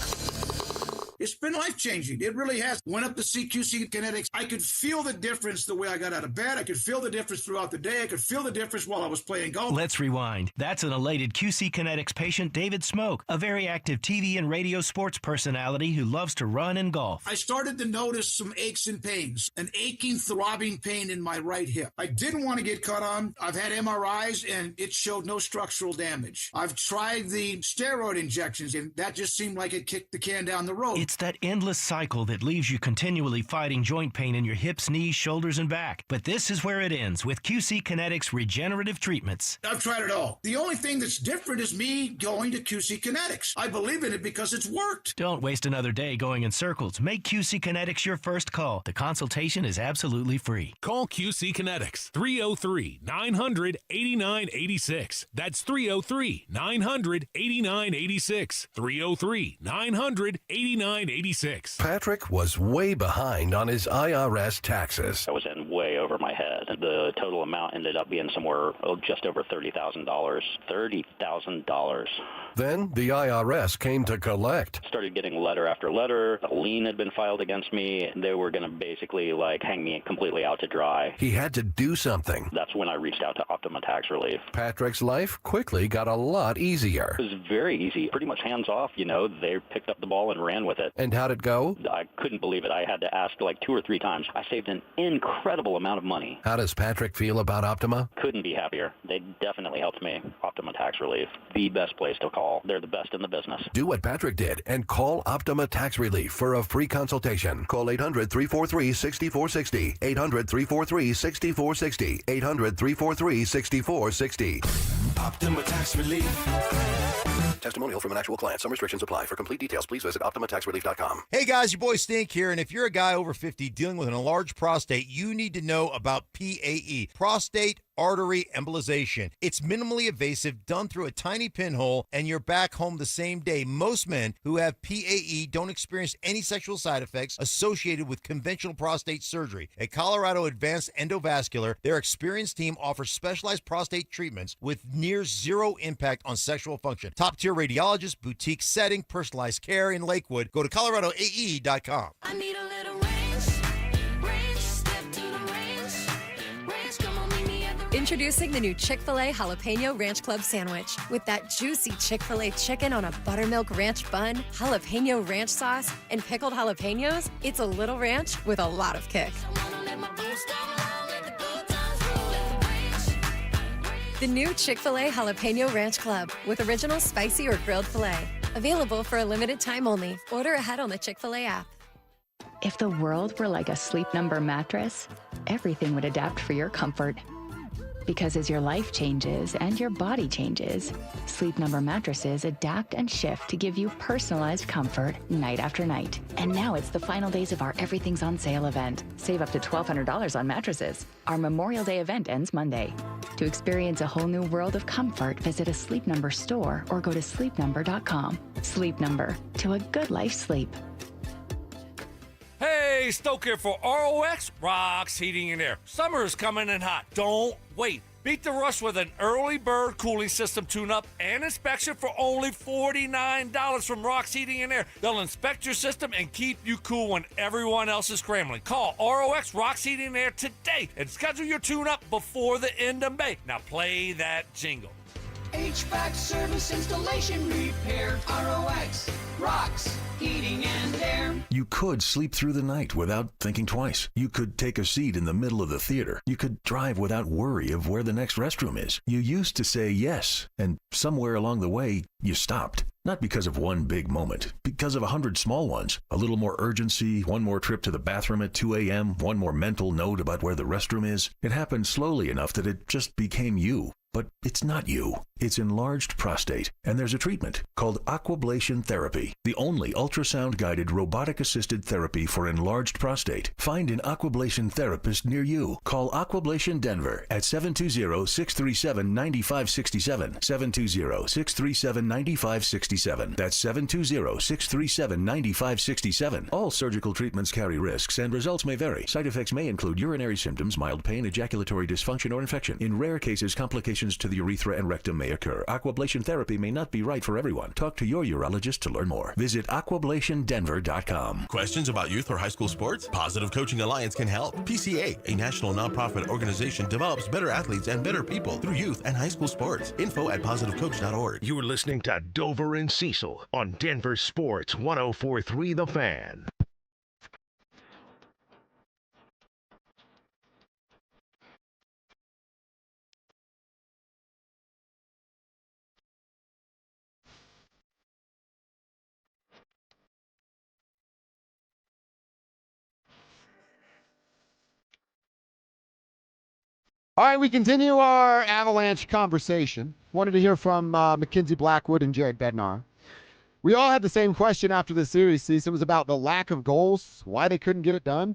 It's been life-changing. It really has. Went up to CQC Kinetics. I could feel the difference the way I got out of bed. I could feel the difference throughout the day. I could feel the difference while I was playing golf.
Let's rewind. That's an elated QC Kinetics patient, David Smoke, a very active TV and radio sports personality who loves to run and golf.
I started to notice some aches and pains, an aching, throbbing pain in my right hip. I didn't want to get cut on. I've had MRIs, and it showed no structural damage. I've tried the steroid injections, and that just seemed like it kicked the can down the road.
It's that endless cycle that leaves you continually fighting joint pain in your hips, knees, shoulders, and back. But this is where it ends with QC Kinetics regenerative treatments.
I've tried it all. The only thing that's different is me going to QC Kinetics. I believe in it because it's worked.
Don't waste another day going in circles. Make QC Kinetics your first call. The consultation is absolutely free.
Call QC Kinetics 303-900-8986. That's 303-900-8986. 303-900-8986.
Patrick was way behind on his IRS taxes.
I was in way over my head. The total amount ended up being somewhere just over $30,000. $30,000.
Then the IRS came to collect.
Started getting letter after letter. A lien had been filed against me. They were going to basically hang me completely out to dry.
He had to do something.
That's when I reached out to Optima Tax Relief.
Patrick's life quickly got a lot easier.
It was very easy, pretty much hands off. They picked up the ball and ran with it.
And how'd it go?
I couldn't believe it. I had to ask 2 or 3 times. I saved an incredible amount of money.
How does Patrick feel about Optima?
Couldn't be happier. They definitely helped me. Optima Tax Relief, the best place to call. They're the best in the business.
Do what Patrick did and call Optima Tax Relief for a free consultation. Call 800-343-6460. 800-343-6460. 800-343-6460.
Optima Tax Relief.
Testimonial from an actual client. Some restrictions apply. For complete details, please visit OptimaTaxRelief.com.
Hey guys, your boy Stink here, and if you're a guy over 50 dealing with an enlarged prostate, you need to know about PAE, prostate artery embolization. It's minimally invasive, done through a tiny pinhole, and you're back home the same day. Most men who have PAE don't experience any sexual side effects associated with conventional prostate surgery. At Colorado Advanced Endovascular, their experienced team offers specialized prostate treatments with near zero impact on sexual function. Top-tier radiologists, boutique setting, personalized care in Lakewood. Go to coloradoae.com.
I need a little range, step to the range, come on, meet me at the
Introducing the new Chick-fil-A Jalapeno Ranch Club Sandwich. With that juicy Chick-fil-A chicken on a buttermilk ranch bun, jalapeno ranch sauce, and pickled jalapenos, it's a little ranch with a lot of kick. The new Chick-fil-A Jalapeno Ranch Club with original spicy or grilled filet. Available for a limited time only. Order ahead on the Chick-fil-A app.
If the world were like a Sleep Number mattress, everything would adapt for your comfort. Because as your life changes and your body changes, Sleep Number mattresses adapt and shift to give you personalized comfort night after night. And now it's the final days of our Everything's on Sale event. Save up to $1,200 on mattresses. Our Memorial Day event ends Monday. To experience a whole new world of comfort, visit a Sleep Number store or go to sleepnumber.com. Sleep Number, to a good life sleep.
Hey, Stoke here for ROX Rocks Heating and Air. Summer is coming in hot. Don't wait. Beat the rush with an early bird cooling system tune-up and inspection for only $49 from Rocks Heating and Air. They'll inspect your system and keep you cool when everyone else is scrambling. Call ROX Rocks Heating and Air today and schedule your tune-up before the end of May. Now play that jingle.
HVAC service, installation, repair, ROX, rocks, heating and air.
You could sleep through the night without thinking twice. You could take a seat in the middle of the theater. You could drive without worry of where the next restroom is. You used to say yes, and somewhere along the way, you stopped. Not because of one big moment, because of 100 small ones. A little more urgency, one more trip to the bathroom at 2 a.m., one more mental note about where the restroom is. It happened slowly enough that it just became you. But it's not you. It's enlarged prostate, and there's a treatment called aquablation therapy, the only ultrasound-guided robotic-assisted therapy for enlarged prostate. Find an aquablation therapist near you. Call Aquablation Denver at 720-637-9567, 720-637-9567. That's 720-637-9567. All surgical treatments carry risks, and results may vary. Side effects may include urinary symptoms, mild pain, ejaculatory dysfunction, or infection. In rare cases, complications to the urethra and rectum may occur. Aquablation therapy may not be right for everyone. Talk to your urologist to learn more. Visit aquablationdenver.com.
Questions about youth or high school sports? Positive Coaching Alliance can help. PCA, a national nonprofit organization, develops better athletes and better people through youth and high school sports. Info at positivecoach.org.
You're listening to Dover and Cecil on Denver Sports 104.3 The Fan.
All right, we continue our Avalanche conversation. Wanted to hear from Mackenzie Blackwood and Jared Bednar. We all had the same question after the series, Cecil. It was about the lack of goals, why they couldn't get it done.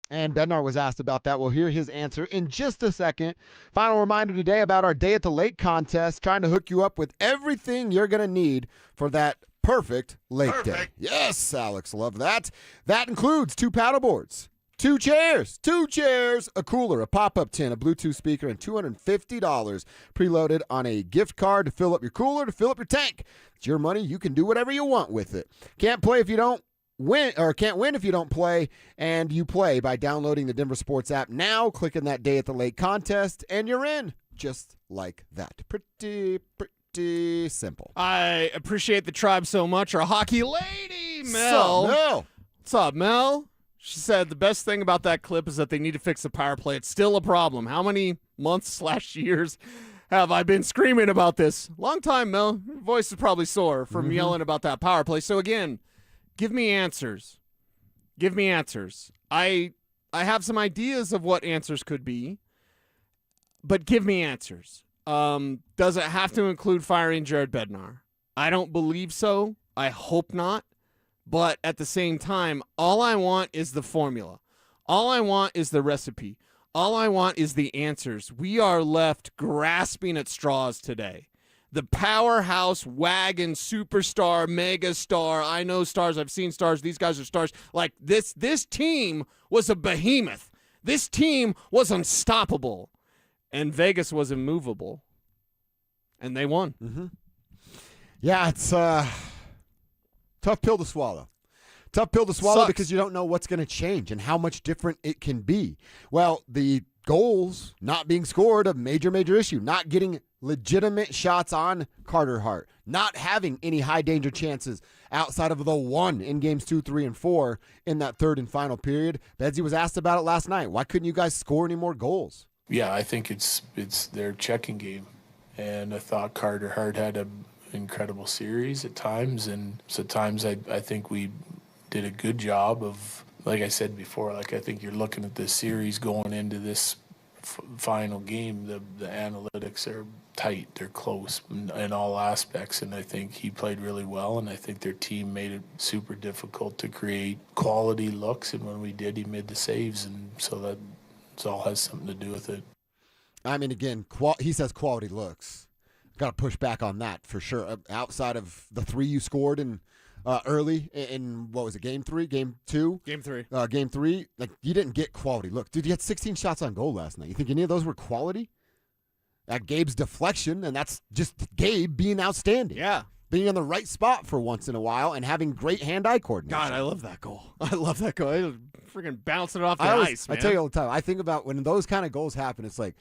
And Bednar was asked about that. We'll hear his answer in just a second. Final reminder today about our Day at the Lake contest, trying to hook you up with everything you're going to need for that perfect lake day. Yes, Alex, love that. That includes 2 paddleboards, 2 chairs, a cooler, a pop-up tin, a Bluetooth speaker, and $250 preloaded on a gift card to fill up your cooler, to fill up your tank. It's your money. You can do whatever you want with it. Can't play if you don't win, or can't win if you don't play, and you play by downloading the DenverSports app now, clicking that Day at the Lake contest, and you're in. Just like that. Pretty simple.
I appreciate the tribe so much. Our hockey lady, Mel. What's up, Mel? She said the best thing about that clip is that they need to fix the power play. It's still a problem. How many months/years have I been screaming about this? Long time, Mel. Your voice is probably sore from yelling about that power play. So again, give me answers. Give me answers. I have some ideas of what answers could be, but give me answers. Does it have to include firing Jared Bednar? I don't believe so. I hope not. But at the same time, all I want is the formula. All I want is the recipe. All I want is the answers. We are left grasping at straws today. The powerhouse wagon superstar, mega star. I know stars. I've seen stars. These guys are stars. Like this team was a behemoth. This team was unstoppable. And Vegas was immovable. And they won.
Yeah, it's tough pill to swallow. Tough pill to swallow. Sucks. Because you don't know what's going to change and how much different it can be. Well, the goals not being scored, a major issue. Not getting legitimate shots on Carter Hart. Not having any high-danger chances outside of the one in games 2, 3, and 4 in that third and final period. Bedsy was asked about it last night. Why couldn't you guys score any more goals?
Yeah, I think it's their checking game. And I thought Carter Hart had an incredible series at times. And so at times I think we did a good job of, like I said before, I think you're looking at this series going into this final game. The analytics are tight. They're close in all aspects. And I think he played really well. And I think their team made it super difficult to create quality looks. And when we did, he made the saves. And so that all has something to do with it.
I mean, again, he says quality looks. Got to push back on that for sure. Outside of the 3 you scored in early in, what was it, game 3, game 2?
Game 3.
Game 3, you didn't get quality look. Dude, you had 16 shots on goal last night. You think any of those were quality? Gabe's deflection, and that's just Gabe being outstanding.
Yeah.
Being in the right spot for once in a while and having great hand-eye coordination.
God, I love that goal. I love that goal. I freaking bouncing it off the ice, man.
I tell you all the time, I think about when those kind of goals happen, it's like,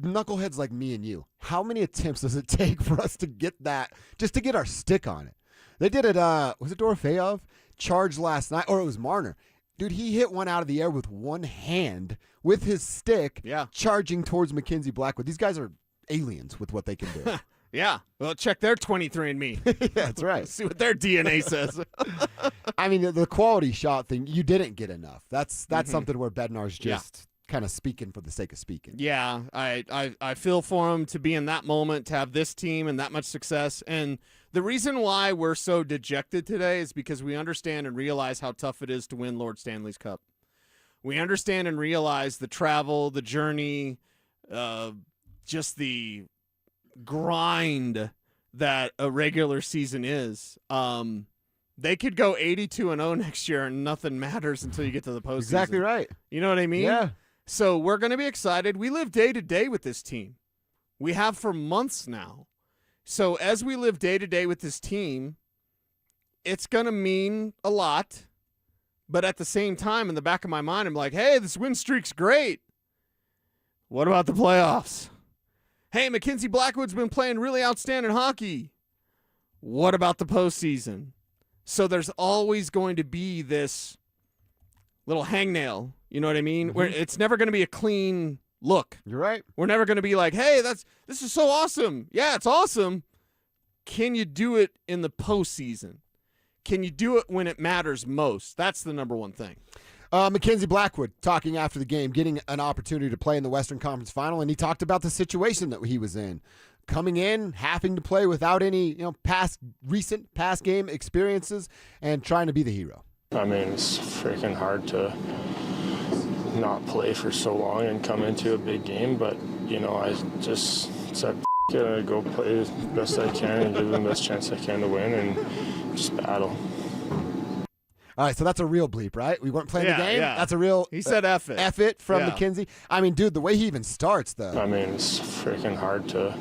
knuckleheads like me and you, how many attempts does it take for us to get that, just to get our stick on it? They did it, was it Dorofeyev? Charged last night, or it was Marner. Dude, he hit one out of the air with one hand with his stick, charging towards Mackenzie Blackwood. These guys are aliens with what they can do.
Yeah. Well, check their 23andMe.
Yeah, that's right.
See what their DNA says.
I mean, the quality shot thing, you didn't get enough. That's something where Bednar's just kind of speaking for the sake of speaking.
Yeah, I feel for him to be in that moment, to have this team and that much success. And the reason why we're so dejected today is because we understand and realize how tough it is to win Lord Stanley's Cup. We understand and realize the travel, the journey, just the grind that a regular season is. They could go 82-0 next year and nothing matters until you get to the postseason.
Exactly right.
You know what I mean?
Yeah.
So we're going to be excited. We live day to day with this team. We have for months now. So as we live day to day with this team, it's going to mean a lot. But at the same time, in the back of my mind, I'm like, hey, this win streak's great. What about the playoffs? Hey, Mackenzie Blackwood's been playing really outstanding hockey. What about the postseason? So there's always going to be this little hangnail, you know what I mean? Where it's never going to be a clean look.
You're right.
We're never going to be like, hey, this is so awesome. Yeah, it's awesome. Can you do it in the postseason? Can you do it when it matters most? That's the number one thing.
Mackenzie Blackwood talking after the game, getting an opportunity to play in the Western Conference Final, and he talked about the situation that he was in. Coming in, having to play without any recent past game experiences, and trying to be the hero.
I mean, it's freaking hard to not play for so long and come into a big game, but, I just said, it, I go play as best I can and give them the best chance I can to win and just battle.
All right, so that's a real bleep, right? We weren't playing the game?
Yeah.
That's a real...
He said F it.
F it from Mackenzie. I mean, dude, the way he even starts, though.
I mean, it's freaking hard to...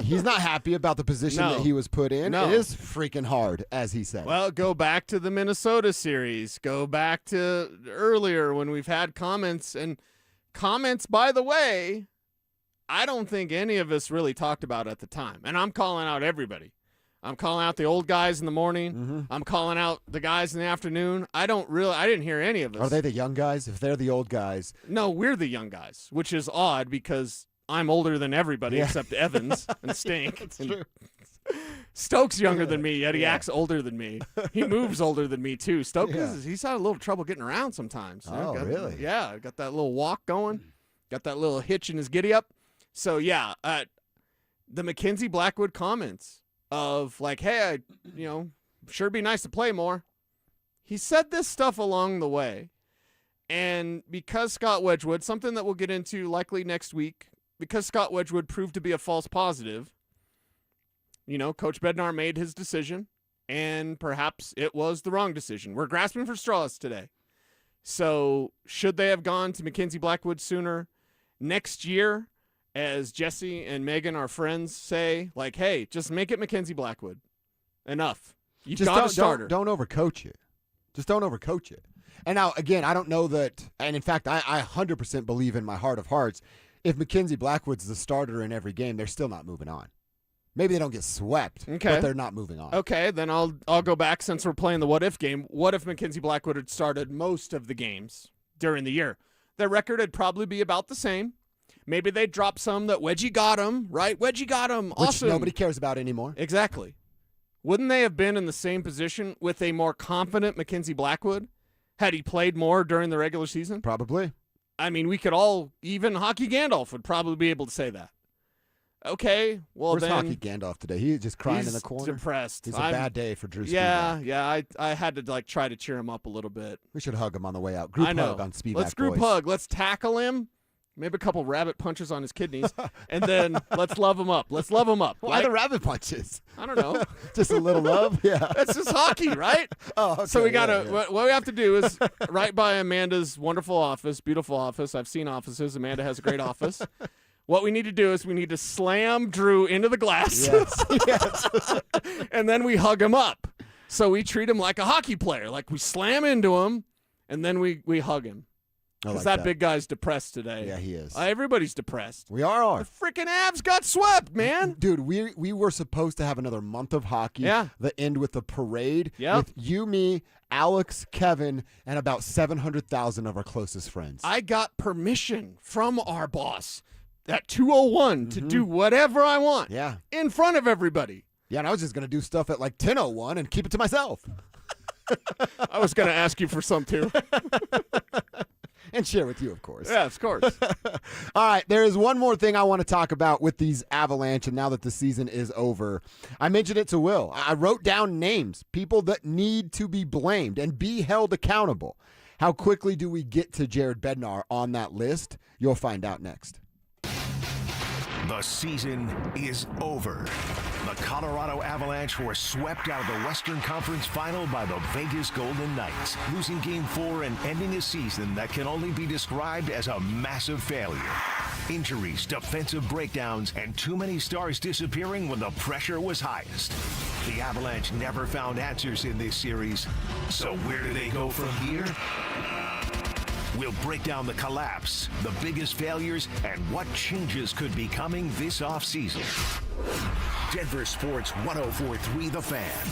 He's not happy about the position that he was put in.
No.
It is freaking hard, as he said.
Well, go back to the Minnesota series. Go back to earlier when we've had comments. And comments, by the way, I don't think any of us really talked about at the time. And I'm calling out everybody. I'm calling out the old guys in the morning. I'm calling out the guys in the afternoon. I didn't hear any of us.
Are they the young guys? If they're the old guys.
No, we're the young guys, which is odd because I'm older than everybody except Evans and Stink.
That's true.
Stokes younger than me, yet he acts older than me. He moves older than me, too. Stokes, he's had a little trouble getting around sometimes.
Oh, really?
Yeah, got that little walk going. Got that little hitch in his giddy-up. So, yeah, the Mackenzie Blackwood comments of like, hey, sure be nice to play more. He said this stuff along the way. And because Scott Wedgwood, something that we'll get into likely next week, because Scott Wedgwood proved to be a false positive, Coach Bednar made his decision, and perhaps it was the wrong decision. We're grasping for straws today. So should they have gone to Mackenzie Blackwood sooner? Next year, as Jesse and Megan, our friends, say, like, hey, just make it Mackenzie Blackwood. Enough. You've got to start her.
Don't overcoach it. Just don't overcoach it. And now, again, I don't know that, and in fact, I 100% believe in my heart of hearts, if Mackenzie Blackwood's the starter in every game, they're still not moving on. Maybe they don't get swept, but they're not moving on.
Okay, then I'll go back since we're playing the what-if game. What if Mackenzie Blackwood had started most of the games during the year? Their record would probably be about the same. Maybe they'd drop some that Wedgie got him, right? Wedgie got him. Awesome.
Which nobody cares about anymore.
Exactly. Wouldn't they have been in the same position with a more confident Mackenzie Blackwood had he played more during the regular season?
Probably.
I mean, we could all, even Hockey Gandalf would probably be able to say that. Okay, well
Where's
then.
Hockey Gandalf today? He's just crying in the corner.
Depressed.
He's a bad day for Drew Spivak.
Yeah. I had to try to cheer him up a little bit.
We should hug him on the way out. Group hug on Spivak.
Let's group hug. Let's tackle him. Maybe a couple rabbit punches on his kidneys, and then let's love him up. Let's love him up.
Why the rabbit punches?
I don't know.
Just a little love? Yeah.
That's just hockey, right?
Oh, okay.
So we got to, what we have to do is right by Amanda's wonderful office, beautiful office. I've seen offices. Amanda has a great office. What we need to do is we need to slam Drew into the glass.
Yes.
And then we hug him up. So we treat him like a hockey player. Like we slam into him, and then we hug him. Because that big guy's depressed today.
Yeah, he is.
Everybody's depressed.
We are.
The freaking Avs got swept, man.
Dude, we were supposed to have another month of hockey.
Yeah.
The end with the parade.
Yep.
With you, me, Alex, Kevin, and about 700,000 of our closest friends.
I got permission from our boss. at 2:01 to do whatever I want.
Yeah.
In front of everybody.
Yeah, and I was just going to do stuff at like 10:01 and keep it to myself.
I was going to ask you for some too.
And share with you, of course.
Yeah, of course.
All right, there is one more thing I want to talk about with these Avalanche, and now that the season is over. I mentioned it to Will. I wrote down names, people that need to be blamed and be held accountable. How quickly do we get to Jared Bednar on that list? You'll find out next.
The season is over. The Colorado Avalanche were swept out of the Western Conference Final by the Vegas Golden Knights, losing Game 4 and ending a season that can only be described as a massive failure. Injuries, defensive breakdowns, and too many stars disappearing when the pressure was highest. The Avalanche never found answers in this series, so where do they go from here? We'll break down the collapse, the biggest failures, and what changes could be coming this offseason. Denver Sports 104.3 The Fan.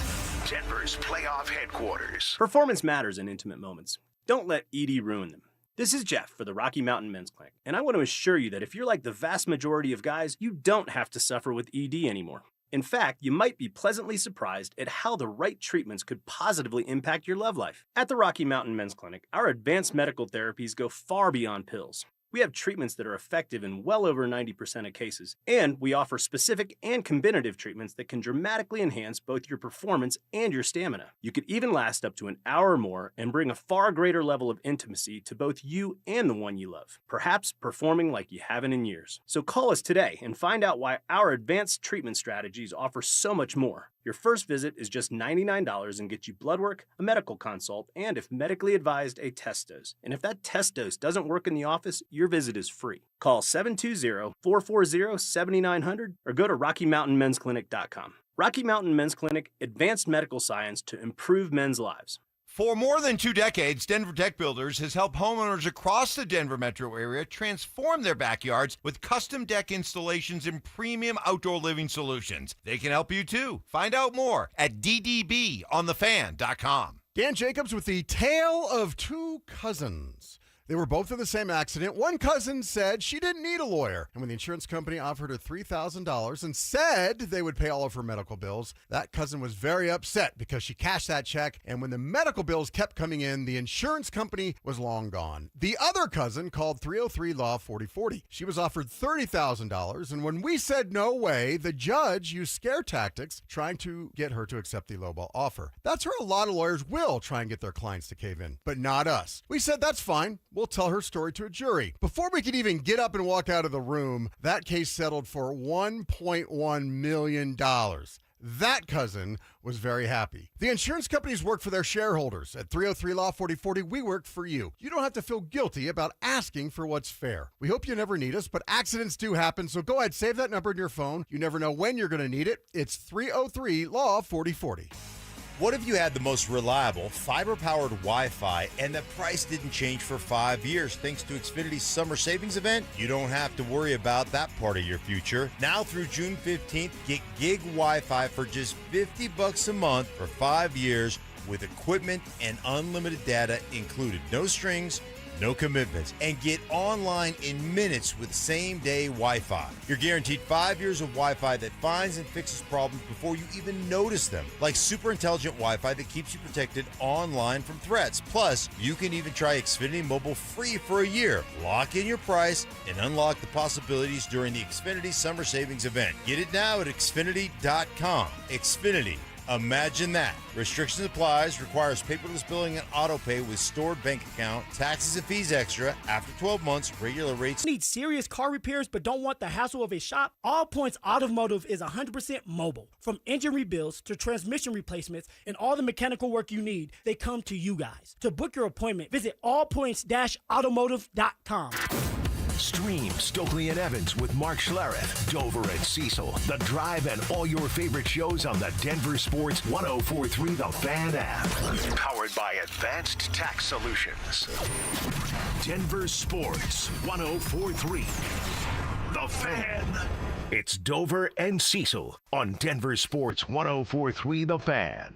Denver's playoff headquarters.
Performance matters in intimate moments. Don't let ED ruin them. This is Jeff for the Rocky Mountain Men's Clinic, and I want to assure you that if you're like the vast majority of guys, you don't have to suffer with ED anymore. In fact, you might be pleasantly surprised at how the right treatments could positively impact your love life. At the Rocky Mountain Men's Clinic, our advanced medical therapies go far beyond pills. We have treatments that are effective in well over 90% of cases, and we offer specific and combinative treatments that can dramatically enhance both your performance and your stamina. You could even last up to an hour or more and bring a far greater level of intimacy to both you and the one you love, perhaps performing like you haven't in years. So call us today and find out why our advanced treatment strategies offer so much more. Your first visit is just $99 and gets you blood work, a medical consult, and if medically advised, a test dose. And if that test dose doesn't work in the office, your visit is free. Call 720-440-7900 or go to RockyMountainMen'sClinic.com. Rocky Mountain Men's Clinic, advanced medical science to improve men's lives.
For more than 2 decades, Denver Deck Builders has helped homeowners across the Denver metro area transform their backyards with custom deck installations and premium outdoor living solutions. They can help you too. Find out more at ddbonthefan.com.
Dan Jacobs with the tale of 2 cousins. They were both in the same accident. One cousin said she didn't need a lawyer. And when the insurance company offered her $3,000 and said they would pay all of her medical bills, that cousin was very upset because she cashed that check. And when the medical bills kept coming in, the insurance company was long gone. The other cousin called 303 Law 4040. She was offered $30,000. And when we said no way, the judge used scare tactics trying to get her to accept the lowball offer. That's where a lot of lawyers will try and get their clients to cave in, but not us. We said that's fine. We'll tell her story to a jury. Before we could even get up and walk out of the room, that case settled for $1.1 million. That cousin was very happy. The insurance companies work for their shareholders. At 303 Law 4040, we work for you. You don't have to feel guilty about asking for what's fair. We hope you never need us, but accidents do happen, so go ahead, save that number in your phone. You never know when you're going to need it. It's 303 Law 4040.
What if you had the most reliable fiber-powered Wi-Fi and the price didn't change for 5 years thanks to Xfinity's summer savings event? You don't have to worry about that part of your future. Now through June 15th, get gig Wi-Fi for just $50 a month for 5 years with equipment and unlimited data included. No strings, no commitments, and get online in minutes with same-day Wi-Fi. You're guaranteed 5 years of Wi-Fi that finds and fixes problems before you even notice them, like super intelligent Wi-Fi that keeps you protected online from threats. Plus, you can even try Xfinity Mobile free for a year. Lock in your price and unlock the possibilities during the Xfinity Summer Savings event. Get it now at Xfinity.com. Xfinity. Imagine that. Restrictions applies, requires paperless billing and auto pay with stored bank account, taxes and fees extra. After 12 months, regular rates.
Need serious car repairs but don't want the hassle of a shop? All Points Automotive is 100% mobile. From engine rebuilds to transmission replacements and all the mechanical work you need, they come to you guys. To book your appointment, visit allpoints-automotive.com.
Stream Stokely and Evans with Mark Schlereth, Dover and Cecil, The Drive, and all your favorite shows on the Denver Sports 104.3 The Fan app. Powered by Advanced Tax Solutions. Denver Sports 104.3 The Fan. It's Dover and Cecil on Denver Sports 104.3 The Fan.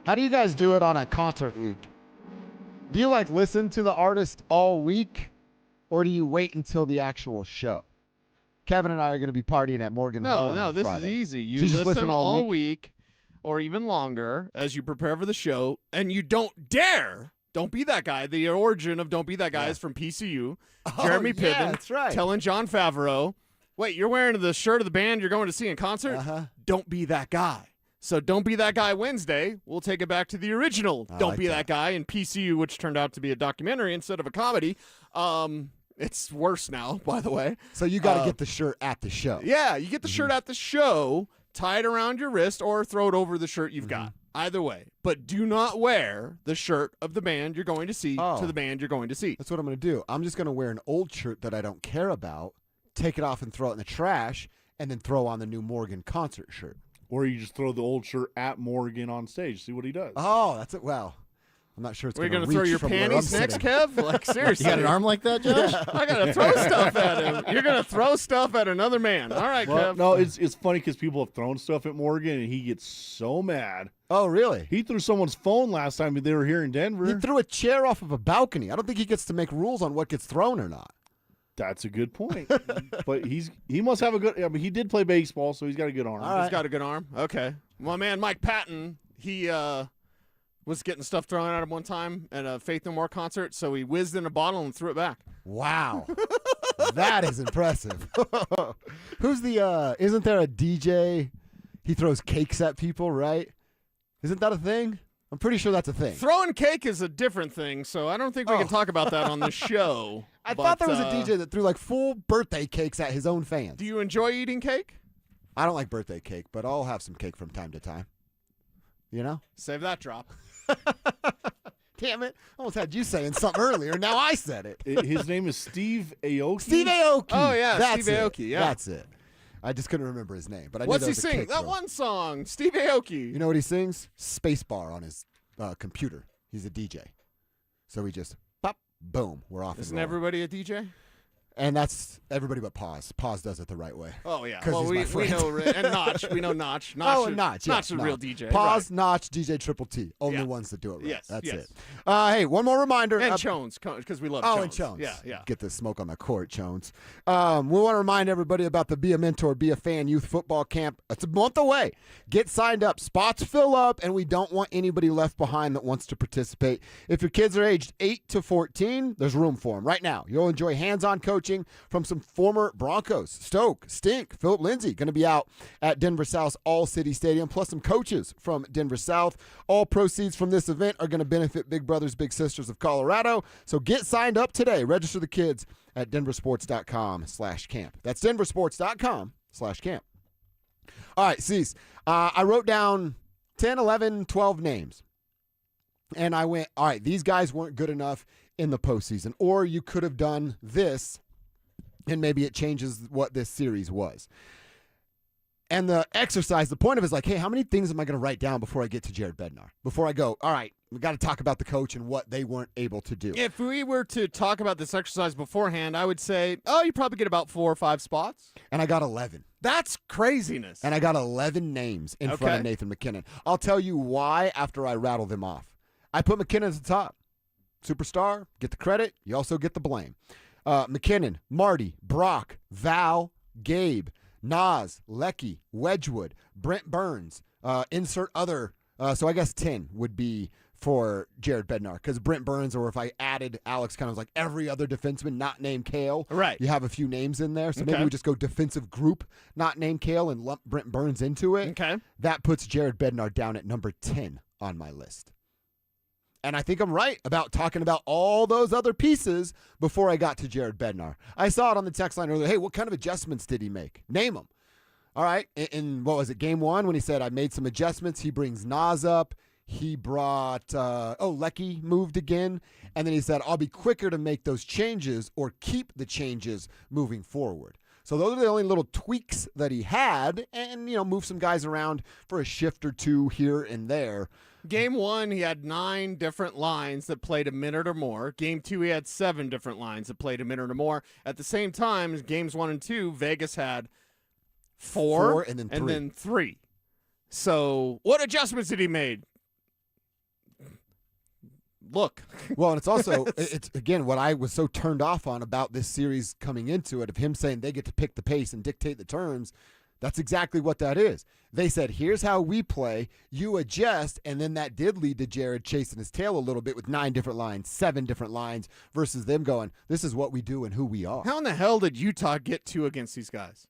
How do you guys do it on a concert week? Do you like listen to the artist all week, or do you wait until the actual show? Kevin and I are going to be partying at Morgan Hall
No,
on
this
Friday.
is easy. You
So just
listen all week or even longer as you prepare for the show, and you don't be that guy. The origin of Don't Be That Guy is from PCU. Jeremy Piven
that's right.
telling John Favreau, wait, you're wearing the shirt of the band you're going to see in concert? Don't be that guy. So Don't Be That Guy Wednesday, we'll take it back to the original Don't Be That Guy in PCU, which turned out to be a documentary instead of a comedy. It's worse now, by the way.
So you got to get the shirt at the show.
Yeah, you get the shirt at the show, tie it around your wrist, or throw it over the shirt you've got. Either way. But do not wear the shirt of the band you're going to see to the band you're going to see.
That's what I'm going to do. I'm just going to wear an old shirt that I don't care about, take it off and throw it in the trash, and then throw on the new Morgan concert shirt.
Or you just throw the old shirt at Morgan on stage, see what he does.
Oh, that's it. Well, I'm not sure it's
We're
going to
throw your
from where
panties
I'm
next,
sitting.
Kev? Like, seriously.
You got an arm like that, Josh?
I got to throw stuff at him. You're going to throw stuff at another man. All right,
Well,
Kev.
no, it's funny because people have thrown stuff at Morgan, and he gets so mad.
Oh, really?
He threw someone's phone last time they were here in Denver.
He threw a chair off of a balcony. I don't think he gets to make rules on what gets thrown or not.
That's a good point. But he must have a good. I mean, he did play baseball, so he's got a good arm.
He's got a good arm. Okay. My man Mike Patton, he was getting stuff thrown at him one time at a Faith No More concert, so he whizzed in a bottle and threw it back.
Wow. That is impressive. Who's the isn't there a DJ? He throws cakes at people, right? Isn't that a thing? I'm pretty sure that's a thing.
Throwing cake is a different thing, so I don't think we can talk about that on the show.
I thought there was a DJ that threw like full birthday cakes at his own fans.
Do you enjoy eating cake?
I don't like birthday cake, but I'll have some cake from time to time. You know?
Save that drop.
Damn it. I almost had you saying something earlier. Now I said it.
His name is Steve Aoki.
Steve Aoki.
Oh, yeah,
That's
Steve
it.
Aoki, yeah.
That's it. I just couldn't remember his name. But I
What's
knew
he
there was a
sing?
cake
That
throw.
one song, Steve Aoki.
You know what he sings? Spacebar on his computer. He's a DJ. So he just, pop, boom, we're off.
Isn't everybody a DJ?
And that's everybody but Paz. Paz does it the right way.
Oh, yeah.
'Cause
Well,
he's
we
my friend.
know, and Notch. We know Notch.
And Notch.
Notch is a
Notch.
real DJ.
Paz,
right.
Notch, DJ Triple T. Only
Yeah.
ones that do it right.
Yes,
That's
yes.
it. Hey, one more reminder.
And Chones, because we love
Oh,
Chones.
and Chones.
Yeah, yeah.
Get the smoke on the court, Chones. We want to remind everybody about the Be a Mentor, Be a Fan Youth Football Camp. It's a month away. Get signed up. Spots fill up, and we don't want anybody left behind that wants to participate. If your kids are aged 8 to 14, there's room for them right now. You'll enjoy hands-on coaching from some former Broncos. Stoke, Stink, Philip Lindsay going to be out at Denver South's All-City Stadium, plus some coaches from Denver South. All proceeds from this event are going to benefit Big Brothers Big Sisters of Colorado. So get signed up today. Register the kids at denversports.com/camp. That's denversports.com/camp. All right, Cease. I wrote down 10, 11, 12 names. And I went, all right, these guys weren't good enough in the postseason. Or you could have done this, and maybe it changes what this series was. And the exercise, the point of it is like, hey, how many things am I going to write down before I get to Jared Bednar? Before I go, all right, we got to talk about the coach and what they weren't able to do.
If we were to talk about this exercise beforehand, I would say, you probably get about 4 or 5 spots.
And I got 11.
That's craziness.
And I got 11 names in front of Nathan McKinnon. I'll tell you why after I rattle them off. I put McKinnon at the top. Superstar, get the credit. You also get the blame. McKinnon, Marty, Brock, Val, Gabe, Nas, Lecky, Wedgwood, Brent Burns, insert other. So I guess 10 would be for Jared Bednar because Brent Burns, or if I added Alex, kind of like every other defenseman not named Kale.
Right.
You have a few names in there. So maybe we just go defensive group not named Kale and lump Brent Burns into it.
Okay.
That puts Jared Bednar down at number 10 on my list. And I think I'm right about talking about all those other pieces before I got to Jared Bednar. I saw it on the text line earlier. Hey, what kind of adjustments did he make? Name them. All right. In what was it, game 1, when he said, I made some adjustments. He brings Nas up. He brought, Lecky moved again. And then he said, I'll be quicker to make those changes or keep the changes moving forward. So those are the only little tweaks that he had and, move some guys around for a shift or two here and there.
Game 1, he had 9 different lines that played a minute or more. Game 2, he had 7 different lines that played a minute or more. At the same time, games 1 and 2, Vegas had 4
and then 3.
So what adjustments did he make? look.
Well, and it's also, it's again, what I was so turned off on about this series coming into it, of him saying they get to pick the pace and dictate the terms. That's exactly what that is. They said, here's how we play, you adjust, and then that did lead to Jared chasing his tail a little bit with 9 different lines, 7 different lines, versus them going, this is what we do and who we are.
How in the hell did Utah get 2 against these guys?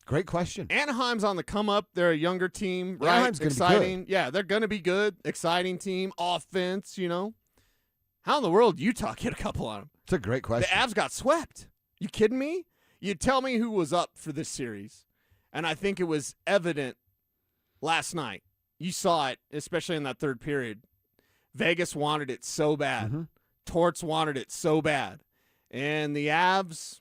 Great question.
Anaheim's on the come up. They're a younger team, right?
Anaheim's gonna be
exciting.
good.
Yeah, they're going to be good. Exciting team, offense, you know. How in the world Utah get a couple on them?
It's a great question.
The Avs got swept. You kidding me? You tell me who was up for this series. And I think it was evident last night. You saw it, especially in that third period. Vegas wanted it so bad. Torts wanted it so bad. And the Avs,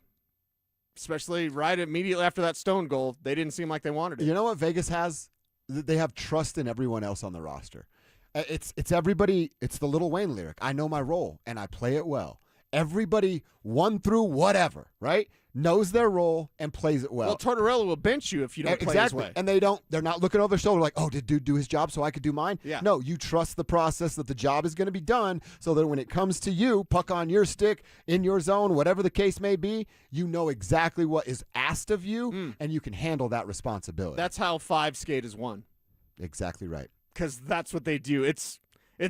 especially right immediately after that Stone goal, they didn't seem like they wanted it.
You know what Vegas has? They have trust in everyone else on the roster. It's everybody. It's the Lil Wayne lyric. I know my role, and I play it well. Everybody, 1 through whatever, right, knows their role and plays it well.
Well, Tortorella will bench you if you don't play his way.
And they're not looking over their shoulder like, oh, did dude do his job so I could do mine?
Yeah.
No, you trust the process that the job is going to be done so that when it comes to you, puck on your stick, in your zone, whatever the case may be, you know exactly what is asked of you and you can handle that responsibility.
That's how 5 skate is won.
Exactly right.
Because that's what they do. It's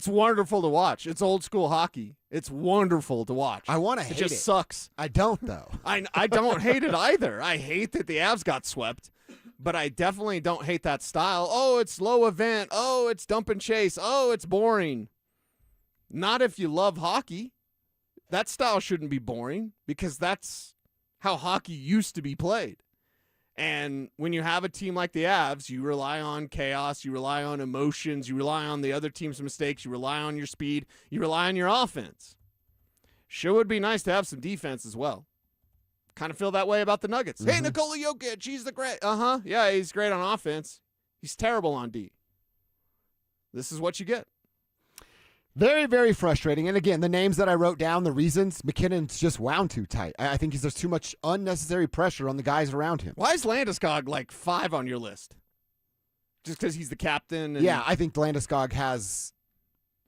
wonderful to watch. It's old school hockey. It's wonderful to watch.
I want to hate it.
It just sucks.
I don't, though.
I don't hate it either. I hate that the Avs got swept, but I definitely don't hate that style. Oh, it's low event. Oh, it's dump and chase. Oh, it's boring. Not if you love hockey. That style shouldn't be boring because that's how hockey used to be played. And when you have a team like the Avs, you rely on chaos, you rely on emotions, you rely on the other team's mistakes, you rely on your speed, you rely on your offense. Sure would be nice to have some defense as well. Kind of feel that way about the Nuggets. Hey, Nikola Jokic, he's the great. Yeah, he's great on offense. He's terrible on D. This is what you get.
Very, very frustrating. And again, the names that I wrote down, the reasons, McKinnon's just wound too tight. I think there's too much unnecessary pressure on the guys around him.
Why is Landeskog like 5 on your list? Just because he's the captain? And
yeah, I think Landeskog has,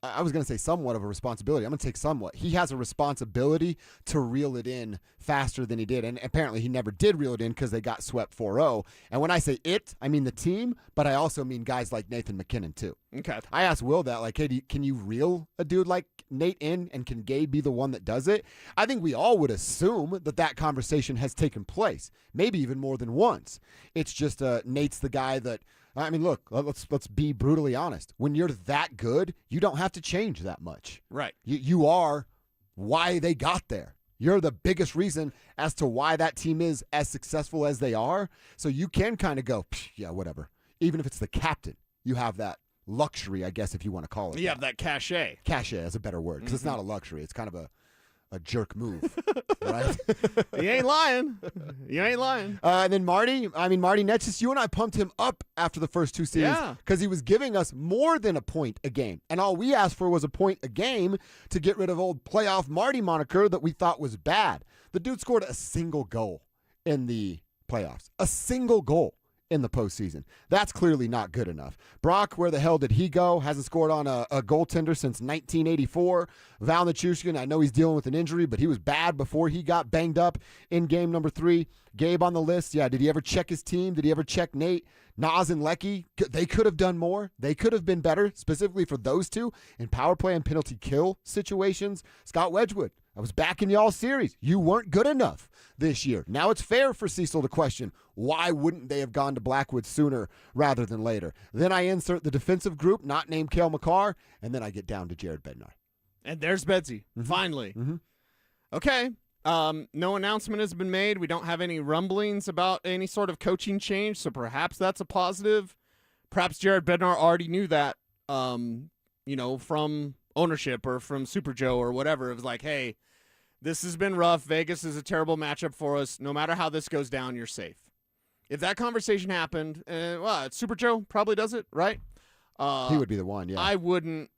I was going to say somewhat of a responsibility. I'm going to take somewhat. He has a responsibility to reel it in faster than he did. And apparently he never did reel it in because they got swept 4-0. And when I say it, I mean the team, but I also mean guys like Nathan McKinnon too.
Okay.
I asked Will that, like, hey, can you reel a dude like Nate in, and can Gabe be the one that does it? I think we all would assume that conversation has taken place, maybe even more than once. It's just Nate's the guy that, I mean, look, let's be brutally honest. When you're that good, you don't have to change that much.
Right.
You are why they got there. You're the biggest reason as to why that team is as successful as they are. So you can kind of go, yeah, whatever. Even if it's the captain, you have that luxury, I guess, if you want to call it.
You have that cachet.
Cachet is a better word because it's not a luxury. It's kind of a jerk move, right?
You ain't lying. You ain't lying.
And then Marty Netchis, you and I pumped him up after the first 2 series because he was giving us more than a point a game. And all we asked for was a point a game to get rid of old playoff Marty moniker that we thought was bad. The dude scored a single goal in the playoffs. A single goal in the postseason. That's clearly not good enough. Brock, where the hell did he go? Hasn't scored on a goaltender since 1984. Val Nichushkin, I know he's dealing with an injury, but he was bad before he got banged up in game number 3. Gabe on the list. Yeah, did he ever check his team? Did he ever check Nate? Nas and Lecky, they could have done more. They could have been better, specifically for those two in power play and penalty kill situations. Scott Wedgwood, I was backing you all series. You weren't good enough this year. Now it's fair for Cecil to question, why wouldn't they have gone to Blackwood sooner rather than later? Then I insert the defensive group, not named Cale Makar, and then I get down to Jared Bednar.
And there's Bedsy, finally. Okay. No announcement has been made. We don't have any rumblings about any sort of coaching change, so perhaps that's a positive. Perhaps Jared Bednar already knew that, from ownership or from Super Joe or whatever. It was like, hey, this has been rough. Vegas is a terrible matchup for us. No matter how this goes down, you're safe. If that conversation happened, Super Joe probably does it, right?
He would be the one, yeah.
I wouldn't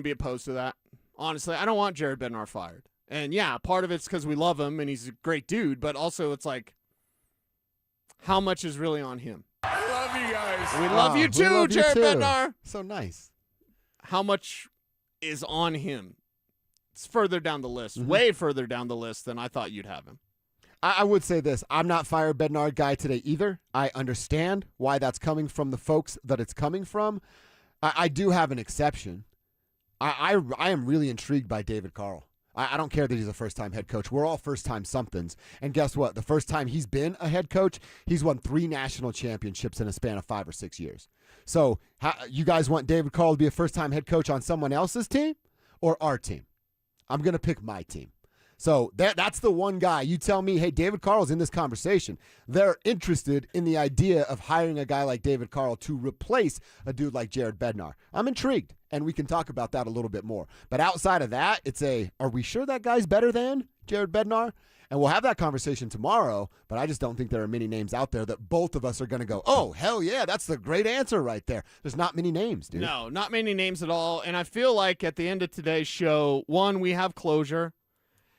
be opposed to that. Honestly, I don't want Jared Bednar fired. And, yeah, part of it's because we love him and he's a great dude, but also it's like, how much is really on him?
I love you guys.
We love you too, Jared Bednar.
So nice.
How much is on him. It's further down the list, way further down the list than I thought you'd have him.
I would say this. I'm not Fire Bednar guy today either. I understand why that's coming from the folks that it's coming from. I do have an exception. I am really intrigued by David Carl. I don't care that he's a first-time head coach. We're all first-time somethings. And guess what? The first time he's been a head coach, he's won 3 national championships in a span of 5 or 6 years. So you guys want David Carl to be a first-time head coach on someone else's team or our team? I'm going to pick my team. So that's the one guy. You tell me, hey, David Carl's in this conversation. They're interested in the idea of hiring a guy like David Carl to replace a dude like Jared Bednar. I'm intrigued, and we can talk about that a little bit more. But outside of that, are we sure that guy's better than Jared Bednar? And we'll have that conversation tomorrow, but I just don't think there are many names out there that both of us are going to go, oh, hell yeah, that's the great answer right there. There's not many names, dude.
No, not many names at all. And I feel like at the end of today's show, one, we have closure.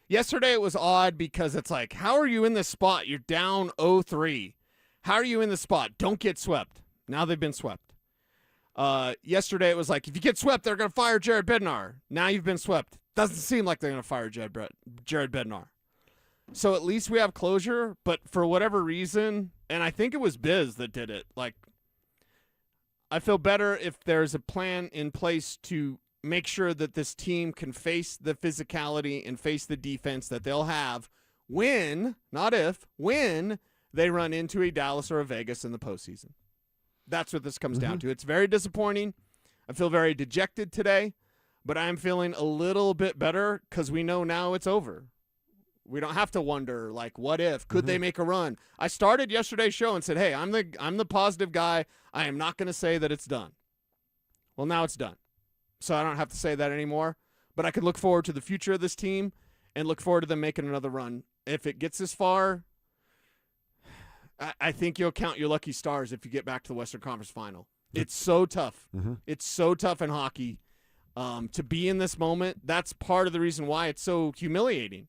Yesterday it was odd because it's like, how are you in this spot? You're down 0-3. How are you in this spot? Don't get swept. Now they've been swept. Yesterday it was like, if you get swept, they're going to fire Jared Bednar. Now you've been swept. Doesn't seem like they're going to fire Jared Bednar. So at least we have closure, but for whatever reason, and I think it was Biz that did it, like, I feel better if there's a plan in place to make sure that this team can face the physicality and face the defense that they'll have when, not if, when they run into a Dallas or a Vegas in the postseason. That's what this comes down to. It's very disappointing. I feel very dejected today, but I'm feeling a little bit better because we know now it's over. We don't have to wonder, like, what if? Could they make a run? I started yesterday's show and said, hey, I'm the positive guy. I am not going to say that it's done. Well, now it's done. So I don't have to say that anymore. But I can look forward to the future of this team and look forward to them making another run. If it gets this far, I think you'll count your lucky stars if you get back to the Western Conference Final. It's so tough. It's so tough in hockey to be in this moment. That's part of the reason why it's so humiliating.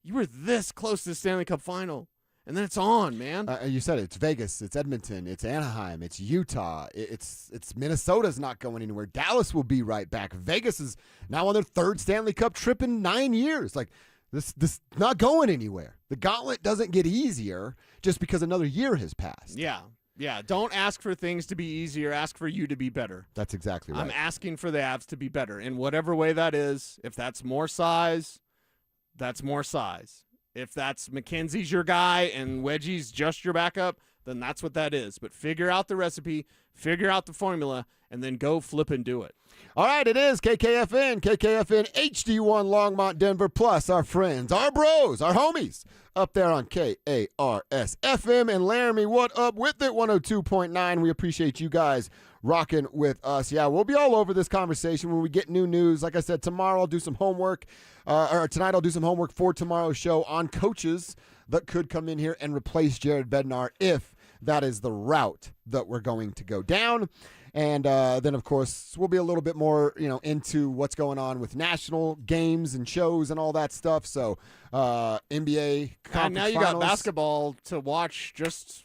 You were this close to the Stanley Cup Final, and then it's on, man.
You said it. It's Vegas. It's Edmonton. It's Anaheim. It's Utah. It's Minnesota's not going anywhere. Dallas will be right back. Vegas is now on their 3rd Stanley Cup trip in 9 years. Like, this not going anywhere. The gauntlet doesn't get easier just because another year has passed.
Yeah. Don't ask for things to be easier. Ask for you to be better.
That's exactly right.
I'm asking for the Avs to be better in whatever way that is. If that's more size, that's more size. If that's McKenzie's your guy and Wedgie's just your backup, then that's what that is. But figure out the recipe, figure out the formula, and then go flip and do it.
All right, it is KKFN HD1 Longmont, Denver, plus our friends, our bros, our homies up there on KARS FM. And Laramie, what up with it? 102.9. We appreciate you guys rocking with us. Yeah, we'll be all over this conversation when we get new news. Like I said, tomorrow I'll do some homework, or tonight I'll do some homework for tomorrow's show on coaches that could come in here and replace Jared Bednar if that is the route that we're going to go down. And then, of course, we'll be a little bit more, into what's going on with national games and shows and all that stuff. So, NBA conference
and now you
finals.
got basketball to watch just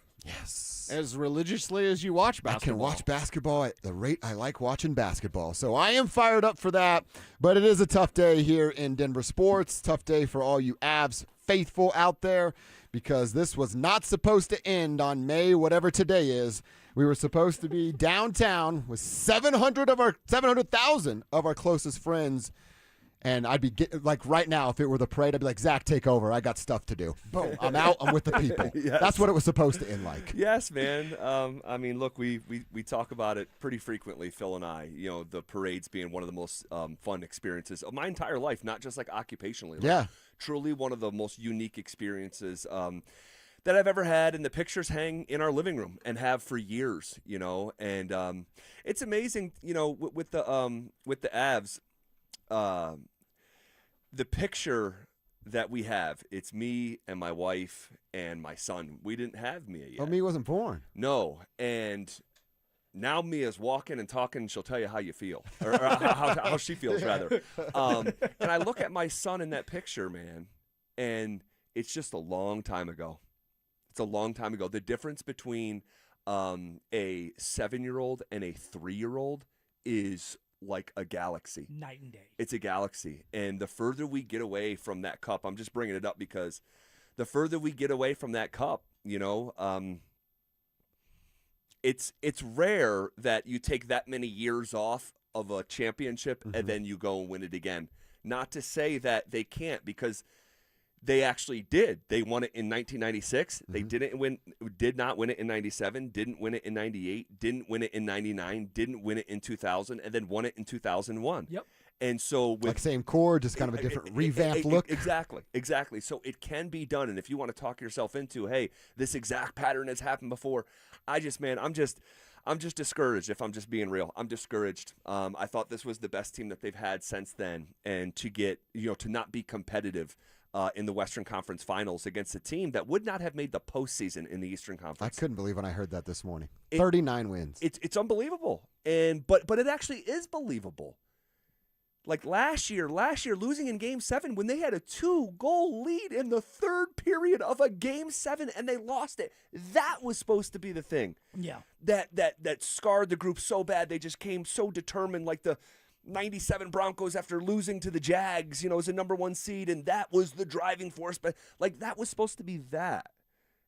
as religiously as you watch basketball.
I can watch basketball at the rate I like watching basketball. So I am fired up for that. But it is a tough day here in Denver sports. Tough day for all you Avs faithful out there, because this was not supposed to end on May, whatever today is. We were supposed to be downtown with 700,000 of our closest friends. And I'd be like right now, if it were the parade, I'd be like, Zach, take over. I got stuff to do. Boom. I'm out. I'm with the people.
Yes.
That's what it was supposed to end like.
Yes, man. I mean, look, we talk about it pretty frequently, Phil and I, the parades being one of the most fun experiences of my entire life, not just like occupationally. Like,
yeah.
Truly one of the most unique experiences that I've ever had. And the pictures hang in our living room and have for years, and it's amazing, with the Avs. The picture that we have, it's me and my wife and my son. We didn't have Mia yet.
Oh, Mia wasn't born.
No, and now Mia's walking and talking. She'll tell you how you feel, or how she feels, rather. And I look at my son in that picture, man, and it's just a long time ago. It's a long time ago. The difference between a 7-year-old and a 3-year-old is like a galaxy.
Night and day. It's
a galaxy. And the further we get away from that cup, I'm just bringing it up because the further we get away from that cup, it's rare that you take that many years off of a championship and then you go and win it again. Not to say that they can't, because they actually did. They won it in 1996. They did not win it in 97, didn't win it in 98, didn't win it in 99, didn't win it in 2000, and then won it in 2001.
Yep.
And so with
like same core, just kind of a different revamped look.
Exactly. So it can be done. And if you want to talk yourself into, hey, this exact pattern has happened before, I'm just discouraged. If I'm just being real, I'm discouraged. I thought this was the best team that they've had since then, and to get to not be competitive in the Western Conference Finals against a team that would not have made the postseason in the Eastern Conference.
I couldn't believe when I heard that this morning. 39 wins.
It's unbelievable, but it actually is believable. Like last year losing in Game 7 when they had a 2-goal lead in the third period of a Game 7 and they lost it. That was supposed to be the thing.
Yeah.
That scarred the group so bad. They just came so determined, like the 97 Broncos after losing to the Jags, as a number 1 seed, and that was the driving force. But like that was supposed to be that.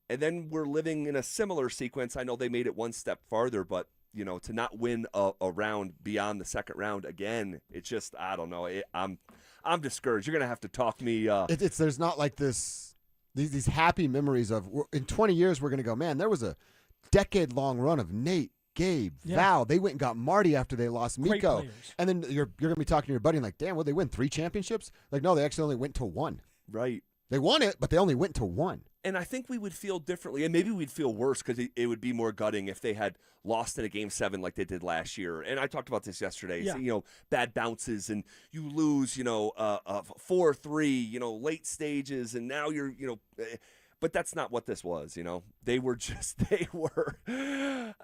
And then we're living in a similar sequence. I know they made it one step farther, but to not win a round beyond the second round again, it's just, I don't know. I'm discouraged. You're gonna have to talk me.
There's not like these happy memories of in 20 years we're gonna go, man. There was a decade-long run of Nate, Gabe, Val. They went and got Marty after they lost Miko, and then you're gonna be talking to your buddy and like, damn, well, they win 3 championships? Like, no, they actually only went to 1.
Right.
They won it, but they only went to 1.
And I think we would feel differently, and maybe we'd feel worse because it would be more gutting if they had lost in a Game 7 like they did last year. And I talked about this yesterday.
Yeah.
So, bad bounces, and you lose, 4-3, late stages, and now you're, but that's not what this was. They were, and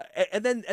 then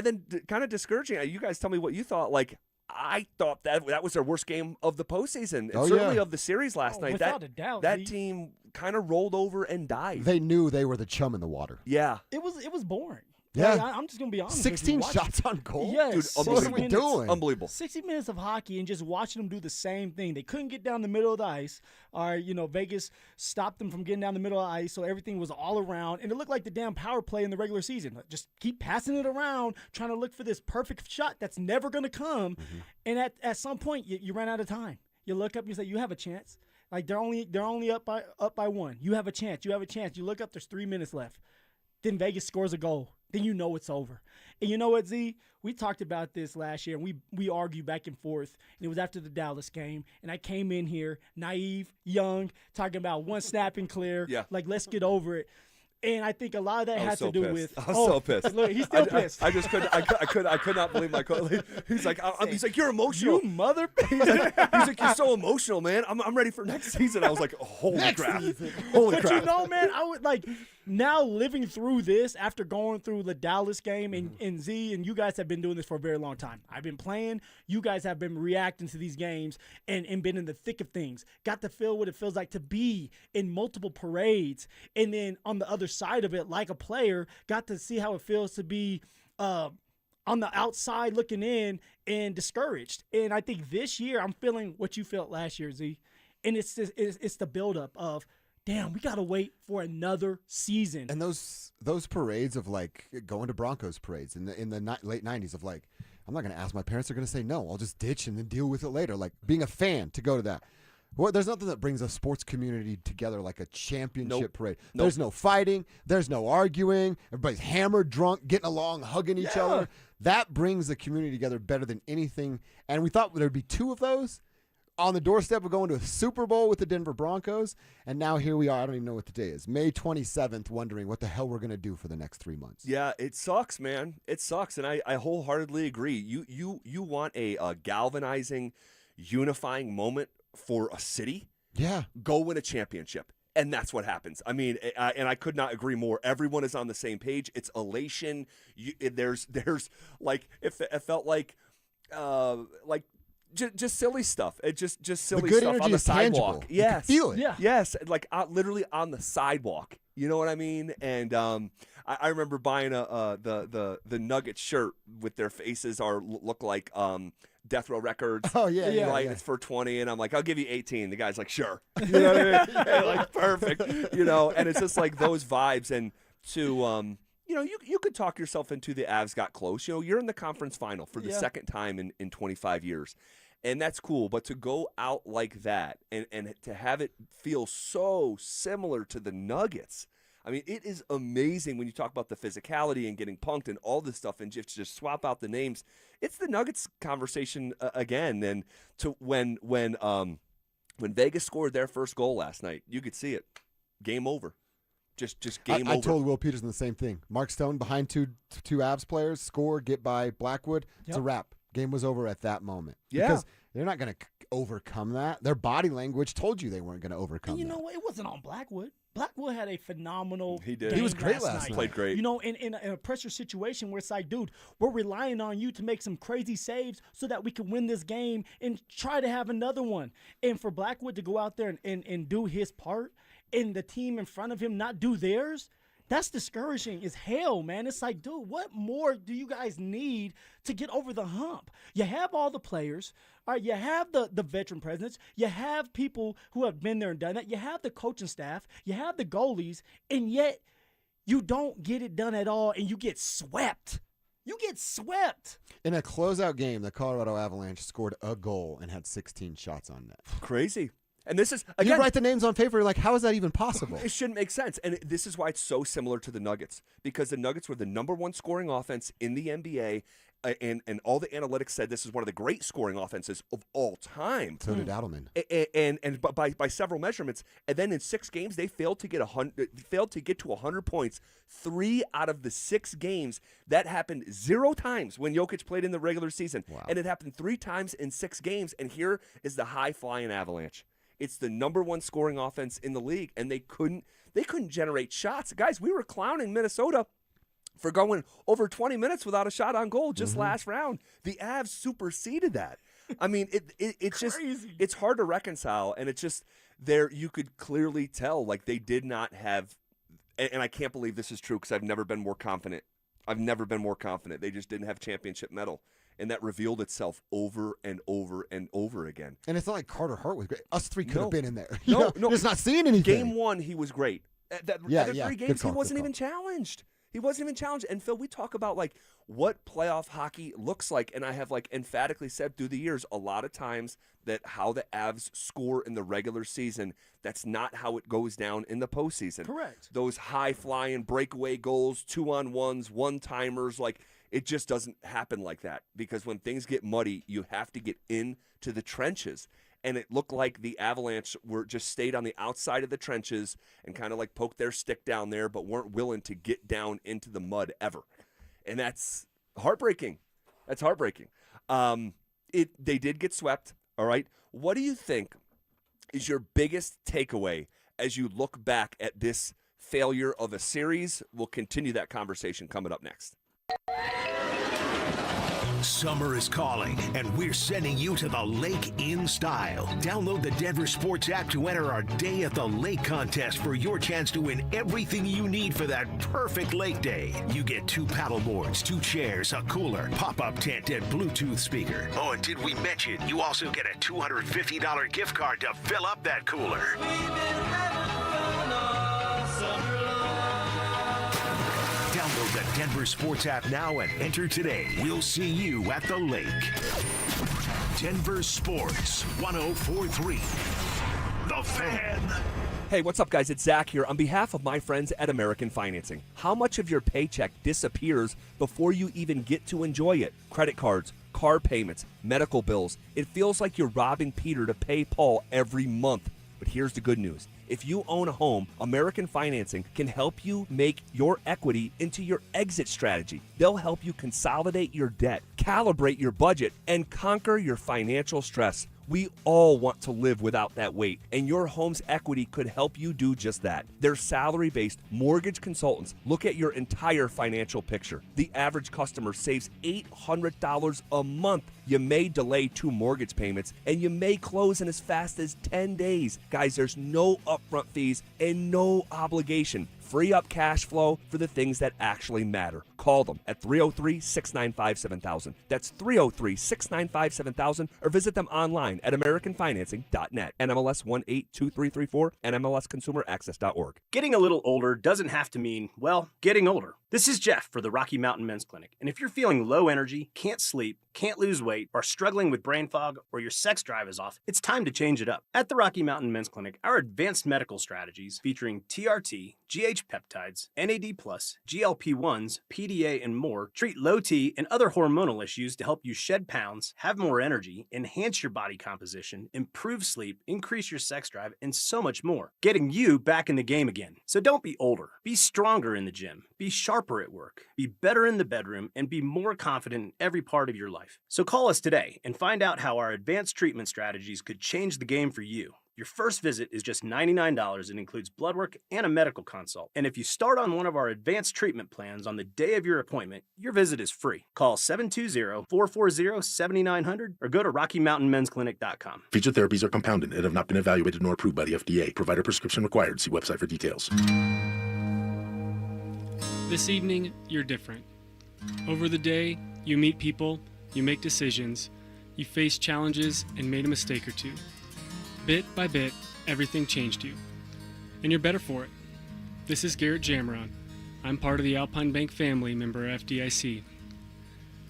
kind of discouraging. You guys tell me what you thought. Like, I thought that was their worst game of the postseason, and certainly of the series last night.
Without a doubt,
that team kind of rolled over and died.
They knew they were the chum in the water.
Yeah,
it was boring.
Yeah,
like, I'm just gonna be honest.
16 shots on goal.
Yes,
dude, what are we doing?
Unbelievable.
60 minutes of hockey and just watching them do the same thing. They couldn't get down the middle of the ice. Vegas stopped them from getting down the middle of the ice, so everything was all around. And it looked like the damn power play in the regular season. Just keep passing it around, trying to look for this perfect shot that's never gonna come. Mm-hmm. And at some point, you ran out of time. You look up and you say, you have a chance. Like they're only up by 1. You have a chance. You look up, there's 3 minutes left. Then Vegas scores a goal. Then you know it's over. And you know what, Z? We talked about this last year, and we argued back and forth, and it was after the Dallas game, and I came in here, naive, young, talking about one snap and clear, like, let's get over it. And I think a lot of that has to do with.
I was so pissed.
Look, he's still pissed.
I just couldn't. I could not believe my coach. He's like, you're emotional.
You mother.
He's like, you're so emotional, man. I'm ready for next season. I was like, holy crap. Holy crap.
But you know, man, I would like now living through this after going through the Dallas game and Z and you guys have been doing this for a very long time. I've been playing. You guys have been reacting to these games and been in the thick of things. Got to feel what it feels like to be in multiple parades, and then on the other side of it, like a player, got to see how it feels to be on the outside looking in and discouraged. And I think this year I'm feeling what you felt last year, Z. And it's the buildup of, damn, we got to wait for another season.
And those parades of like going to Broncos parades in the late 90s of like, I'm not going to ask my parents, they're going to say no. I'll just ditch and then deal with it later. Like being a fan to go to that. Well, there's nothing that brings a sports community together like a championship parade. There's no fighting. There's no arguing. Everybody's hammered, drunk, getting along, hugging each other. That brings the community together better than anything. And we thought there'd be 2 of those on the doorstep of going to a Super Bowl with the Denver Broncos. And now here we are. I don't even know what the day is. May 27th, wondering what the hell we're going to do for the next 3 months.
Yeah, it sucks, man. It sucks. And I wholeheartedly agree. You want a galvanizing, unifying moment for a city, go win a championship. And that's what happens. I mean, and I could not agree more. Everyone is on the same page. It's elation. There's like, it felt like just silly stuff. It just silly stuff on the sidewalk.
Tangible. Yes. You can feel it.
Yeah. Yes. Like literally on the sidewalk. You know what I mean? And I remember buying the Nugget shirt with their faces look like Death Row Records.
Oh, yeah.
Right, it's for 20, and I'm like, I'll give you 18. The guy's like, sure. You know what I mean? And like, perfect. You know, and it's just like those vibes. And to, you know, you could talk yourself into the Avs got close. You know, you're in the conference final for the second time in 25 years. And that's cool. But to go out like that and to have it feel so similar to the Nuggets, I mean, it is amazing when you talk about the physicality and getting punked and all this stuff and just swap out the names. It's the Nuggets conversation again. And to when Vegas scored their first goal last night, you could see it. Game over. Just game over.
I told Will Peterson the same thing. Mark Stone behind two Avs players, score, get by Blackwood. It's a wrap. Game was over at that moment.
Yeah.
Because they're not going to overcome that. Their body language told you they weren't going to overcome
And you
that.
know what? It wasn't on Blackwood. Blackwood had a phenomenal
He did.
game
He was great last
night.
night.
Played great.
You know, in a pressure situation where it's like, dude, we're relying on you to make some crazy saves so that we can win this game and try to have another one. And for Blackwood to go out there and do his part and the team in front of him not do theirs, that's discouraging as hell, man. It's like, dude, what more do you guys need to get over the hump? You have all the players. All right, you have the veteran presidents. You have people who have been there and done that. You have the coaching staff. You have the goalies. And yet you don't get it done at all, and you get swept. You get swept.
In a closeout game, the Colorado Avalanche scored a goal and had 16 shots on net.
Crazy. And this is, again,
you write the names on paper, like, how is that even possible?
It shouldn't make sense. And this is why it's so similar to the Nuggets, because the Nuggets were the #1 scoring offense in the NBA, and all the analytics said this is one of the great scoring offenses of all time.
So did Adelman.
And by several measurements. And then in 6 games, they failed to get to 100 points. 3 out of the 6 games. That happened 0 times when Jokic played in the regular season.
Wow.
And it happened 3 times in 6 games. And here is the high-flying Avalanche. It's the #1 scoring offense in the league, and they couldn't generate shots. Guys, we were clowning Minnesota for going over 20 minutes without a shot on goal just last round. The Avs superseded that. I mean, it's just it's hard to reconcile, and it's just there you could clearly tell like they did not have, and I can't believe this is true because I've never been more confident. They just didn't have championship medal. And that revealed itself over and over and over again.
And it's not like Carter Hart was great. Us three could have been in there.
No,
just not seeing anything.
Game 1, he was great. Other 3 games, he wasn't even challenged. And Phil, we talk about like what playoff hockey looks like, and I have like emphatically said through the years a lot of times that how the Avs score in the regular season, that's not how it goes down in the postseason.
Correct.
Those high-flying breakaway goals, 2-on-1s, one-timers, like it just doesn't happen like that because when things get muddy, you have to get into the trenches. And it looked like the Avalanche were just stayed on the outside of the trenches and kind of like poked their stick down there, but weren't willing to get down into the mud ever. And that's heartbreaking. They did get swept, all right? What do you think is your biggest takeaway as you look back at this failure of a series? We'll continue that conversation coming up next.
Summer is calling, and we're sending you to the lake in style. Download the Denver Sports app to enter our Day at the Lake contest for your chance to win everything you need for that perfect lake day. You get 2 paddle boards, 2 chairs, a cooler, pop-up tent, and Bluetooth speaker. Oh, and did we mention you also get a $250 gift card to fill up that cooler? Download the Denver Sports app now and enter today. We'll see you at the lake. Denver Sports 104.3. The Fan.
Hey, what's up, guys? It's Zach here. On behalf of my friends at American Financing, how much of your paycheck disappears before you even get to enjoy it? Credit cards, car payments, medical bills. It feels like you're robbing Peter to pay Paul every month. But here's the good news. If you own a home, American Financing can help you make your equity into your exit strategy. They'll help you consolidate your debt, calibrate your budget, and conquer your financial stress. We all want to live without that weight, and your home's equity could help you do just that. Their salary-based mortgage consultants look at your entire financial picture. The average customer saves $800 a month. You may delay 2 mortgage payments, and you may close in as fast as 10 days. Guys, there's no upfront fees and no obligation. Free up cash flow for the things that actually matter. Call them at 303-695-7000. That's 303-695-7000, or visit them online at americanfinancing.net. NMLS 182334, NMLSconsumeraccess.org.
Getting a little older doesn't have to mean, well, getting older. This is Jeff for the Rocky Mountain Men's Clinic, and if you're feeling low energy, can't sleep, can't lose weight, are struggling with brain fog, or your sex drive is off, it's time to change it up. At the Rocky Mountain Men's Clinic, our advanced medical strategies featuring TRT, GH peptides, NAD+, GLP-1s, PDA, and more treat low T and other hormonal issues to help you shed pounds, have more energy, enhance your body composition, improve sleep, increase your sex drive, and so much more, getting you back in the game again. So don't be older. Be stronger in the gym. Be sharper at work. Be better in the bedroom, and be more confident in every part of your life. So call us today and find out how our advanced treatment strategies could change the game for you. Your first visit is just $99 and includes blood work and a medical consult. And if you start on one of our advanced treatment plans on the day of your appointment, your visit is free. Call 720-440-7900 or go to RockyMountainMen'sClinic.com.
Featured therapies are compounded and have not been evaluated nor approved by the FDA. Provider prescription required. See website for details.
This evening, you're different. Over the day, you meet people, you make decisions, you face challenges and made a mistake or two. Bit by bit, everything changed you. And you're better for it. This is Garrett Jamron. I'm part of the Alpine Bank family, member FDIC.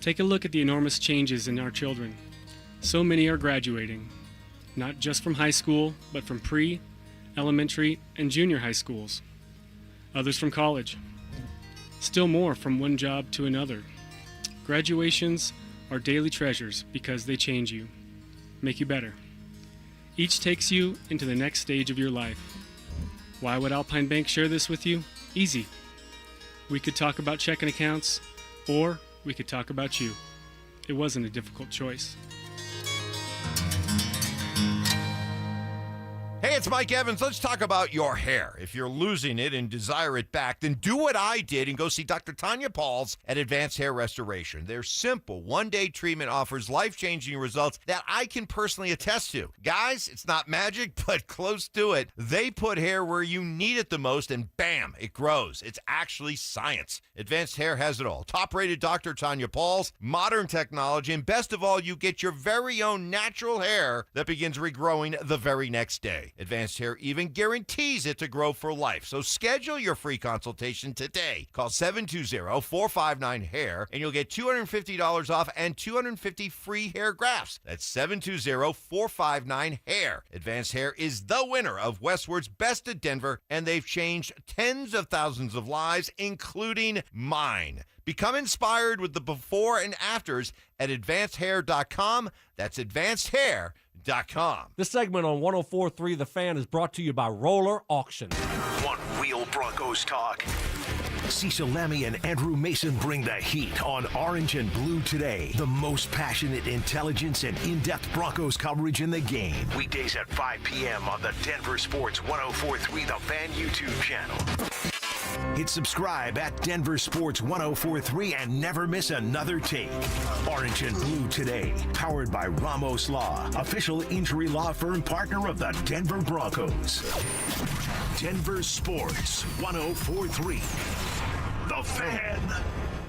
Take a look at the enormous changes in our children. So many are graduating, not just from high school, but from pre, elementary, and junior high schools. Others from college. Still more from one job to another. Graduations are daily treasures because they change you, make you better. Each takes you into the next stage of your life. Why would Alpine Bank share this with you? Easy. We could talk about checking accounts, or we could talk about you. It wasn't a difficult choice.
Hey, it's Mike Evans. Let's talk about your hair. If you're losing it and desire it back, then do what I did and go see Dr. Tanya Pauls at Advanced Hair Restoration. Their simple one-day treatment offers life-changing results that I can personally attest to. Guys, it's not magic, but close to it. They put hair where you need it the most, and bam, it grows. It's actually science. Advanced Hair has it all. Top-rated Dr. Tanya Pauls, modern technology, and best of all, you get your very own natural hair that begins regrowing the very next day. Advanced Hair even guarantees it to grow for life. So schedule your free consultation today. Call 720-459-HAIR and you'll get $250 off and 250 free hair grafts. That's 720-459-HAIR. Advanced Hair is the winner of Westward's Best of Denver, and they've changed tens of thousands of lives, including mine. Become inspired with the before and afters at advancedhair.com. That's advancedhair.com.
This segment on 104.3 The Fan is brought to you by Roller Auction.
Want real Broncos talk? Cecil Lammy and Andrew Mason bring the heat on Orange and Blue Today. The most passionate intelligence and in-depth Broncos coverage in the game. Weekdays at 5 p.m. on the Denver Sports 104.3 The Fan YouTube channel. Hit subscribe at Denver Sports 104.3 and never miss another take. Orange and Blue Today, powered by Ramos Law, official injury law firm partner of the Denver Broncos. Denver Sports 104.3 The Fan.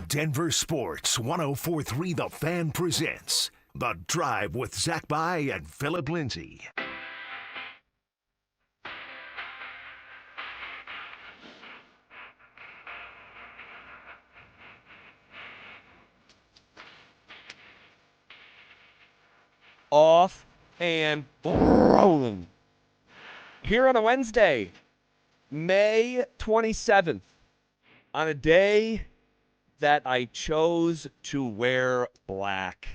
Denver Sports 104.3 The Fan presents The Drive with Zach By and Philip Lindsay.
Off and rolling. Here on a Wednesday, May 27th, on a day that I chose to wear black.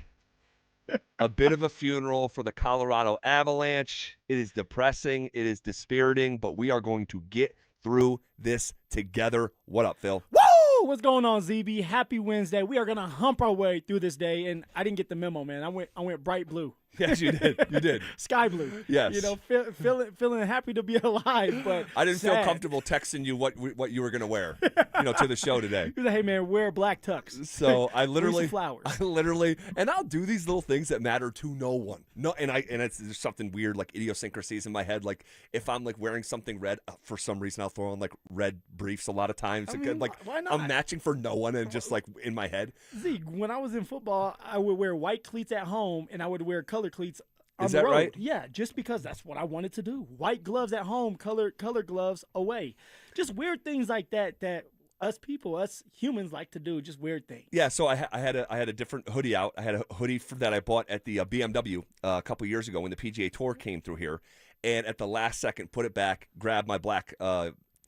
A bit of a funeral for the Colorado Avalanche. It is depressing. It is dispiriting, but we are going to get through this together. What up, Phil?
Woo! What's going on, ZB? Happy Wednesday. We are going to hump our way through this day, and I didn't get the memo, man. I went bright blue.
Yes, you did. You did.
Sky blue.
Yes.
You know, feeling happy to be alive, but
I didn't feel
sad.
comfortable texting you what you were going to wear, to the show today.
He was like, hey, man, wear black tux.
So I
Wear some
literally,
flowers.
and I'll do these little things that matter to no one. No, and there's something weird, like idiosyncrasies in my head. Like if I'm like wearing something red, for some reason I'll throw on like red briefs a lot of times.
I mean,
like
why not?
I'm matching for no one, and just like in my head.
See, when I was in football, I would wear white cleats at home, and I would wear color cleats on
Is
the
that
road.
right?
Yeah, just because that's what I wanted to do. White gloves at home, color gloves away. Just weird things like that us humans like to do. Just weird things.
Yeah, so I had a different hoodie out. I had a hoodie that I bought at the BMW a couple years ago when the PGA Tour came through here, and at the last second put it back, grabbed my black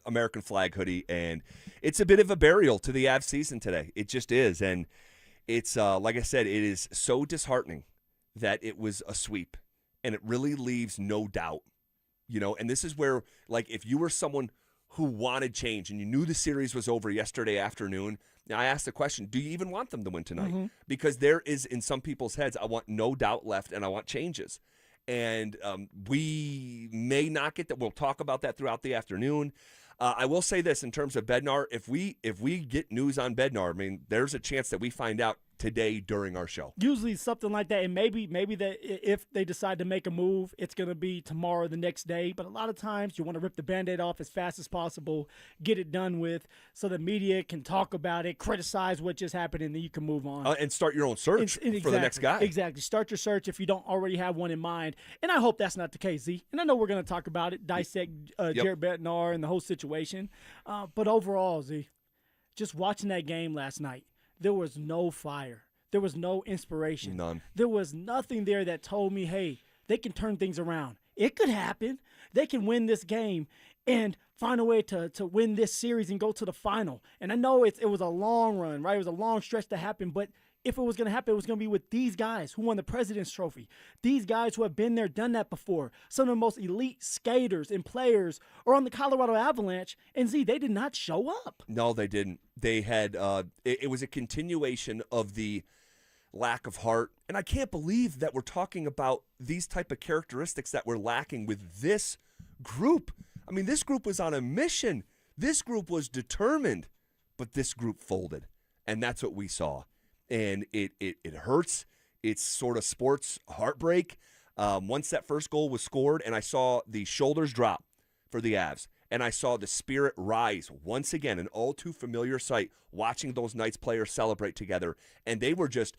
American flag hoodie, and it's a bit of a burial to the Avs season today. It just is, and it's like I said, it is so disheartening that it was a sweep, and it really leaves no doubt, and this is where, like, if you were someone who wanted change and you knew the series was over yesterday afternoon, I asked the question, do you even want them to win tonight?
Mm-hmm.
Because there is, in some people's heads, I want no doubt left and I want changes. And we may not get that. We'll talk about that throughout the afternoon. I will say this in terms of Bednar, if we get news on Bednar, I mean, there's a chance that we find out today during our show.
Usually something like that, and maybe that if they decide to make a move, it's going to be tomorrow or the next day. But a lot of times you want to rip the Band-Aid off as fast as possible, get it done with, so the media can talk about it, criticize what just happened, and then you can move on.
And start your own search for the next guy.
Exactly. Start your search if you don't already have one in mind. And I hope that's not the case, Z. And I know we're going to talk about it, dissect Jared Bednar and the whole situation. But overall, Z, just watching that game last night, there was no fire. There was no inspiration.
None.
There was nothing there that told me, hey, they can turn things around. It could happen. They can win this game and find a way to win this series and go to the final. And I know it was a long run, right? It was a long stretch to happen, but if it was going to happen, it was going to be with these guys who won the President's Trophy. These guys who have been there, done that before. Some of the most elite skaters and players are on the Colorado Avalanche. And Z, they did not show up.
No, they didn't. They had it was a continuation of the lack of heart. And I can't believe that we're talking about these type of characteristics that we're lacking with this group. I mean, this group was on a mission. This group was determined, but this group folded. And that's what we saw. And it hurts. It's sort of sports heartbreak. Once that first goal was scored and I saw the shoulders drop for the Avs and I saw the spirit rise once again, an all too familiar sight, watching those Knights players celebrate together. And they were just,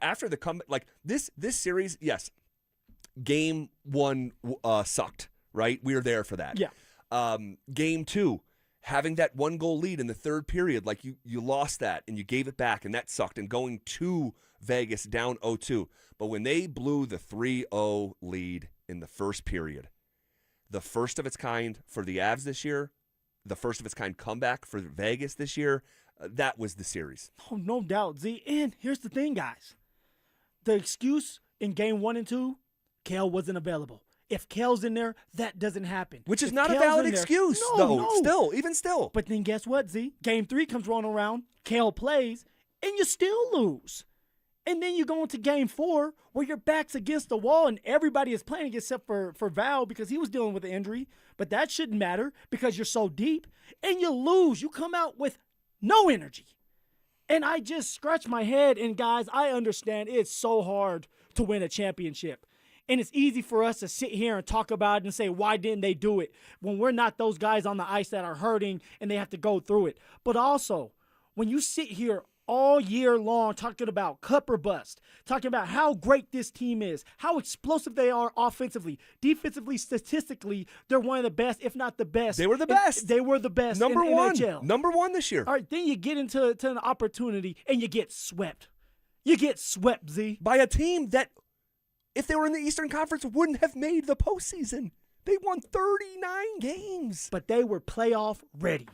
after the comeback, like this series, yes, game one sucked, right? We were there for that.
Yeah.
Game two, having that one goal lead in the third period, like you lost that and you gave it back and that sucked, and going to Vegas down 0-2. But when they blew the 3-0 lead in the first period, the first of its kind for the Avs this year, the first of its kind comeback for Vegas this year, that was the series.
Oh, no doubt, Z. And here's the thing, guys. The excuse in game 1 and 2, Kale wasn't available. If Kale's in there, that doesn't happen.
Which is
If
not a
Kale's
valid
in there-
excuse,
No.
Even still.
But then guess what, Z? Game 3 comes rolling around, Kale plays, and you still lose. And then you go into game 4 where your back's against the wall and everybody is playing except for Val because he was dealing with an injury. But that shouldn't matter because you're so deep. And you lose. You come out with no energy. And I just scratch my head. And guys, I understand it's so hard to win a championship. And it's easy for us to sit here and talk about it and say, why didn't they do it? When we're not those guys on the ice that are hurting and they have to go through it. But also, when you sit here all year long talking about cup or bust, talking about how great this team is, how explosive they are offensively, defensively, statistically, they're one of the best, if not the best.
They were the best.
They were the best
Number
in
one.
NHL.
Number one this year.
All right, then you get into an opportunity and you get swept. You get swept, Z.
By a team that, if they were in the Eastern Conference, wouldn't have made the postseason. They won 39 games.
But they were playoff ready.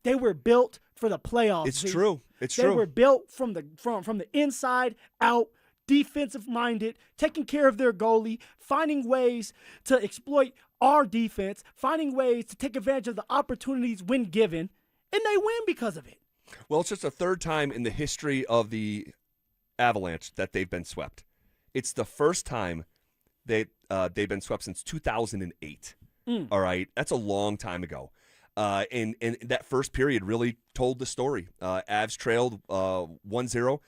They were built for the playoffs.
It's
Z.
true. It's
they
true.
They were built from the inside out, defensive-minded, taking care of their goalie, finding ways to exploit our defense, finding ways to take advantage of the opportunities when given, and they win because of it.
Well, it's just the third time in the history of the Avalanche that they've been swept. It's the first time they've been swept since 2008. All right, that's a long time ago. And that first period really told the story. Avs trailed 1-0.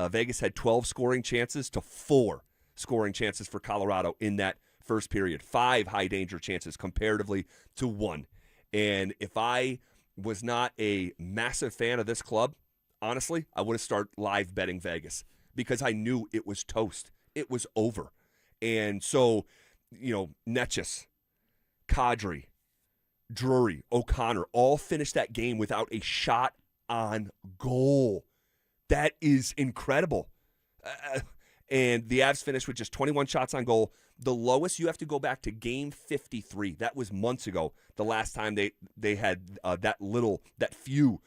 Vegas had 12 scoring chances to 4 scoring chances for Colorado in that first period. 5 high-danger chances comparatively to 1. And if I was not a massive fan of this club, honestly, I would have started live betting Vegas because I knew it was toast. It was over. And so, Netchus, Kadri, Drury, O'Connor all finished that game without a shot on goal. That is incredible. And the Avs finished with just 21 shots on goal. The lowest, you have to go back to game 53. That was months ago, the last time they had that few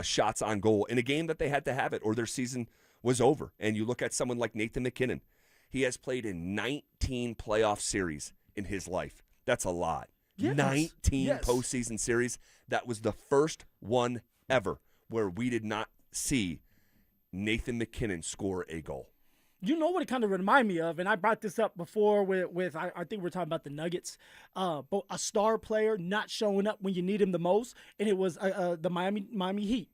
shots on goal in a game that they had to have it or their season was over. And you look at someone like Nathan MacKinnon. He has played in 19 playoff series in his life. That's a lot.
Yes.
19 postseason series. That was the first one ever where we did not see Nathan MacKinnon score a goal.
You know what it kind of reminded me of, and I brought this up before with I think we're talking about the Nuggets, but a star player not showing up when you need him the most, and it was the Miami Heat.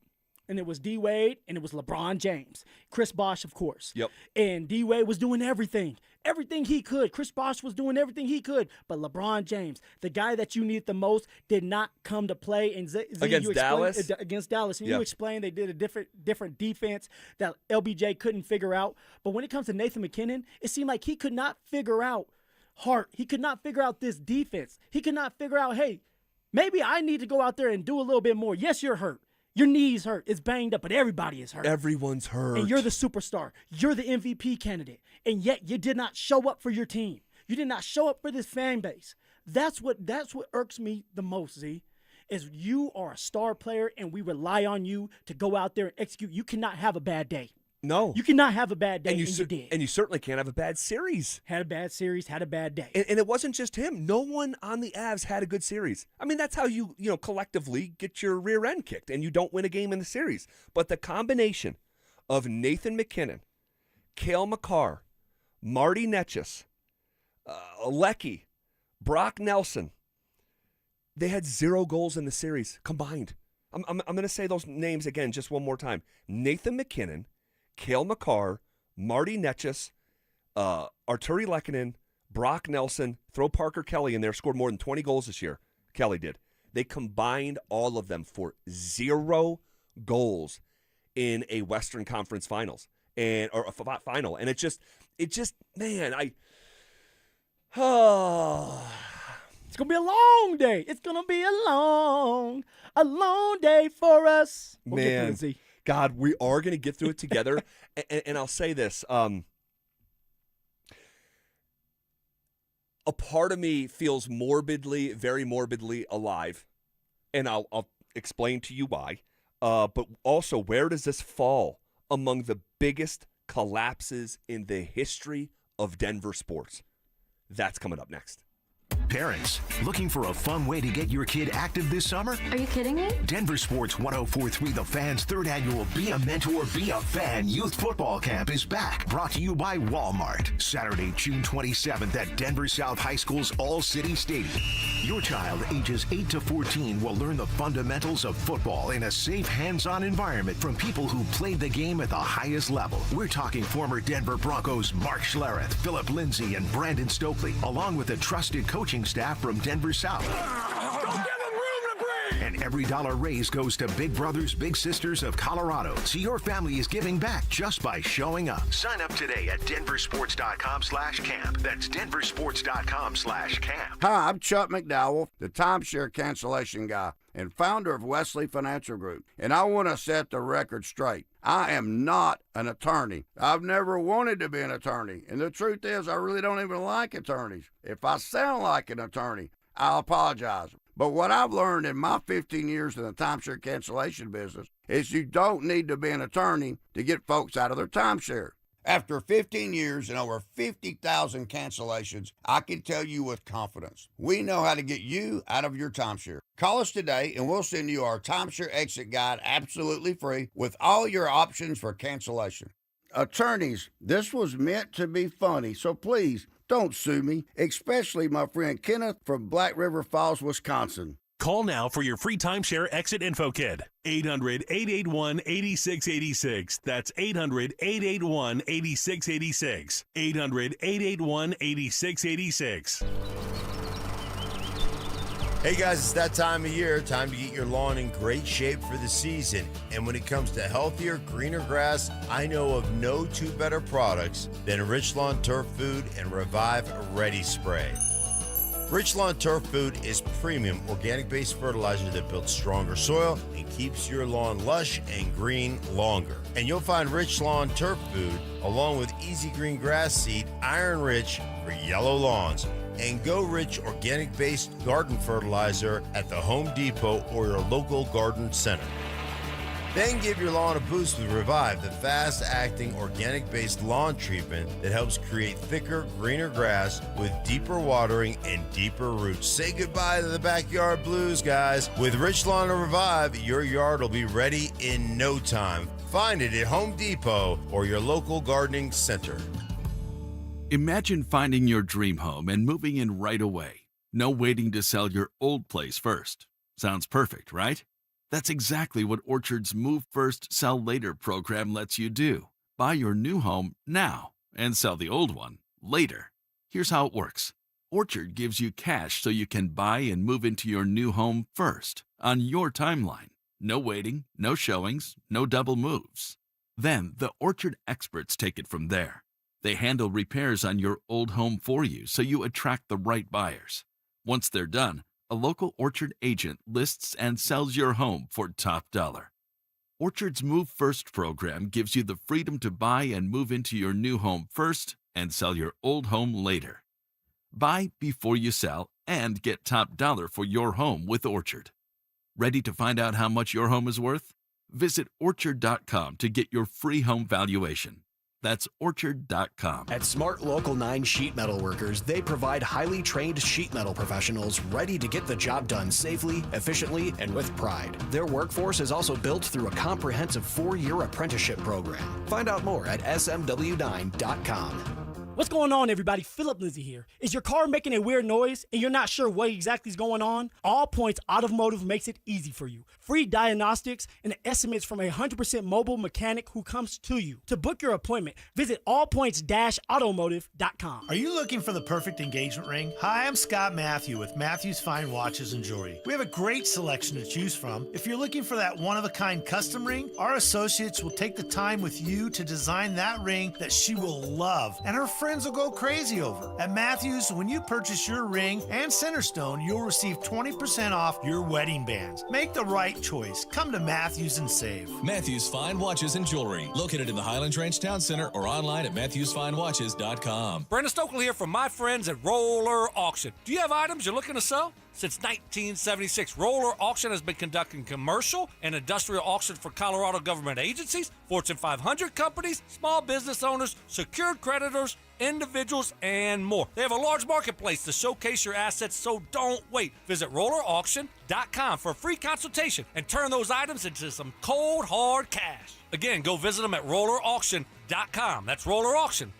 And it was D-Wade, and it was LeBron James. Chris Bosh, of course.
Yep.
And D-Wade was doing everything he could. Chris Bosh was doing everything he could. But LeBron James, the guy that you needed the most, did not come to play. And
against Dallas?
Against Dallas. And
yep.
You explained they did a different defense that LBJ couldn't figure out. But when it comes to Nathan MacKinnon, it seemed like he could not figure out Hart. He could not figure out this defense. He could not figure out, hey, maybe I need to go out there and do a little bit more. Yes, you're hurt. Your knee's hurt. It's banged up, but everybody is hurt.
Everyone's hurt.
And you're the superstar. You're the MVP candidate. And yet you did not show up for your team. You did not show up for this fan base. That's what irks me the most, Z, is you are a star player and we rely on you to go out there and execute. You cannot have a bad day.
No.
You cannot have a bad day, and you did.
And you certainly can't have a bad series.
Had a bad series, had a bad day.
And it wasn't just him. No one on the Avs had a good series. I mean, that's how you collectively get your rear end kicked, and you don't win a game in the series. But the combination of Nathan MacKinnon, Cale Makar, Marty Netchus, Leckie, Brock Nelson, they had 0 goals in the series combined. I'm going to say those names again just one more time. Nathan MacKinnon, Cale Makar, Marty Netchus, Arturi Lehkonen, Brock Nelson, throw Parker Kelly in there, scored more than 20 goals this year. Kelly did. They combined all of them for 0 goals in a Western Conference Finals or a final. And it just, man,
It's going to be a long day. It's going to be a long day for us. We'll get through it, Z.
God, we are going to get through it together. and I'll say this. A part of me feels very morbidly alive. And I'll explain to you why. But also, where does this fall among the biggest collapses in the history of Denver sports? That's coming up next.
Parents, looking for a fun way to get your kid active this summer?
Are you kidding me?
Denver Sports 104.3 The Fan's third annual Be a Mentor, Be a Fan Youth Football Camp is back. Brought to you by Walmart. Saturday, June 27th at Denver South High School's All-City Stadium. Your child, ages 8 to 14, will learn the fundamentals of football in a safe, hands-on environment from people who played the game at the highest level. We're talking former Denver Broncos Mark Schlereth, Philip Lindsay, and Brandon Stokely, along with a trusted coaching staff from Denver South. And every dollar raised goes to Big Brothers Big Sisters of Colorado. So your family is giving back just by showing up. Sign up today at DenverSports.com/camp. That's DenverSports.com/camp.
Hi, I'm Chuck McDowell, the timeshare cancellation guy and founder of Wesley Financial Group. And I want to set the record straight. I am not an attorney. I've never wanted to be an attorney. And the truth is, I really don't even like attorneys. If I sound like an attorney, I'll apologize. But what I've learned in my 15 years in the timeshare cancellation business is you don't need to be an attorney to get folks out of their timeshare. After 15 years and over 50,000 cancellations, I can tell you with confidence, we know how to get you out of your timeshare. Call us today and we'll send you our timeshare exit guide absolutely free with all your options for cancellation. Attorneys, this was meant to be funny, so please don't sue me, especially my friend Kenneth from Black River Falls, Wisconsin.
Call now for your free timeshare exit info kit. 800-881-8686. That's 800-881-8686. 800-881-8686.
Hey guys, it's that time of year. Time to get your lawn in great shape for the season. And when it comes to healthier, greener grass, I know of no two better products than Rich Lawn Turf Food and Revive Ready Spray. Rich Lawn Turf Food is premium organic-based fertilizer that builds stronger soil and keeps your lawn lush and green longer. And you'll find Rich Lawn Turf Food along with Easy Green Grass Seed, Iron Rich for yellow lawns, and Go Rich organic-based garden fertilizer at the Home Depot or your local garden center. Then give your lawn a boost with Revive, the fast-acting organic-based lawn treatment that helps create thicker, greener grass with deeper watering and deeper roots. Say goodbye to the backyard blues, guys. With Rich Lawn and Revive, your yard will be ready in no time. Find it at Home Depot or your local gardening center.
Imagine finding your dream home and moving in right away. No waiting to sell your old place first. Sounds perfect, right? That's exactly what Orchard's Move First, Sell Later program lets you do. Buy your new home now and sell the old one later. Here's how it works. Orchard gives you cash so you can buy and move into your new home first, on your timeline. No waiting, no showings, no double moves. Then the Orchard experts take it from there. They handle repairs on your old home for you so you attract the right buyers. Once they're done, a local Orchard agent lists and sells your home for top dollar. Orchard's Move First program gives you the freedom to buy and move into your new home first and sell your old home later. Buy before you sell and get top dollar for your home with Orchard. Ready to find out how much your home is worth? Visit Orchard.com to get your free home valuation. That's Orchard.com.
At Smart Local 9 Sheet Metal Workers, they provide highly trained sheet metal professionals ready to get the job done safely, efficiently, and with pride. Their workforce is also built through a comprehensive 4-year apprenticeship program. Find out more at smw9.com.
What's going on, everybody? Philip Lindsay here. Is your car making a weird noise and you're not sure what exactly is going on? All Points Automotive makes it easy for you. Free diagnostics and estimates from a 100% mobile mechanic who comes to you. To book your appointment, visit allpoints-automotive.com.
Are you looking for the perfect engagement ring? Hi, I'm Scott Matthew with Matthew's Fine Watches and Jewelry. We have a great selection to choose from. If you're looking for that one-of-a-kind custom ring, our associates will take the time with you to design that ring that she will love, and her friends will go crazy over. At Matthews, when you purchase your ring and Centerstone, you'll receive 20% off your wedding bands. Make the right choice. Come to Matthews and save.
Matthews Fine Watches and Jewelry, located in the Highlands Ranch Town Center or online at MatthewsFineWatches.com.
Brandon Stokely here from my friends at Roller Auction. Do you have items you're looking to sell? Since 1976, Roller Auction has been conducting commercial and industrial auctions for Colorado government agencies, Fortune 500 companies, small business owners, secured creditors, individuals, and more. They have a large marketplace to showcase your assets, so don't wait. Visit rollerauction.com for a free consultation and turn those items into some cold, hard cash. Again, go visit them at rollerauction.com. That's rollerauction.com.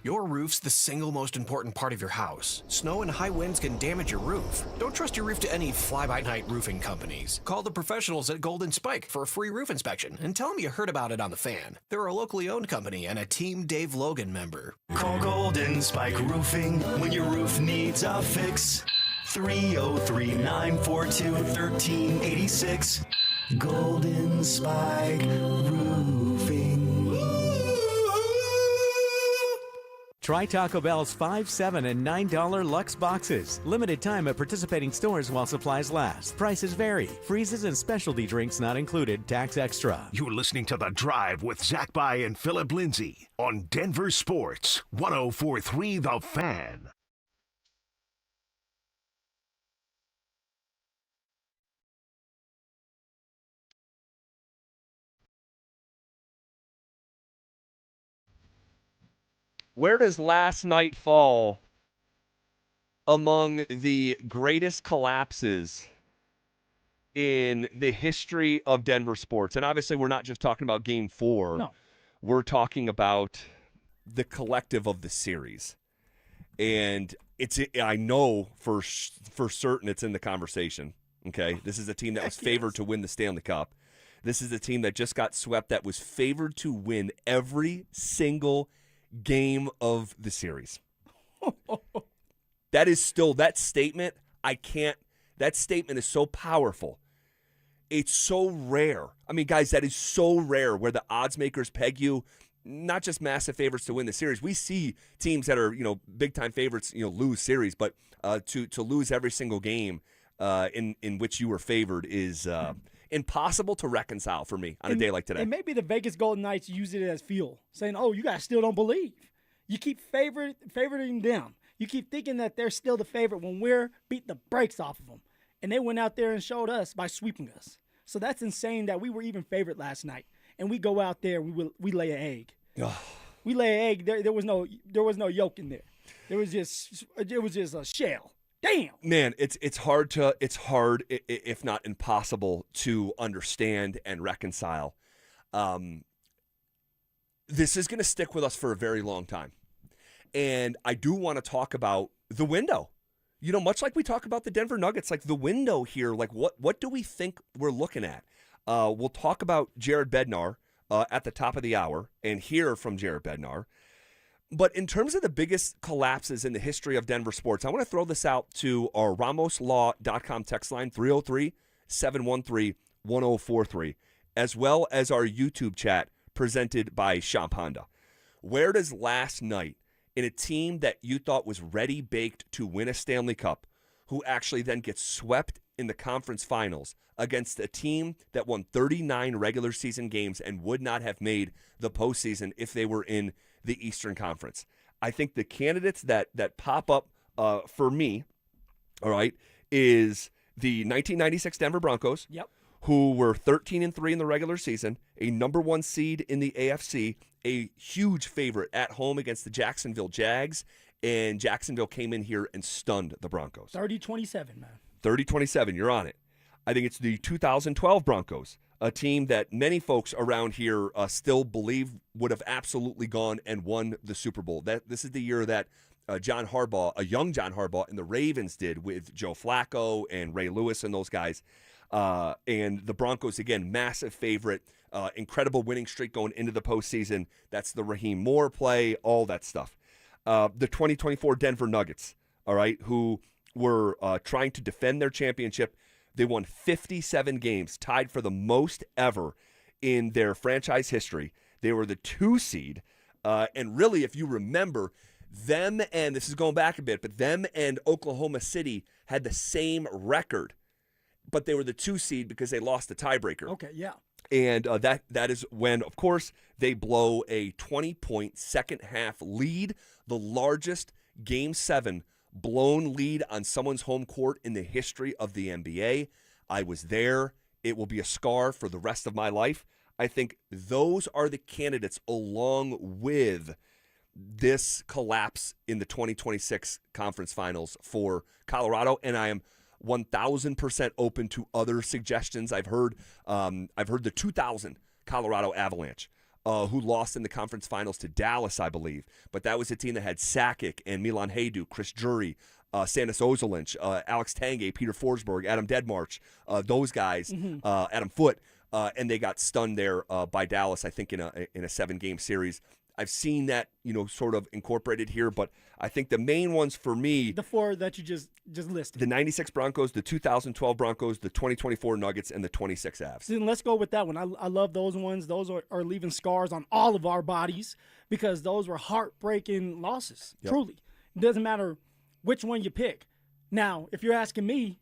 Your roof's the single most important part of your house. Snow and high winds can damage your roof. Don't trust your roof to any fly-by-night roofing companies. Call the professionals at Golden Spike for a free roof inspection and tell them you heard about it on The Fan. They're a locally owned company and a Team Dave Logan member.
Call Golden Spike Roofing when your roof needs a fix. 303-942-1386. Golden Spike Roofing.
Try Taco Bell's $5, $7, and $9 Lux boxes. Limited time at participating stores while supplies last. Prices vary. Freezes and specialty drinks not included. Tax extra.
You're listening to The Drive with Zach By and Philip Lindsay on Denver Sports 104.3 The Fan.
Where does last night fall among the greatest collapses in the history of Denver sports? And obviously, we're not just talking about Game 4.
No.
we're talking about the collective of the series. And I know for certain it's in the conversation, okay? This is a team that was favored to win the Stanley Cup. This is a team that just got swept that was favored to win every single game of the series. That is still, that statement, that statement is so powerful. It's so rare. I mean, guys, that is so rare where the odds makers peg you, not just massive favorites to win the series. We see teams that are, big time favorites, lose series, but to lose every single game in which you were favored is impossible to reconcile for me on a day like today.
And maybe the Vegas Golden Knights use it as fuel, saying, "Oh, you guys still don't believe." You keep favoriting them. You keep thinking that they're still the favorite when we're beating the brakes off of them. And they went out there and showed us by sweeping us. So that's insane that we were even favored last night. And we go out there, we lay an egg. We lay an egg. There was no yolk in there. It was just a shell. Damn.
Man, it's hard, if not impossible, to understand and reconcile. This is going to stick with us for a very long time. And I do want to talk about the window. Much like we talk about the Denver Nuggets, like the window here, like what do we think we're looking at? We'll talk about Jared Bednar at the top of the hour and hear from Jared Bednar. But in terms of the biggest collapses in the history of Denver sports, I want to throw this out to our RamosLaw.com text line, 303-713-1043, as well as our YouTube chat presented by Shop Honda. Where does last night, in a team that you thought was ready-baked to win a Stanley Cup, who actually then gets swept in the conference finals against a team that won 39 regular season games and would not have made the postseason if they were in the Eastern Conference? I think the candidates that pop up for me, all right, is the 1996 Denver Broncos, who were 13-3 in the regular season, a number 1 seed in the AFC, a huge favorite at home against the Jacksonville Jags, and Jacksonville came in here and stunned the Broncos.
30-27, man.
30-27, you're on it. I think it's the 2012 Broncos, a team that many folks around here still believe would have absolutely gone and won the Super Bowl. This is the year that John Harbaugh, a young John Harbaugh, and the Ravens did with Joe Flacco and Ray Lewis and those guys. And the Broncos, again, massive favorite, incredible winning streak going into the postseason. That's the Raheem Moore play, all that stuff. The 2024 Denver Nuggets, all right, who were trying to defend their championship. They won 57 games, tied for the most ever in their franchise history. They were the 2 seed. And really, if you remember, them and, this is going back a bit, but them and Oklahoma City had the same record. But they were the 2 seed because they lost the tiebreaker.
Okay, yeah.
And that is when, of course, they blow a 20-point second-half lead, the largest Game 7 blown lead on someone's home court in the history of the NBA. I was there. It will be a scar for the rest of my life. I think those are the candidates along with this collapse in the 2026 conference finals for Colorado, and I am 1,000% open to other suggestions. I've heard the 2000 Colorado Avalanche, who lost in the conference finals to Dallas, I believe. But that was a team that had Sakic and Milan Hajduk, Chris Drury, Sandis Ozolinsh, Alex Tanguay, Peter Forsberg, Adam Deadmarch, those guys, Adam Foote, and they got stunned there by Dallas, I think, in a 7-game series. I've seen that, sort of incorporated here, but I think the main ones for me,
the 4 that you just listed:
the 96 Broncos, the 2012 Broncos, the 2024 Nuggets, and the 26 Avs.
Then let's go with that one. I love those ones. Those are leaving scars on all of our bodies because those were heartbreaking losses.
Yep.
Truly, it doesn't matter which one you pick. Now, if you're asking me,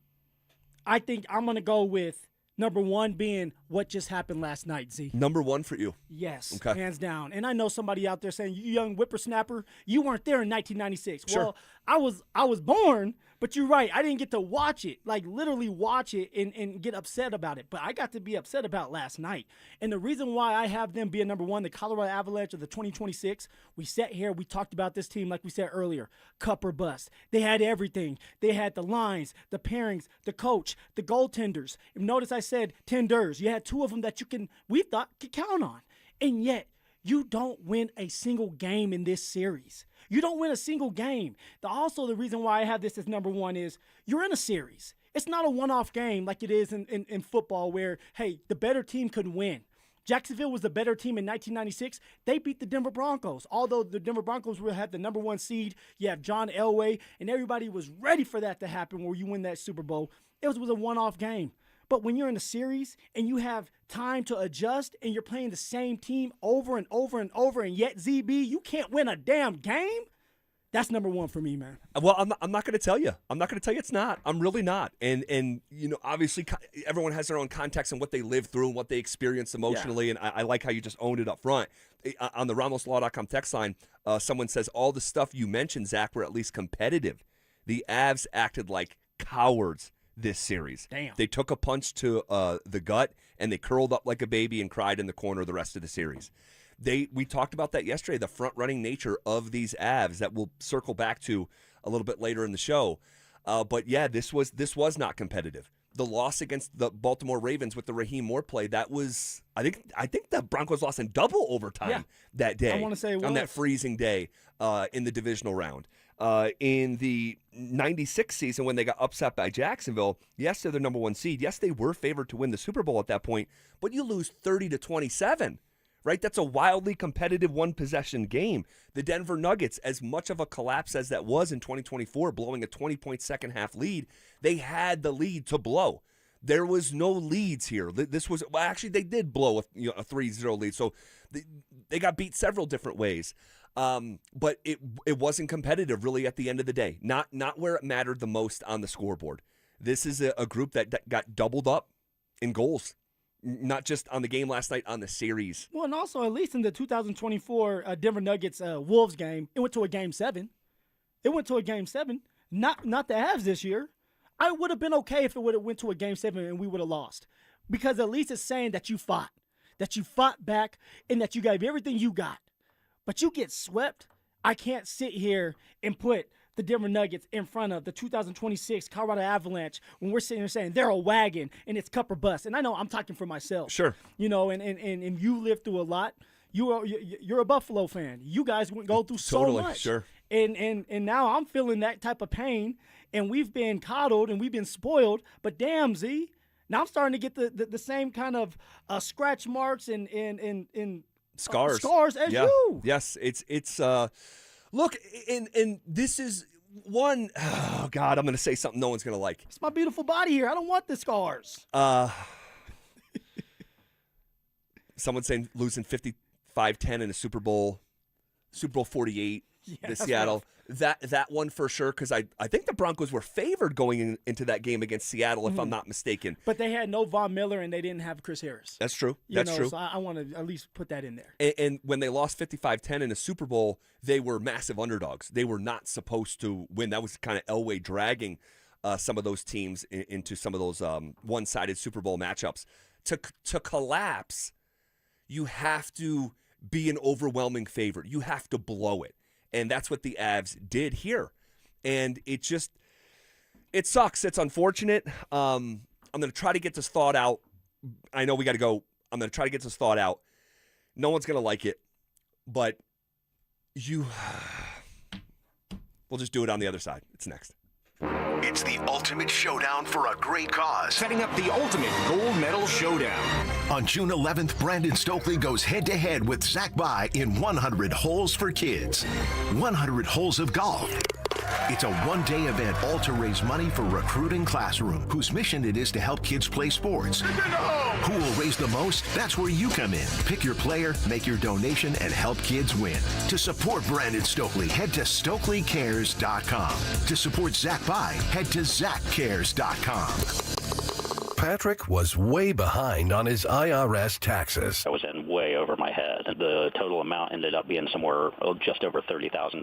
I think I'm gonna go with number 1 being what just happened last night, Z.
Number 1 for you.
Yes,
okay.
Hands down. And I know somebody out there saying, you young whippersnapper, you weren't there in 1996.
Sure.
Well, I was born, but you're right. I didn't get to watch it, like literally watch it and get upset about it. But I got to be upset about last night. And the reason why I have them being number 1, the Colorado Avalanche of the 2026, we sat here, we talked about this team like we said earlier, cup or bust. They had everything. They had the lines, the pairings, the coach, the goaltenders. And notice I said tenders. You had 2 of them that we thought could count on. And yet you don't win a single game in this series. You don't win a single game. Also, the reason why I have this as number one is you're in a series. It's not a one-off game like it is in football where, hey, the better team could win. Jacksonville was the better team in 1996. They beat the Denver Broncos. Although the Denver Broncos had the number one seed, you have John Elway, and everybody was ready for that to happen where you win that Super Bowl. It was a one-off game. But when you're in a series and you have time to adjust and you're playing the same team over and over and over, and yet, ZB, you can't win a damn game, that's number one for me, man.
Well, I'm not going to tell you. I'm not going to tell you it's not. I'm really not. And you know, obviously, everyone has their own context and what they lived through and what they experienced emotionally, and I like how you just owned it up front. On the RamosLaw.com text line, someone says, all the stuff you mentioned, Zach, were at least competitive. The Avs acted like cowards this series.
Damn.
They took a punch to the gut, and they curled up like a baby and cried in the corner the rest of the series. We talked about that yesterday, the front-running nature of these Avs that we'll circle back to a little bit later in the show. But yeah, this was not competitive. The loss against the Baltimore Ravens with the Raheem Moore play, that was I think the Broncos lost in double overtime that day.
I want to say it
on
was.
that freezing day in the divisional round. In the 96 season when they got upset by Jacksonville, yes, they're the number one seed. Yes, they were favored to win the Super Bowl at that point, but you lose 30-27. Right? That's a wildly competitive one-possession game. The Denver Nuggets, as much of a collapse as that was in 2024, blowing a 20-point second-half lead, they had the lead to blow. There was no leads here. This was actually they did blow a 3-0 lead, so they got beat several different ways. But it wasn't competitive really at the end of the day. Not where it mattered the most on the scoreboard. This is a group that got doubled up in goals. Not just on the game last night, on the series.
Well, and also, at least in the 2024 Denver Nuggets Wolves game, it went to a Game 7. It went to a Game 7. Not the Avs this year. I would have been okay if it would have went to a Game 7 and we would have lost. Because at least it's saying that you fought back, and that you gave everything you got. But you get swept. I can't sit here and put the Denver Nuggets in front of the 2026 Colorado Avalanche when we're sitting here saying they're a wagon and it's cup or bust. And I know I'm talking for myself.
Sure.
You know, and you lived through a lot. You're a Buffalo fan. You guys went go through so
Totally,
much.
sure.
And now I'm feeling that type of pain, and we've been coddled and we've been spoiled. But damn, Z, now I'm starting to get the same kind of scratch marks and
scars
as you.
Yes, it's look, and this is one, oh God, I'm going to say something no one's going to like.
It's my beautiful body here. I don't want the scars.
Someone saying losing 55-10 in a Super Bowl 48 to Seattle.
Rough.
That one for sure, because I think the Broncos were favored going into that game against Seattle, if I'm not mistaken.
But they had no Von Miller, and they didn't have Chris Harris.
That's true.
That's
true.
So I want to at least put that in there.
And when they lost 55-10 in a Super Bowl, they were massive underdogs. They were not supposed to win. That was kind of Elway dragging some of those teams into some of those one-sided Super Bowl matchups. To collapse, you have to be an overwhelming favorite. You have to blow it. And that's what the Avs did here. And it sucks. It's unfortunate. I'm going to try to get this thought out. I know we got to go. I'm going to try to get this thought out. No one's going to like it. But we'll just do it on the other side. It's next.
It's the ultimate showdown for a great cause.
Setting up the ultimate gold medal showdown.
On June 11th, Brandon Stokely goes head-to-head with Zach By in 100 Holes for Kids. 100 holes of golf. It's a one-day event all to raise money for Recruiting Classroom, whose mission it is to help kids play sports. Who will raise the most? That's where you come in. Pick your player, make your donation, and help kids win. To support Brandon Stokely, head to StokelyCares.com. To support Zach By, head to ZachCares.com.
Patrick was way behind on his IRS taxes.
I was in way over my head. The total amount ended up being somewhere just over $30,000.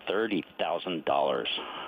$30,000.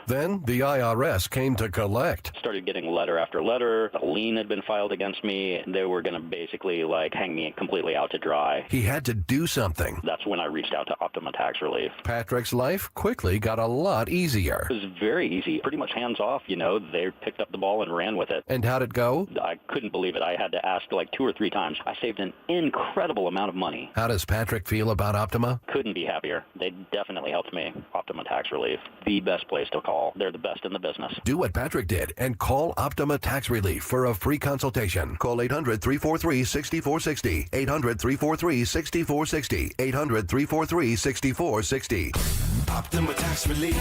Then the IRS came to collect.
Started getting letter after letter. A lien had been filed against me. They were going to basically hang me completely out to dry.
He had to do something.
That's when I reached out to Optima Tax Relief.
Patrick's life quickly got a lot easier.
It was very easy, pretty much hands off. They picked up the ball and ran with it.
And how'd it go?
I couldn't believe it. I had to ask 2 or 3 times. I saved an incredible amount of money.
How does Patrick feel about Optima?
Couldn't be happier. They definitely helped me. Optima Tax Relief, the best place to call. They're the best in the business.
Do what Patrick did and call Optima Tax Relief for a free consultation. Call 800-343-6460. 800-343-6460. 800-343-6460.
Optima Tax Relief.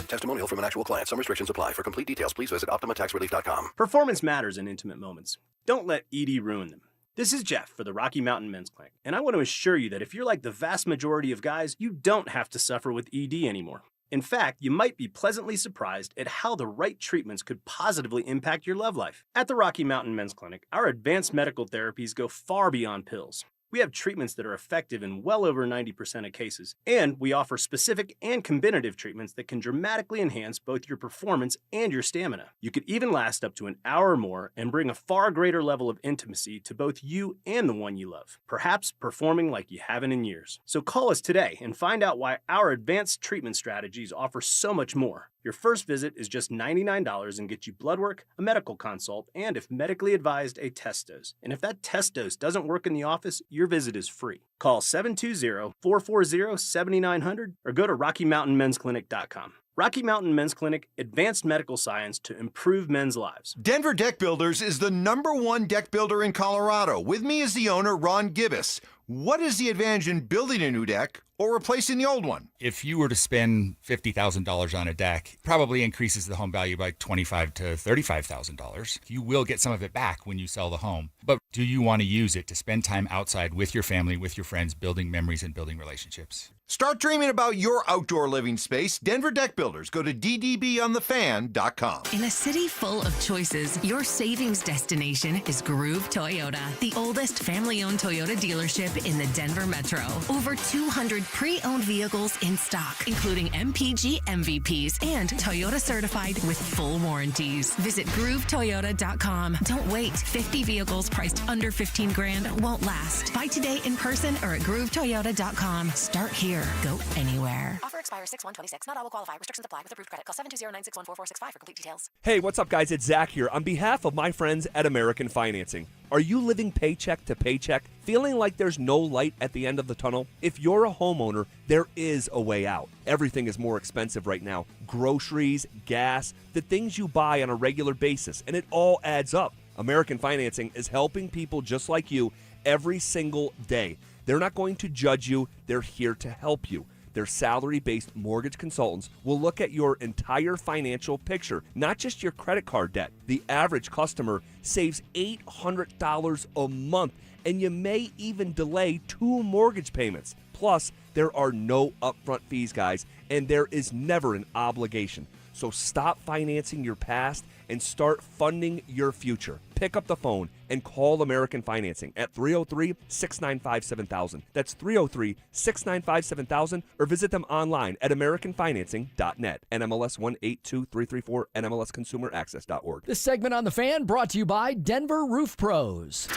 Testimonial from an actual client. Some restrictions apply. For complete details, please visit OptimaTaxRelief.com.
Performance matters in intimate moments. Don't let ED ruin them. This is Jeff for the Rocky Mountain Men's Clinic, and I want to assure you that if you're like the vast majority of guys, you don't have to suffer with ED anymore. In fact, you might be pleasantly surprised at how the right treatments could positively impact your love life. At the Rocky Mountain Men's Clinic, our advanced medical therapies go far beyond pills. We have treatments that are effective in well over 90% of cases, and we offer specific and combinative treatments that can dramatically enhance both your performance and your stamina. You could even last up to an hour or more and bring a far greater level of intimacy to both you and the one you love, perhaps performing like you haven't in years. So call us today and find out why our advanced treatment strategies offer so much more. Your first visit is just $99 and gets you blood work, a medical consult, and if medically advised, a test dose. And if that test dose doesn't work in the office, your visit is free. Call 720-440-7900 or go to RockyMountainMen'sClinic.com. Rocky Mountain Men's Clinic, advanced medical science to improve men's lives.
Denver Deck Builders is the #1 deck builder in Colorado. With me is the owner, Ron Gibbous. What is the advantage in building a new deck or replacing the old one?
If you were to spend $50,000 on a deck, it probably increases the home value by $25,000 to $35,000. You will get some of it back when you sell the home. But do you want to use it to spend time outside with your family, with your friends, building memories and building relationships?
Start dreaming about your outdoor living space. Denver Deck Builders. Go to ddbonthefan.com.
In a city full of choices, your savings destination is Groove Toyota, the oldest family-owned Toyota dealership in the Denver metro. Over 200 pre-owned vehicles in stock, including MPG MVPs and Toyota certified with full warranties. Visit GrooveToyota.com. Don't wait. 50 vehicles priced under $15,000 won't last. Buy today in person or at GrooveToyota.com. Start here. Go anywhere.
Offer expires 6/1/26. Not all will qualify. Restrictions apply with approved credit. Call 720-961-4465 for complete details.
Hey, what's up, guys? It's Zach here. On behalf of my friends at American Financing, are you living paycheck to paycheck, feeling like there's no light at the end of the tunnel? If you're a homeowner, there is a way out. Everything is more expensive right now. Groceries, gas, the things you buy on a regular basis, and it all adds up. American Financing is helping people just like you every single day. They're not going to judge you. They're here to help you. Their salary-based mortgage consultants will look at your entire financial picture, not just your credit card debt. The average customer saves $800 a month, and you may even delay 2 mortgage payments. Plus, there are no upfront fees, guys, and there is never an obligation. So stop financing your past and start funding your future. Pick up the phone and call American Financing at 303-695-7000. That's 303-695-7000, or visit them online at AmericanFinancing.net. NMLS 182334, NMLSConsumerAccess.org.
This segment on The Fan brought to you by Denver Roof Pros.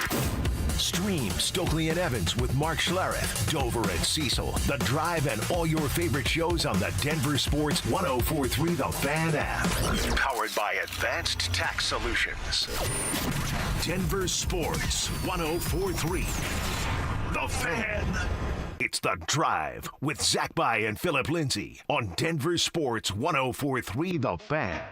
Stream Stokely and Evans with Mark Schlereth, Dover and Cecil, The Drive, and all your favorite shows on the Denver Sports 1043 The Fan app. Powered by Advanced Tax Solutions. Denver Sports 1043 The Fan. It's The Drive with Zach By and Philip Lindsay on Denver Sports 1043 The Fan.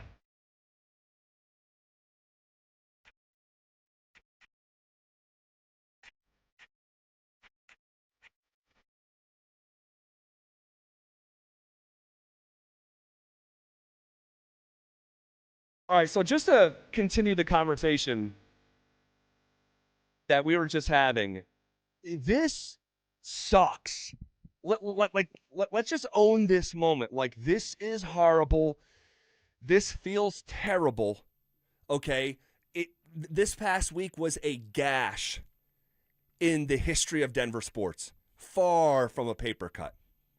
All right, so just to continue the conversation that we were just having, this sucks. Let's just own this moment. Like, this is horrible. This feels terrible. Okay? This past week was a gash in the history of Denver sports. Far from a paper cut.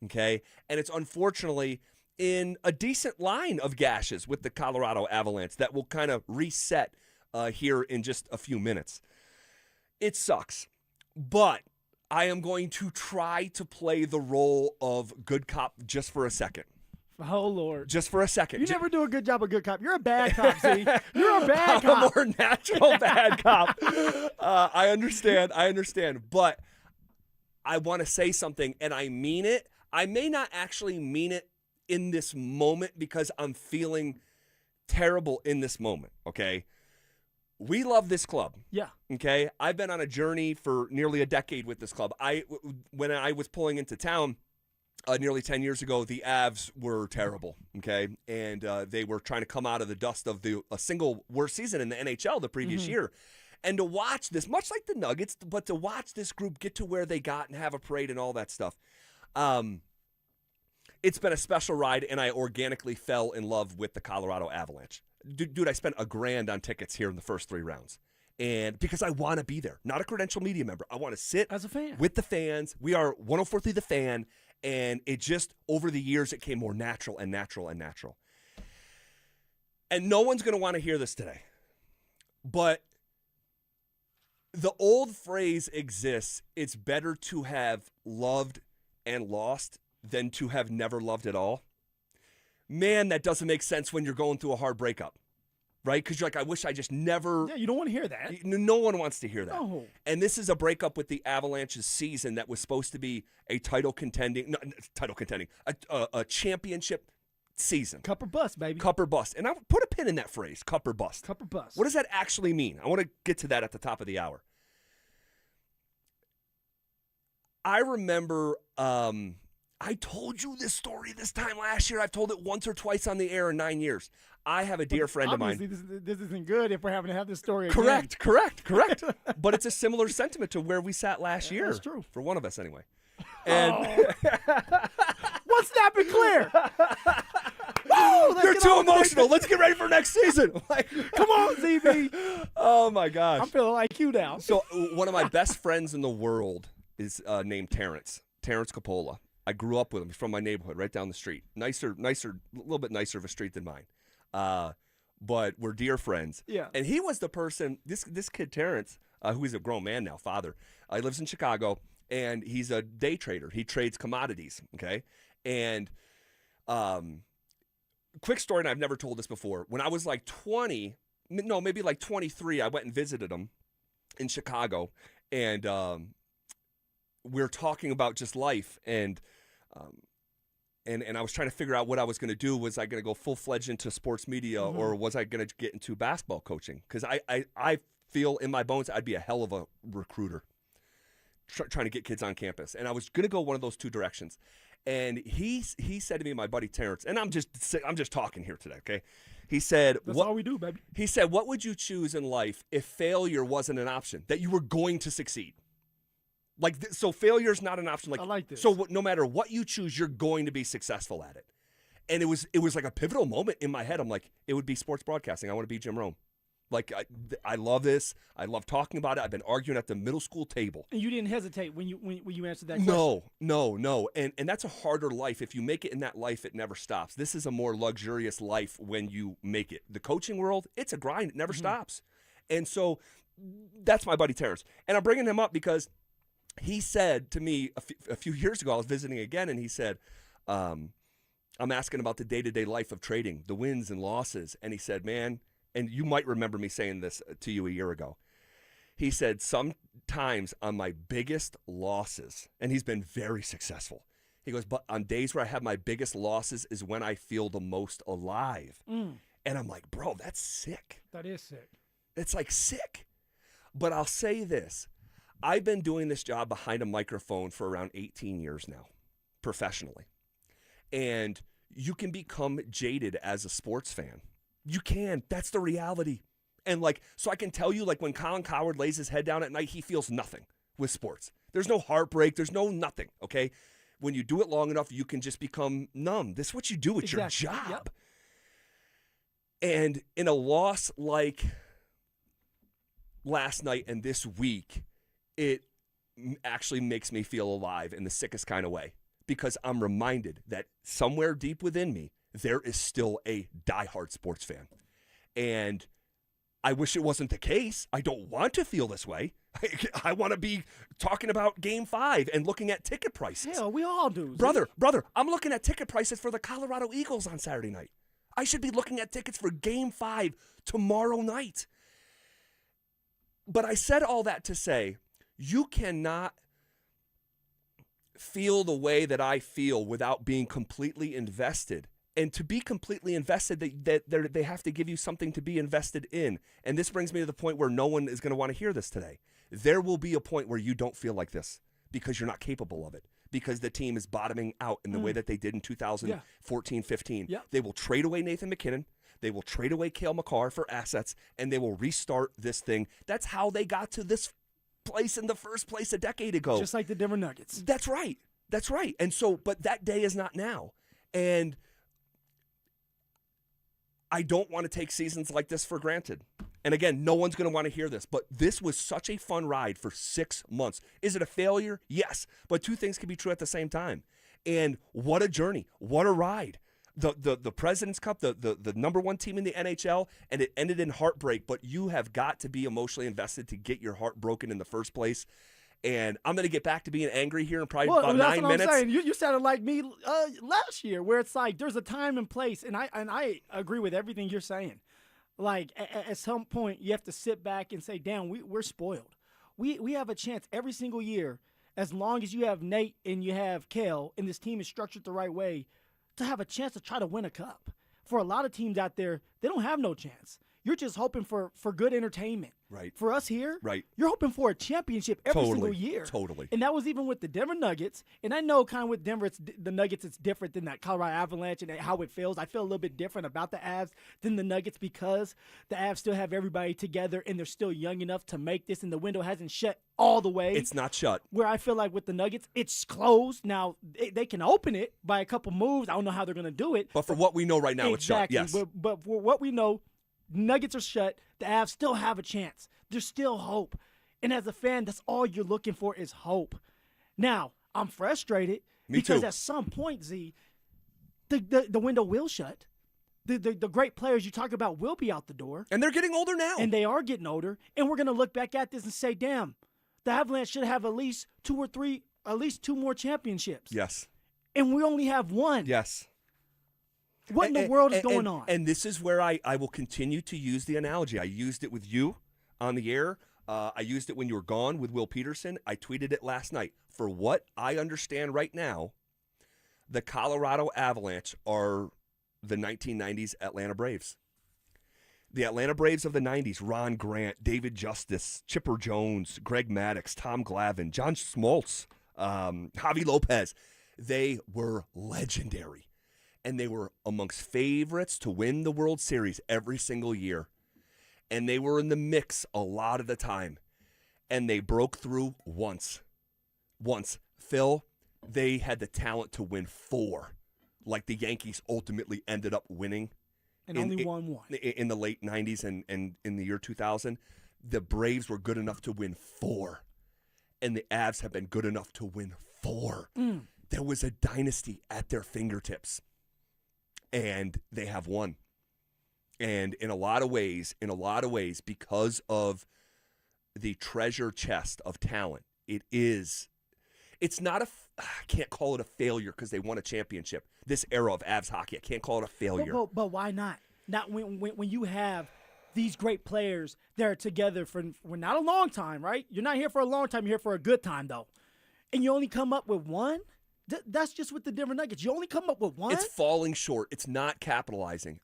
Okay? And it's unfortunately, in a decent line of gashes with the Colorado Avalanche that will kind of reset here in just a few minutes. It sucks, but I am going to try to play the role of good cop just for a second.
Oh, Lord.
Just for a second.
You never do a good job of good cop. You're a bad cop, see? You're a bad cop.
I'm a more natural bad cop. I understand. But I want to say something, and I mean it. I may not actually mean it in this moment because I'm feeling terrible in this moment, okay? We love this club.
Yeah.
Okay? I've been on a journey for nearly a decade with this club. When I was pulling into town, nearly 10 years ago, the Avs were terrible, okay? And they were trying to come out of the dust of a single worst season in the NHL the previous year. And to watch this, much like the Nuggets, but to watch this group get to where they got and have a parade and all that stuff, it's been a special ride, and I organically fell in love with the Colorado Avalanche. Dude, I spent $1,000 on tickets here in the first 3 rounds. And because I want to be there, not a credential media member. I want to sit
as a fan
with the fans. We are 104.3 The Fan. And it just, over the years, it came more natural and natural and natural. And no one's going to want to hear this today. But the old phrase exists, it's better to have loved and lost than to have never loved at all. Man, that doesn't make sense when you're going through a hard breakup. Right? Because you're like, I wish I just never...
Yeah, you don't want to hear that.
No one wants to hear that.
No.
And this is a breakup with the Avalanche's season that was supposed to be a a championship season.
Cup or bust, baby.
Cup or bust. And I put a pin in that phrase, cup or bust.
Cup or bust.
What does that actually mean? I want to get to that at the top of the hour. I remember... I told you this story this time last year. I've told it once or twice on the air in 9 years. I have a dear friend of mine.
This isn't good if we're having to have this story again.
Correct. But it's a similar sentiment to where we sat last year.
That's true.
For one of us, anyway. And
let's snap it clear.
You're too emotional. Let's get ready for next season.
Come on, ZB.
Oh, my gosh.
I'm feeling like you now.
So one of my best friends in the world is named Terrence Coppola. I grew up with him. He's from my neighborhood, right down the street. Nicer, a little bit nicer of a street than mine. But we're dear friends.
Yeah.
And he was the person, this kid Terrence, who is a grown man now, father. He lives in Chicago, and he's a day trader. He trades commodities, okay? And quick story, and I've never told this before. When I was like 23, I went and visited him in Chicago, and we were talking about just life, and I was trying to figure out what I was going to do. Was I going to go full-fledged into sports media, or was I going to get into basketball coaching? Because I feel in my bones I'd be a hell of a recruiter trying to get kids on campus. And I was going to go one of those two directions. And he said to me, my buddy Terrence, and I'm just talking here today, okay? He said,
That's all we do, baby.
He said, what would you choose in life if failure wasn't an option, that you were going to succeed? So failure is not an option.
I like this.
So no matter what you choose, you're going to be successful at it. And it was like a pivotal moment in my head. I'm like, it would be sports broadcasting. I want to be Jim Rome. I love this. I love talking about it. I've been arguing at the middle school table.
And you didn't hesitate when you answered that question.
No. And that's a harder life. If you make it in that life, it never stops. This is a more luxurious life when you make it. The coaching world, it's a grind. It never stops. And so that's my buddy Terrence. And I'm bringing him up because he said to me a few years ago, I was visiting again, and he said, I'm asking about the day-to-day life of trading, the wins and losses. And he said, man, and you might remember me saying this to you a year ago. He said, sometimes on my biggest losses, and he's been very successful, he goes, but on days where I have my biggest losses is when I feel the most alive. And I'm like, bro, that's sick.
That is sick.
It's like sick. But I'll say this. I've been doing this job behind a microphone for around 18 years now, professionally. And you can become jaded as a sports fan. You can. That's the reality. And so I can tell you, when Colin Cowherd lays his head down at night, he feels nothing with sports. There's no heartbreak. There's no nothing, okay? When you do it long enough, you can just become numb. This is what you do. It's your job.
Yep.
And in a loss like last night and this week, it actually makes me feel alive in the sickest kind of way. because I'm reminded that somewhere deep within me, there is still a diehard sports fan. And I wish it wasn't the case. I don't want to feel this way. I want to be talking about Game 5 and looking at ticket prices.
Hell, we all do.
Brother, I'm looking at ticket prices for the Colorado Eagles on Saturday night. I should be looking at tickets for Game 5 tomorrow night. But I said all that to say, you cannot feel the way that I feel without being completely invested. And to be completely invested, they have to give you something to be invested in. And this brings me to the point where no one is going to want to hear this today. There will be a point where you don't feel like this because you're not capable of it, because the team is bottoming out in the way that they did in 2014-15.
Yeah.
They will trade away Nathan McKinnon. They will trade away Cale Makar for assets, and they will restart this thing. That's how they got to this place in the first place a decade ago.
Just like the Denver Nuggets.
That's right. That's right. And so, but that day is not now. And I don't want to take seasons like this for granted. And again, no one's going to want to hear this, but this was such a fun ride for 6 months. Is it a failure? Yes. But two things can be true at the same time. And what a journey. What a ride. The President's Cup, the number one team in the NHL, and it ended in heartbreak, but you have got to be emotionally invested to get your heart broken in the first place. And I'm going to get back to being angry here in probably about 9 minutes.
I'm saying. You sounded like me last year, where it's like there's a time and place, and I agree with everything you're saying. Like at some point, you have to sit back and say, "Damn, we're spoiled. We have a chance every single year, as long as you have Nate and you have Cale, and this team is structured the right way, to have a chance to try to win a cup." For a lot of teams out there, they don't have no chance. You're just hoping for good entertainment.
Right.
For us here,
right,
you're hoping for a championship every single year.
Totally.
And that was even with the Denver Nuggets. And I know kind of with Denver, the Nuggets, it's different than that Colorado Avalanche and how it feels. I feel a little bit different about the Avs than the Nuggets because the Avs still have everybody together and they're still young enough to make this, and the window hasn't shut all the way.
It's not shut.
Where I feel like with the Nuggets, it's closed. Now, they can open it by a couple moves. I don't know how they're going to do it.
But for what we know right now,
exactly.
It's shut. Yes.
But for what we know, Nuggets are shut. The Avs still have a chance. There's still hope. And as a fan, that's all you're looking for is hope. Now, I'm frustrated because at some point, Z, the window will shut. The great players you talk about will be out the door.
And they're getting older now.
And they are getting older. And we're going to look back at this and say, damn, the Avalanche should have at least two more championships.
Yes.
And we only have one.
Yes.
What in the world is going on?
And this is where I will continue to use the analogy. I used it with you on the air. I used it when you were gone with Will Peterson. I tweeted it last night. For what I understand right now, the Colorado Avalanche are the 1990s Atlanta Braves. The Atlanta Braves of the 90s, Ron Grant, David Justice, Chipper Jones, Greg Maddux, Tom Glavine, John Smoltz, Javi Lopez. They were legendary. And they were amongst favorites to win the World Series every single year. And they were in the mix a lot of the time. And they broke through once. Phil, they had the talent to win 4, like the Yankees ultimately ended up winning.
And only won 1.
In the late 90s and in the year 2000. The Braves were good enough to win 4. And the Avs have been good enough to win 4. There was a dynasty at their fingertips. And they have won. And in a lot of ways, because of the treasure chest of talent, it's not I can't call it a failure because they won a championship. This era of Avs hockey, I can't call it a failure.
But why not? Not when you have these great players that are together for not a long time, right? You're not here for a long time. You're here for a good time, though. And you only come up with one? That's just with the Denver Nuggets. You only come up with one?
It's falling short. It's not capitalizing.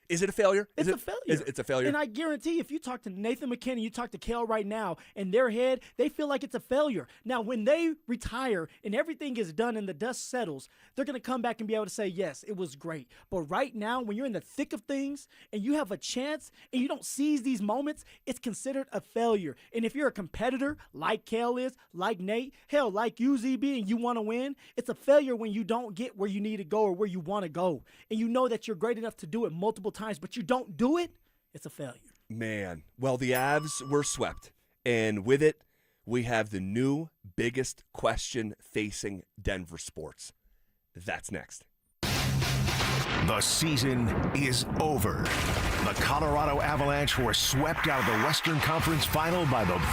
Is it a failure?
It's a failure.
It's a failure.
And I guarantee if you talk to Nathan McKinnon, you talk to Cale right now, in their head, they feel like it's a failure. Now, when they retire and everything is done and the dust settles, they're going to come back and be able to say, yes, it was great. But right now, when you're in the thick of things and you have a chance and you don't seize these moments, it's considered a failure. And if you're a competitor like Cale is, like Nate, hell, like you, ZB, and you want to win, it's a failure when you don't get where you need to go or where you want to go. And you know that you're great enough to do it multiple times, but you don't do it, it's a failure.
Man, well, the Avs were swept, and with it, we have the new biggest question facing Denver sports. That's next.
The season is over. The Colorado Avalanche were swept out of the Western Conference Final by the